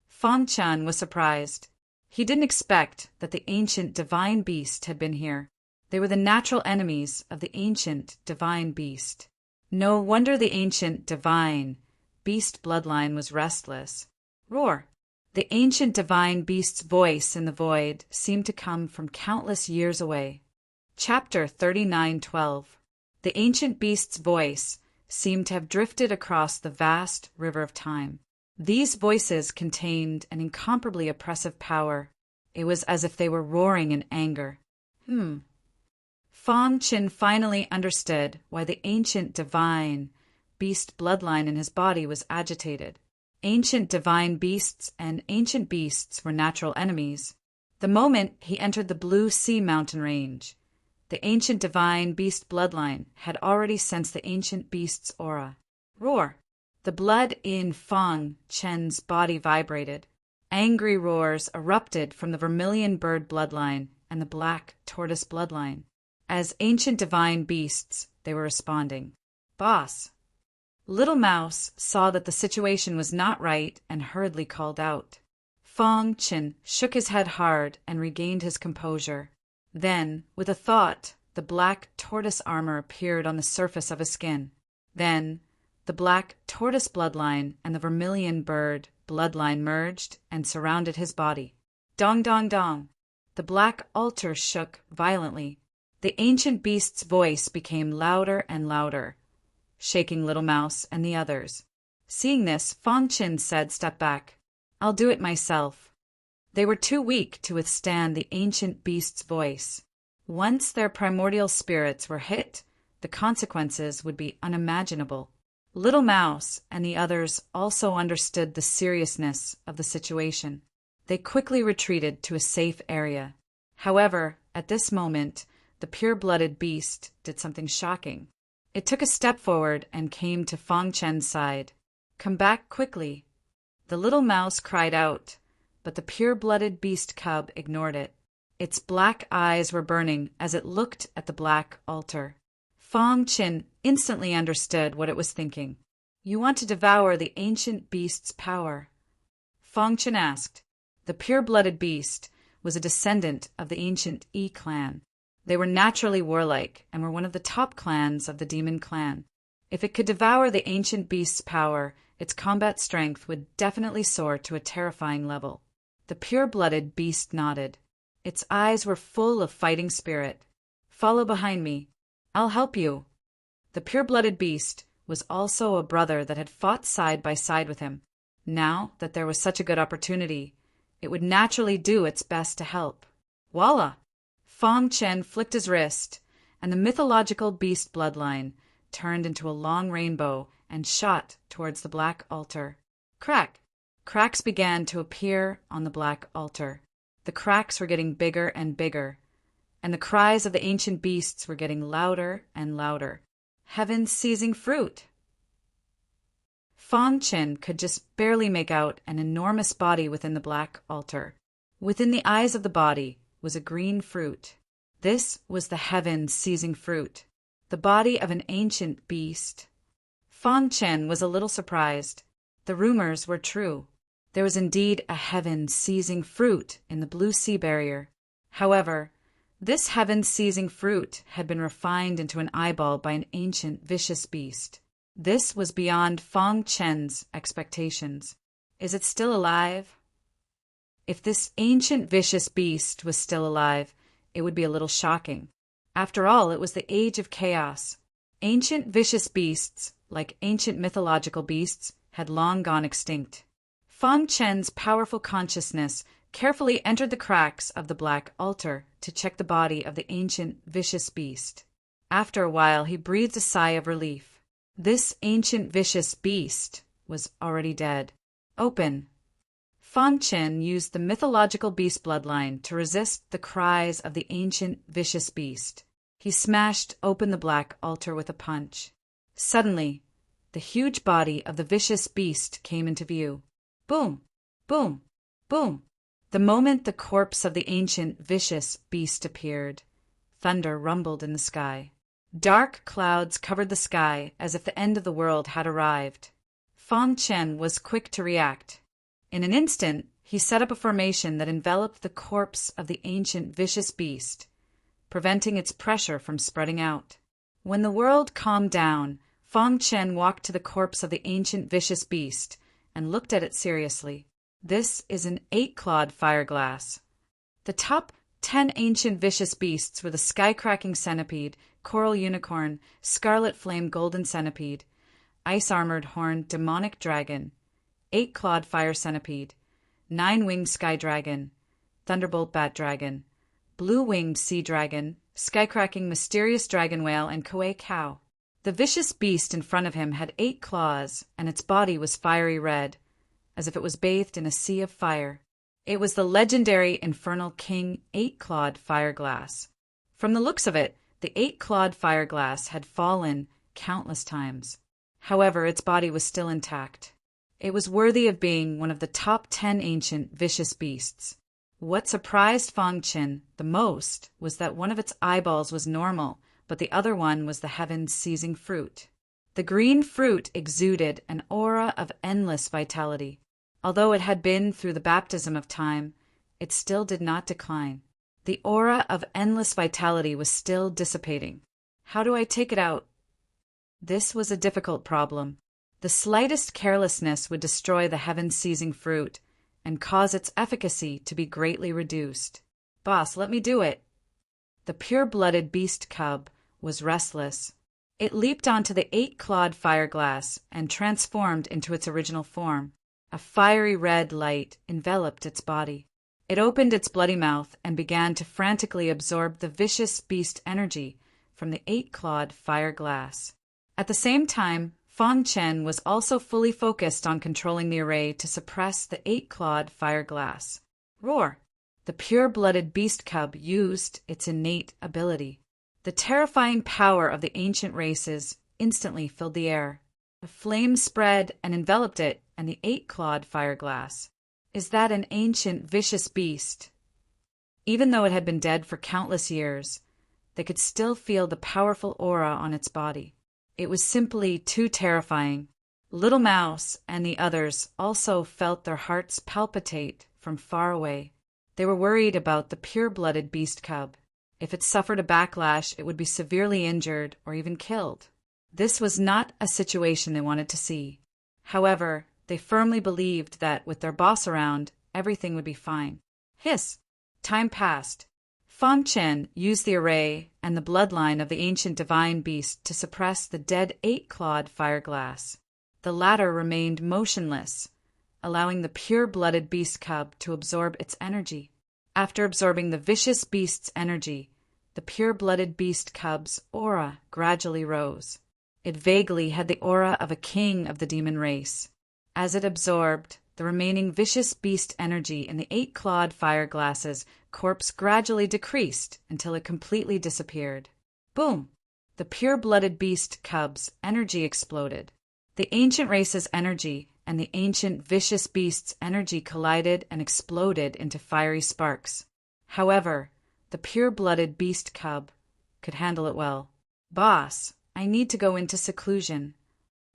Fang Chen was surprised. He didn't expect that the ancient divine beast had been here. They were the natural enemies of the ancient divine beast. No wonder the ancient divine beast bloodline was restless. Roar! The ancient divine beast's voice in the void seemed to come from countless years away. Chapter 39:12. The ancient beast's voice seemed to have drifted across the vast river of time. These voices contained an incomparably oppressive power. It was as if they were roaring in anger. Fang Qin finally understood why the ancient divine beast bloodline in his body was agitated. Ancient divine beasts and ancient beasts were natural enemies. The moment he entered the Blue Sea mountain range, the ancient divine beast bloodline had already sensed the ancient beast's aura. Roar! The blood in Fang Chen's body vibrated. Angry roars erupted from the vermilion bird bloodline and the black tortoise bloodline. As ancient divine beasts, they were responding. Boss! Little Mouse saw that the situation was not right and hurriedly called out. Fang Qin shook his head hard and regained his composure. Then, with a thought, the black tortoise armor appeared on the surface of his skin. Then, the black tortoise bloodline and the vermilion bird bloodline merged and surrounded his body. Dong dong dong! The black altar shook violently. The ancient beast's voice became louder and louder, shaking Little Mouse and the others. Seeing this, Fang Qin said, "Step back. I'll do it myself." They were too weak to withstand the ancient beast's voice. Once their primordial spirits were hit, the consequences would be unimaginable. Little Mouse and the others also understood the seriousness of the situation. They quickly retreated to a safe area. However, at this moment, the pure-blooded beast did something shocking. It took a step forward and came to Fang Chen's side. "Come back quickly." The little mouse cried out, but the pure-blooded beast cub ignored it. Its black eyes were burning as it looked at the black altar. Fang Qin instantly understood what it was thinking. "You want to devour the ancient beast's power?" Fang Qin asked. The pure-blooded beast was a descendant of the ancient Yi clan. They were naturally warlike and were one of the top clans of the demon clan. If it could devour the ancient beast's power, its combat strength would definitely soar to a terrifying level. The pure-blooded beast nodded. Its eyes were full of fighting spirit. "Follow behind me. I'll help you." The pure-blooded beast was also a brother that had fought side by side with him. Now that there was such a good opportunity, it would naturally do its best to help. Voila! Fang Chen flicked his wrist, and the mythological beast bloodline turned into a long rainbow and shot towards the black altar. Crack! Cracks began to appear on the black altar. The cracks were getting bigger and bigger, and the cries of the ancient beasts were getting louder and louder. Heaven-seizing fruit! Fang Chen could just barely make out an enormous body within the black altar. Within the eyes of the body was a green fruit. This was the heaven-seizing fruit, the body of an ancient beast. Fang Chen was a little surprised. The rumors were true. There was indeed a heaven-seizing fruit in the Blue Sea barrier. However, this heaven-seizing fruit had been refined into an eyeball by an ancient vicious beast. This was beyond Fang Chen's expectations. Is it still alive? If this ancient vicious beast was still alive, it would be a little shocking. After all, it was the age of chaos. Ancient vicious beasts, like ancient mythological beasts, had long gone extinct. Fang Chen's powerful consciousness carefully entered the cracks of the black altar to check the body of the ancient vicious beast. After a while, he breathed a sigh of relief. This ancient vicious beast was already dead. Open! Fang Chen used the mythological beast bloodline to resist the cries of the ancient vicious beast. He smashed open the black altar with a punch. Suddenly, the huge body of the vicious beast came into view. Boom! Boom! Boom! The moment the corpse of the ancient vicious beast appeared, thunder rumbled in the sky. Dark clouds covered the sky as if the end of the world had arrived. Fang Chen was quick to react. In an instant, he set up a formation that enveloped the corpse of the ancient vicious beast, preventing its pressure from spreading out. When the world calmed down, Fang Chen walked to the corpse of the ancient vicious beast and looked at it seriously. This is an 8-clawed fireglass. The top 10 ancient vicious beasts were the sky-cracking centipede, coral unicorn, scarlet flame golden centipede, ice-armored horned demonic dragon, 8-clawed fire centipede, 9-winged sky dragon, thunderbolt bat dragon, blue-winged sea dragon, sky-cracking mysterious dragon whale, and koei cow. The vicious beast in front of him had 8 claws, and its body was fiery red, as if it was bathed in a sea of fire. It was the legendary infernal king 8-clawed fireglass. From the looks of it, the 8-clawed fireglass had fallen countless times. However, its body was still intact. It was worthy of being one of the top 10 ancient vicious beasts. What surprised Fang Qin the most was that one of its eyeballs was normal, but the other one was the heaven-seizing fruit. The green fruit exuded an aura of endless vitality. Although it had been through the baptism of time, it still did not decline. The aura of endless vitality was still dissipating. How do I take it out? This was a difficult problem. The slightest carelessness would destroy the heaven-seizing fruit and cause its efficacy to be greatly reduced. Boss, let me do it. The pure-blooded beast cub was restless. It leaped onto the 8-clawed fireglass and transformed into its original form. A fiery red light enveloped its body. It opened its bloody mouth and began to frantically absorb the vicious beast energy from the 8-clawed fireglass. At the same time, Fang Chen was also fully focused on controlling the array to suppress the 8-clawed fireglass. Roar! The pure-blooded beast cub used its innate ability. The terrifying power of the ancient races instantly filled the air. A flame spread and enveloped it and the 8-clawed fireglass. Is that an ancient, vicious beast? Even though it had been dead for countless years, they could still feel the powerful aura on its body. It was simply too terrifying. Little Mouse and the others also felt their hearts palpitate from far away. They were worried about the pure-blooded beast cub. If it suffered a backlash, it would be severely injured or even killed. This was not a situation they wanted to see. However, they firmly believed that with their boss around, everything would be fine. Hiss! Time passed. Fang Chen used the array and the bloodline of the ancient divine beast to suppress the dead 8-clawed fireglass. The latter remained motionless, allowing the pure-blooded beast cub to absorb its energy. After absorbing the vicious beast's energy, the pure-blooded beast cub's aura gradually rose. It vaguely had the aura of a king of the demon race. As it absorbed the remaining vicious beast energy in the 8-clawed fireglass's corpse gradually decreased until it completely disappeared. Boom! The pure-blooded beast cub's energy exploded. The ancient race's energy and the ancient vicious beast's energy collided and exploded into fiery sparks. However, the pure-blooded beast cub could handle it well. Boss, I need to go into seclusion.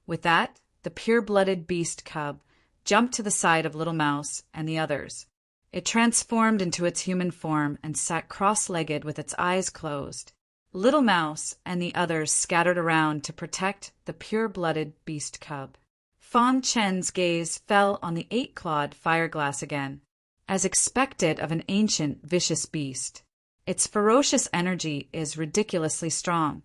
With that, the pure-blooded beast cub jumped to the side of Little Mouse and the others. It transformed into its human form and sat cross-legged with its eyes closed. Little Mouse and the others scattered around to protect the pure-blooded beast cub. Fang Chen's gaze fell on the 8-clawed fireglass again. As expected of an ancient, vicious beast, its ferocious energy is ridiculously strong.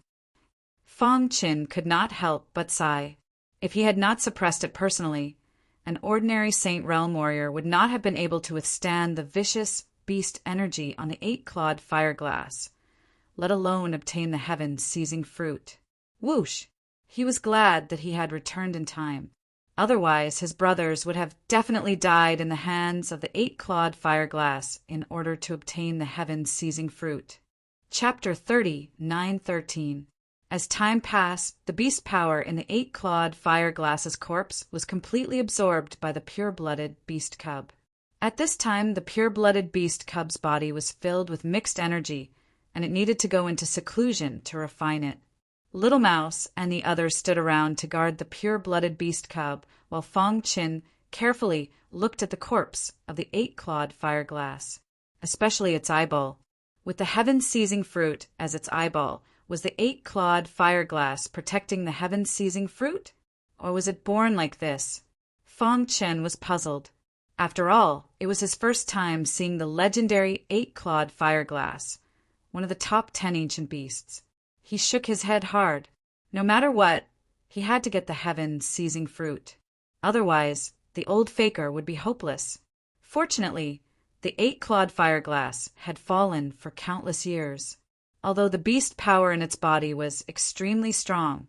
Fang Chen could not help but sigh. If he had not suppressed it personally, an ordinary Saint Realm warrior would not have been able to withstand the vicious beast energy on the 8-clawed fireglass, let alone obtain the heaven-seizing fruit. Whoosh! He was glad that he had returned in time. Otherwise, his brothers would have definitely died in the hands of the 8-clawed fireglass in order to obtain the heaven-seizing fruit. Chapter 30, 913. As time passed, the beast power in the 8-clawed fireglass's corpse was completely absorbed by the pure-blooded beast cub. At this time, the pure-blooded beast cub's body was filled with mixed energy, and it needed to go into seclusion to refine it. Little Mouse and the others stood around to guard the pure-blooded beast cub, while Fang Chen carefully looked at the corpse of the 8-clawed fireglass, especially its eyeball. With the heaven-seizing fruit as its eyeball, was the 8-clawed fireglass protecting the heaven-seizing fruit? Or was it born like this? Fang Chen was puzzled. After all, it was his first time seeing the legendary 8-clawed fireglass, one of the top 10 ancient beasts. He shook his head hard. No matter what, He had to get the heaven-seizing fruit. Otherwise, the old faker would be hopeless. Fortunately, the 8-clawed fireglass had fallen for countless years. Although the beast power in its body was extremely strong,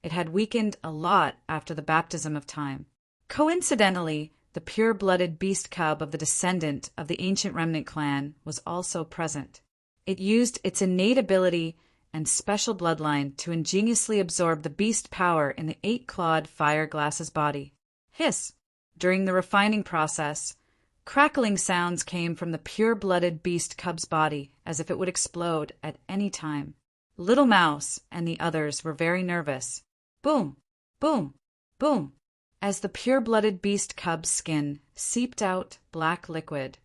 it had weakened a lot after the baptism of time. Coincidentally, the pure-blooded beast cub of the descendant of the ancient remnant clan was also present. It used its innate ability and special bloodline to ingeniously absorb the beast power in the 8-clawed fireglass's body. Hiss! During the refining process, crackling sounds came from the pure-blooded beast cub's body as if it would explode at any time. Little Mouse and the others were very nervous. Boom! Boom! Boom! As the pure-blooded beast cub's skin seeped out black liquid,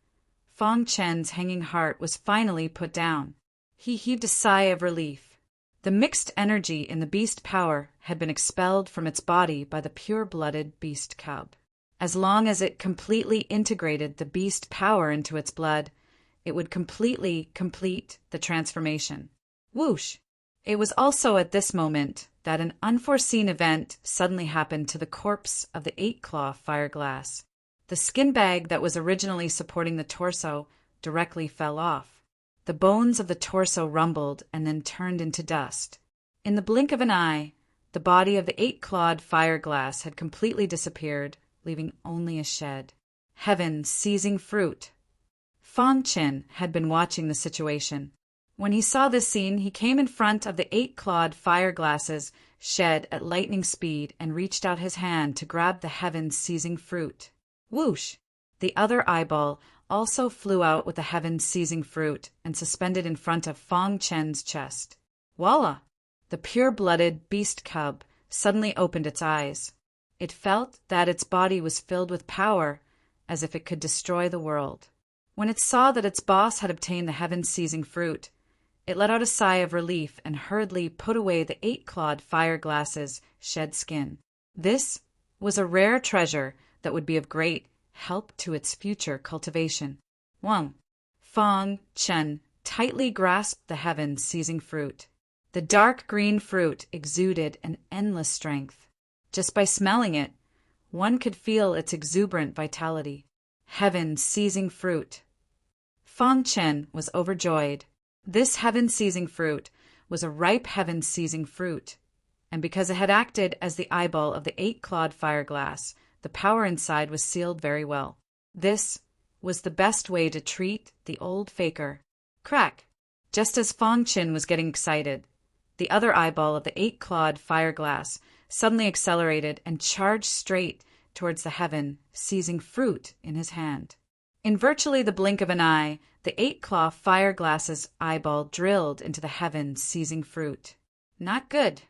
Fong Chen's hanging heart was finally put down. He heaved a sigh of relief. The mixed energy in the beast power had been expelled from its body by the pure-blooded beast cub. As long as it completely integrated the beast power into its blood, it would completely complete the transformation. Whoosh! It was also at this moment that an unforeseen event suddenly happened to the corpse of the 8-claw fireglass. The skin bag that was originally supporting the torso directly fell off. The bones of the torso rumbled and then turned into dust. In the blink of an eye, the body of the 8-clawed fireglass had completely disappeared, leaving only a shed. Heaven-seizing fruit! Fong Chen had been watching the situation. When he saw this scene, he came in front of the 8-clawed fireglass's shed at lightning speed and reached out his hand to grab the heaven-seizing fruit. Whoosh! The other eyeball also flew out with the heaven-seizing fruit and suspended in front of Fong Chen's chest. Voila! The pure-blooded beast cub suddenly opened its eyes. It felt that its body was filled with power, as if it could destroy the world. When it saw that its boss had obtained the heaven-seizing fruit, it let out a sigh of relief and hurriedly put away the 8-clawed fireglass's shed skin. This was a rare treasure that would be of great help to its future cultivation. Fong Chen tightly grasped the heaven-seizing fruit. The dark green fruit exuded an endless strength. Just by smelling it, one could feel its exuberant vitality. Heaven-seizing fruit! Fong Chen was overjoyed. This heaven-seizing fruit was a ripe heaven-seizing fruit, and because it had acted as the eyeball of the 8-clawed fireglass, the power inside was sealed very well. This was the best way to treat the old faker. Crack! Just as Fong Chen was getting excited, the other eyeball of the 8-clawed fireglass suddenly accelerated and charged straight towards the heaven-seizing fruit in his hand. In virtually the blink of an eye, the 8-claw fireglass's eyeball drilled into the heaven-seizing fruit. Not good.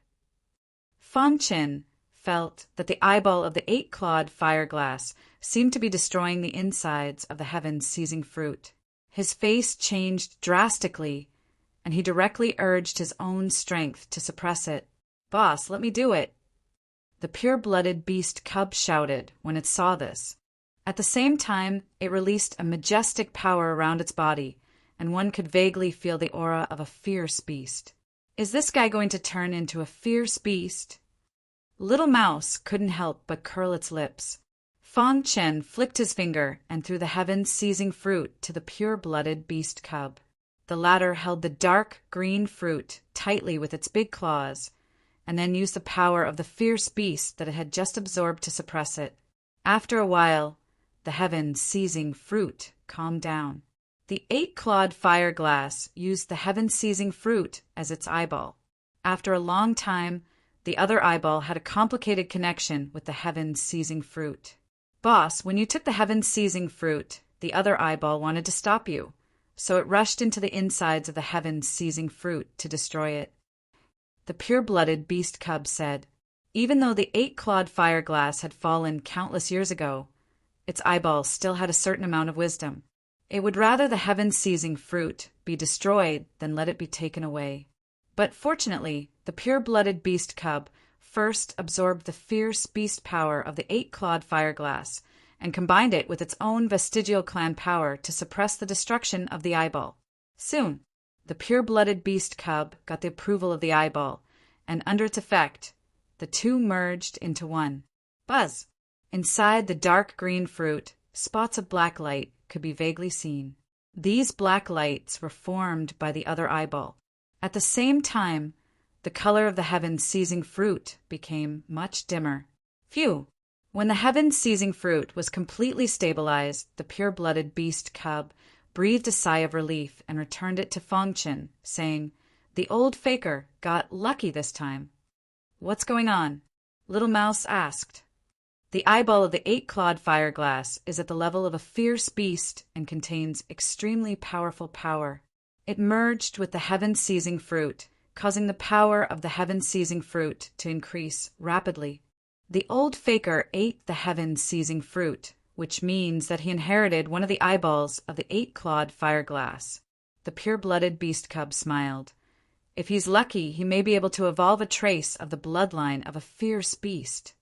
Fong Chen felt that the eyeball of the 8-clawed fireglass seemed to be destroying the insides of the heaven-seizing fruit. His face changed drastically, and he directly urged his own strength to suppress it. "Boss, let me do it!" The pure-blooded beast cub shouted when it saw this. At the same time, it released a majestic power around its body, and one could vaguely feel the aura of a fierce beast. Is this guy going to turn into a fierce beast? Little Mouse couldn't help but curl its lips. Fong Chen flicked his finger and threw the heaven-seizing fruit to the pure-blooded beast cub. The latter held the dark green fruit tightly with its big claws, and then used the power of the fierce beast that it had just absorbed to suppress it. After a while, the heaven-seizing fruit calmed down. The 8-clawed fireglass used the heaven-seizing fruit as its eyeball. After a long time, the other eyeball had a complicated connection with the heaven-seizing fruit. "Boss, when you took the heaven-seizing fruit, the other eyeball wanted to stop you, so it rushed into the insides of the heaven-seizing fruit to destroy it." The pure-blooded beast cub said. Even though the 8-clawed fireglass had fallen countless years ago, its eyeball still had a certain amount of wisdom. It would rather the heaven-seizing fruit be destroyed than let it be taken away. But fortunately, the pure-blooded beast cub first absorbed the fierce beast power of the 8-clawed fireglass and combined it with its own vestigial clan power to suppress the destruction of the eyeball. Soon, the pure-blooded beast cub got the approval of the eyeball, and under its effect, the two merged into one. Buzz! Inside the dark green fruit, spots of black light could be vaguely seen. These black lights were formed by the other eyeball. At the same time, the color of the heaven-seizing fruit became much dimmer. Phew! When the heaven-seizing fruit was completely stabilized, the pure-blooded beast cub breathed a sigh of relief and returned it to Fangchen, saying, "The old faker got lucky this time." "What's going on?" Little Mouse asked. "The eyeball of the eight-clawed fire-glass is at the level of a fierce beast and contains extremely powerful power. It merged with the heaven-seizing fruit, causing the power of the heaven-seizing fruit to increase rapidly. The old faker ate the heaven-seizing fruit, which means that he inherited one of the eyeballs of the eight-clawed fire-glass." The pure-blooded beast cub smiled. "If he's lucky, he may be able to evolve a trace of the bloodline of a fierce beast."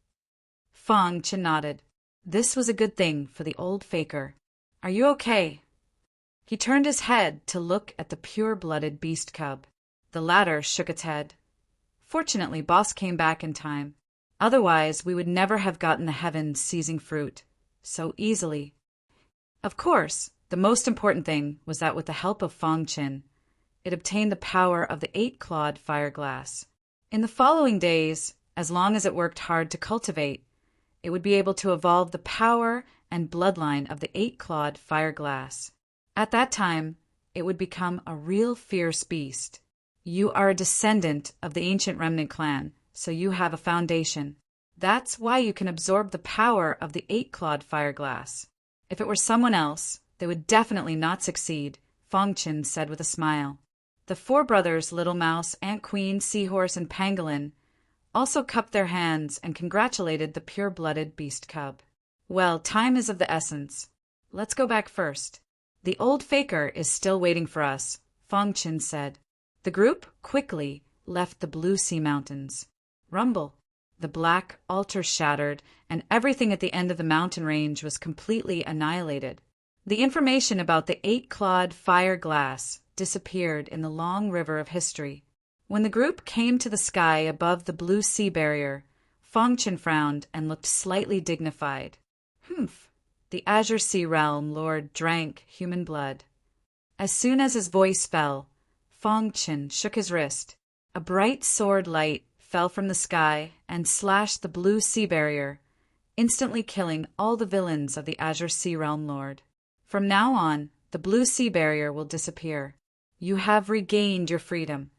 Fangchen nodded. This was a good thing for the old faker. "Are you okay?" He turned his head to look at the pure-blooded beast cub. The latter shook its head. "Fortunately, Boss came back in time. Otherwise, we would never have gotten the heaven-seizing fruit so easily." Of course, the most important thing was that with the help of Fangchen, it obtained the power of the eight-clawed fire-glass. In the following days, as long as it worked hard to cultivate, it would be able to evolve the power and bloodline of the eight-clawed fire-glass. At that time, it would become a real fierce beast. You are a descendant of the ancient remnant clan, so you have a foundation. That's why you can absorb the power of the eight-clawed fire-glass. If it were someone else, they would definitely not succeed, Fangchen said with a smile. The four brothers, Little Mouse, Ant Queen, Seahorse, and Pangolin, also cupped their hands and congratulated the pure-blooded beast cub. "Well, time is of the essence. Let's go back first. The old faker is still waiting for us," Fangchen said. The group quickly left the Blue Sea Mountains. Rumble! The black altar shattered, and everything at the end of the mountain range was completely annihilated. The information about the eight-clawed fire-glass disappeared in the long river of history. When the group came to the sky above the blue sea barrier, Fangchen frowned and looked slightly dignified. "Humph! The Azure Sea Realm Lord drank human blood." As soon as his voice fell, Fangchen shook his wrist. A bright sword light fell from the sky and slashed the blue sea barrier, instantly killing all the villains of the Azure Sea Realm Lord. "From now on, the blue sea barrier will disappear. You have regained your freedom."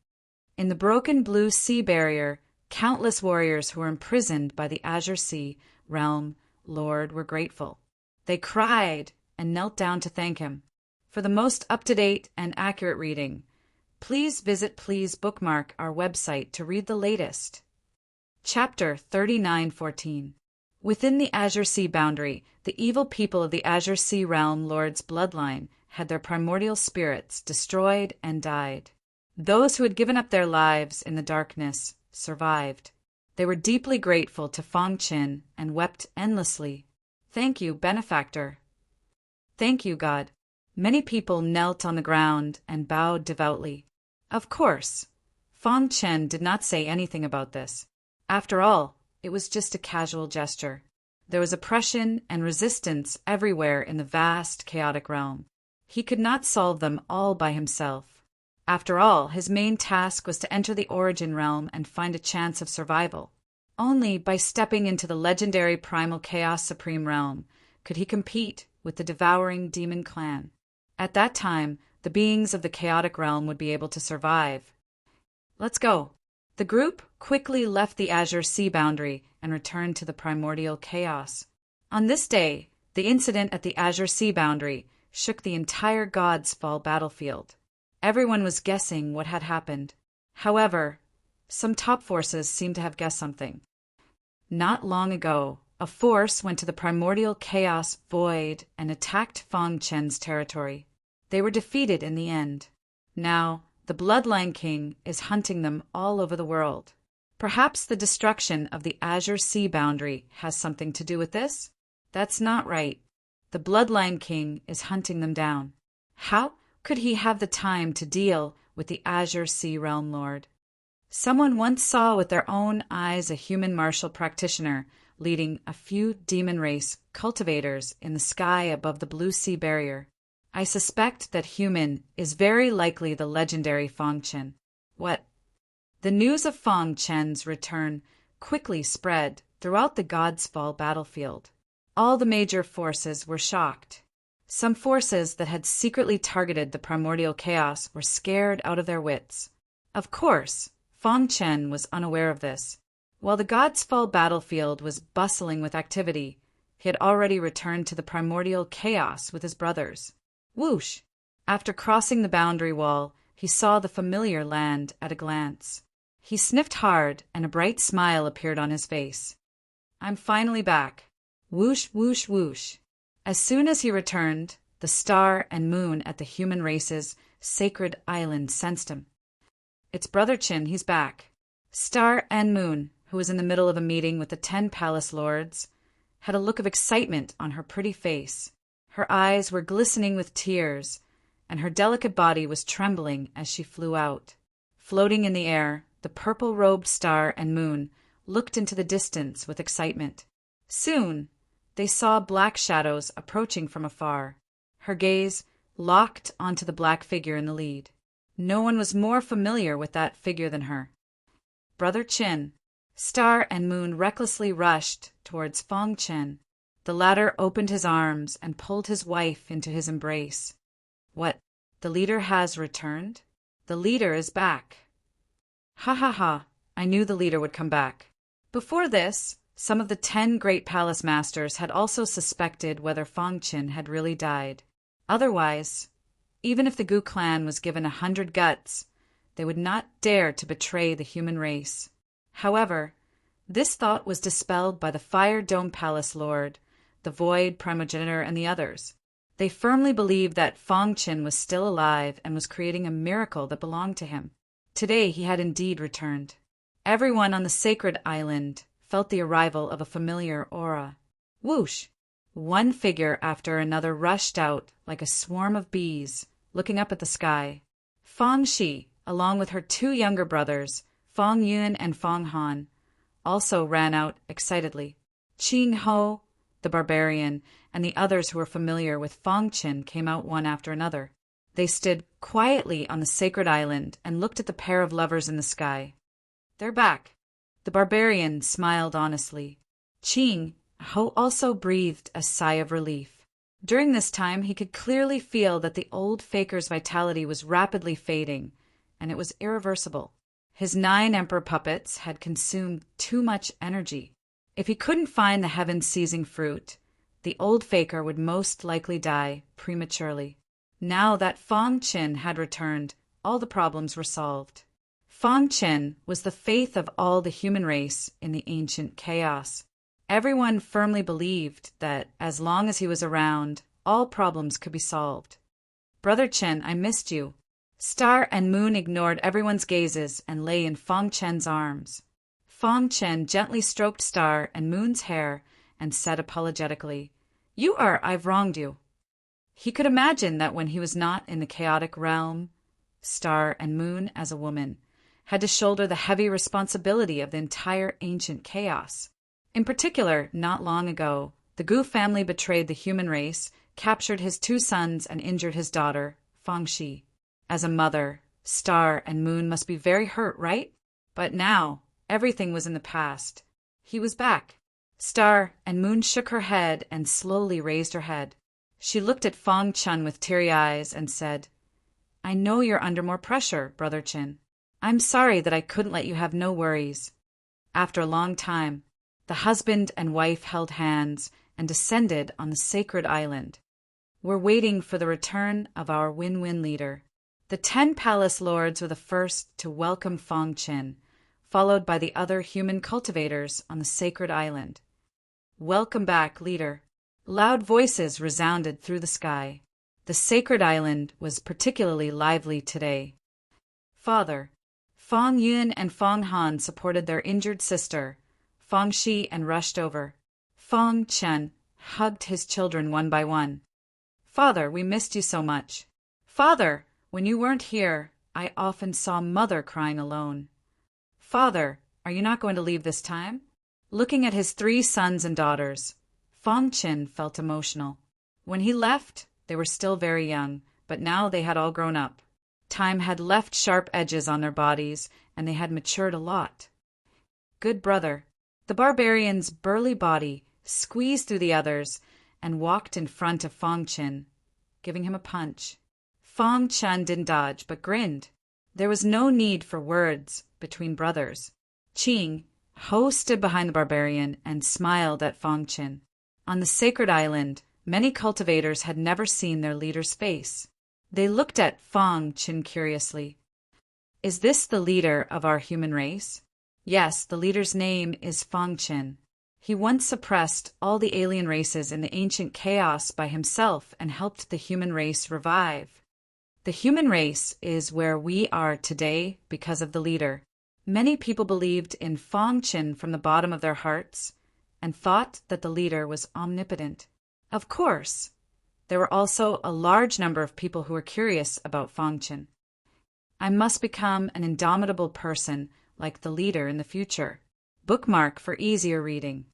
In the broken blue sea barrier, countless warriors who were imprisoned by the Azure Sea Realm Lord were grateful. They cried and knelt down to thank him. For the most up-to-date and accurate reading, please bookmark our website to read the latest. Chapter 3914. Within the Azure Sea boundary, the evil people of the Azure Sea Realm Lord's bloodline had their primordial spirits destroyed and died. Those who had given up their lives in the darkness survived. They were deeply grateful to Fangchen and wept endlessly. "Thank you, benefactor." "Thank you, God." Many people knelt on the ground and bowed devoutly. Of course, Fangchen did not say anything about this. After all, it was just a casual gesture. There was oppression and resistance everywhere in the vast, chaotic realm. He could not solve them all by himself. After all, his main task was to enter the Origin Realm and find a chance of survival. Only by stepping into the legendary Primal Chaos Supreme Realm could he compete with the devouring demon clan. At that time, the beings of the chaotic realm would be able to survive. "Let's go." The group quickly left the Azure Sea boundary and returned to the primordial chaos. On this day, the incident at the Azure Sea boundary shook the entire God's Fall battlefield. Everyone was guessing what had happened. However, some top forces seemed to have guessed something. Not long ago, a force went to the primordial chaos void and attacked Fangchen's territory. They were defeated in the end. Now, the Bloodline King is hunting them all over the world. Perhaps the destruction of the Azure Sea boundary has something to do with this? That's not right. The Bloodline King is hunting them down. How could he have the time to deal with the Azure Sea Realm Lord? Someone once saw with their own eyes a human martial practitioner leading a few demon race cultivators in the sky above the blue sea barrier. I suspect that human is very likely the legendary Fong Chen. What? The news of Fong Chen's return quickly spread throughout the God's Fall battlefield. All the major forces were shocked. Some forces that had secretly targeted the primordial chaos were scared out of their wits. Of course, Fong Chen was unaware of this. While the God's Fall battlefield was bustling with activity, he had already returned to the primordial chaos with his brothers. Whoosh! After crossing the boundary wall, he saw the familiar land at a glance. He sniffed hard, and a bright smile appeared on his face. I'm finally back. Whoosh, whoosh, whoosh. As soon as he returned, the star and moon at the human race's sacred island sensed him. It's Brother Chin, he's back. Star and Moon, who was in the middle of a meeting with the 10 palace lords, had a look of excitement on her pretty face. Her eyes were glistening with tears, and her delicate body was trembling as she flew out. Floating in the air, the purple-robed Star and Moon looked into the distance with excitement. Soon, they saw black shadows approaching from afar. Her gaze locked onto the black figure in the lead. No one was more familiar with that figure than her. Brother Chin. Star and Moon recklessly rushed towards Fong Chen. The latter opened his arms and pulled his wife into his embrace. What? The leader has returned? The leader is back. Ha ha ha, I knew the leader would come back. Before this, some of the 10 great palace masters had also suspected whether Fong Chen had really died. Otherwise, even if the Gu clan was given 100 guts, they would not dare to betray the human race. However, this thought was dispelled by the Fire Dome Palace Lord, the Void Primogenitor, and the others. They firmly believed that Fong Chen was still alive and was creating a miracle that belonged to him. Today he had indeed returned. Everyone on the sacred island felt the arrival of a familiar aura. Whoosh! One figure after another rushed out like a swarm of bees, looking up at the sky. Fong Shi, along with her 2 younger brothers, Fong Yun and Fong Han, also ran out excitedly. Qing Ho, the barbarian, and the others who were familiar with Fong Chen came out one after another. They stood quietly on the sacred island and looked at the pair of lovers in the sky. They're back. The barbarian smiled honestly. Qing Ho also breathed a sigh of relief. During this time, he could clearly feel that the old faker's vitality was rapidly fading, and it was irreversible. His 9 emperor puppets had consumed too much energy. If he couldn't find the heaven-seizing fruit, the old faker would most likely die prematurely. Now that Fong Chen had returned, all the problems were solved. Fong Chen was the faith of all the human race in the ancient chaos. Everyone firmly believed that as long as he was around, all problems could be solved. Brother Chen, I missed you. Star and Moon ignored everyone's gazes and lay in Fong Chen's arms. Fong Chen gently stroked Star and Moon's hair and said apologetically, I've wronged you. He could imagine that when he was not in the chaotic realm, Star and Moon, as a woman, had to shoulder the heavy responsibility of the entire ancient chaos. In particular, not long ago, the Gu family betrayed the human race, captured his 2 sons, and injured his daughter, Fong Shi. As a mother, Star and Moon must be very hurt, right? But now, everything was in the past. He was back. Star and Moon shook her head and slowly raised her head. She looked at Fong Chen with teary eyes and said, I know you're under more pressure, Brother Chen. I'm sorry that I couldn't let you have no worries. After a long time, the husband and wife held hands and descended on the sacred island. We're waiting for the return of our win-win leader. The 10 palace lords were the first to welcome Fong Chen, followed by the other human cultivators on the sacred island. Welcome back, leader. Loud voices resounded through the sky. The sacred island was particularly lively today. Father, Fong Yun and Fong Han supported their injured sister, Fong Shi, and rushed over. Fong Chen hugged his children one by one. Father, we missed you so much. Father, when you weren't here, I often saw Mother crying alone. "Father, are you not going to leave this time?" Looking at his 3 sons and daughters, Fong Qin felt emotional. When he left, they were still very young, but now they had all grown up. Time had left sharp edges on their bodies, and they had matured a lot. "Good brother." The barbarian's burly body squeezed through the others and walked in front of Fong Qin, giving him a punch. Fong Qin didn't dodge, but grinned. There was no need for words between brothers. Qing Ho stood behind the barbarian and smiled at Fong Qin. On the sacred island, many cultivators had never seen their leader's face. They looked at Fong Qin curiously. "Is this the leader of our human race?" "Yes, the leader's name is Fong Qin. He once suppressed all the alien races in the ancient chaos by himself and helped the human race revive. The human race is where we are today because of the leader." Many people believed in Fong Qin from the bottom of their hearts and thought that the leader was omnipotent. Of course, there were also a large number of people who were curious about Fong Qin. "I must become an indomitable person like the leader in the future." Bookmark for easier reading.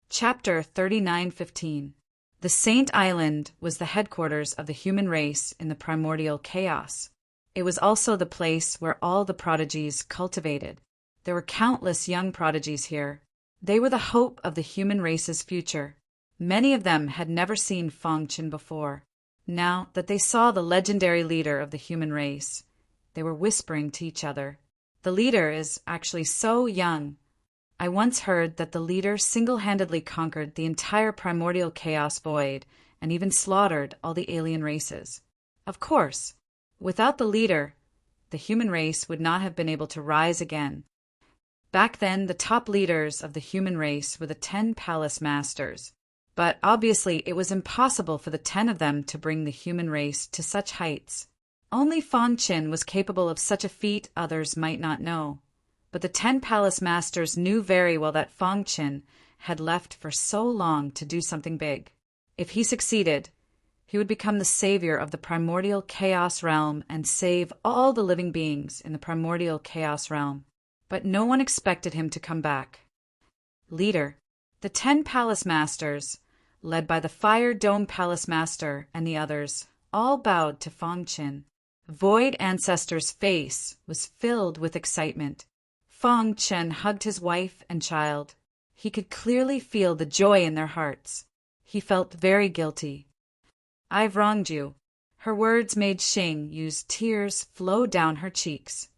Chapter 39:15. The Saint Island was the headquarters of the human race in the primordial chaos. It was also the place where all the prodigies cultivated. There were countless young prodigies here. They were the hope of the human race's future. Many of them had never seen Fong Qin before. Now that they saw the legendary leader of the human race, they were whispering to each other. "The leader is actually so young. I once heard that the leader single-handedly conquered the entire primordial chaos void and even slaughtered all the alien races. Of course, without the leader, the human race would not have been able to rise again. Back then, the top leaders of the human race were the 10 Palace Masters. But obviously it was impossible for the 10 of them to bring the human race to such heights. Only Fong Qin was capable of such a feat others might not know. But the 10 Palace Masters knew very well that Fong Qin had left for so long to do something big. If he succeeded, he would become the savior of the primordial chaos realm and save all the living beings in the primordial chaos realm. But no one expected him to come back. Leader. The 10 Palace Masters, led by the Fire Dome Palace Master and the others, all bowed to Fong Qin. Void Ancestor's face was filled with excitement. Fong Qin hugged his wife and child. He could clearly feel the joy in their hearts. He felt very guilty. "I've wronged you." Her words made Xing Yu's tears flow down her cheeks.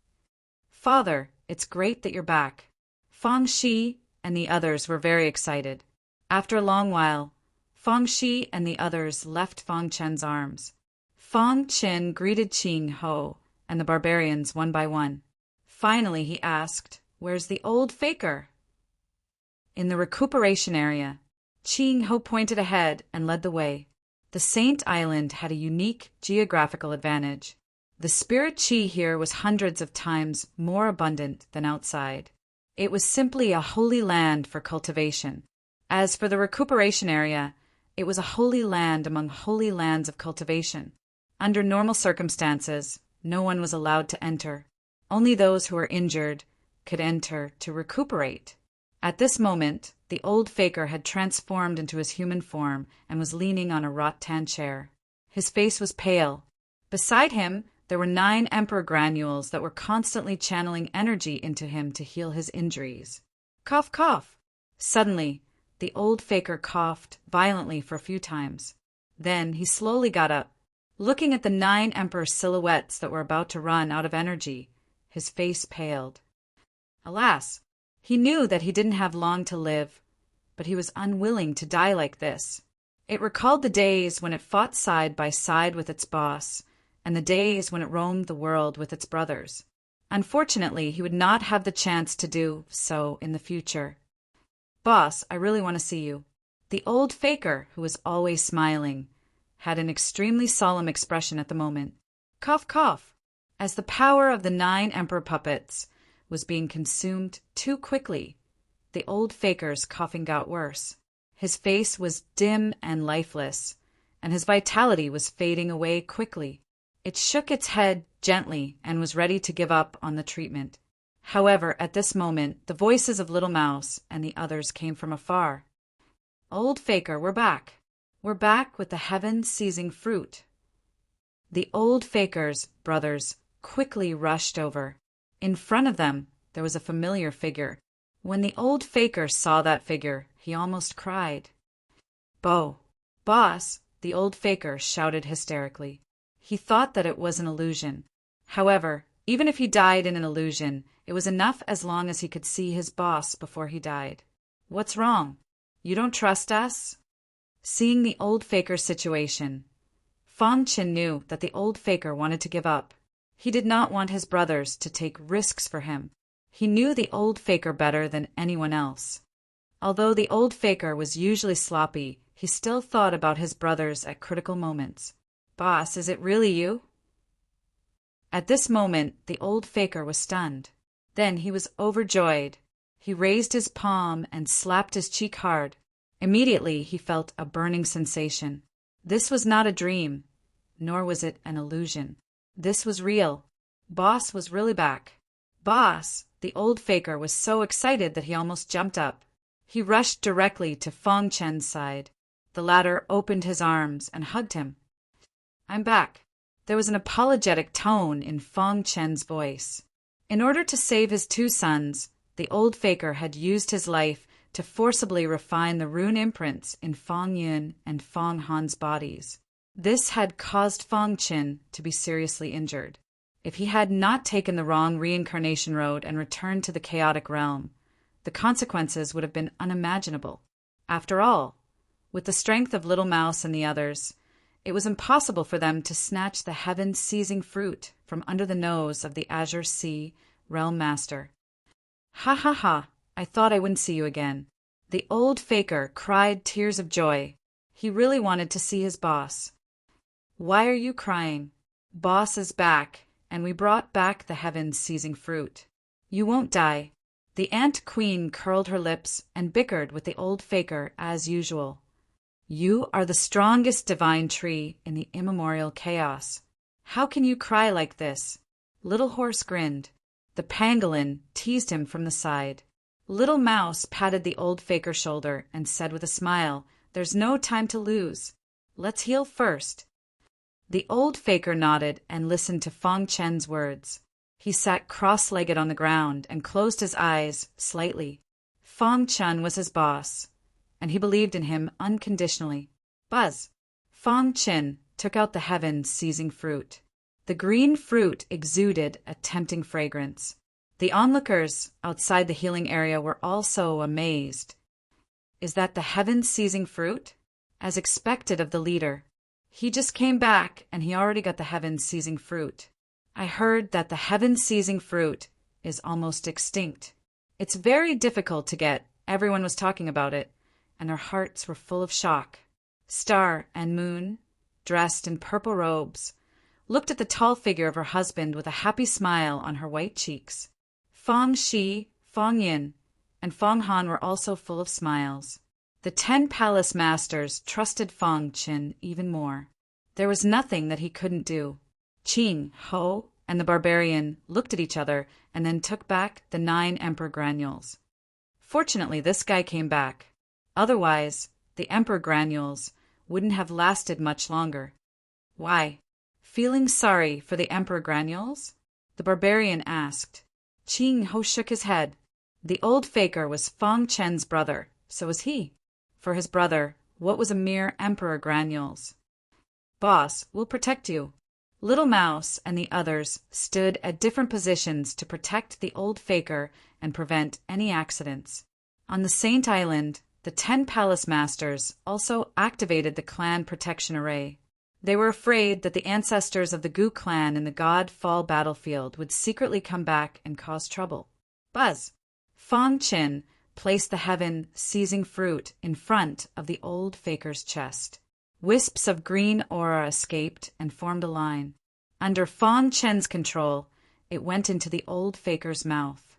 "Father, it's great that you're back." Fong Shi and the others were very excited. After a long while, Fong Shi and the others left Fong Qin's arms. Fong Qin greeted Qing Ho and the barbarians one by one. Finally, he asked, "Where's the old faker?" "In the recuperation area." Qing Ho pointed ahead and led the way. The Saint Island had a unique geographical advantage. The spirit chi here was hundreds of times more abundant than outside. It was simply a holy land for cultivation. As for the recuperation area, it was a holy land among holy lands of cultivation. Under normal circumstances, no one was allowed to enter. Only those who were injured could enter to recuperate. At this moment, the old faker had transformed into his human form and was leaning on a rattan chair. His face was pale. Beside him, there were 9 emperor granules that were constantly channeling energy into him to heal his injuries. Cough, cough. Suddenly, the old faker coughed violently for a few times. Then he slowly got up. Looking at the 9 emperor silhouettes that were about to run out of energy, his face paled. Alas, he knew that he didn't have long to live, but he was unwilling to die like this. It recalled the days when it fought side by side with its boss, and the days when it roamed the world with its brothers. Unfortunately, he would not have the chance to do so in the future. "Boss, I really want to see you." The old faker, who was always smiling, had an extremely solemn expression at the moment. Cough, cough. As the power of the 9 emperor puppets was being consumed too quickly, the old faker's coughing got worse. His face was dim and lifeless, and his vitality was fading away quickly. It shook its head gently and was ready to give up on the treatment. However, at this moment, the voices of Little Mouse and the others came from afar. "Old Faker, we're back. We're back with the heaven-seizing fruit." The old Faker's brothers quickly rushed over. In front of them, there was a familiar figure. When the old Faker saw that figure, he almost cried. Boss, the old Faker shouted hysterically. He thought that it was an illusion. However, even if he died in an illusion, it was enough as long as he could see his boss before he died. "What's wrong? You don't trust us?" Seeing the old Faker's situation, Fong Qin knew that the old Faker wanted to give up. He did not want his brothers to take risks for him. He knew the old Faker better than anyone else. Although the old Faker was usually sloppy, he still thought about his brothers at critical moments. "Boss, is it really you?" At this moment, the old Faker was stunned. Then he was overjoyed. He raised his palm and slapped his cheek hard. Immediately, he felt a burning sensation. This was not a dream, nor was it an illusion. This was real. Boss was really back. "Boss!" The old Faker was so excited that he almost jumped up. He rushed directly to Fong Chen's side. The latter opened his arms and hugged him. "I'm back." There was an apologetic tone in Fong Chen's voice. In order to save his two sons, the old Faker had used his life to forcibly refine the rune imprints in Fong Yun and Fong Han's bodies. This had caused Fong Qin to be seriously injured. If he had not taken the wrong reincarnation road and returned to the chaotic realm, the consequences would have been unimaginable. After all, with the strength of Little Mouse and the others, it was impossible for them to snatch the heaven-seizing fruit from under the nose of the Azure Sea Realm Master. "Ha ha ha, I thought I wouldn't see you again." The old Faker cried tears of joy. He really wanted to see his boss. "Why are you crying? Boss is back, and we brought back the heaven-seizing fruit. You won't die." The Ant Queen curled her lips and bickered with the old Faker as usual. "You are the strongest divine tree in the immemorial chaos. How can you cry like this?" Little Horse grinned. The pangolin teased him from the side. Little Mouse patted the old Faker's shoulder and said with a smile, "There's no time to lose. Let's heal first." The old Faker nodded and listened to Fong Chen's words. He sat cross-legged on the ground and closed his eyes slightly. Fong Chen was his boss, and he believed in him unconditionally. Buzz! Fong Qin took out the heaven-seizing fruit. The green fruit exuded a tempting fragrance. The onlookers outside the healing area were also amazed. "Is that the heaven-seizing fruit?" As expected of the leader. "He just came back, and he already got the heaven-seizing fruit. I heard that the heaven-seizing fruit is almost extinct. It's very difficult to get. Everyone was talking about it, and their hearts were full of shock." Star and Moon, dressed in purple robes, looked at the tall figure of her husband with a happy smile on her white cheeks. Fong Shi, Fong Yin, and Fong Han were also full of smiles. The 10 palace masters trusted Fong Qin even more. There was nothing that he couldn't do. Qing, Ho, and the barbarian looked at each other and then took back the 9 emperor granules. Fortunately, this guy came back. Otherwise, the emperor granules wouldn't have lasted much longer. "Why? Feeling sorry for the emperor granules?" the barbarian asked. Qing Ho shook his head. The old Faker was Fong Chen's brother, so was he. For his brother, what was a mere emperor granules? "Boss, we'll protect you." Little Mouse and the others stood at different positions to protect the old Faker and prevent any accidents. On the Saint Island, the 10 palace masters also activated the clan protection array. They were afraid that the ancestors of the Gu clan in the God Fall battlefield would secretly come back and cause trouble. Buzz! Fong Qin placed the heaven-seizing fruit in front of the old Faker's chest. Wisps of green aura escaped and formed a line. Under Fong Chen's control, it went into the old Faker's mouth.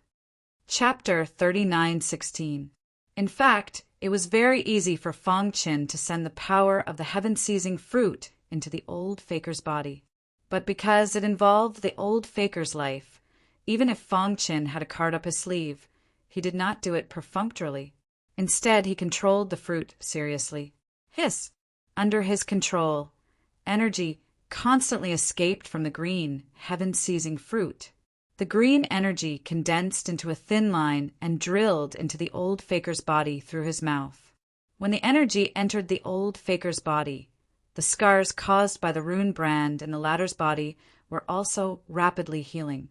Chapter 39:16. In fact, it was very easy for Fong Qin to send the power of the heaven-seizing fruit into the old Faker's body. But because it involved the old Faker's life, Even if Fong Qin had a card up his sleeve, he did not do it perfunctorily. Instead, he controlled the fruit seriously. Hiss! Under his control, energy constantly escaped from the green, heaven-seizing fruit. The green energy condensed into a thin line and drilled into the old faker's body through his mouth. When the energy entered the old faker's body, the scars caused by the rune brand in the latter's body were also rapidly healing.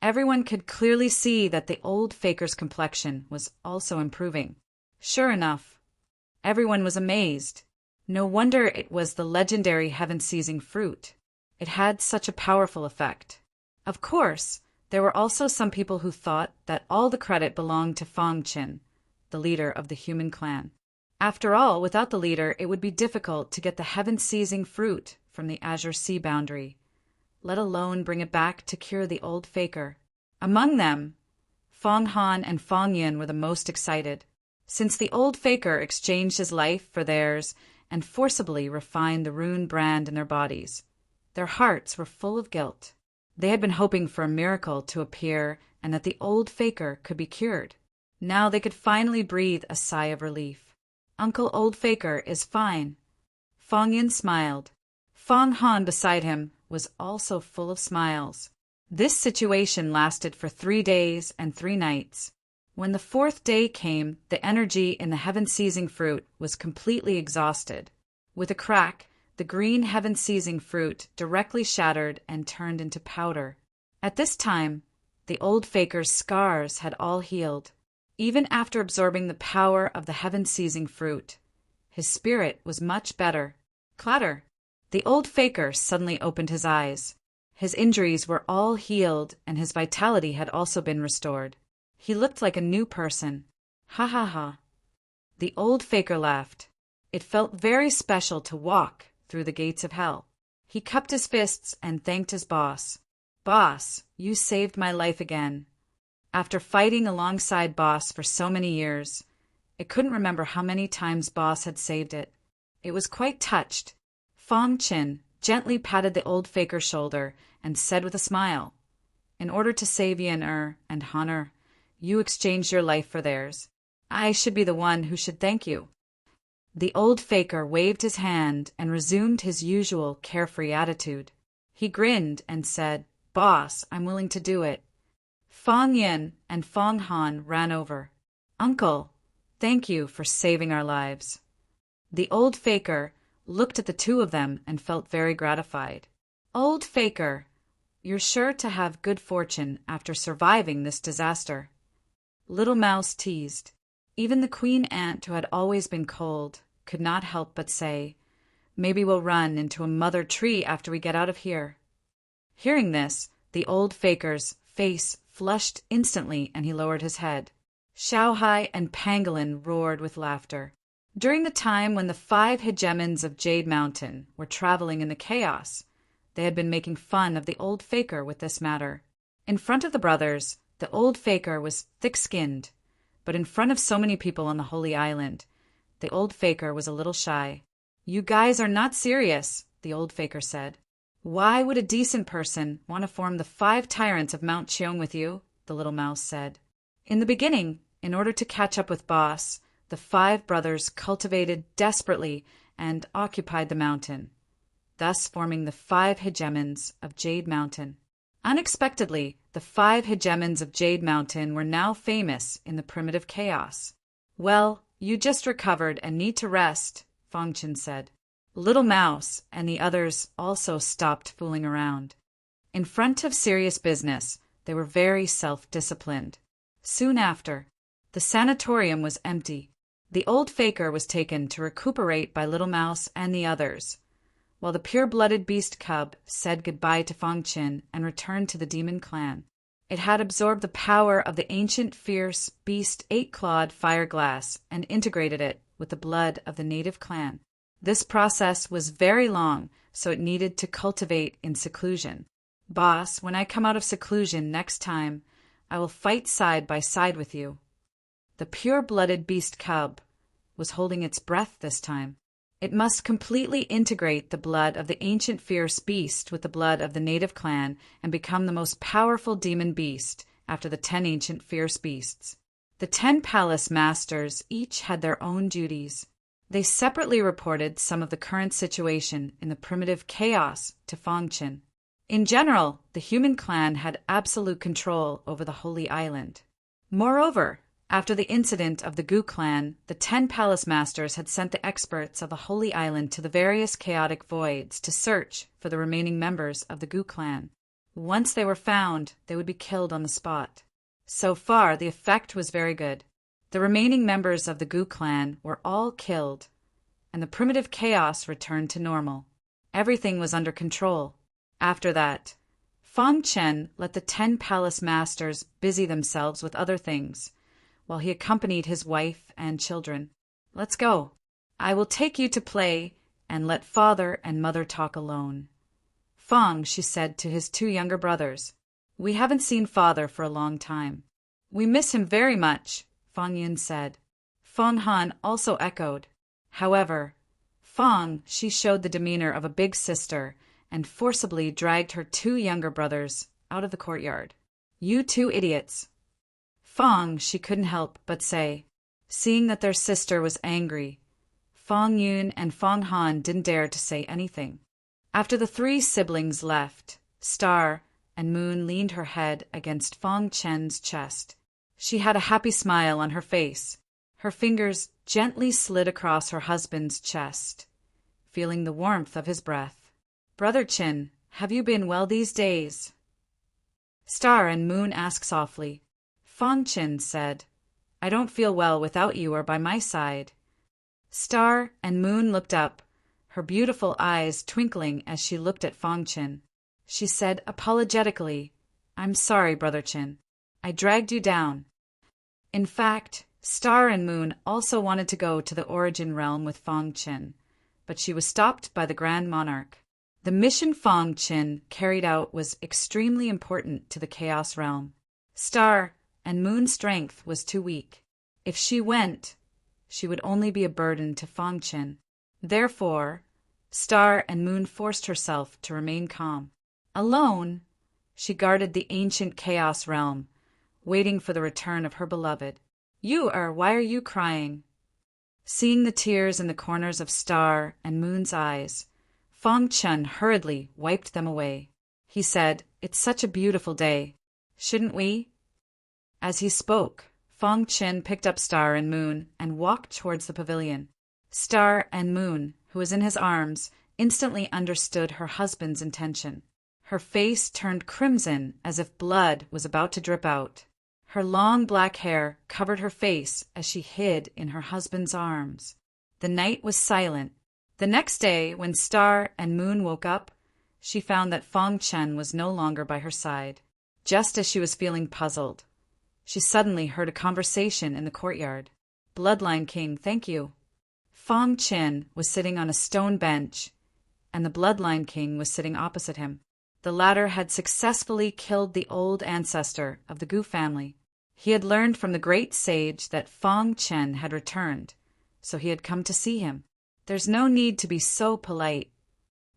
Everyone could clearly see that the old faker's complexion was also improving. Sure enough, everyone was amazed. No wonder it was the legendary heaven-seizing fruit. It had such a powerful effect. Of course, there were also some people who thought that all the credit belonged to Fong Qin, the leader of the human clan. After all, without the leader, it would be difficult to get the heaven-seizing fruit from the Azure Sea boundary, let alone bring it back to cure the old faker. Among them, Fong Han and Fong Yin were the most excited. Since the old faker exchanged his life for theirs and forcibly refined the rune brand in their bodies, their hearts were full of guilt. They had been hoping for a miracle to appear and that the old faker could be cured. Now they could finally breathe a sigh of relief. Uncle Old Faker is fine. Fong Yin smiled. Fong Han beside him was also full of smiles. This situation lasted for 3 days and 3 nights. When the 4th day came, the energy in the heaven-seizing fruit was completely exhausted. With a crack, the green heaven-seizing fruit directly shattered and turned into powder. At this time, the old faker's scars had all healed. Even after absorbing the power of the heaven-seizing fruit, his spirit was much better. Clatter! The old faker suddenly opened his eyes. His injuries were all healed and his vitality had also been restored. He looked like a new person. Ha ha ha. The old faker laughed. It felt very special to walk through the gates of hell. He cupped his fists and thanked his boss. Boss, you saved my life again. After fighting alongside Boss for so many years, it couldn't remember how many times Boss had saved it. It was quite touched. Fong Qin gently patted the old faker's shoulder and said with a smile, "In order to save Yin and Han, you exchanged your life for theirs. I should be the one who should thank you." The old faker waved his hand and resumed his usual carefree attitude. He grinned and said, "Boss, I'm willing to do it." Fong Yin and Fong Han ran over. "Uncle, thank you for saving our lives." The old faker looked at the two of them and felt very gratified. "Old faker, you're sure to have good fortune after surviving this disaster." Little Mouse teased. Even the queen ant, who had always been cold, could not help but say, "Maybe we'll run into a mother tree after we get out of here." Hearing this, the old faker's face flushed instantly and he lowered his head. Xiaohai and Pangolin roared with laughter. During the time when the 5 hegemons of Jade Mountain were traveling in the chaos, they had been making fun of the old faker with this matter. In front of the brothers, the old faker was thick-skinned, but in front of so many people on the Holy Island, the old faker was a little shy. "You guys are not serious," the old faker said. "Why would a decent person want to form the 5 tyrants of Mount Cheong with you?" the little mouse said. In the beginning, in order to catch up with Boss, the 5 brothers cultivated desperately and occupied the mountain, thus forming the 5 hegemons of Jade Mountain. Unexpectedly, the 5 hegemons of Jade Mountain were now famous in the primitive chaos. "Well, you just recovered and need to rest," Fong Qin said. Little Mouse and the others also stopped fooling around. In front of serious business, they were very self-disciplined. Soon after, the sanatorium was empty. The old faker was taken to recuperate by Little Mouse and the others, while the pure-blooded beast cub said goodbye to Fong Qin and returned to the demon clan. It had absorbed the power of the ancient fierce beast 8-clawed fire glass and integrated it with the blood of the native clan. This process was very long, so it needed to cultivate in seclusion. "Boss, when I come out of seclusion next time, I will fight side by side with you." The pure-blooded beast cub was holding its breath this time. It must completely integrate the blood of the ancient fierce beast with the blood of the native clan and become the most powerful demon beast after the 10 ancient fierce beasts. The 10 palace masters each had their own duties. They separately reported some of the current situation in the primitive chaos to Fangchen. In general, the human clan had absolute control over the Holy Island. Moreover, after the incident of the Gu clan, the 10 palace masters had sent the experts of the Holy Island to the various chaotic voids to search for the remaining members of the Gu clan. Once they were found, they would be killed on the spot. So far, the effect was very good. The remaining members of the Gu clan were all killed, and the primitive chaos returned to normal. Everything was under control. After that, Fang Chen let the 10 palace masters busy themselves with other things, while he accompanied his wife and children. "Let's go. I will take you to play and let father and mother talk alone." "Fang," she said to his 2 younger brothers, "we haven't seen father for a long time." "We miss him very much," Fang Yun said. Fang Han also echoed. However, Fang, she showed the demeanor of a big sister and forcibly dragged her 2 younger brothers out of the courtyard. "You 2 idiots." Fang, she couldn't help but say. Seeing that their sister was angry, Fang Yun and Fang Han didn't dare to say anything. After the 3 siblings left, Star and Moon leaned her head against Fang Chen's chest. She had a happy smile on her face. Her fingers gently slid across her husband's chest, feeling the warmth of his breath. "Brother Chin, have you been well these days?" Star and Moon asked softly. Fang Chin said, "I don't feel well without you or by my side." Star and Moon looked up, her beautiful eyes twinkling as she looked at Fang Chin. She said apologetically, "I'm sorry, Brother Chin. I dragged you down." In fact, Star and Moon also wanted to go to the Origin Realm with Fang Chin, but she was stopped by the Grand Monarch. The mission Fang Chin carried out was extremely important to the Chaos Realm. Star and Moon's strength was too weak. If she went, she would only be a burden to Fang Chin. Therefore, Star and Moon forced herself to remain calm. Alone, she guarded the ancient Chaos Realm, waiting for the return of her beloved. Why are you crying?" Seeing the tears in the corners of Star and Moon's eyes, Fang Chen hurriedly wiped them away. He said, "It's such a beautiful day. Shouldn't we?" As he spoke, Fang Chen picked up Star and Moon and walked towards the pavilion. Star and Moon, who was in his arms, instantly understood her husband's intention. Her face turned crimson as if blood was about to drip out. Her long black hair covered her face as she hid in her husband's arms. The night was silent. The next day, when Star and Moon woke up, she found that Fang Chen was no longer by her side. Just as she was feeling puzzled, she suddenly heard a conversation in the courtyard. "Bloodline King, thank you." Fang Chen was sitting on a stone bench, and the Bloodline King was sitting opposite him. The latter had successfully killed the old ancestor of the Gu family. He had learned from the great sage that Fang Chen had returned, so he had come to see him. "There's no need to be so polite."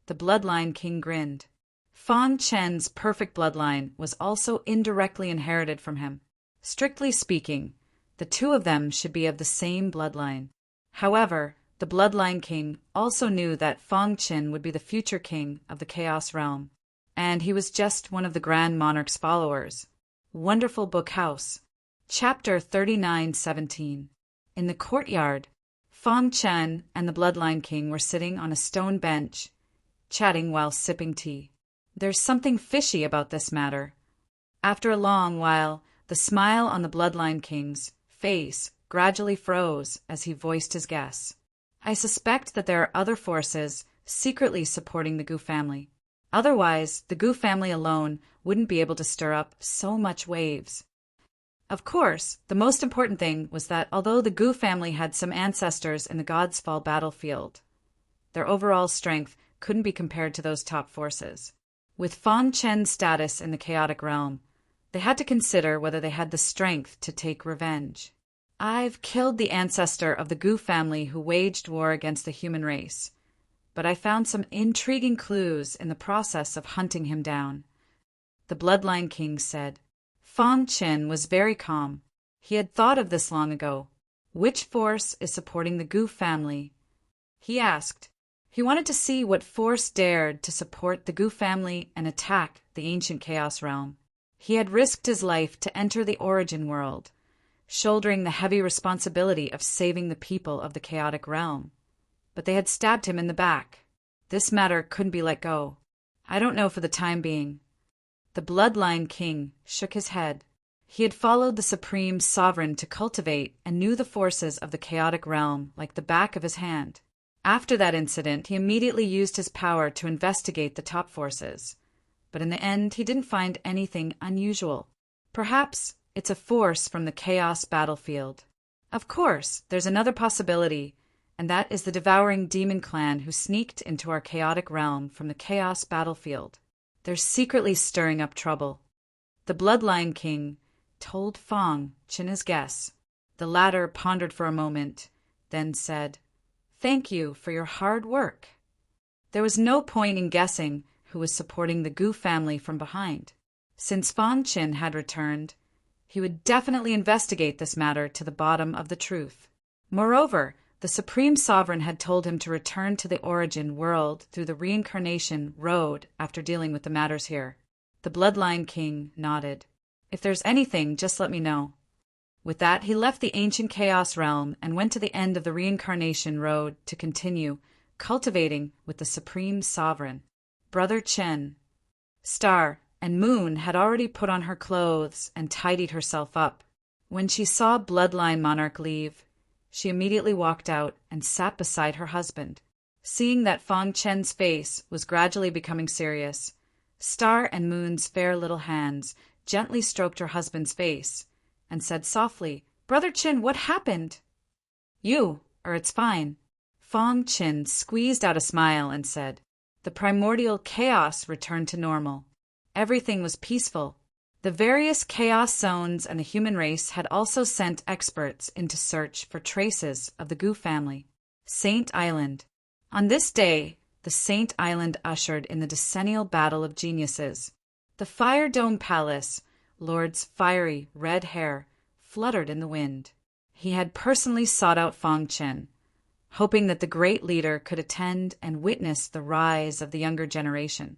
The Bloodline King grinned. Fang Chen's perfect bloodline was also indirectly inherited from him. Strictly speaking, the 2 of them should be of the same bloodline. However, the Bloodline King also knew that Fang Chen would be the future king of the Chaos Realm, and he was just one of the Grand Monarch's followers. Wonderful Book House. Chapter 39:17. In the courtyard, Fang Chen and the Bloodline King were sitting on a stone bench, chatting while sipping tea. There's something fishy about this matter. After a long while, the smile on the Bloodline King's face gradually froze as he voiced his guess. "I suspect that there are other forces secretly supporting the Gu family. Otherwise, the Gu family alone wouldn't be able to stir up so much waves." Of course, the most important thing was that although the Gu family had some ancestors in the God's Fall battlefield, their overall strength couldn't be compared to those top forces. With Fang Chen's status in the chaotic realm, they had to consider whether they had the strength to take revenge. I've killed the ancestor of the Gu family who waged war against the human race, but I found some intriguing clues in the process of hunting him down. The Bloodline King said. Fang Qin was very calm. He had thought of this long ago. Which force is supporting the Gu family? He asked. He wanted to see what force dared to support the Gu family and attack the ancient Chaos Realm. He had risked his life to enter the Origin World, shouldering the heavy responsibility of saving the people of the Chaotic Realm. But they had stabbed him in the back. This matter couldn't be let go. I don't know for the time being. The Bloodline King shook his head. He had followed the Supreme Sovereign to cultivate and knew the forces of the Chaotic Realm like the back of his hand. After that incident, he immediately used his power to investigate the top forces. But in the end, he didn't find anything unusual. Perhaps it's a force from the Chaos battlefield. Of course, there's another possibility, and that is the devouring demon clan who sneaked into our Chaotic Realm from the Chaos battlefield. They're secretly stirring up trouble. The Bloodline King told Fang Qin his guess. The latter pondered for a moment, then said, "Thank you for your hard work." There was no point in guessing who was supporting the Gu family from behind. Since Fang Qin had returned, he would definitely investigate this matter to the bottom of the truth. Moreover, the Supreme Sovereign had told him to return to the Origin World through the Reincarnation Road after dealing with the matters here. The Bloodline King nodded. "If there's anything, just let me know." With that, he left the ancient Chaos Realm and went to the end of the Reincarnation Road to continue cultivating with the Supreme Sovereign. Brother Chen, Star, and Moon had already put on her clothes and tidied herself up. When she saw Bloodline Monarch leave, she immediately walked out and sat beside her husband. Seeing that Fang Chen's face was gradually becoming serious, Star and Moon's fair little hands gently stroked her husband's face and said softly, "Brother Qin, what happened?" It's fine." Fang Qin squeezed out a smile and said, "The primordial chaos returned to normal. Everything was peaceful. The various chaos zones and the human race had also sent experts into search for traces of the Gu family. Saint Island. On this day, the Saint Island ushered in the decennial battle of geniuses. The Fire Dome Palace, Lord's fiery red hair, fluttered in the wind. He had personally sought out Fang Qin, hoping that the great leader could attend and witness the rise of the younger generation.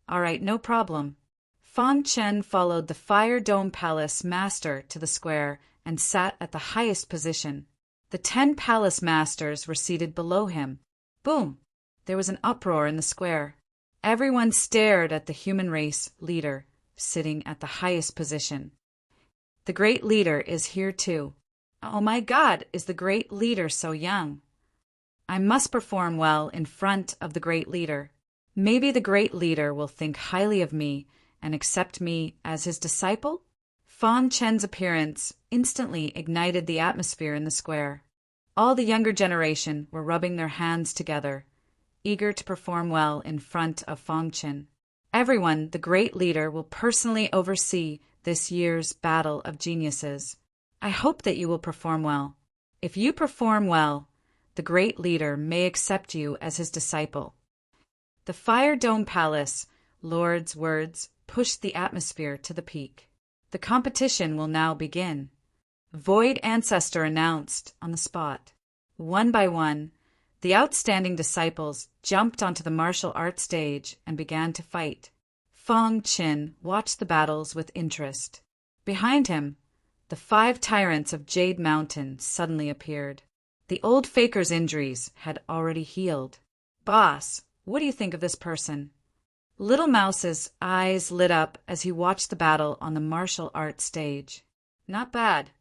All right, no problem. Fang Qin followed the Fire Dome Palace master to the square and sat at the highest position. The 10 palace masters were seated below him. Boom! There was an uproar in the square. Everyone stared at the human race leader, sitting at the highest position. The great leader is here too. Oh my God, is the great leader so young? I must perform well in front of the great leader. Maybe the great leader will think highly of me and accept me as his disciple? Fang Chen's appearance instantly ignited the atmosphere in the square. All the younger generation were rubbing their hands together, eager to perform well in front of Fang Qin. Everyone, the great leader, will personally oversee this year's battle of geniuses. I hope that you will perform well. If you perform well, the great leader may accept you as his disciple. The Fire Dome Palace Lord's words pushed the atmosphere to the peak. The competition will now begin. Void Ancestor announced on the spot. One by one, the outstanding disciples jumped onto the martial arts stage and began to fight. Fang Qin watched the battles with interest. Behind him, the 5 tyrants of Jade Mountain suddenly appeared. The old faker's injuries had already healed. "Boss, what do you think of this person?" Little Mouse's eyes lit up as he watched the battle on the martial arts stage. "Not bad."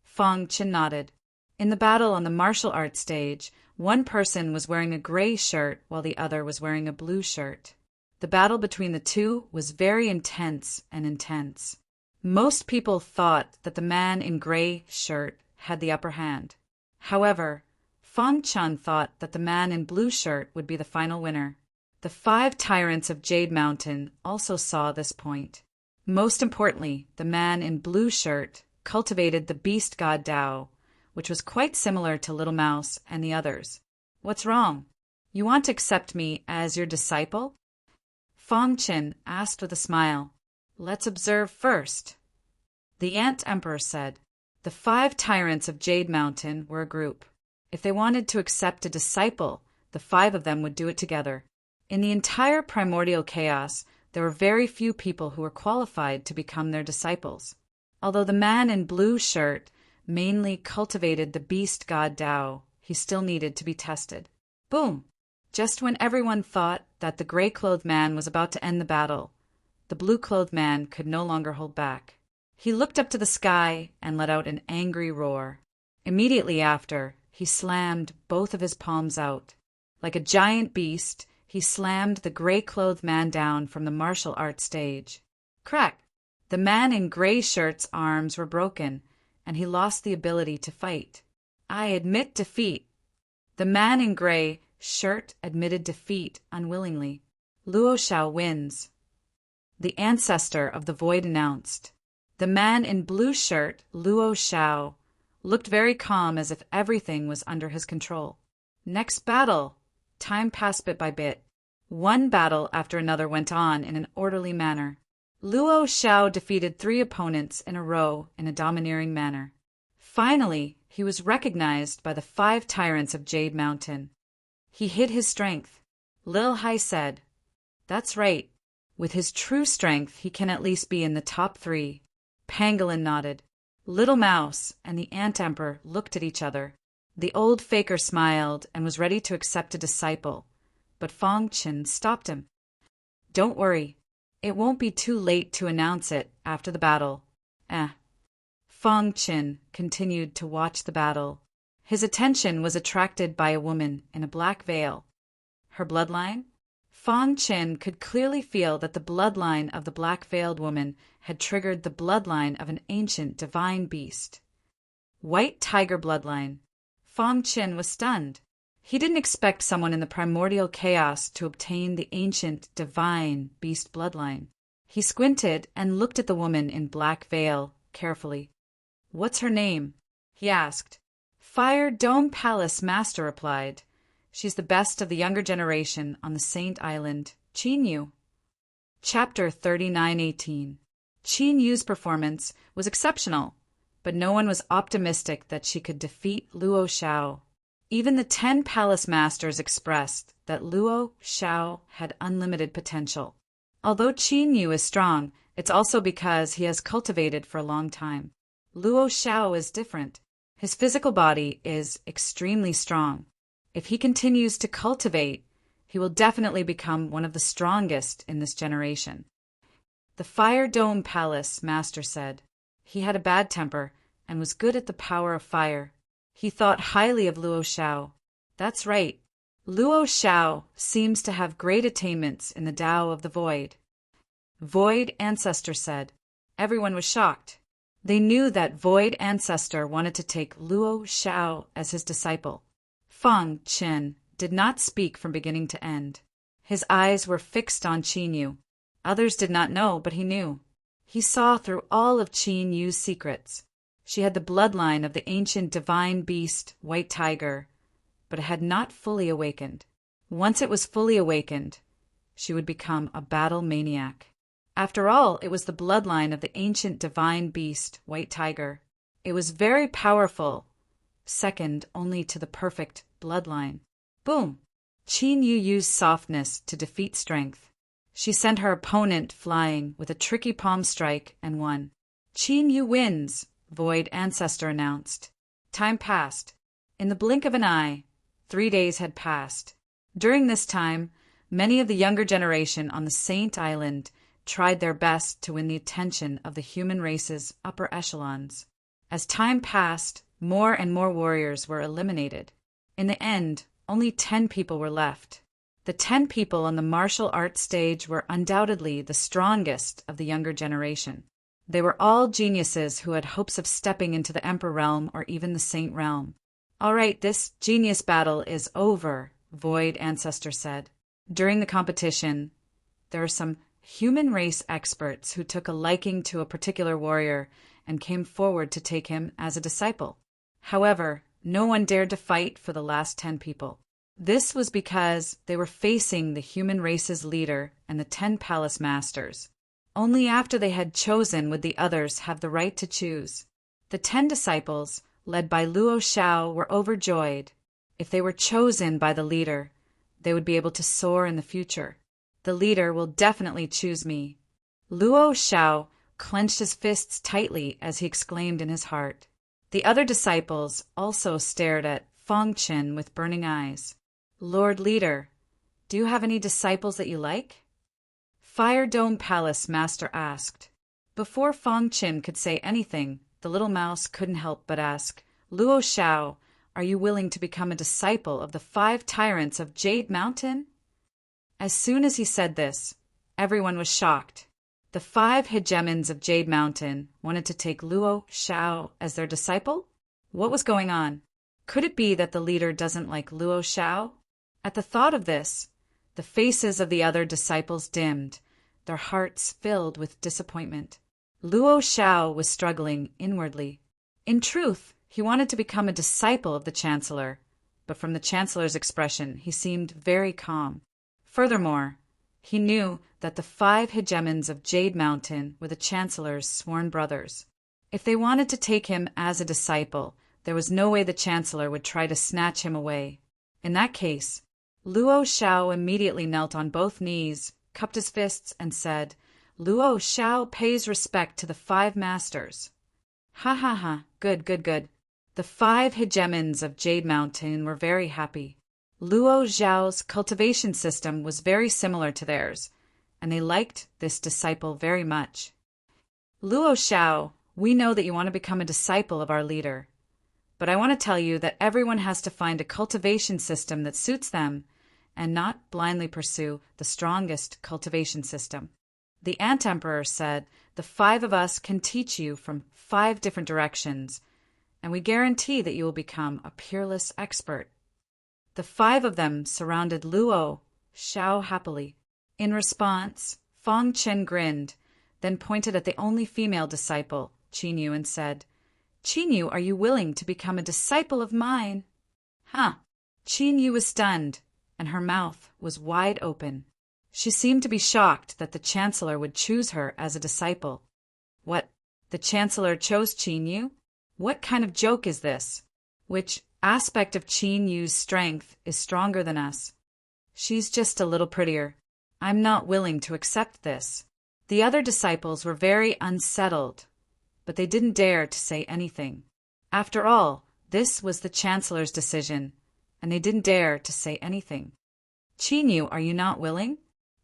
Fang Qin nodded. In the battle on the martial arts stage, one person was wearing a gray shirt while the other was wearing a blue shirt. The battle between the two was very intense and intense. Most people thought that the man in gray shirt had the upper hand. However, Fang Qin thought that the man in blue shirt would be the final winner. The 5 tyrants of Jade Mountain also saw this point. Most importantly, the man in blue shirt cultivated the beast god Tao, which was quite similar to Little Mouse and the others. What's wrong? You want to accept me as your disciple? Fong Qin asked with a smile. Let's observe first. The Ant Emperor said, the 5 tyrants of Jade Mountain were a group. If they wanted to accept a disciple, the 5 of them would do it together. In the entire primordial chaos, there were very few people who were qualified to become their disciples. Although the man in blue shirt mainly cultivated the beast god Tao, he still needed to be tested. Boom! Just when everyone thought that the gray-clothed man was about to end the battle, the blue-clothed man could no longer hold back. He looked up to the sky and let out an angry roar. Immediately after, he slammed both of his palms out. Like a giant beast, he slammed the gray-clothed man down from the martial arts stage. Crack! The man in gray shirt's arms were broken, and he lost the ability to fight. I admit defeat. The man in gray shirt admitted defeat unwillingly. Luo Shao wins. The ancestor of the void announced. The man in blue shirt, Luo Shao, looked very calm as if everything was under his control. Next battle. Time passed bit by bit. One battle after another went on in an orderly manner. Luo Shao defeated 3 opponents in a row in a domineering manner. Finally, he was recognized by the 5 tyrants of Jade Mountain. He hid his strength. Lil Hai said, That's right. With his true strength, he can at least be in the top 3. Pangolin nodded. Little Mouse and the Ant Emperor looked at each other. The old faker smiled and was ready to accept a disciple, but Fong Qin stopped him. Don't worry. It won't be too late to announce it after the battle. Fong Qin continued to watch the battle. His attention was attracted by a woman in a black veil. Her bloodline? Fong Qin could clearly feel that the bloodline of the black-veiled woman had triggered the bloodline of an ancient divine beast. White tiger bloodline. Fong Qin was stunned. He didn't expect someone in the primordial chaos to obtain the ancient divine beast bloodline. He squinted and looked at the woman in black veil carefully. What's her name? He asked. Fire Dome Palace Master replied. She's the best of the younger generation on the Saint Island, Qin Yu. Chapter 3918. Qin Yu's performance was exceptional, but no one was optimistic that she could defeat Luo Shao. Even the 10 palace masters expressed that Luo Shao had unlimited potential. Although Qin Yu is strong, it's also because he has cultivated for a long time. Luo Shao is different. His physical body is extremely strong. If he continues to cultivate, he will definitely become one of the strongest in this generation. The Fire Dome Palace Master said. He had a bad temper and was good at the power of fire. He thought highly of Luo Shao. That's right. Luo Shao seems to have great attainments in the Tao of the Void. Void Ancestor said. Everyone was shocked. They knew that Void Ancestor wanted to take Luo Shao as his disciple. Fong Qin did not speak from beginning to end. His eyes were fixed on Qin Yu. Others did not know, but he knew. He saw through all of Qin Yu's secrets. She had the bloodline of the ancient divine beast, White Tiger, but it had not fully awakened. Once it was fully awakened, she would become a battle maniac. After all, it was the bloodline of the ancient divine beast, White Tiger. It was very powerful, second only to the perfect bloodline. Boom! Qin Yu used softness to defeat strength. She sent her opponent flying with a tricky palm strike and won. Qin Yu wins, Void Ancestor announced. Time passed. In the blink of an eye, 3 days had passed. During this time, many of the younger generation on the Saint Island tried their best to win the attention of the human race's upper echelons. As time passed, more and more warriors were eliminated. In the end, only 10 people were left. The 10 people on the martial arts stage were undoubtedly the strongest of the younger generation. They were all geniuses who had hopes of stepping into the Emperor realm or even the Saint realm. All right, this genius battle is over, Void Ancestor said. During the competition, there were some human race experts who took a liking to a particular warrior and came forward to take him as a disciple. However, no one dared to fight for the last 10 people. This was because they were facing the human race's leader and the 10 palace masters. Only after they had chosen would the others have the right to choose. The 10 disciples, led by Luo Xiao, were overjoyed. If they were chosen by the leader, they would be able to soar in the future. The leader will definitely choose me. Luo Xiao clenched his fists tightly as he exclaimed in his heart. The other disciples also stared at Feng Qin with burning eyes. Lord Leader, do you have any disciples that you like? Fire Dome Palace Master asked. Before Feng Qin could say anything, the little mouse couldn't help but ask, Luo Xiao, are you willing to become a disciple of the 5 tyrants of Jade Mountain? As soon as he said this, everyone was shocked. The 5 hegemons of Jade Mountain wanted to take Luo Xiao as their disciple? What was going on? Could it be that the leader doesn't like Luo Xiao? At the thought of this, the faces of the other disciples dimmed, their hearts filled with disappointment. Luo Xiao was struggling inwardly. In truth, he wanted to become a disciple of the Chancellor, but from the Chancellor's expression, he seemed very calm. Furthermore, he knew that the 5 hegemons of Jade Mountain were the Chancellor's sworn brothers. If they wanted to take him as a disciple, there was no way the Chancellor would try to snatch him away. In that case, Luo Xiao immediately knelt on both knees, cupped his fists, and said, Luo Xiao pays respect to the 5 masters. Ha ha ha, good, good, good. The 5 hegemons of Jade Mountain were very happy. Luo Xiao's cultivation system was very similar to theirs, and they liked this disciple very much. Luo Xiao, we know that you want to become a disciple of our leader, but I want to tell you that everyone has to find a cultivation system that suits them and not blindly pursue the strongest cultivation system. The Ant Emperor said, the 5 of us can teach you from 5 different directions, and we guarantee that you will become a peerless expert. The 5 of them surrounded Luo Xiao happily. In response, Feng Qin grinned, then pointed at the only female disciple, Qinyu, and said, Qinyu, are you willing to become a disciple of mine? Huh. Qinyu was stunned, and her mouth was wide open. She seemed to be shocked that the Chancellor would choose her as a disciple. What? The Chancellor chose Qinyu? What kind of joke is this? Which aspect of Qinyu's strength is stronger than us? She's just a little prettier. I'm not willing to accept this. The other disciples were very unsettled, but they didn't dare to say anything. After all, this was the Chancellor's decision, and they didn't dare to say anything. Qinyu, are you not willing?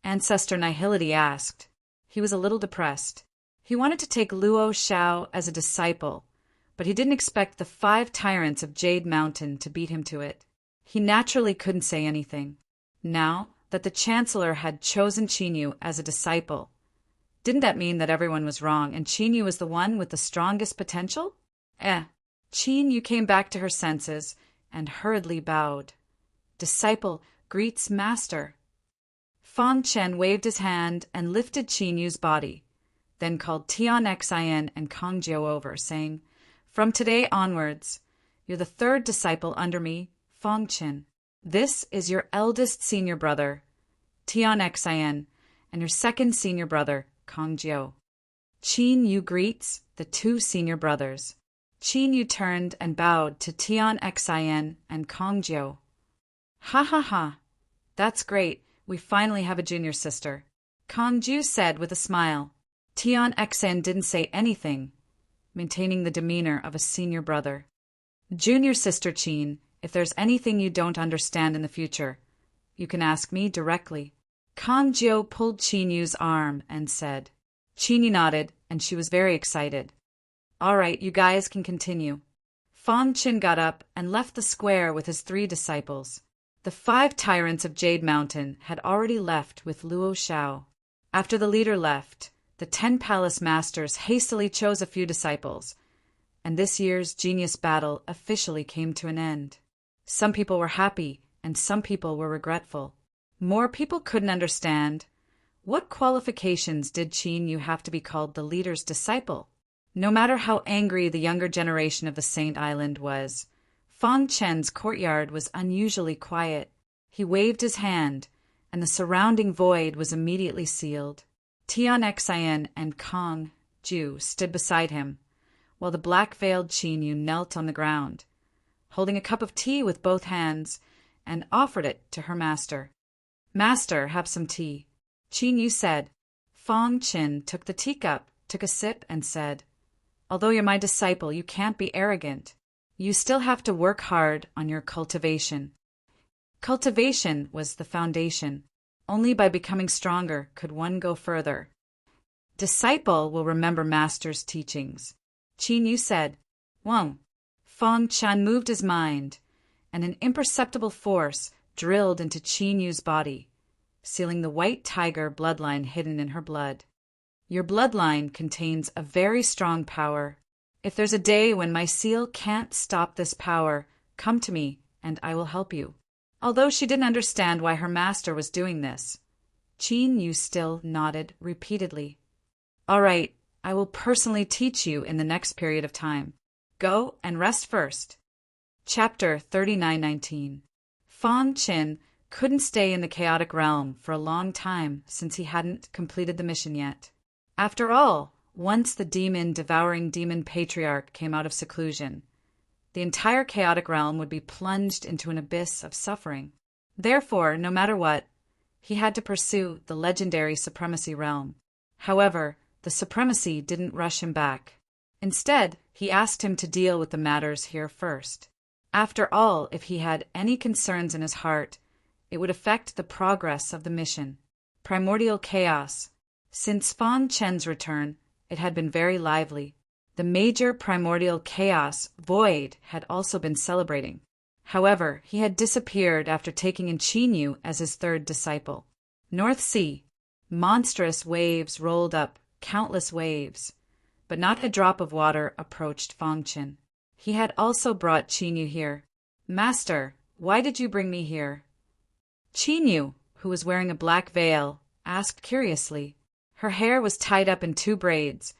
Ancestor Nihility asked. He was a little depressed. He wanted to take Luo Xiao as a disciple, but he didn't expect the 5 tyrants of Jade Mountain to beat him to it. He naturally couldn't say anything. Now that the Chancellor had chosen Qinyu as a disciple, didn't that mean that everyone was wrong and Qinyu was the one with the strongest potential? Qinyu came back to her senses and hurriedly bowed. Disciple greets master. Feng Chen waved his hand and lifted Qinyu's body, then called Tian Xin and Kong Jiu over, saying, From today onwards, you're the 3rd disciple under me, Feng Chen. This is your eldest senior brother, Tian Xin, and your 2nd senior brother, Kong Jiu. Qinyu greets the 2 senior brothers. Qinyu turned and bowed to Tian Xin and Kong Jiu. Ha ha ha, that's great. We finally have a junior sister, Kong Jiu said with a smile. Tian Xin didn't say anything, maintaining the demeanor of a senior brother. Junior sister Qin, if there's anything you don't understand in the future, you can ask me directly. Kong Jiu pulled Qinyu's arm and said. Qinyu nodded, and she was very excited. All right, you guys can continue. Feng Qin got up and left the square with his 3 disciples. The 5 tyrants of Jade Mountain had already left with Luo Xiao. After the leader left, the 10 palace masters hastily chose a few disciples, and this year's genius battle officially came to an end. Some people were happy, and some people were regretful. More people couldn't understand. What qualifications did Qinyu have to be called the leader's disciple? No matter how angry the younger generation of the Saint Island was, Fong Chen's courtyard was unusually quiet. He waved his hand, and the surrounding void was immediately sealed. Tian Xian and Kong Ju stood beside him, while the black-veiled Qin Yu knelt on the ground, holding a cup of tea with both hands, and offered it to her master. "Master, have some tea," Qin Yu said. Fong Chin took the teacup, took a sip, and said, "Although you're my disciple, you can't be arrogant. You still have to work hard on your cultivation." Cultivation was the foundation. Only by becoming stronger could one go further. "Disciple will remember master's teachings," Qin Yu said. "Whoa." Fong Chan moved his mind, and an imperceptible force drilled into Qin Yu's body, sealing the white tiger bloodline hidden in her blood. "Your bloodline contains a very strong power. If there's a day when my seal can't stop this power, come to me, and I will help you." Although she didn't understand why her master was doing this, Qin Yu still nodded repeatedly. "All right, I will personally teach you in the next period of time. Go and rest first." Chapter 39:19. Fong Chin couldn't stay in the chaotic realm for a long time since he hadn't completed the mission yet. After all, once the devouring demon patriarch came out of seclusion, the entire chaotic realm would be plunged into an abyss of suffering. Therefore, no matter what, he had to pursue the legendary supremacy realm. However, the supremacy didn't rush him back. Instead, he asked him to deal with the matters here first. After all, if he had any concerns in his heart, it would affect the progress of the mission. Primordial chaos. Since Fong Chen's return, it had been very lively. The major primordial chaos, Void, had also been celebrating. However, he had disappeared after taking in Qin Yu as his third disciple. North Sea. Monstrous waves rolled up, countless waves, but not a drop of water approached Fong Chen. He had also brought Qin Yu here. "Master, why did you bring me here?" Qin Yu, who was wearing a black veil, asked curiously. Her hair was tied up in 2 braids,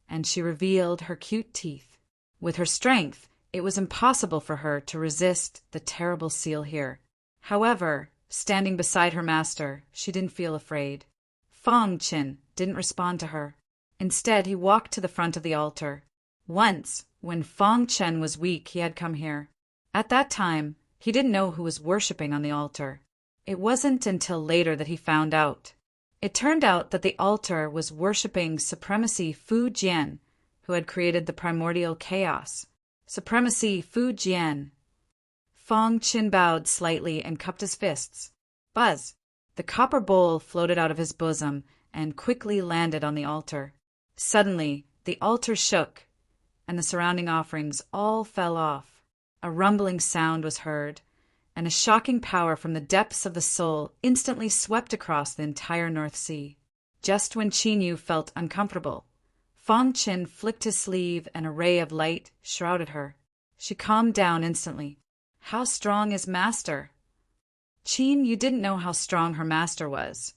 and she revealed her cute teeth. With her strength, it was impossible for her to resist the terrible seal here. However, standing beside her master, she didn't feel afraid. Fong Chin didn't respond to her. Instead, he walked to the front of the altar. Once, when Fong Chen was weak, he had come here. At that time, he didn't know who was worshipping on the altar. It wasn't until later that he found out. It turned out that the altar was worshipping Supremacy Fu Jian, who had created the primordial chaos. Supremacy Fu Jian. Fong Chin bowed slightly and cupped his fists. Buzz! The copper bowl floated out of his bosom and quickly landed on the altar. Suddenly, the altar shook, and the surrounding offerings all fell off. A rumbling sound was heard, and a shocking power from the depths of the soul instantly swept across the entire North Sea. Just when Qin Yu felt uncomfortable, Fong Chin flicked his sleeve and a ray of light shrouded her. She calmed down instantly. "How strong is Master?" Qin Yu didn't know how strong her master was,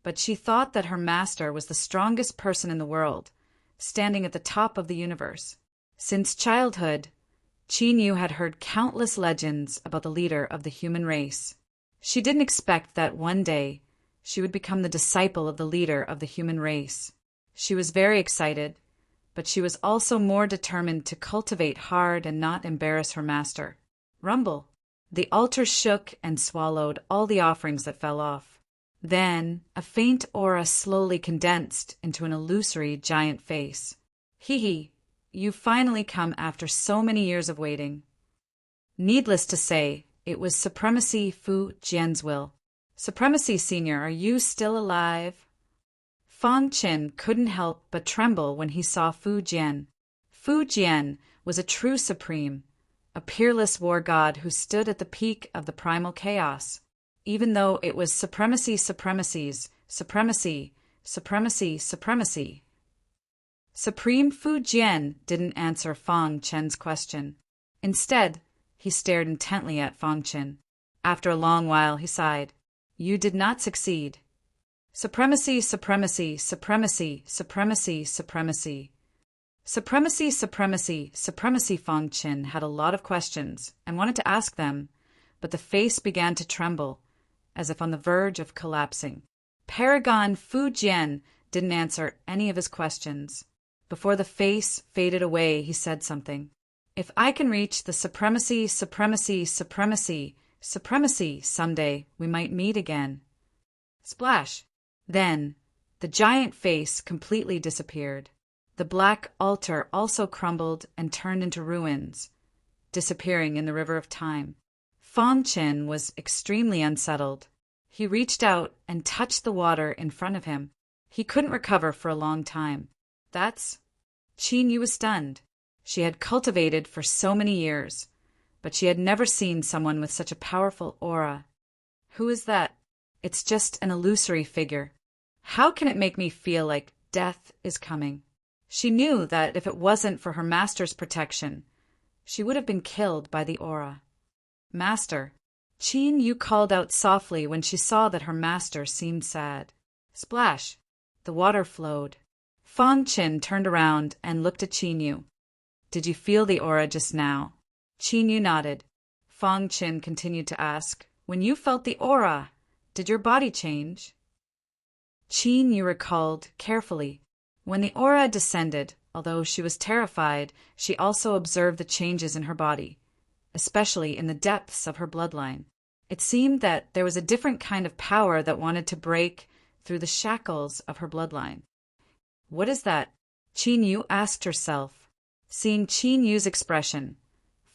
but she thought that her master was the strongest person in the world, standing at the top of the universe. Since childhood, Qin Yu had heard countless legends about the leader of the human race. She didn't expect that one day she would become the disciple of the leader of the human race. She was very excited, but she was also more determined to cultivate hard and not embarrass her master. Rumble. The altar shook and swallowed all the offerings that fell off. Then a faint aura slowly condensed into an illusory giant face. "Hee, you've finally come after so many years of waiting." Needless to say, it was Supremacy Fu Jian's will. "Supremacy Senior, are you still alive?" Fong Chin couldn't help but tremble when he saw Fu Jian. Fu Jian was a true supreme, a peerless war god who stood at the peak of the primal chaos. Even though it was supremacy, supremacies, supremacy, supremacy, supremacy. Supreme Fu Jian didn't answer Fong Chen's question. Instead, he stared intently at Fong Chen. After a long while, he sighed. "You did not succeed." Supremacy, supremacy, supremacy, supremacy, supremacy. Supremacy, supremacy, supremacy. Fang Qin had a lot of questions and wanted to ask them, but the face began to tremble, as if on the verge of collapsing. Paragon Fu Jian didn't answer any of his questions. Before the face faded away, he said something. If I can reach the supremacy, supremacy, supremacy, supremacy someday, we might meet again. Splash! Then, the giant face completely disappeared. The black altar also crumbled and turned into ruins, disappearing in the river of time. Fang Qin was extremely unsettled. He reached out and touched the water in front of him. He couldn't recover for a long time. Qin Yu was stunned. She had cultivated for so many years, but she had never seen someone with such a powerful aura. Who is that? It's just an illusory figure. How can it make me feel like death is coming? She knew that if it wasn't for her master's protection, she would have been killed by the aura. Master. Qin Yu called out softly when she saw that her master seemed sad. Splash! The water flowed. Fang Qin turned around and looked at Qin Yu. Did you feel the aura just now? Qin Yu nodded. Fang Qin continued to ask, when you felt the aura, did your body change? Qin Yu recalled carefully. When the aura descended, although she was terrified, she also observed the changes in her body, especially in the depths of her bloodline. It seemed that there was a different kind of power that wanted to break through the shackles of her bloodline. What is that? Qin Yu asked herself. Seeing Qin Yu's expression,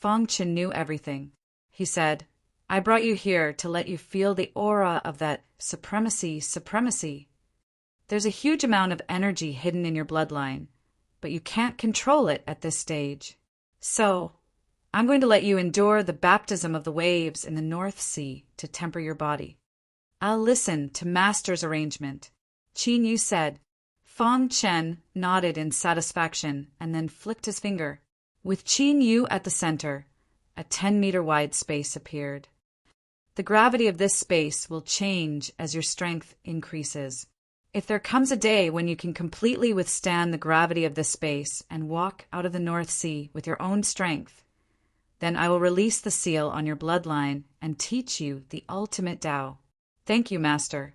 Fang Qin knew everything. He said, I brought you here to let you feel the aura of that supremacy, supremacy. There's a huge amount of energy hidden in your bloodline, but you can't control it at this stage. So, I'm going to let you endure the baptism of the waves in the North Sea to temper your body. I'll listen to Master's arrangement. Qin Yu said. Fang Qin nodded in satisfaction and then flicked his finger. With Qin Yu at the center, a 10-meter wide space appeared. The gravity of this space will change as your strength increases. If there comes a day when you can completely withstand the gravity of this space and walk out of the North Sea with your own strength, then I will release the seal on your bloodline and teach you the ultimate Tao. Thank you, Master.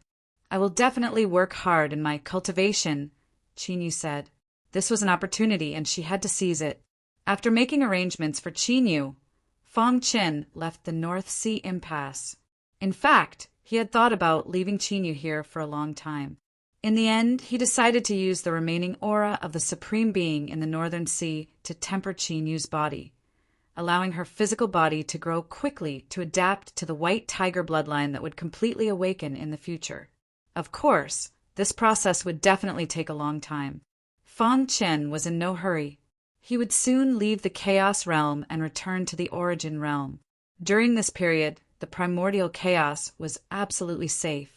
I will definitely work hard in my cultivation, Qin Yu said. This was an opportunity and she had to seize it. After making arrangements for Qin Yu, Fang Qin left the North Sea impasse. In fact, he had thought about leaving Qin Yu here for a long time. In the end, he decided to use the remaining aura of the Supreme Being in the Northern Sea to temper Qin Yu's body, allowing her physical body to grow quickly to adapt to the white tiger bloodline that would completely awaken in the future. Of course, this process would definitely take a long time. Fang Qin was in no hurry. He would soon leave the Chaos Realm and return to the Origin Realm. During this period, the primordial chaos was absolutely safe.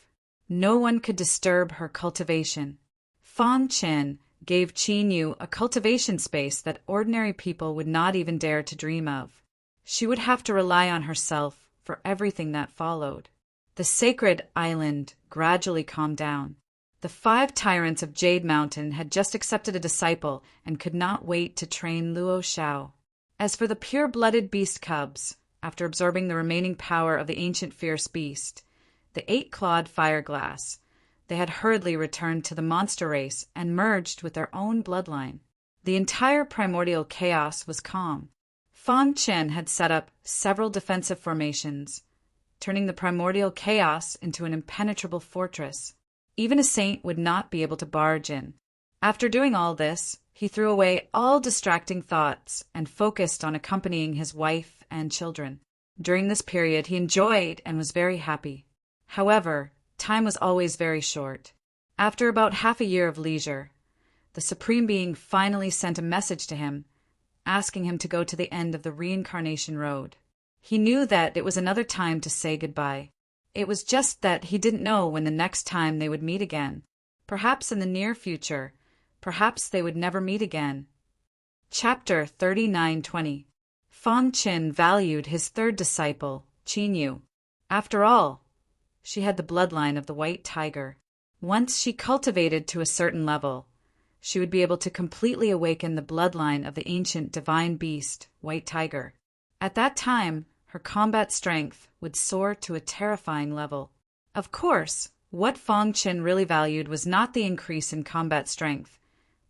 No one could disturb her cultivation. Fang Qin gave Qin Yu a cultivation space that ordinary people would not even dare to dream of. She would have to rely on herself for everything that followed. The sacred island gradually calmed down. The 5 tyrants of Jade Mountain had just accepted a disciple and could not wait to train Luo Xiao. As for the pure-blooded beast cubs, after absorbing the remaining power of the ancient fierce beast, the 8-clawed fireglass, they had hurriedly returned to the monster race and merged with their own bloodline. The entire primordial chaos was calm. Fang Qin had set up several defensive formations, turning the primordial chaos into an impenetrable fortress. Even a saint would not be able to barge in. After doing all this, he threw away all distracting thoughts and focused on accompanying his wife and children. During this period, he enjoyed and was very happy. However, time was always very short. After about half a year of leisure, the Supreme Being finally sent a message to him, asking him to go to the end of the reincarnation road. He knew that it was another time to say goodbye. It was just that he didn't know when the next time they would meet again. Perhaps in the near future. Perhaps they would never meet again. Chapter 39:20. Fang Qin valued his third disciple, Qin Yu. After all, she had the bloodline of the white tiger. Once she cultivated to a certain level, she would be able to completely awaken the bloodline of the ancient divine beast, White Tiger. At that time, her combat strength would soar to a terrifying level. Of course, what Feng Qin really valued was not the increase in combat strength,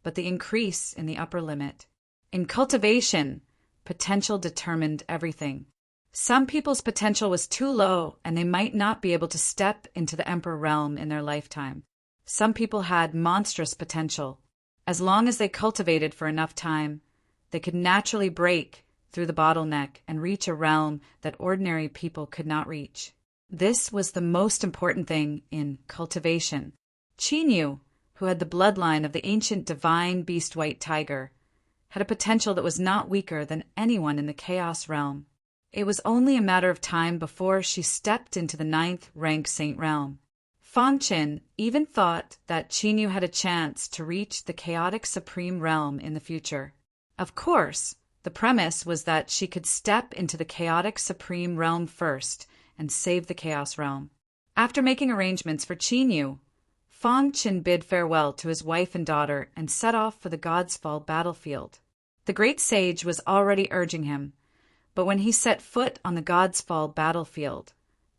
but the increase in the upper limit. In cultivation, potential determined everything. Some people's potential was too low, and they might not be able to step into the Emperor realm in their lifetime. Some people had monstrous potential. As long as they cultivated for enough time, they could naturally break through the bottleneck and reach a realm that ordinary people could not reach. This was the most important thing in cultivation. Qinyu, who had the bloodline of the ancient divine beast White Tiger, had a potential that was not weaker than anyone in the Chaos realm. It was only a matter of time before she stepped into the 9th rank Saint realm. Feng Qin even thought that Qinyu had a chance to reach the chaotic supreme realm in the future. Of course, the premise was that she could step into the chaotic supreme realm first and save the Chaos realm. After making arrangements for Qinyu, Feng Qin bid farewell to his wife and daughter and set off for the God's Fall battlefield. The great sage was already urging him, but when he set foot on the God's Fall battlefield,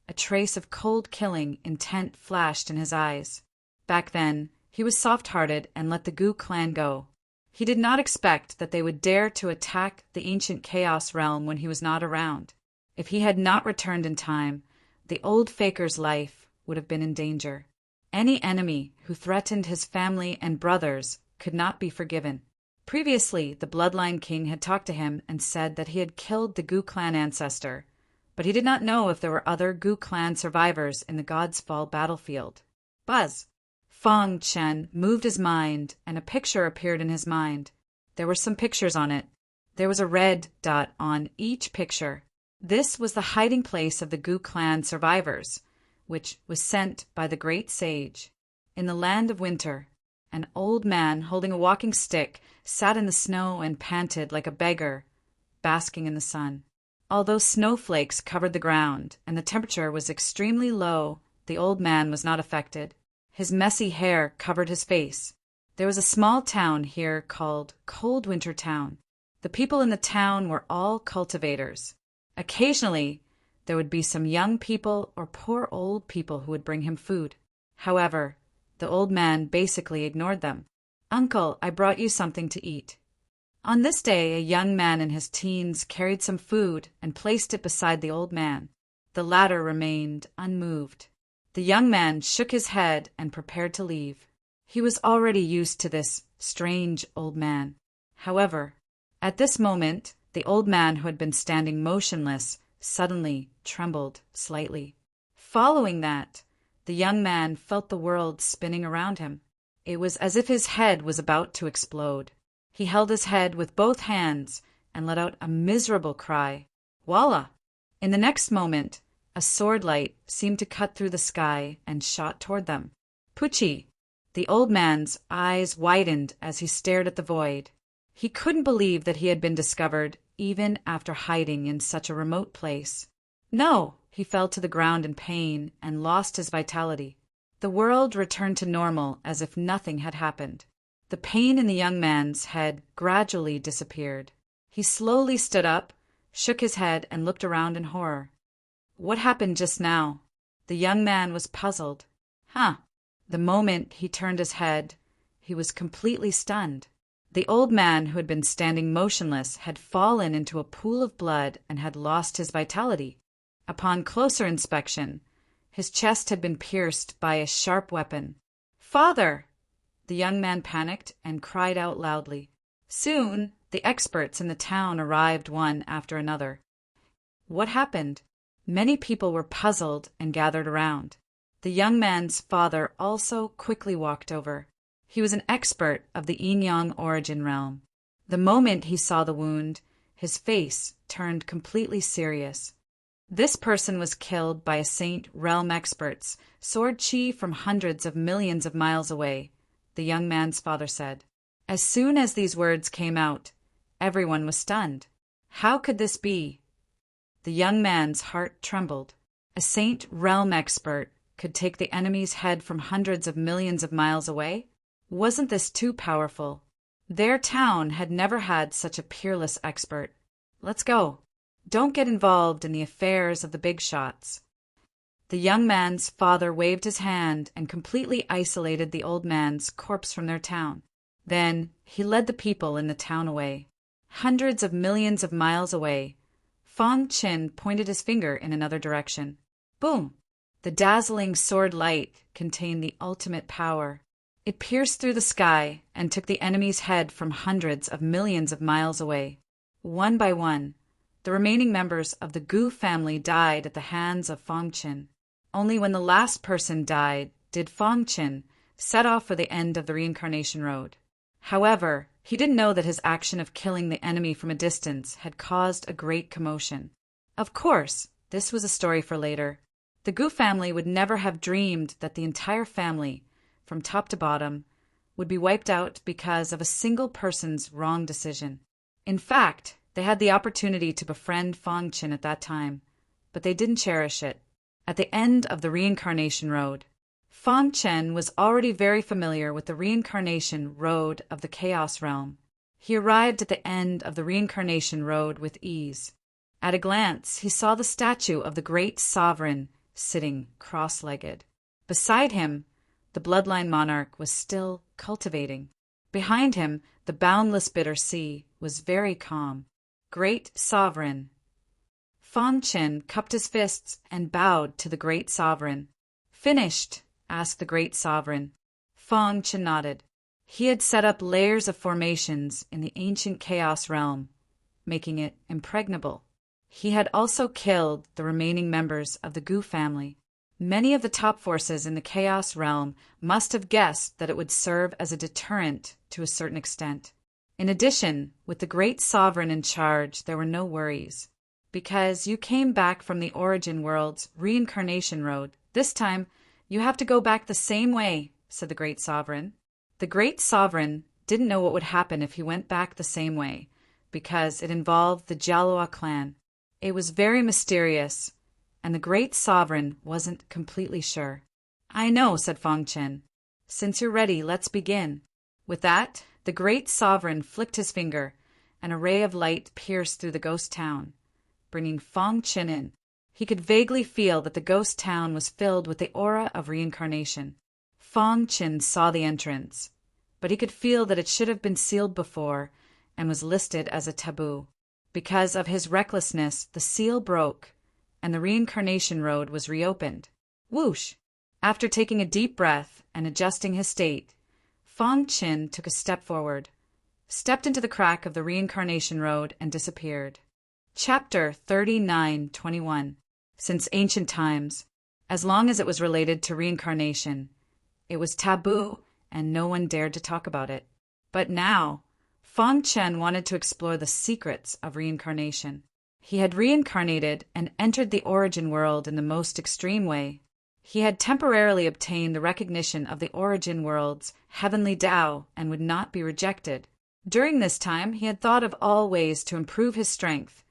a trace of cold killing intent flashed in his eyes. Back then, he was soft-hearted and let the Gu clan go. He did not expect that they would dare to attack the ancient Chaos realm when he was not around. If he had not returned in time, the old faker's life would have been in danger. Any enemy who threatened his family and brothers could not be forgiven. Previously, the Bloodline King had talked to him and said that he had killed the Gu clan ancestor, but he did not know if there were other Gu clan survivors in the God's Fall battlefield. Buzz! Feng Qin moved his mind, and a picture appeared in his mind. There were some pictures on it. There was a red dot on each picture. This was the hiding place of the Gu clan survivors, which was sent by the great sage. In the land of winter, an old man holding a walking stick sat in the snow and panted like a beggar, basking in the sun. Although snowflakes covered the ground and the temperature was extremely low, the old man was not affected. His messy hair covered his face. There was a small town here called Cold Winter Town. The people in the town were all cultivators. Occasionally, there would be some young people or poor old people who would bring him food. However, the old man basically ignored them. "Uncle, I brought you something to eat." On this day, a young man in his teens carried some food and placed it beside the old man. The latter remained unmoved. The young man shook his head and prepared to leave. He was already used to this strange old man. However, at this moment, the old man who had been standing motionless suddenly trembled slightly. Following that, the young man felt the world spinning around him. It was as if his head was about to explode. He held his head with both hands and let out a miserable cry. Voila! In the next moment, a sword light seemed to cut through the sky and shot toward them. Pucci! The old man's eyes widened as he stared at the void. He couldn't believe that he had been discovered, even after hiding in such a remote place. No! He fell to the ground in pain and lost his vitality. The world returned to normal as if nothing had happened. The pain in the young man's head gradually disappeared. He slowly stood up, shook his head, and looked around in horror. What happened just now? The young man was puzzled. The moment he turned his head, he was completely stunned. The old man who had been standing motionless had fallen into a pool of blood and had lost his vitality. Upon closer inspection, his chest had been pierced by a sharp weapon. "Father!" The young man panicked and cried out loudly. Soon, the experts in the town arrived one after another. What happened? Many people were puzzled and gathered around. The young man's father also quickly walked over. He was an expert of the Yin-Yang origin realm. The moment he saw the wound, his face turned completely serious. This person was killed by a Saint realm experts, sword chi from hundreds of millions of miles away, the young man's father said. As soon as these words came out, everyone was stunned. How could this be? The young man's heart trembled. A Saint realm expert could take the enemy's head from hundreds of millions of miles away? Wasn't this too powerful? Their town had never had such a peerless expert. Let's go. Don't get involved in the affairs of the big shots. The young man's father waved his hand and completely isolated the old man's corpse from their town. Then he led the people in the town away. Hundreds of millions of miles away, Fong Qin pointed his finger in another direction. Boom! The dazzling sword light contained the ultimate power. It pierced through the sky and took the enemy's head from hundreds of millions of miles away. One by one, the remaining members of the Gu family died at the hands of Fong Qin. Only when the last person died did Fong Qin set off for the end of the reincarnation road. However, he didn't know that his action of killing the enemy from a distance had caused a great commotion. Of course, this was a story for later. The Gu family would never have dreamed that the entire family, from top to bottom, would be wiped out because of a single person's wrong decision. In fact, they had the opportunity to befriend Fong Qin at that time, but they didn't cherish it. At the end of the reincarnation road, Fong Qin was already very familiar with the reincarnation road of the Chaos Realm. He arrived at the end of the reincarnation road with ease. At a glance, he saw the statue of the great sovereign sitting cross-legged. Beside him, the bloodline monarch was still cultivating. Behind him, the boundless bitter sea was very calm. Great sovereign. Fong Qin cupped his fists and bowed to the great sovereign. Finished? Asked the great sovereign. Fong Qin nodded. He had set up layers of formations in the ancient Chaos Realm, making it impregnable. He had also killed the remaining members of the Gu family. Many of the top forces in the Chaos Realm must have guessed that it would serve as a deterrent to a certain extent. In addition, with the great sovereign in charge, there were no worries. Because you came back from the origin world's reincarnation road, this time you have to go back the same way, said the great sovereign. The great sovereign didn't know what would happen if he went back the same way, because it involved the Jialua clan. It was very mysterious, and the great sovereign wasn't completely sure. I know, said Fong Qin. Since you're ready, let's begin. With that, the great sovereign flicked his finger, and a ray of light pierced through the ghost town, bringing Fong Qin in. He could vaguely feel that the ghost town was filled with the aura of reincarnation. Fong Qin saw the entrance, but he could feel that it should have been sealed before and was listed as a taboo. Because of his recklessness, the seal broke, and the reincarnation road was reopened. Whoosh! After taking a deep breath and adjusting his state, Fong Qin took a step forward, stepped into the crack of the reincarnation road, and disappeared. Chapter 39:21. Since ancient times, as long as it was related to reincarnation, it was taboo and no one dared to talk about it. But now, Fong Qin wanted to explore the secrets of reincarnation. He had reincarnated and entered the origin world in the most extreme way. He had temporarily obtained the recognition of the origin world's heavenly Tao and would not be rejected. During this time, he had thought of all ways to improve his strength,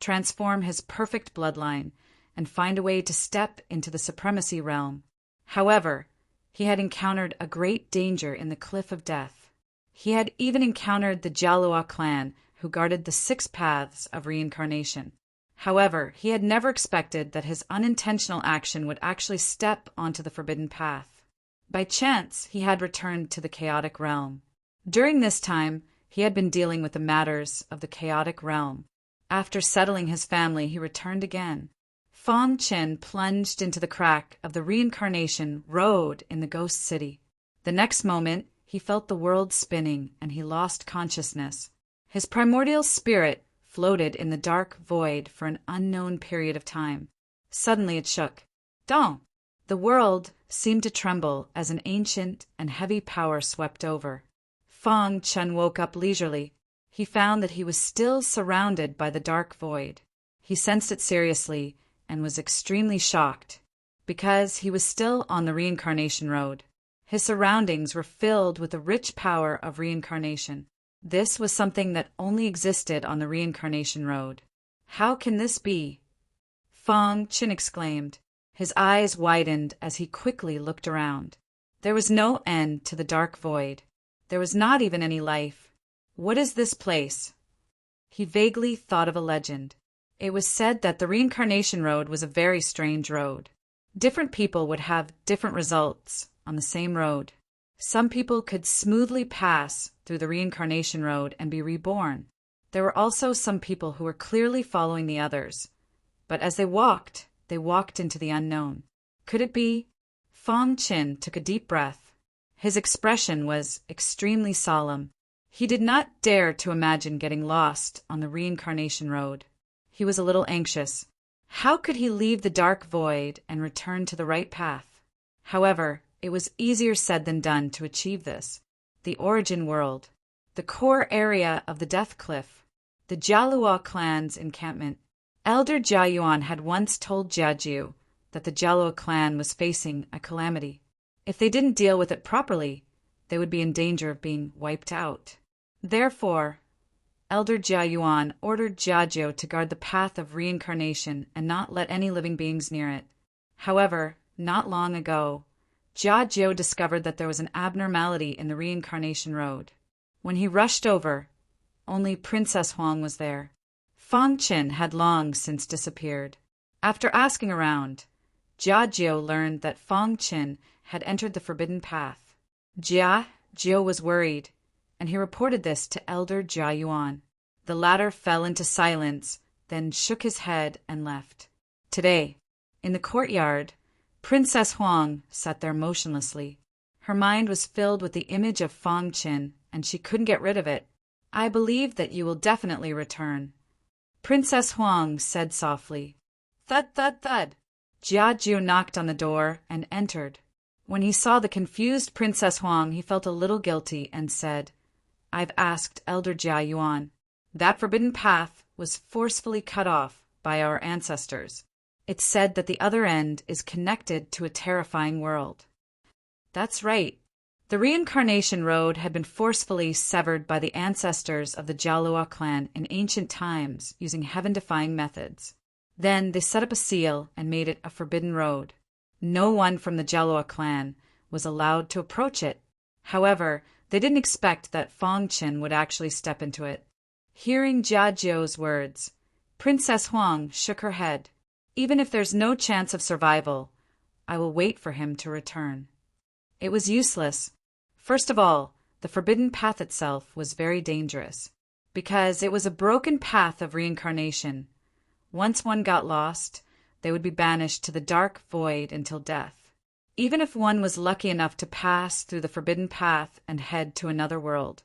transform his perfect bloodline, and find a way to step into the supremacy realm. However, he had encountered a great danger in the Cliff of Death. He had even encountered the Jialua clan, who guarded the 6 paths of reincarnation. However, he had never expected that his unintentional action would actually step onto the forbidden path. By chance, he had returned to the chaotic realm. During this time, he had been dealing with the matters of the chaotic realm. After settling his family, he returned again. Fong Qin plunged into the crack of the reincarnation road in the ghost city. The next moment, he felt the world spinning and he lost consciousness. His primordial spirit floated in the dark void for an unknown period of time. Suddenly it shook. Dong! The world seemed to tremble as an ancient and heavy power swept over. Fong Qin woke up leisurely. He found that he was still surrounded by the dark void. He sensed it seriously and was extremely shocked, because he was still on the reincarnation road. His surroundings were filled with the rich power of reincarnation. This was something that only existed on the reincarnation road. How can this be? Fong Qin exclaimed. His eyes widened as he quickly looked around. There was no end to the dark void. There was not even any life. What is this place? He vaguely thought of a legend. It was said that the reincarnation road was a very strange road. Different people would have different results on the same road. Some people could smoothly pass through the reincarnation road and be reborn. There were also some people who were clearly following the others. But as they walked into the unknown. Could it be? Fong Qin took a deep breath. His expression was extremely solemn. He did not dare to imagine getting lost on the reincarnation road. He was a little anxious. How could he leave the dark void and return to the right path? However, it was easier said than done to achieve this. The origin world, the core area of the Death Cliff, the Jialua clan's encampment. Elder Jia Yuan had once told Jia Jiu that the Jialua clan was facing a calamity. If they didn't deal with it properly, they would be in danger of being wiped out. Therefore, Elder Jia Yuan ordered Jia Jiu to guard the path of reincarnation and not let any living beings near it. However, not long ago, Jia Jiu discovered that there was an abnormality in the reincarnation road. When he rushed over, only Princess Huang was there. Fong Qin had long since disappeared. After asking around, Jia Jiu learned that Fong Qin had entered the forbidden path. Jia Jiu was worried, and he reported this to Elder Jia Yuan. The latter fell into silence, then shook his head and left. Today, in the courtyard, Princess Huang sat there motionlessly. Her mind was filled with the image of Fong Qin, and she couldn't get rid of it. I believe that you will definitely return. Princess Huang said softly. Thud, thud, thud. Jia Jiu knocked on the door and entered. When he saw the confused Princess Huang, he felt a little guilty and said, I've asked Elder Jia Yuan. That forbidden path was forcefully cut off by our ancestors. It's said that the other end is connected to a terrifying world. That's right. The reincarnation road had been forcefully severed by the ancestors of the Jialua clan in ancient times using heaven-defying methods. Then they set up a seal and made it a forbidden road. No one from the Jialua clan was allowed to approach it. However, they didn't expect that Fong Qin would actually step into it. Hearing Jia Jiu's words, Princess Huang shook her head. Even if there's no chance of survival, I will wait for him to return. It was useless. First of all, the forbidden path itself was very dangerous, because it was a broken path of reincarnation. Once one got lost, they would be banished to the dark void until death. Even if one was lucky enough to pass through the forbidden path and head to another world,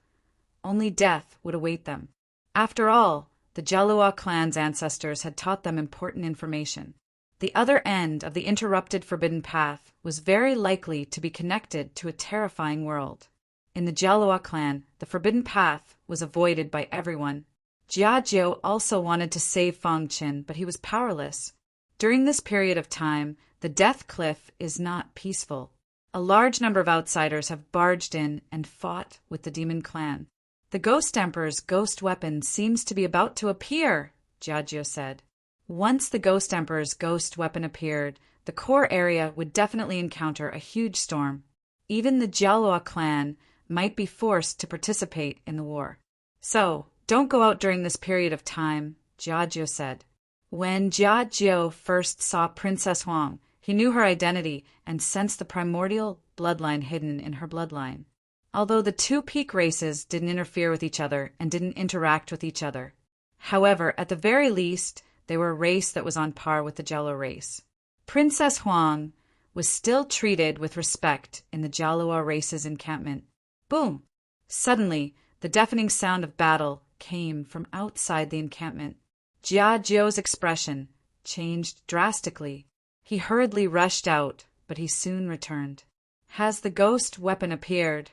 only death would await them. After all, the Jialua clan's ancestors had taught them important information. The other end of the interrupted forbidden path was very likely to be connected to a terrifying world. In the Jialua clan, the forbidden path was avoided by everyone. Jia Jiu also wanted to save Fong Qin, but he was powerless. During this period of time, the Death Cliff is not peaceful. A large number of outsiders have barged in and fought with the demon clan. The Ghost Emperor's ghost weapon seems to be about to appear, Jia Jiu said. Once the Ghost Emperor's ghost weapon appeared, the core area would definitely encounter a huge storm. Even the Jialua clan might be forced to participate in the war. So, don't go out during this period of time, Jia Jiu said. When Jia Jiu first saw Princess Huang, he knew her identity and sensed the primordial bloodline hidden in her bloodline. Although the two peak races didn't interfere with each other and didn't interact with each other. However, at the very least, they were a race that was on par with the Jialua race. Princess Huang was still treated with respect in the Jialua race's encampment. Boom! Suddenly, the deafening sound of battle came from outside the encampment. Jia Jiu's expression changed drastically. He hurriedly rushed out, but he soon returned. Has the ghost weapon appeared?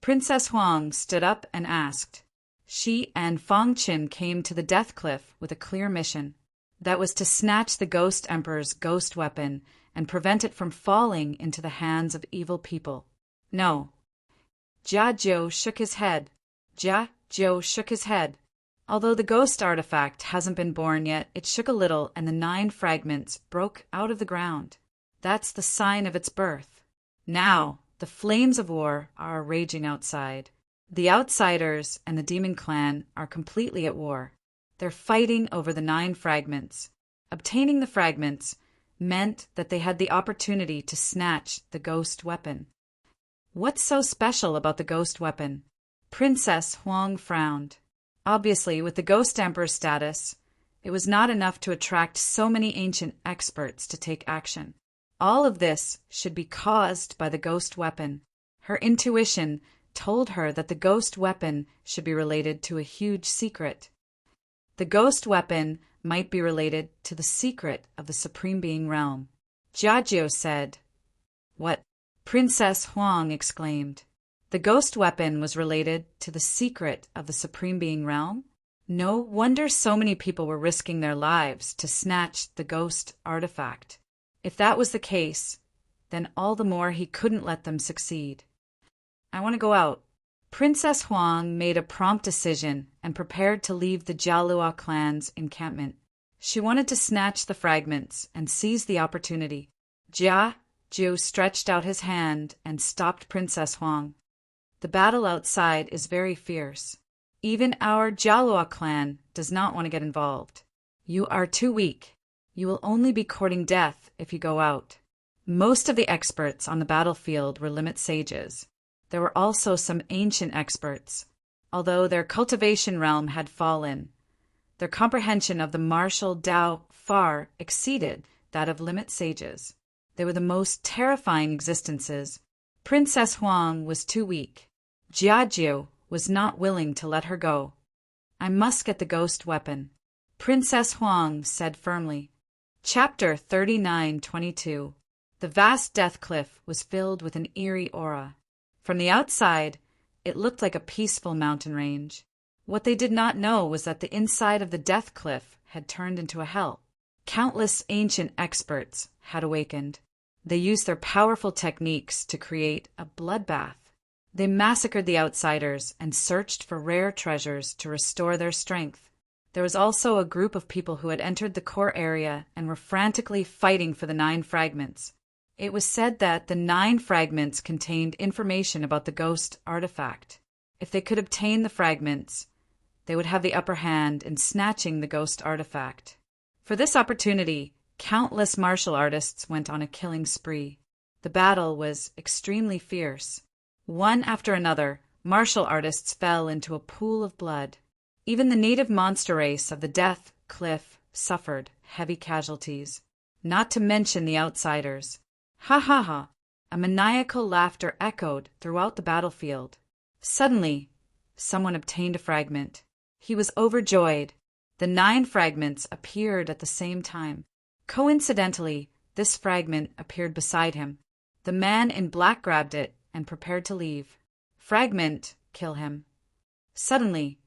Princess Huang stood up and asked. She and Fong Qin came to the Death Cliff with a clear mission. That was to snatch the Ghost Emperor's ghost weapon and prevent it from falling into the hands of evil people. No. Jia Jiu shook his head. Jia Jiu shook his head. Although the ghost artifact hasn't been born yet, it shook a little and the 9 fragments broke out of the ground. That's the sign of its birth. Now, the flames of war are raging outside. The Outsiders and the Demon Clan are completely at war. They're fighting over the 9 fragments. Obtaining the fragments meant that they had the opportunity to snatch the ghost weapon. What's so special about the ghost weapon? Princess Huang frowned. Obviously, with the Ghost Emperor status, it was not enough to attract so many ancient experts to take action. All of this should be caused by the ghost weapon. Her intuition told her that the ghost weapon should be related to a huge secret. The ghost weapon might be related to the secret of the Supreme Being realm. Jiajio said. What? Princess Huang exclaimed. The ghost weapon was related to the secret of the Supreme Being realm? No wonder so many people were risking their lives to snatch the ghost artifact. If that was the case, then all the more he couldn't let them succeed. I want to go out. Princess Huang made a prompt decision and prepared to leave the Jialua clan's encampment. She wanted to snatch the fragments and seize the opportunity. Jiu stretched out his hand and stopped Princess Huang. The battle outside is very fierce. Even our Jialua clan does not want to get involved. You are too weak. You will only be courting death if you go out. Most of the experts on the battlefield were limit sages. There were also some ancient experts. Although their cultivation realm had fallen, their comprehension of the martial Dao far exceeded that of limit sages. They were the most terrifying existences. Princess Huang was too weak. Jiajio was not willing to let her go. I must get the ghost weapon, Princess Huang said firmly. Chapter 39:22. The vast death cliff was filled with an eerie aura. From the outside, it looked like a peaceful mountain range. What they did not know was that the inside of the death cliff had turned into a hell. Countless ancient experts had awakened. They used their powerful techniques to create a bloodbath. They massacred the Outsiders and searched for rare treasures to restore their strength. There was also a group of people who had entered the core area and were frantically fighting for the 9 fragments. It was said that the 9 fragments contained information about the ghost artifact. If they could obtain the fragments, they would have the upper hand in snatching the ghost artifact. For this opportunity, countless martial artists went on a killing spree. The battle was extremely fierce. One after another, martial artists fell into a pool of blood. Even the native monster race of the Death Cliff suffered heavy casualties, not to mention the Outsiders. Ha ha ha! A maniacal laughter echoed throughout the battlefield. Suddenly, someone obtained a fragment. He was overjoyed. The 9 fragments appeared at the same time. Coincidentally, this fragment appeared beside him. The man in black grabbed it and prepared to leave. Fragment, kill him. Suddenly,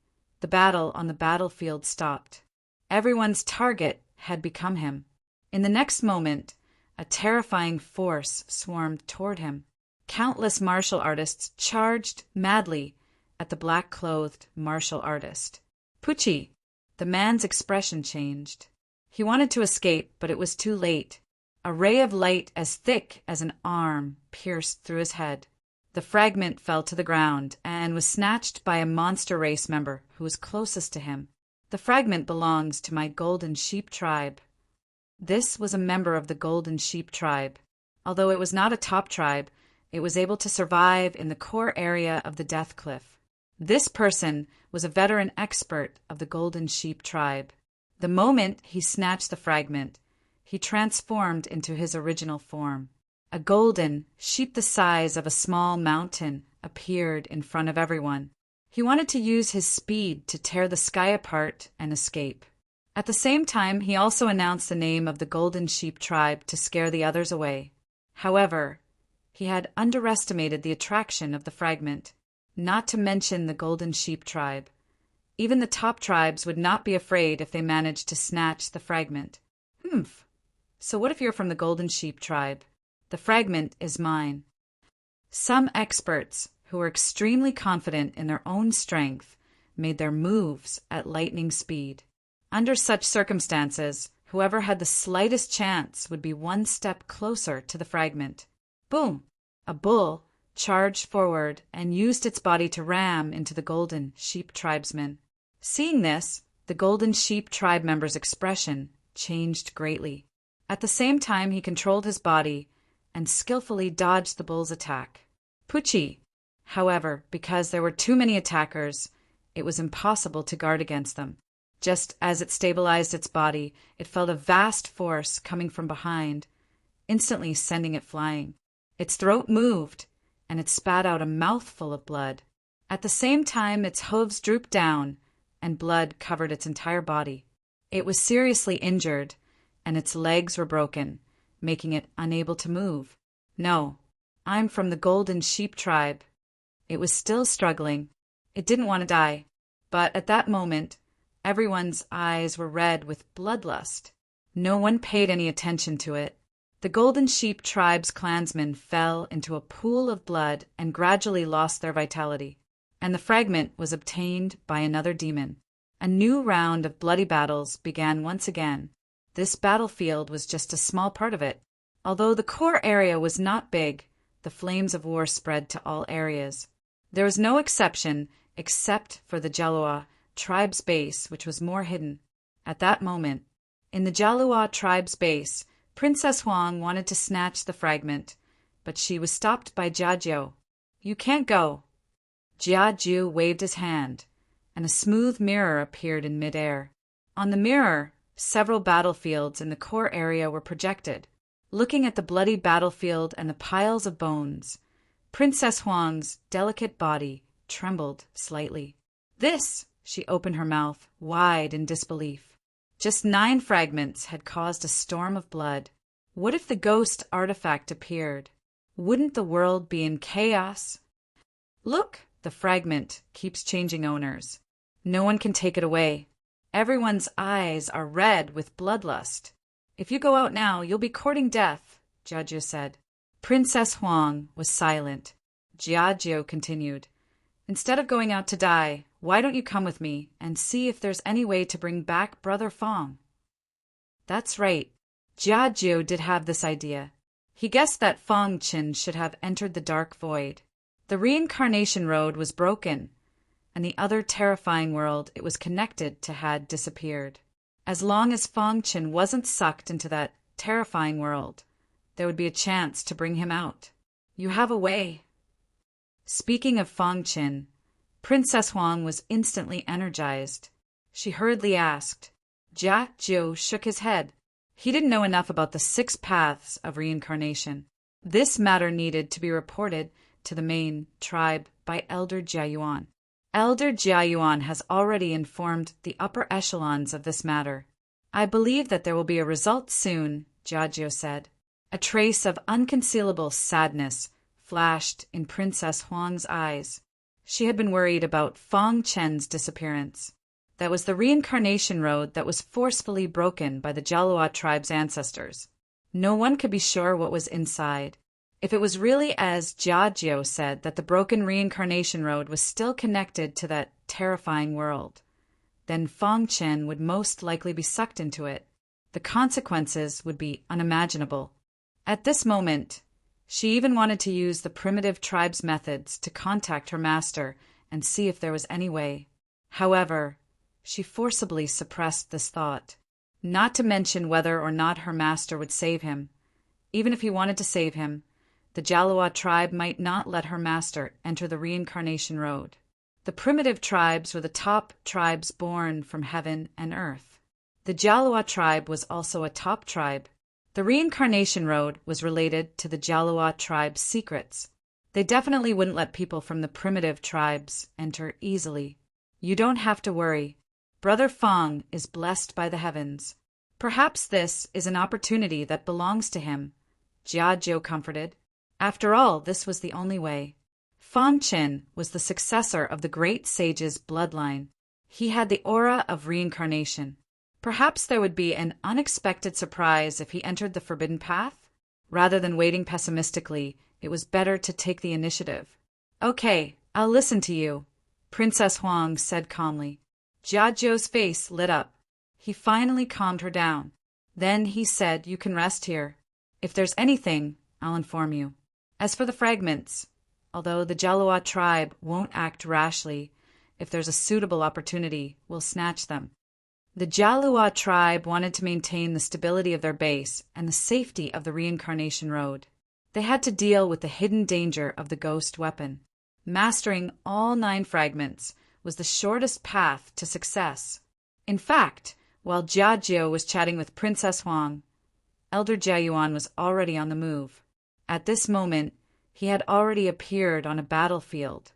the battle on the battlefield stopped. Everyone's target had become him. In the next moment, a terrifying force swarmed toward him. Countless martial artists charged madly at the black-clothed martial artist. Pucci! The man's expression changed. He wanted to escape, but it was too late. A ray of light as thick as an arm pierced through his head. The fragment fell to the ground and was snatched by a monster race member who was closest to him. The fragment belongs to my Golden Sheep tribe. This was a member of the Golden Sheep tribe. Although it was not a top tribe, it was able to survive in the core area of the Death Cliff. This person was a veteran expert of the Golden Sheep tribe. The moment he snatched the fragment, he transformed into his original form. A golden sheep the size of a small mountain appeared in front of everyone. He wanted to use his speed to tear the sky apart and escape. At the same time, he also announced the name of the Golden Sheep tribe to scare the others away. However, he had underestimated the attraction of the fragment, not to mention the Golden Sheep tribe. Even the top tribes would not be afraid if they managed to snatch the fragment. So what if you're from the Golden Sheep tribe? The fragment is mine. Some experts, who were extremely confident in their own strength, made their moves at lightning speed. Under such circumstances, whoever had the slightest chance would be one step closer to the fragment. Boom! a bull, charged forward and used its body to ram into the Golden Sheep tribesman. Seeing this, the Golden Sheep tribe member's expression changed greatly. At the same time, he controlled his body and skillfully dodged the bull's attack. Pucci, however, because there were too many attackers, it was impossible to guard against them. Just as it stabilized its body, it felt a vast force coming from behind, instantly sending it flying. Its throat moved, and it spat out a mouthful of blood. At the same time, its hooves drooped down, and blood covered its entire body. It was seriously injured, and its legs were broken, making it unable to move. No, I'm from the Golden Sheep tribe. It was still struggling. It didn't want to die. But at that moment, everyone's eyes were red with bloodlust. No one paid any attention to it. The Golden Sheep tribe's clansmen fell into a pool of blood and gradually lost their vitality, and the fragment was obtained by another demon. A new round of bloody battles began once again. This battlefield was just a small part of it. Although the core area was not big, the flames of war spread to all areas. There was no exception except for the Jalua tribe's base, which was more hidden. At that moment, in the Jalua tribe's base, Princess Huang wanted to snatch the fragment, but she was stopped by Jiajiu. "You can't go." Jiajiu waved his hand, and a smooth mirror appeared in midair. On the mirror, several battlefields in the core area were projected. Looking at the bloody battlefield and the piles of bones, Princess Huang's delicate body trembled slightly. "This," she opened her mouth wide in disbelief. Just 9 fragments had caused a storm of blood. What if the ghost artifact appeared? Wouldn't the world be in chaos? "Look, the fragment keeps changing owners. No one can take it away. Everyone's eyes are red with bloodlust. If you go out now, you'll be courting death," Jiajiu said. Princess Huang was silent. Jiajiu continued, "Instead of going out to die, why don't you come with me and see if there's any way to bring back Brother Fong?" That's right. Jiajiu did have this idea. He guessed that Fong Qin should have entered the dark void. The reincarnation road was broken, and the other terrifying world it was connected to had disappeared. As long as Fong Qin wasn't sucked into that terrifying world, there would be a chance to bring him out. You have a way. Speaking of Fong Qin, Princess Huang was instantly energized. She hurriedly asked. Jiajiu shook his head. He didn't know enough about the 6 paths of reincarnation. This matter needed to be reported to the main tribe by Elder Jiayuan. Elder Jiayuan has already informed the upper echelons of this matter. "I believe that there will be a result soon," Jiajiu said. A trace of unconcealable sadness flashed in Princess Huang's eyes. She had been worried about Fong Chen's disappearance. That was the reincarnation road that was forcefully broken by the Jalua tribe's ancestors. No one could be sure what was inside. If it was really as Jiajiu said, that the broken reincarnation road was still connected to that terrifying world, then Fong Chen would most likely be sucked into it. The consequences would be unimaginable. At this moment, she even wanted to use the primitive tribe's methods to contact her master and see if there was any way. However, she forcibly suppressed this thought, not to mention whether or not her master would save him. Even if he wanted to save him, the Jalua tribe might not let her master enter the reincarnation road. The primitive tribes were the top tribes born from heaven and earth. The Jalua tribe was also a top tribe. The reincarnation road was related to the Jalua tribe's secrets. They definitely wouldn't let people from the primitive tribes enter easily. You don't have to worry. Brother Fong is blessed by the heavens. Perhaps this is an opportunity that belongs to him, Jiajiu comforted. After all, this was the only way. Fong Qin was the successor of the great sage's bloodline. He had the aura of reincarnation. Perhaps there would be an unexpected surprise if he entered the forbidden path? Rather than waiting pessimistically, it was better to take the initiative. "Okay, I'll listen to you," Princess Huang said calmly. Jiajiu's face lit up. He finally calmed her down. Then he said, "You can rest here. If there's anything, I'll inform you." As for the fragments, although the Jalua tribe won't act rashly, if there's a suitable opportunity, we'll snatch them. The Jalua tribe wanted to maintain the stability of their base and the safety of the reincarnation road. They had to deal with the hidden danger of the ghost weapon. Mastering all 9 fragments was the shortest path to success. In fact, while Jiajio was chatting with Princess Huang, Elder Jiayuan was already on the move. At this moment, he had already appeared on a battlefield.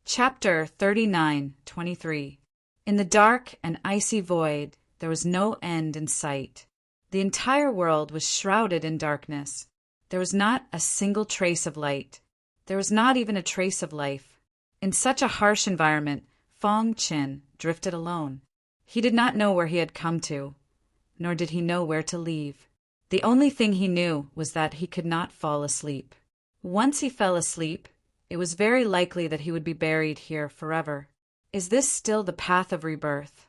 Chapter 39:23. In the dark and icy void, there was no end in sight. The entire world was shrouded in darkness. There was not a single trace of light. There was not even a trace of life. In such a harsh environment, Fong Qin drifted alone. He did not know where he had come to, nor did he know where to leave. The only thing he knew was that he could not fall asleep. Once he fell asleep, it was very likely that he would be buried here forever. Is this still the path of rebirth?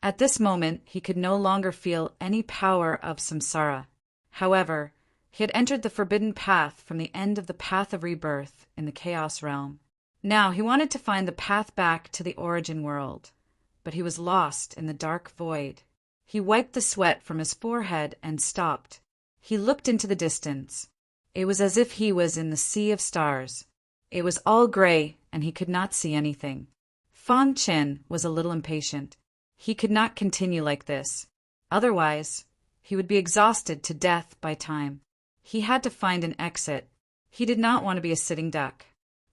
At this moment, he could no longer feel any power of samsara. However, he had entered the forbidden path from the end of the path of rebirth in the chaos realm. Now he wanted to find the path back to the origin world, but he was lost in the dark void. He wiped the sweat from his forehead and stopped. He looked into the distance. It was as if he was in the sea of stars. It was all gray, and he could not see anything. Fong Qin was a little impatient. He could not continue like this. Otherwise, he would be exhausted to death by time. He had to find an exit. He did not want to be a sitting duck.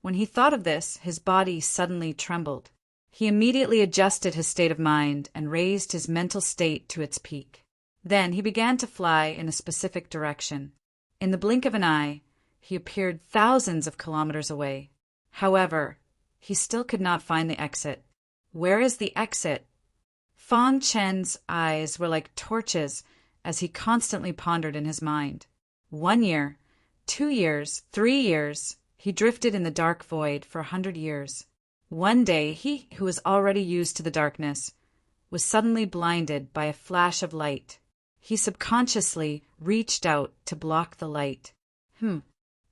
When he thought of this, his body suddenly trembled. He immediately adjusted his state of mind and raised his mental state to its peak. Then he began to fly in a specific direction. In the blink of an eye, he appeared thousands of kilometers away. However, he still could not find the exit. Where is the exit? Fong Chen's eyes were like torches as he constantly pondered in his mind. 1 year, 2 years, 3 years, he drifted in the dark void for 100 years. One day, he, who was already used to the darkness, was suddenly blinded by a flash of light. He subconsciously reached out to block the light. In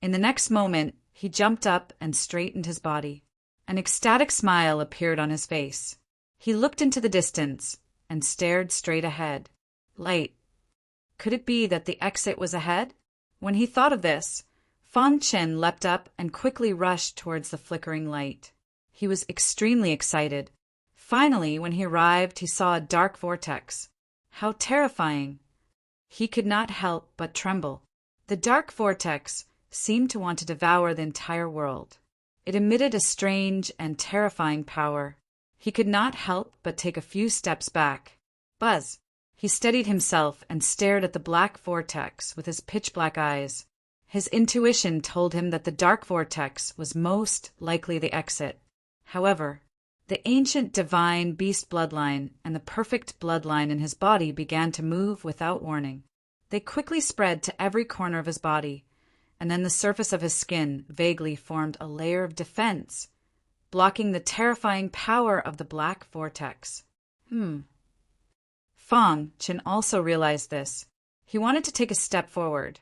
the next moment, he jumped up and straightened his body. An ecstatic smile appeared on his face. He looked into the distance and stared straight ahead. Light. Could it be that the exit was ahead? When he thought of this, Fong Qin leapt up and quickly rushed towards the flickering light. He was extremely excited. Finally, when he arrived, he saw a dark vortex. How terrifying! He could not help but tremble. The dark vortex seemed to want to devour the entire world. It emitted a strange and terrifying power. He could not help but take a few steps back. Buzz! He steadied himself and stared at the black vortex with his pitch-black eyes. His intuition told him that the dark vortex was most likely the exit. However, the ancient divine beast bloodline and the perfect bloodline in his body began to move without warning. They quickly spread to every corner of his body, and then the surface of his skin vaguely formed a layer of defense, blocking the terrifying power of the black vortex. Fong Qin also realized this. He wanted to take a step forward,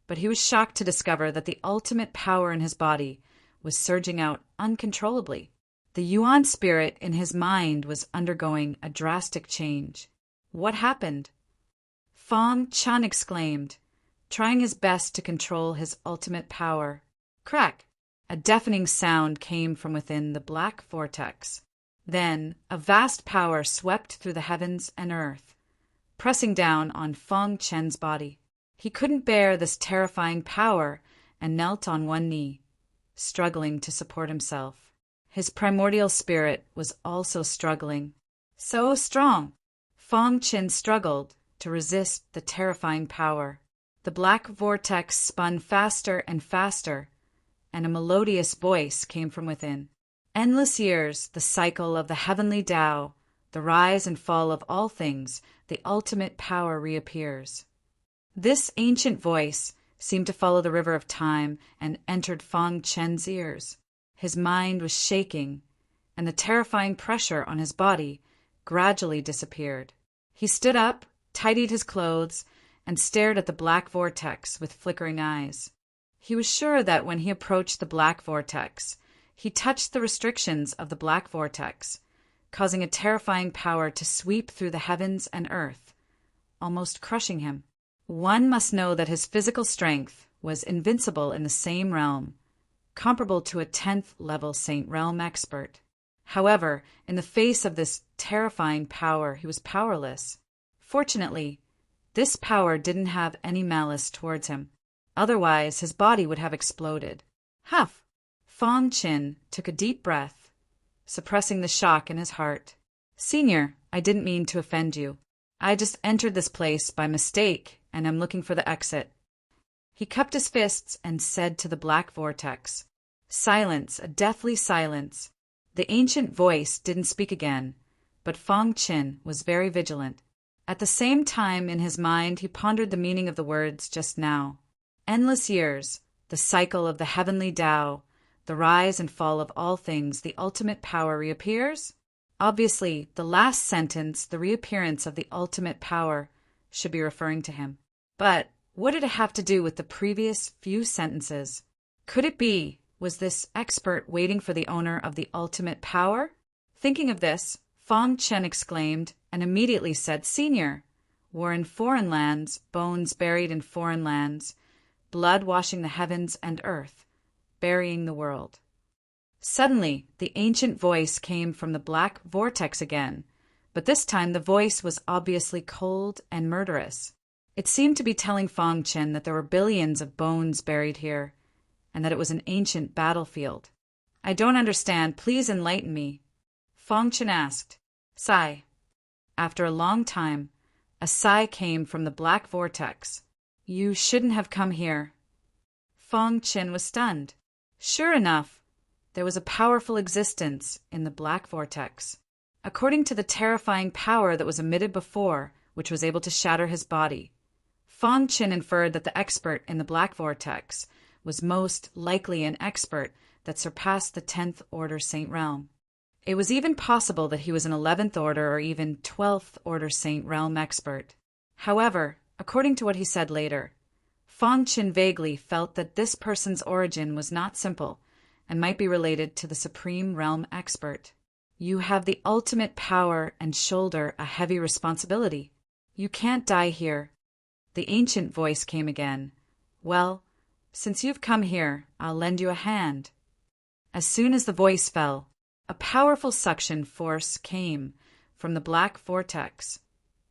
but he was shocked to discover that the ultimate power in his body was surging out uncontrollably. The Yuan spirit in his mind was undergoing a drastic change. What happened? Fong Qin exclaimed, trying his best to control his ultimate power. Crack! A deafening sound came from within the black vortex. Then a vast power swept through the heavens and earth, pressing down on Fong Qin's body. He couldn't bear this terrifying power and knelt on one knee, struggling to support himself. His primordial spirit was also struggling. So strong! Fong Qin struggled to resist the terrifying power. The black vortex spun faster and faster, and a melodious voice came from within. Endless years, the cycle of the heavenly Tao, the rise and fall of all things, the ultimate power reappears. This ancient voice seemed to follow the river of time and entered Fong Qin's ears. His mind was shaking, and the terrifying pressure on his body gradually disappeared. He stood up, tidied his clothes, and stared at the black vortex with flickering eyes. He was sure that when he approached the black vortex, he touched the restrictions of the black vortex, causing a terrifying power to sweep through the heavens and earth, almost crushing him. One must know that his physical strength was invincible in the same realm, comparable to a 10th level Saint Realm expert. However, in the face of this terrifying power, he was powerless. Fortunately, this power didn't have any malice towards him. Otherwise, his body would have exploded. Huff! Fong Qin took a deep breath, suppressing the shock in his heart. Senior, I didn't mean to offend you. I just entered this place by mistake, and am looking for the exit. He cupped his fists and said to the black vortex. Silence, a deathly silence. The ancient voice didn't speak again, but Fong Qin was very vigilant. At the same time, in his mind, he pondered the meaning of the words just now. Endless years, the cycle of the heavenly Tao, the rise and fall of all things, the ultimate power reappears? Obviously, the last sentence, the reappearance of the ultimate power, should be referring to him. But what did it have to do with the previous few sentences? Could it be, was this expert waiting for the owner of the ultimate power? Thinking of this, Fong Chen exclaimed and immediately said, Senior, war in foreign lands, bones buried in foreign lands, blood washing the heavens and earth, burying the world. Suddenly, the ancient voice came from the black vortex again, but this time the voice was obviously cold and murderous. It seemed to be telling Fong Chen that there were billions of bones buried here, and that it was an ancient battlefield. I don't understand. Please enlighten me. Fong Chen asked. Sigh. After a long time, a sigh came from the black vortex. You shouldn't have come here. Fong Chen was stunned. Sure enough, there was a powerful existence in the black vortex. According to the terrifying power that was emitted before, which was able to shatter his body, Fong Chen inferred that the expert in the black vortex was most likely an expert that surpassed the 10th Order Saint Realm. It was even possible that he was an 11th Order or even 12th Order Saint Realm expert. However, according to what he said later, Fong Chen vaguely felt that this person's origin was not simple and might be related to the Supreme Realm expert. You have the ultimate power and shoulder a heavy responsibility. You can't die here. The ancient voice came again. Well, since you've come here, I'll lend you a hand. As soon as the voice fell, a powerful suction force came from the black vortex,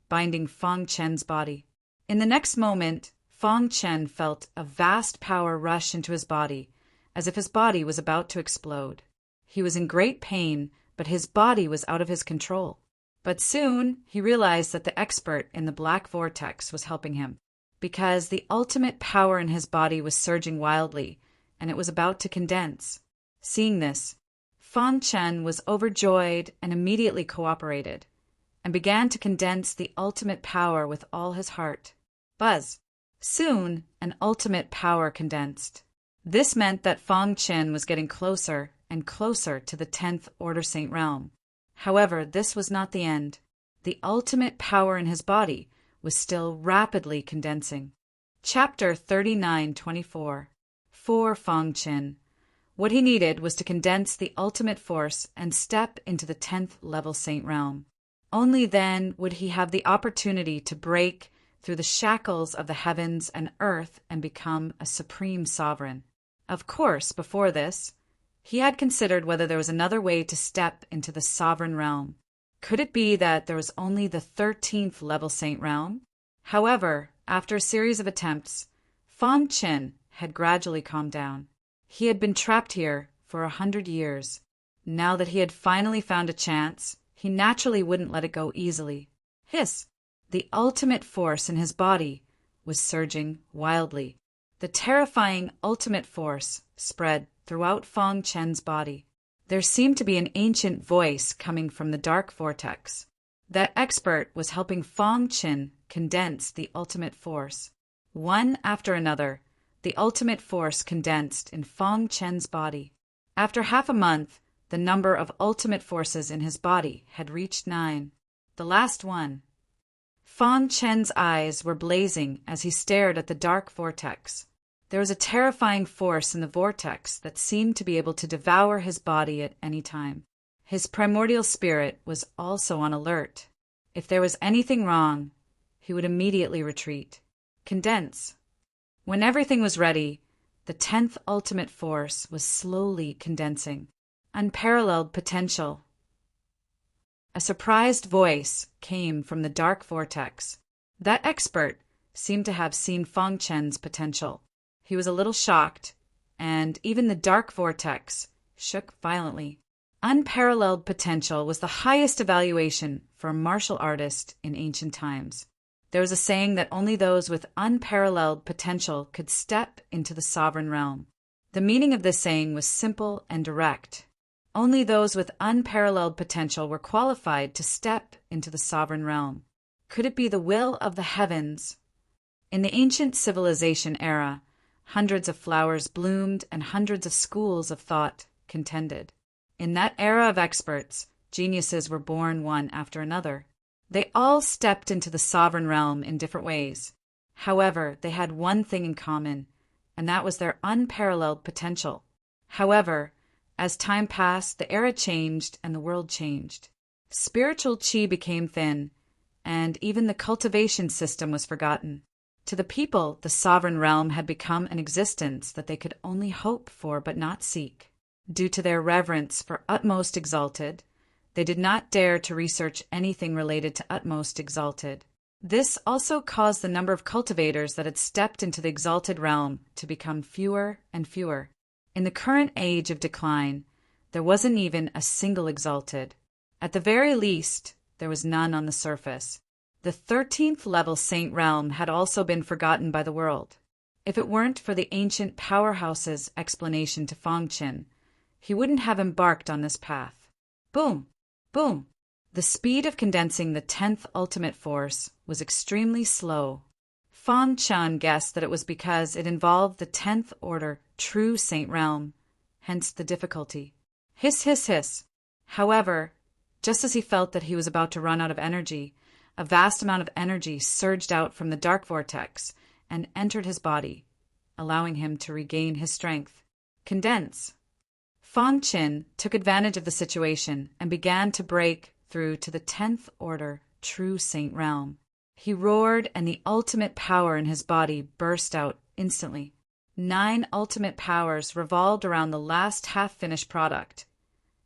binding Fong Chen's body. In the next moment, Fong Chen felt a vast power rush into his body, as if his body was about to explode. He was in great pain, but his body was out of his control. But soon he realized that the expert in the black vortex was helping him, because the ultimate power in his body was surging wildly, and it was about to condense. Seeing this, Fong Chen was overjoyed and immediately cooperated, and began to condense the ultimate power with all his heart. Buzz! Soon, an ultimate power condensed. This meant that Fong Chen was getting closer and closer to the 10th Order Saint Realm. However, this was not the end. The ultimate power in his body was still rapidly condensing. Chapter 39-24. For Fong Chen, what he needed was to condense the ultimate force and step into the 10th level Saint Realm. Only then would he have the opportunity to break through the shackles of the heavens and earth and become a supreme sovereign. Of course, before this, he had considered whether there was another way to step into the sovereign realm. Could it be that there was only the 13th level Saint Realm? However, after a series of attempts, Fong Chen had gradually calmed down. He had been trapped here for 100 years. Now that he had finally found a chance, he naturally wouldn't let it go easily. Hiss! The ultimate force in his body was surging wildly. The terrifying ultimate force spread throughout Fong Chen's body. There seemed to be an ancient voice coming from the dark vortex. That expert was helping Fong Chen condense the ultimate force. One after another, the ultimate force condensed in Fong Chen's body. After half a month, the number of ultimate forces in his body had reached 9. The last one. Fong Chen's eyes were blazing as he stared at the dark vortex. There was a terrifying force in the vortex that seemed to be able to devour his body at any time. His primordial spirit was also on alert. If there was anything wrong, he would immediately retreat. Condense. When everything was ready, the 10th ultimate force was slowly condensing. Unparalleled potential. A surprised voice came from the dark vortex. That expert seemed to have seen Feng Chen's potential. He was a little shocked, and even the dark vortex shook violently. Unparalleled potential was the highest evaluation for a martial artist in ancient times. There was a saying that only those with unparalleled potential could step into the sovereign realm. The meaning of this saying was simple and direct. Only those with unparalleled potential were qualified to step into the sovereign realm. Could it be the will of the heavens? In the ancient civilization era, hundreds of flowers bloomed and hundreds of schools of thought contended. In that era of experts, geniuses were born one after another. They all stepped into the sovereign realm in different ways. However, they had one thing in common, and that was their unparalleled potential. However, as time passed, the era changed and the world changed. Spiritual qi became thin, and even the cultivation system was forgotten. To the people, the sovereign realm had become an existence that they could only hope for but not seek. Due to their reverence for Utmost Exalted, they did not dare to research anything related to Utmost Exalted. This also caused the number of cultivators that had stepped into the exalted realm to become fewer and fewer. In the current age of decline, there wasn't even a single exalted. At the very least, there was none on the surface. The 13th level Saint Realm had also been forgotten by the world. If it weren't for the ancient powerhouse's explanation to Feng Chen, he wouldn't have embarked on this path. Boom! Boom! The speed of condensing the 10th ultimate force was extremely slow. Feng Chen guessed that it was because it involved the 10th order true Saint Realm, hence the difficulty. Hiss, hiss, hiss. However, just as he felt that he was about to run out of energy, a vast amount of energy surged out from the dark vortex and entered his body, allowing him to regain his strength. Condense. Feng Chen took advantage of the situation and began to break through to the 10th order true Saint Realm. He roared, and the ultimate power in his body burst out instantly. 9 ultimate powers revolved around the last half-finished product,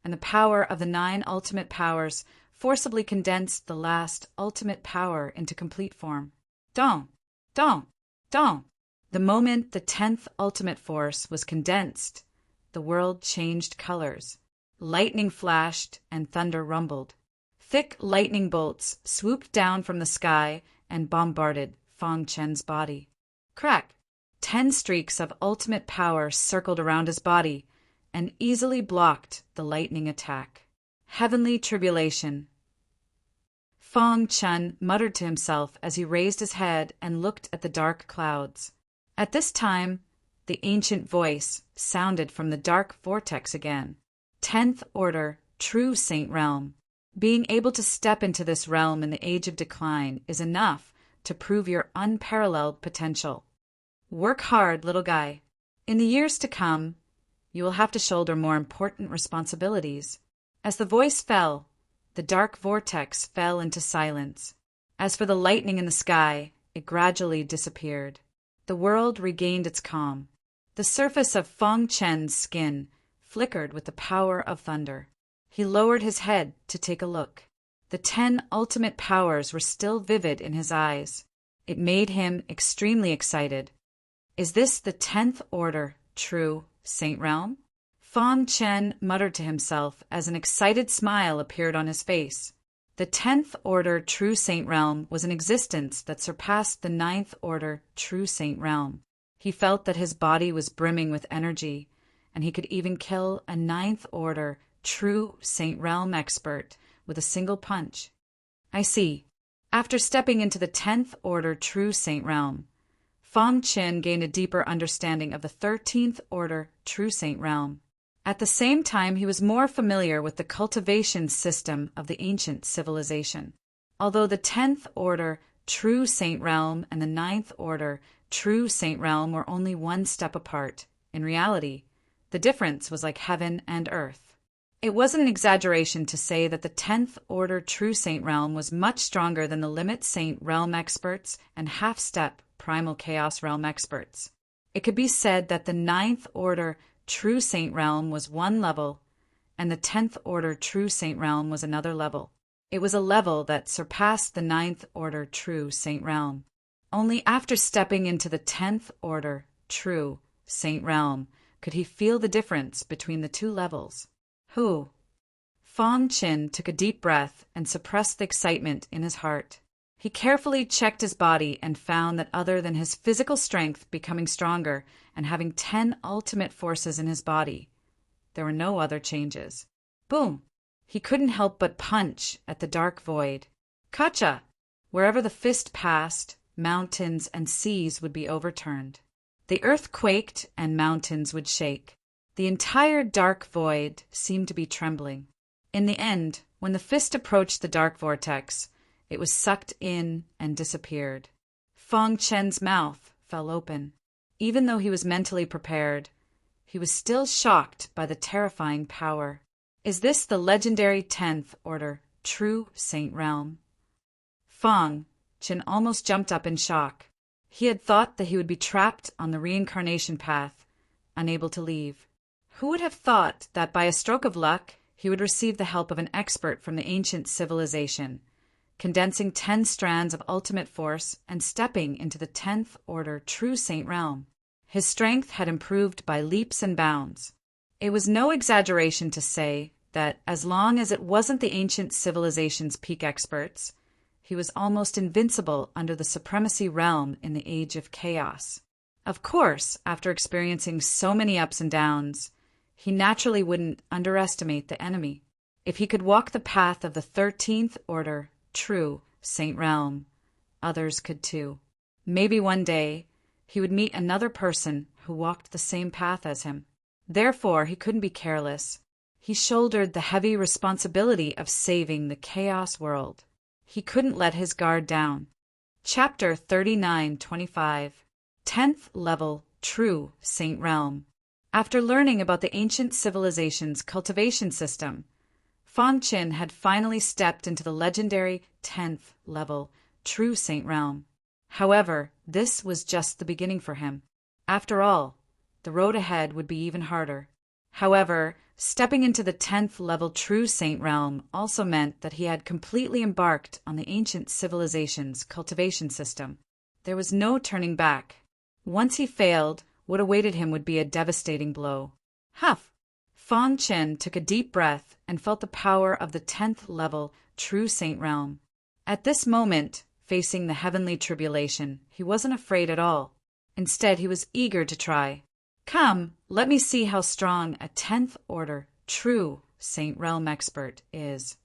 and the power of the 9 ultimate powers forcibly condensed the last ultimate power into complete form. Dong! Dong! Dong! The moment the 10th ultimate force was condensed, the world changed colors. Lightning flashed and thunder rumbled. Thick lightning bolts swooped down from the sky and bombarded Feng Chen's body. Crack! 10 streaks of ultimate power circled around his body and easily blocked the lightning attack. Heavenly tribulation. Feng Chen muttered to himself as he raised his head and looked at the dark clouds. At this time, the ancient voice sounded from the dark vortex again. 10th order, true Saint Realm. Being able to step into this realm in the age of decline is enough to prove your unparalleled potential. Work hard, little guy. In the years to come, you will have to shoulder more important responsibilities. As the voice fell, the dark vortex fell into silence. As for the lightning in the sky, it gradually disappeared. The world regained its calm. The surface of Feng Chen's skin flickered with the power of thunder. He lowered his head to take a look. The 10 ultimate powers were still vivid in his eyes. It made him extremely excited. Is this the 10th order, true Saint Realm? Feng Chen muttered to himself as an excited smile appeared on his face. The 10th order true Saint Realm was an existence that surpassed the 9th order true Saint Realm. He felt that his body was brimming with energy, and he could even kill a 9th order true Saint Realm expert with a single punch. I see. After stepping into the 10th order true Saint Realm, Feng Chen gained a deeper understanding of the 13th order true Saint Realm. At the same time, he was more familiar with the cultivation system of the ancient civilization. Although the 10th order true Saint Realm and the 9th order true Saint Realm were only one step apart. In reality, the difference was like heaven and earth. It wasn't an exaggeration to say that the 10th Order True Saint Realm was much stronger than the Limit Saint Realm experts and Half-Step Primal Chaos Realm experts. It could be said that the 9th Order True Saint Realm was one level, and the 10th Order True Saint Realm was another level. It was a level that surpassed the 9th Order True Saint Realm. Only after stepping into the 10th Order True Saint Realm could he feel the difference between the two levels. Fong Qin took a deep breath and suppressed the excitement in his heart. He carefully checked his body and found that other than his physical strength becoming stronger and having 10 ultimate forces in his body, there were no other changes. Boom! He couldn't help but punch at the dark void. Kacha! Wherever the fist passed, mountains and seas would be overturned. The earth quaked and mountains would shake. The entire dark void seemed to be trembling. In the end, when the fist approached the dark vortex, it was sucked in and disappeared. Fong Chen's mouth fell open. Even though he was mentally prepared, he was still shocked by the terrifying power. Is this the legendary 10th Order True Saint Realm? Fong Chen almost jumped up in shock. He had thought that he would be trapped on the reincarnation path, unable to leave. Who would have thought that by a stroke of luck, he would receive the help of an expert from the ancient civilization, condensing 10 strands of ultimate force and stepping into the 10th Order True Saint Realm. His strength had improved by leaps and bounds. It was no exaggeration to say that as long as it wasn't the ancient civilization's peak experts, he was almost invincible under the supremacy realm in the Age of Chaos. Of course, after experiencing so many ups and downs, he naturally wouldn't underestimate the enemy. If he could walk the path of the 13th Order True Saint Realm, others could too. Maybe one day he would meet another person who walked the same path as him. Therefore, he couldn't be careless. He shouldered the heavy responsibility of saving the chaos world. He couldn't let his guard down. Chapter 39-25 10th Level True Saint Realm. After learning about the ancient civilization's cultivation system, Fong Qin had finally stepped into the legendary 10th Level True Saint Realm. However, this was just the beginning for him. After all, the road ahead would be even harder. However, stepping into the 10th Level True Saint Realm also meant that he had completely embarked on the ancient civilization's cultivation system. There was no turning back. Once he failed, what awaited him would be a devastating blow. Huff! Fong Qin took a deep breath and felt the power of the 10th Level True Saint Realm. At this moment, facing the heavenly tribulation, he wasn't afraid at all. Instead, he was eager to try. Come, let me see how strong a 10th Order True Saint Realm expert is.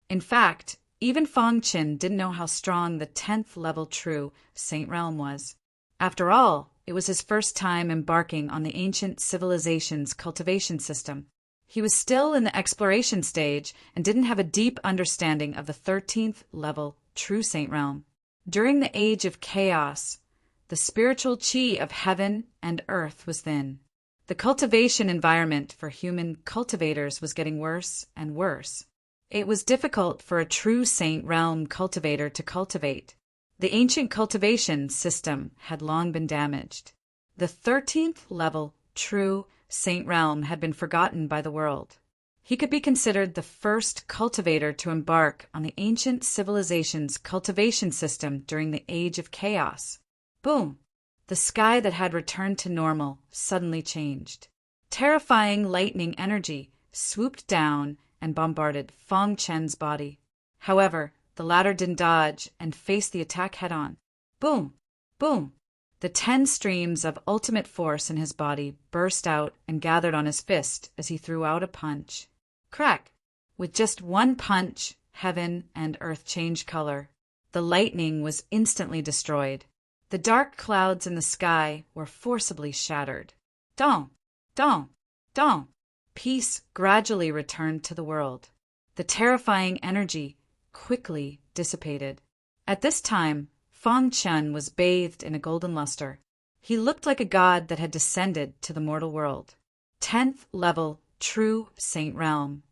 In fact, even Fong Qin didn't know how strong the 10th Level True Saint Realm was. After all, it was his first time embarking on the ancient civilization's cultivation system. He was still in the exploration stage and didn't have a deep understanding of the 13th Level True Saint Realm. During the Age of Chaos, the spiritual chi of heaven and earth was thin. The cultivation environment for human cultivators was getting worse and worse. It was difficult for a true Saint Realm cultivator to cultivate. The ancient cultivation system had long been damaged. The 13th Level True Saint Realm had been forgotten by the world. He could be considered the first cultivator to embark on the ancient civilization's cultivation system during the Age of Chaos. Boom! The sky that had returned to normal suddenly changed. Terrifying lightning energy swooped down and bombarded Fong Chen's body. However, the latter didn't dodge and faced the attack head-on. Boom! Boom! The 10 streams of ultimate force in his body burst out and gathered on his fist as he threw out a punch. Crack! With just one punch, heaven and earth changed color. The lightning was instantly destroyed. The dark clouds in the sky were forcibly shattered. Dong! Dong! Dong! Peace gradually returned to the world. The terrifying energy quickly dissipated. At this time, Fang Chen was bathed in a golden luster. He looked like a god that had descended to the mortal world. 10th level, true Saint Realm.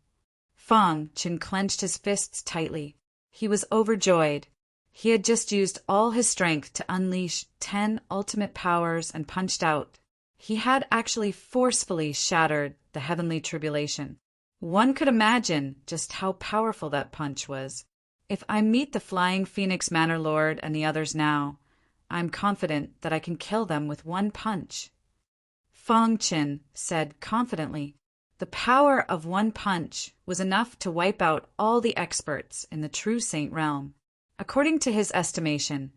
Fang Chen clenched his fists tightly. He was overjoyed. He had just used all his strength to unleash 10 ultimate powers and punched out. He had actually forcefully shattered the heavenly tribulation. One could imagine just how powerful that punch was. If I meet the Flying Phoenix Manor Lord and the others now, I'm confident that I can kill them with one punch. Fang Chen said confidently. The power of one punch was enough to wipe out all the experts in the true Saint Realm. According to his estimation,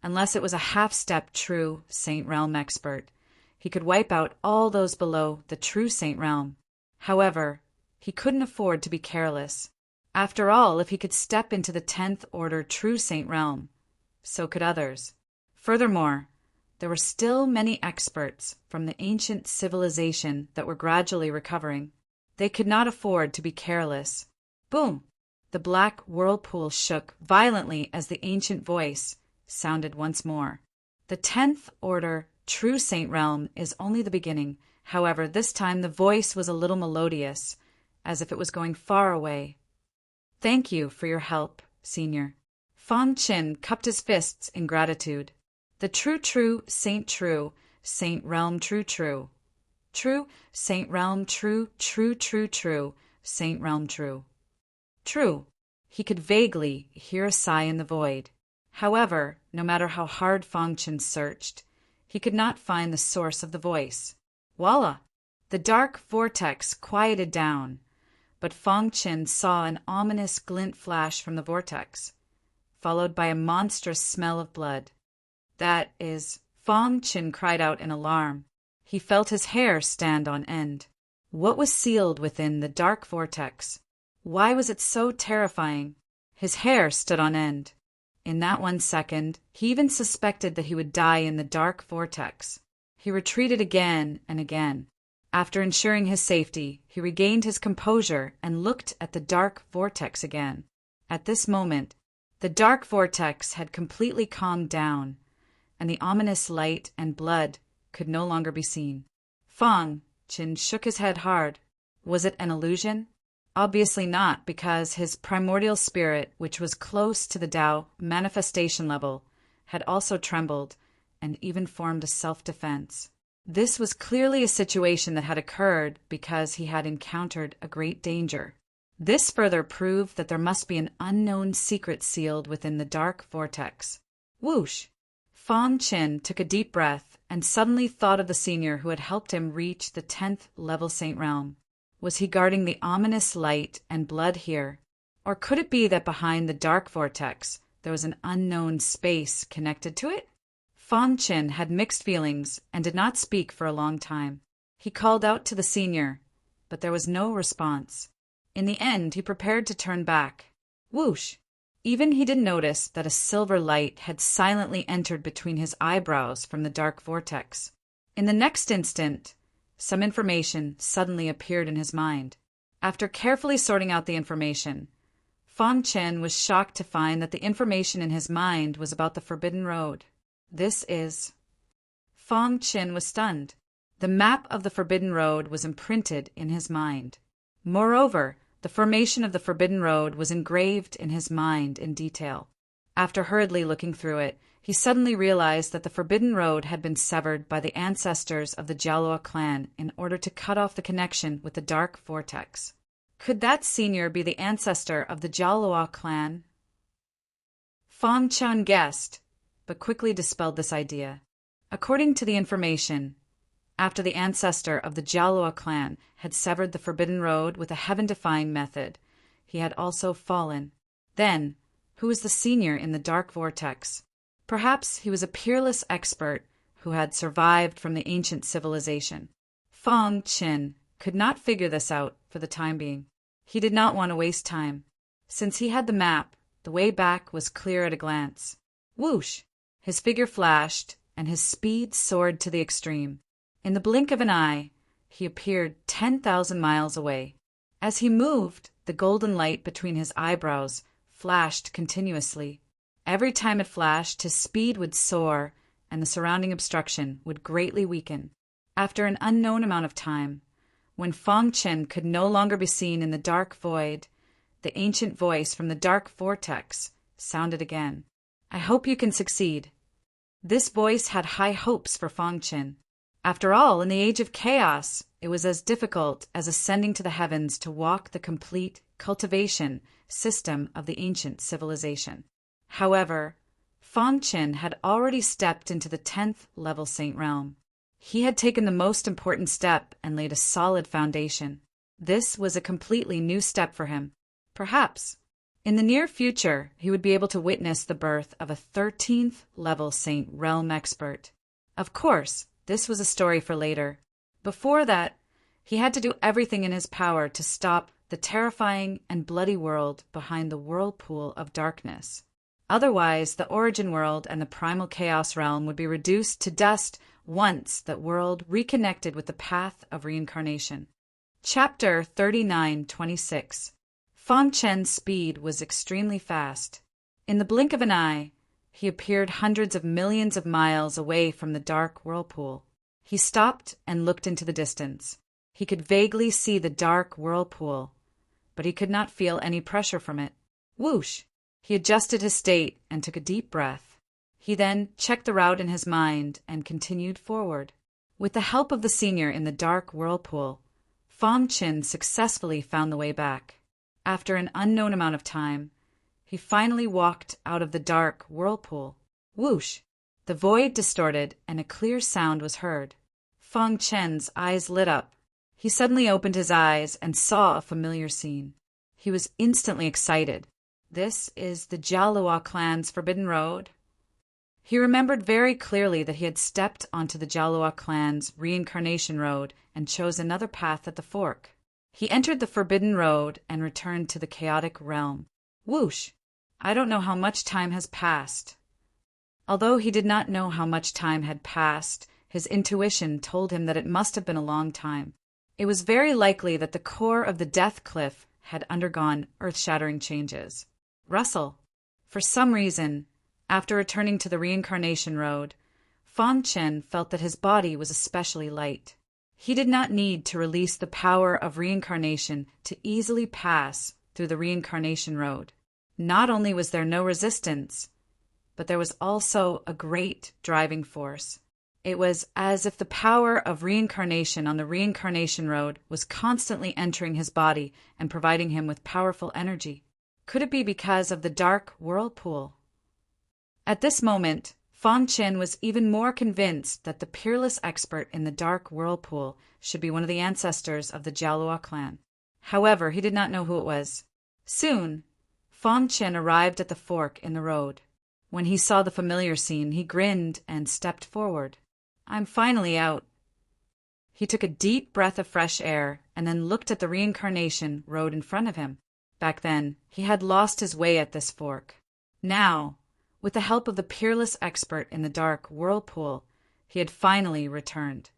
unless it was a half-step true Saint Realm expert, he could wipe out all those below the true Saint Realm. However, he couldn't afford to be careless. After all, if he could step into the 10th order true Saint Realm, so could others. Furthermore, there were still many experts from the ancient civilization that were gradually recovering. They could not afford to be careless. Boom! The black whirlpool shook violently as the ancient voice sounded once more. The 10th order true Saint Realm is only the beginning. However, this time the voice was a little melodious, as if it was going far away. Thank you for your help, Senior. Fang Chen cupped his fists in gratitude. The true Saint Realm true. True Saint Realm true Saint Realm true. True. He could vaguely hear a sigh in the void. However, no matter how hard Fang Chen searched, he could not find the source of the voice. Voila! The dark vortex quieted down, but Fang Chen saw an ominous glint flash from the vortex, followed by a monstrous smell of blood. That is, Fang Chen cried out in alarm. He felt his hair stand on end. What was sealed within the dark vortex? Why was it so terrifying? His hair stood on end. In that 1 second, he even suspected that he would die in the dark vortex. He retreated again and again. After ensuring his safety, he regained his composure and looked at the dark vortex again. At this moment, the dark vortex had completely calmed down, and the ominous light and blood could no longer be seen. Fang Chen shook his head hard. Was it an illusion? Obviously not, because his primordial spirit, which was close to the Tao manifestation level, had also trembled and even formed a self-defense. This was clearly a situation that had occurred because he had encountered a great danger. This further proved that there must be an unknown secret sealed within the dark vortex. Whoosh! Fang Chen took a deep breath and suddenly thought of the senior who had helped him reach the 10th level Saint Realm. Was he guarding the ominous light and blood here? Or could it be that behind the dark vortex there was an unknown space connected to it? Fang Chen had mixed feelings and did not speak for a long time. He called out to the senior, but there was no response. In the end, he prepared to turn back. Whoosh! Even he didn't notice that a silver light had silently entered between his eyebrows from the dark vortex. In the next instant, some information suddenly appeared in his mind. After carefully sorting out the information, Fang Chen was shocked to find that the information in his mind was about the Forbidden Road. Fang Chen was stunned. The map of the Forbidden Road was imprinted in his mind. Moreover, the formation of the Forbidden Road was engraved in his mind in detail. After hurriedly looking through it, he suddenly realized that the Forbidden Road had been severed by the ancestors of the Jialuo clan in order to cut off the connection with the dark vortex. Could that senior be the ancestor of the Jialuo clan? Fang Chen guessed, but quickly dispelled this idea. According to the information, after the ancestor of the Jialuo clan had severed the Forbidden Road with a heaven-defying method, he had also fallen. Then, who was the senior in the dark vortex? Perhaps he was a peerless expert who had survived from the ancient civilization. Fang Chen could not figure this out for the time being. He did not want to waste time. Since he had the map, the way back was clear at a glance. Whoosh! His figure flashed, and his speed soared to the extreme. In the blink of an eye, he appeared 10,000 miles away. As he moved, the golden light between his eyebrows flashed continuously. Every time it flashed, his speed would soar, and the surrounding obstruction would greatly weaken. After an unknown amount of time, when Fang Chen could no longer be seen in the dark void, the ancient voice from the dark vortex sounded again. "I hope you can succeed." This voice had high hopes for Fang Chen. After all, in the age of chaos, it was as difficult as ascending to the heavens to walk the complete cultivation system of the ancient civilization. However, Fang Chen had already stepped into the 10th level Saint realm. He had taken the most important step and laid a solid foundation. This was a completely new step for him. Perhaps, in the near future, he would be able to witness the birth of a 13th level Saint realm expert. Of course, this was a story for later. Before that, he had to do everything in his power to stop the terrifying and bloody world behind the whirlpool of darkness. Otherwise, the origin world and the primal chaos realm would be reduced to dust once that world reconnected with the path of reincarnation. Chapter 39:26. Fang Chen's speed was extremely fast. In the blink of an eye, he appeared hundreds of millions of miles away from the dark whirlpool. He stopped and looked into the distance. He could vaguely see the dark whirlpool, but he could not feel any pressure from it. Whoosh! He adjusted his state and took a deep breath. He then checked the route in his mind and continued forward. With the help of the senior in the dark whirlpool, Fang Chen successfully found the way back. After an unknown amount of time, he finally walked out of the dark whirlpool. Whoosh! The void distorted and a clear sound was heard. Fang Chen's eyes lit up. He suddenly opened his eyes and saw a familiar scene. He was instantly excited. This is the Jialua clan's forbidden road. He remembered very clearly that he had stepped onto the Jialua clan's reincarnation road and chose another path at the fork. He entered the forbidden road and returned to the chaotic realm. Whoosh! I don't know how much time has passed. Although he did not know how much time had passed, his intuition told him that it must have been a long time. It was very likely that the core of the death cliff had undergone earth-shattering changes. Russell. For some reason, after returning to the reincarnation road, Fang Chen felt that his body was especially light. He did not need to release the power of reincarnation to easily pass through the reincarnation road. Not only was there no resistance, but there was also a great driving force. It was as if the power of reincarnation on the reincarnation road was constantly entering his body and providing him with powerful energy. Could it be because of the dark whirlpool? At this moment, Fang Chen was even more convinced that the peerless expert in the dark whirlpool should be one of the ancestors of the Jialua clan. However, he did not know who it was. Soon, Fang Chen arrived at the fork in the road. When he saw the familiar scene, he grinned and stepped forward. "I'm finally out." He took a deep breath of fresh air and then looked at the reincarnation road in front of him. Back then, he had lost his way at this fork. Now, with the help of the peerless expert in the dark whirlpool, he had finally returned.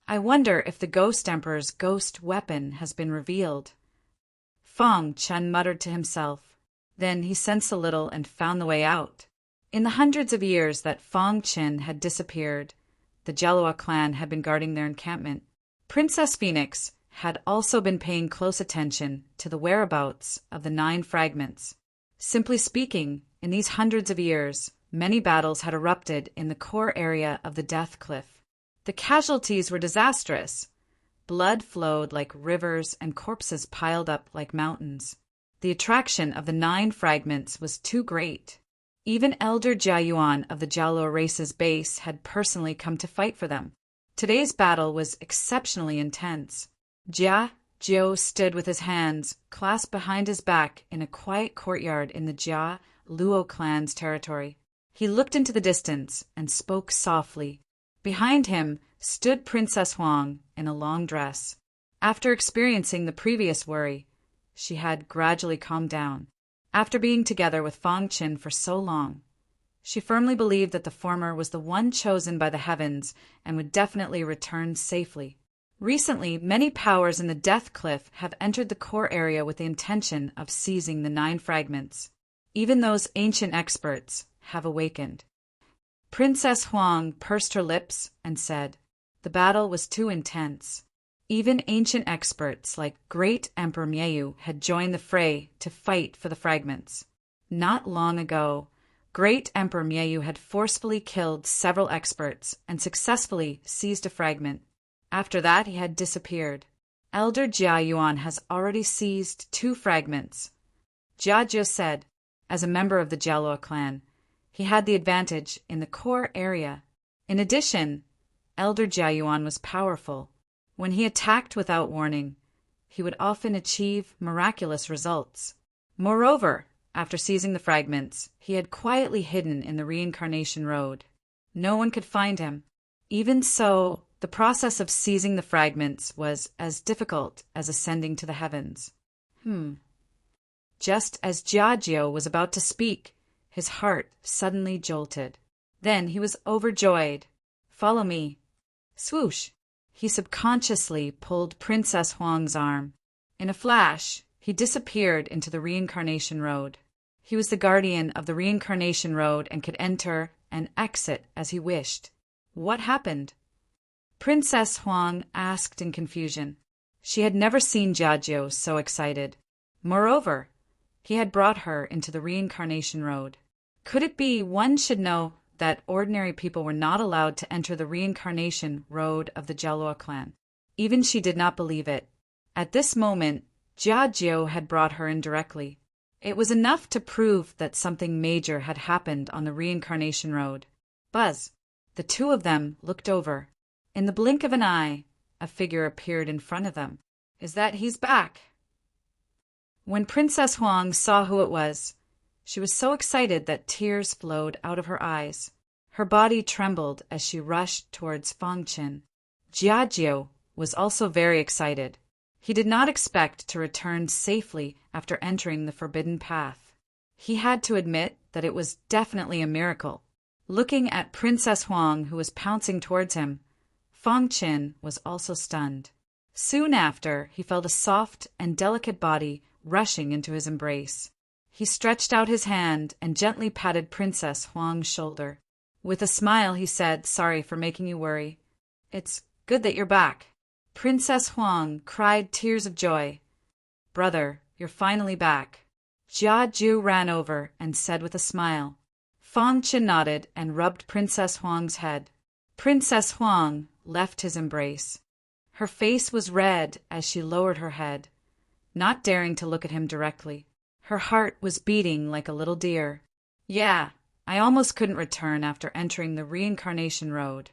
"I wonder if the Ghost Emperor's ghost weapon has been revealed," Fang Chen muttered to himself. Then he sensed a little and found the way out. In the hundreds of years that Fang Chen had disappeared, the Jialua clan had been guarding their encampment. Princess Phoenix had also been paying close attention to the whereabouts of the 9 fragments. Simply speaking, in these hundreds of years, many battles had erupted in the core area of the Death Cliff. The casualties were disastrous. Blood flowed like rivers and corpses piled up like mountains. The attraction of the 9 fragments was too great. Even Elder Jia Yuan of the Jialua race's base had personally come to fight for them. Today's battle was exceptionally intense. Jia Jiu stood with his hands clasped behind his back in a quiet courtyard in the Jia Luo clan's territory. He looked into the distance and spoke softly. Behind him stood Princess Huang in a long dress. After experiencing the previous worry, she had gradually calmed down. After being together with Fang Chen for so long, she firmly believed that the former was the one chosen by the heavens and would definitely return safely. Recently, many powers in the Death Cliff have entered the core area with the intention of seizing the 9 fragments. Even those ancient experts have awakened. Princess Huang pursed her lips and said, "The battle was too intense. Even ancient experts like Great Emperor Mieu had joined the fray to fight for the fragments. Not long ago, Great Emperor Mieu had forcefully killed several experts and successfully seized a fragment. After that, he had disappeared. Elder Jia Yuan has already seized 2 fragments." Jia Zhu said, as a member of the Jialuo clan, he had the advantage in the core area. In addition, Elder Jia Yuan was powerful. When he attacked without warning, he would often achieve miraculous results. Moreover, after seizing the fragments, he had quietly hidden in the reincarnation road. No one could find him. Even so, the process of seizing the fragments was as difficult as ascending to the heavens. Just as Jiajiu was about to speak, his heart suddenly jolted. Then he was overjoyed. "Follow me." Swoosh! He subconsciously pulled Princess Huang's arm. In a flash, he disappeared into the reincarnation road. He was the guardian of the reincarnation road and could enter and exit as he wished. What happened? Princess Huang asked in confusion. She had never seen Jiajiu so excited. Moreover, he had brought her into the reincarnation road. Could it be one should know that ordinary people were not allowed to enter the reincarnation road of the Jialuo clan? Even she did not believe it. At this moment, Jiajiu had brought her in directly. It was enough to prove that something major had happened on the reincarnation road. Buzz! The 2 of them looked over. In the blink of an eye, a figure appeared in front of them. "Is that he's back?" When Princess Huang saw who it was, she was so excited that tears flowed out of her eyes. Her body trembled as she rushed towards Fangchen. Jiajiu was also very excited. He did not expect to return safely after entering the forbidden path. He had to admit that it was definitely a miracle. Looking at Princess Huang, who was pouncing towards him, Fangchen was also stunned. Soon after, he felt a soft and delicate body rushing into his embrace. He stretched out his hand and gently patted Princess Huang's shoulder. With a smile, he said, "Sorry for making you worry. It's good that you're back." Princess Huang cried tears of joy. "Brother, you're finally back." Jiajiu ran over and said with a smile. Fangchen nodded and rubbed Princess Huang's head. Princess Huang left his embrace. Her face was red as she lowered her head, not daring to look at him directly. Her heart was beating like a little deer. "Yeah, I almost couldn't return after entering the reincarnation road."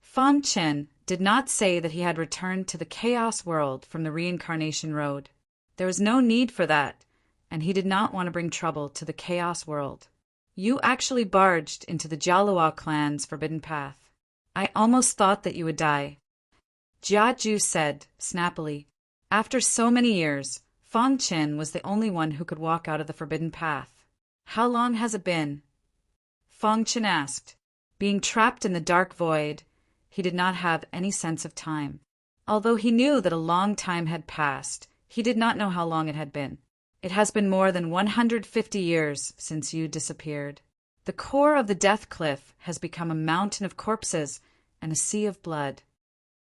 Fangchen did not say that he had returned to the chaos world from the reincarnation road. There was no need for that, and he did not want to bring trouble to the chaos world. "You actually barged into the Jialuo clan's forbidden path. I almost thought that you would die," Jiajiu said snappily. After so many years, Fangchen was the only one who could walk out of the forbidden path. "How long has it been?" Fangchen asked. Being trapped in the dark void, he did not have any sense of time. Although he knew that a long time had passed, he did not know how long it had been. "It has been more than 150 years since you disappeared. The core of the death cliff has become a mountain of corpses and a sea of blood,"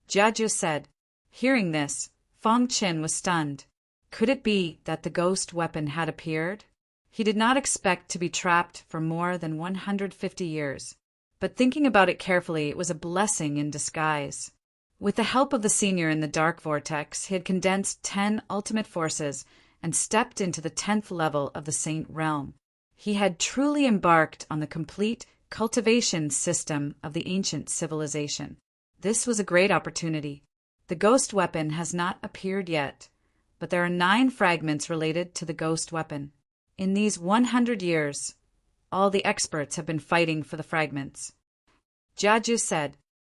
Jiajiu said. Hearing this, Fangchen was stunned. Could it be that the ghost weapon had appeared? He did not expect to be trapped for more than 150 years. But thinking about it carefully, it was a blessing in disguise. With the help of the senior in the dark vortex, he had condensed 10 ultimate forces and stepped into the 10th level of the Saint Realm. He had truly embarked on the complete cultivation system of the ancient civilization. This was a great opportunity. The ghost weapon has not appeared yet, but there are 9 fragments related to the ghost weapon. In these 100 years, all the experts have been fighting for the fragments. Jiajiu said,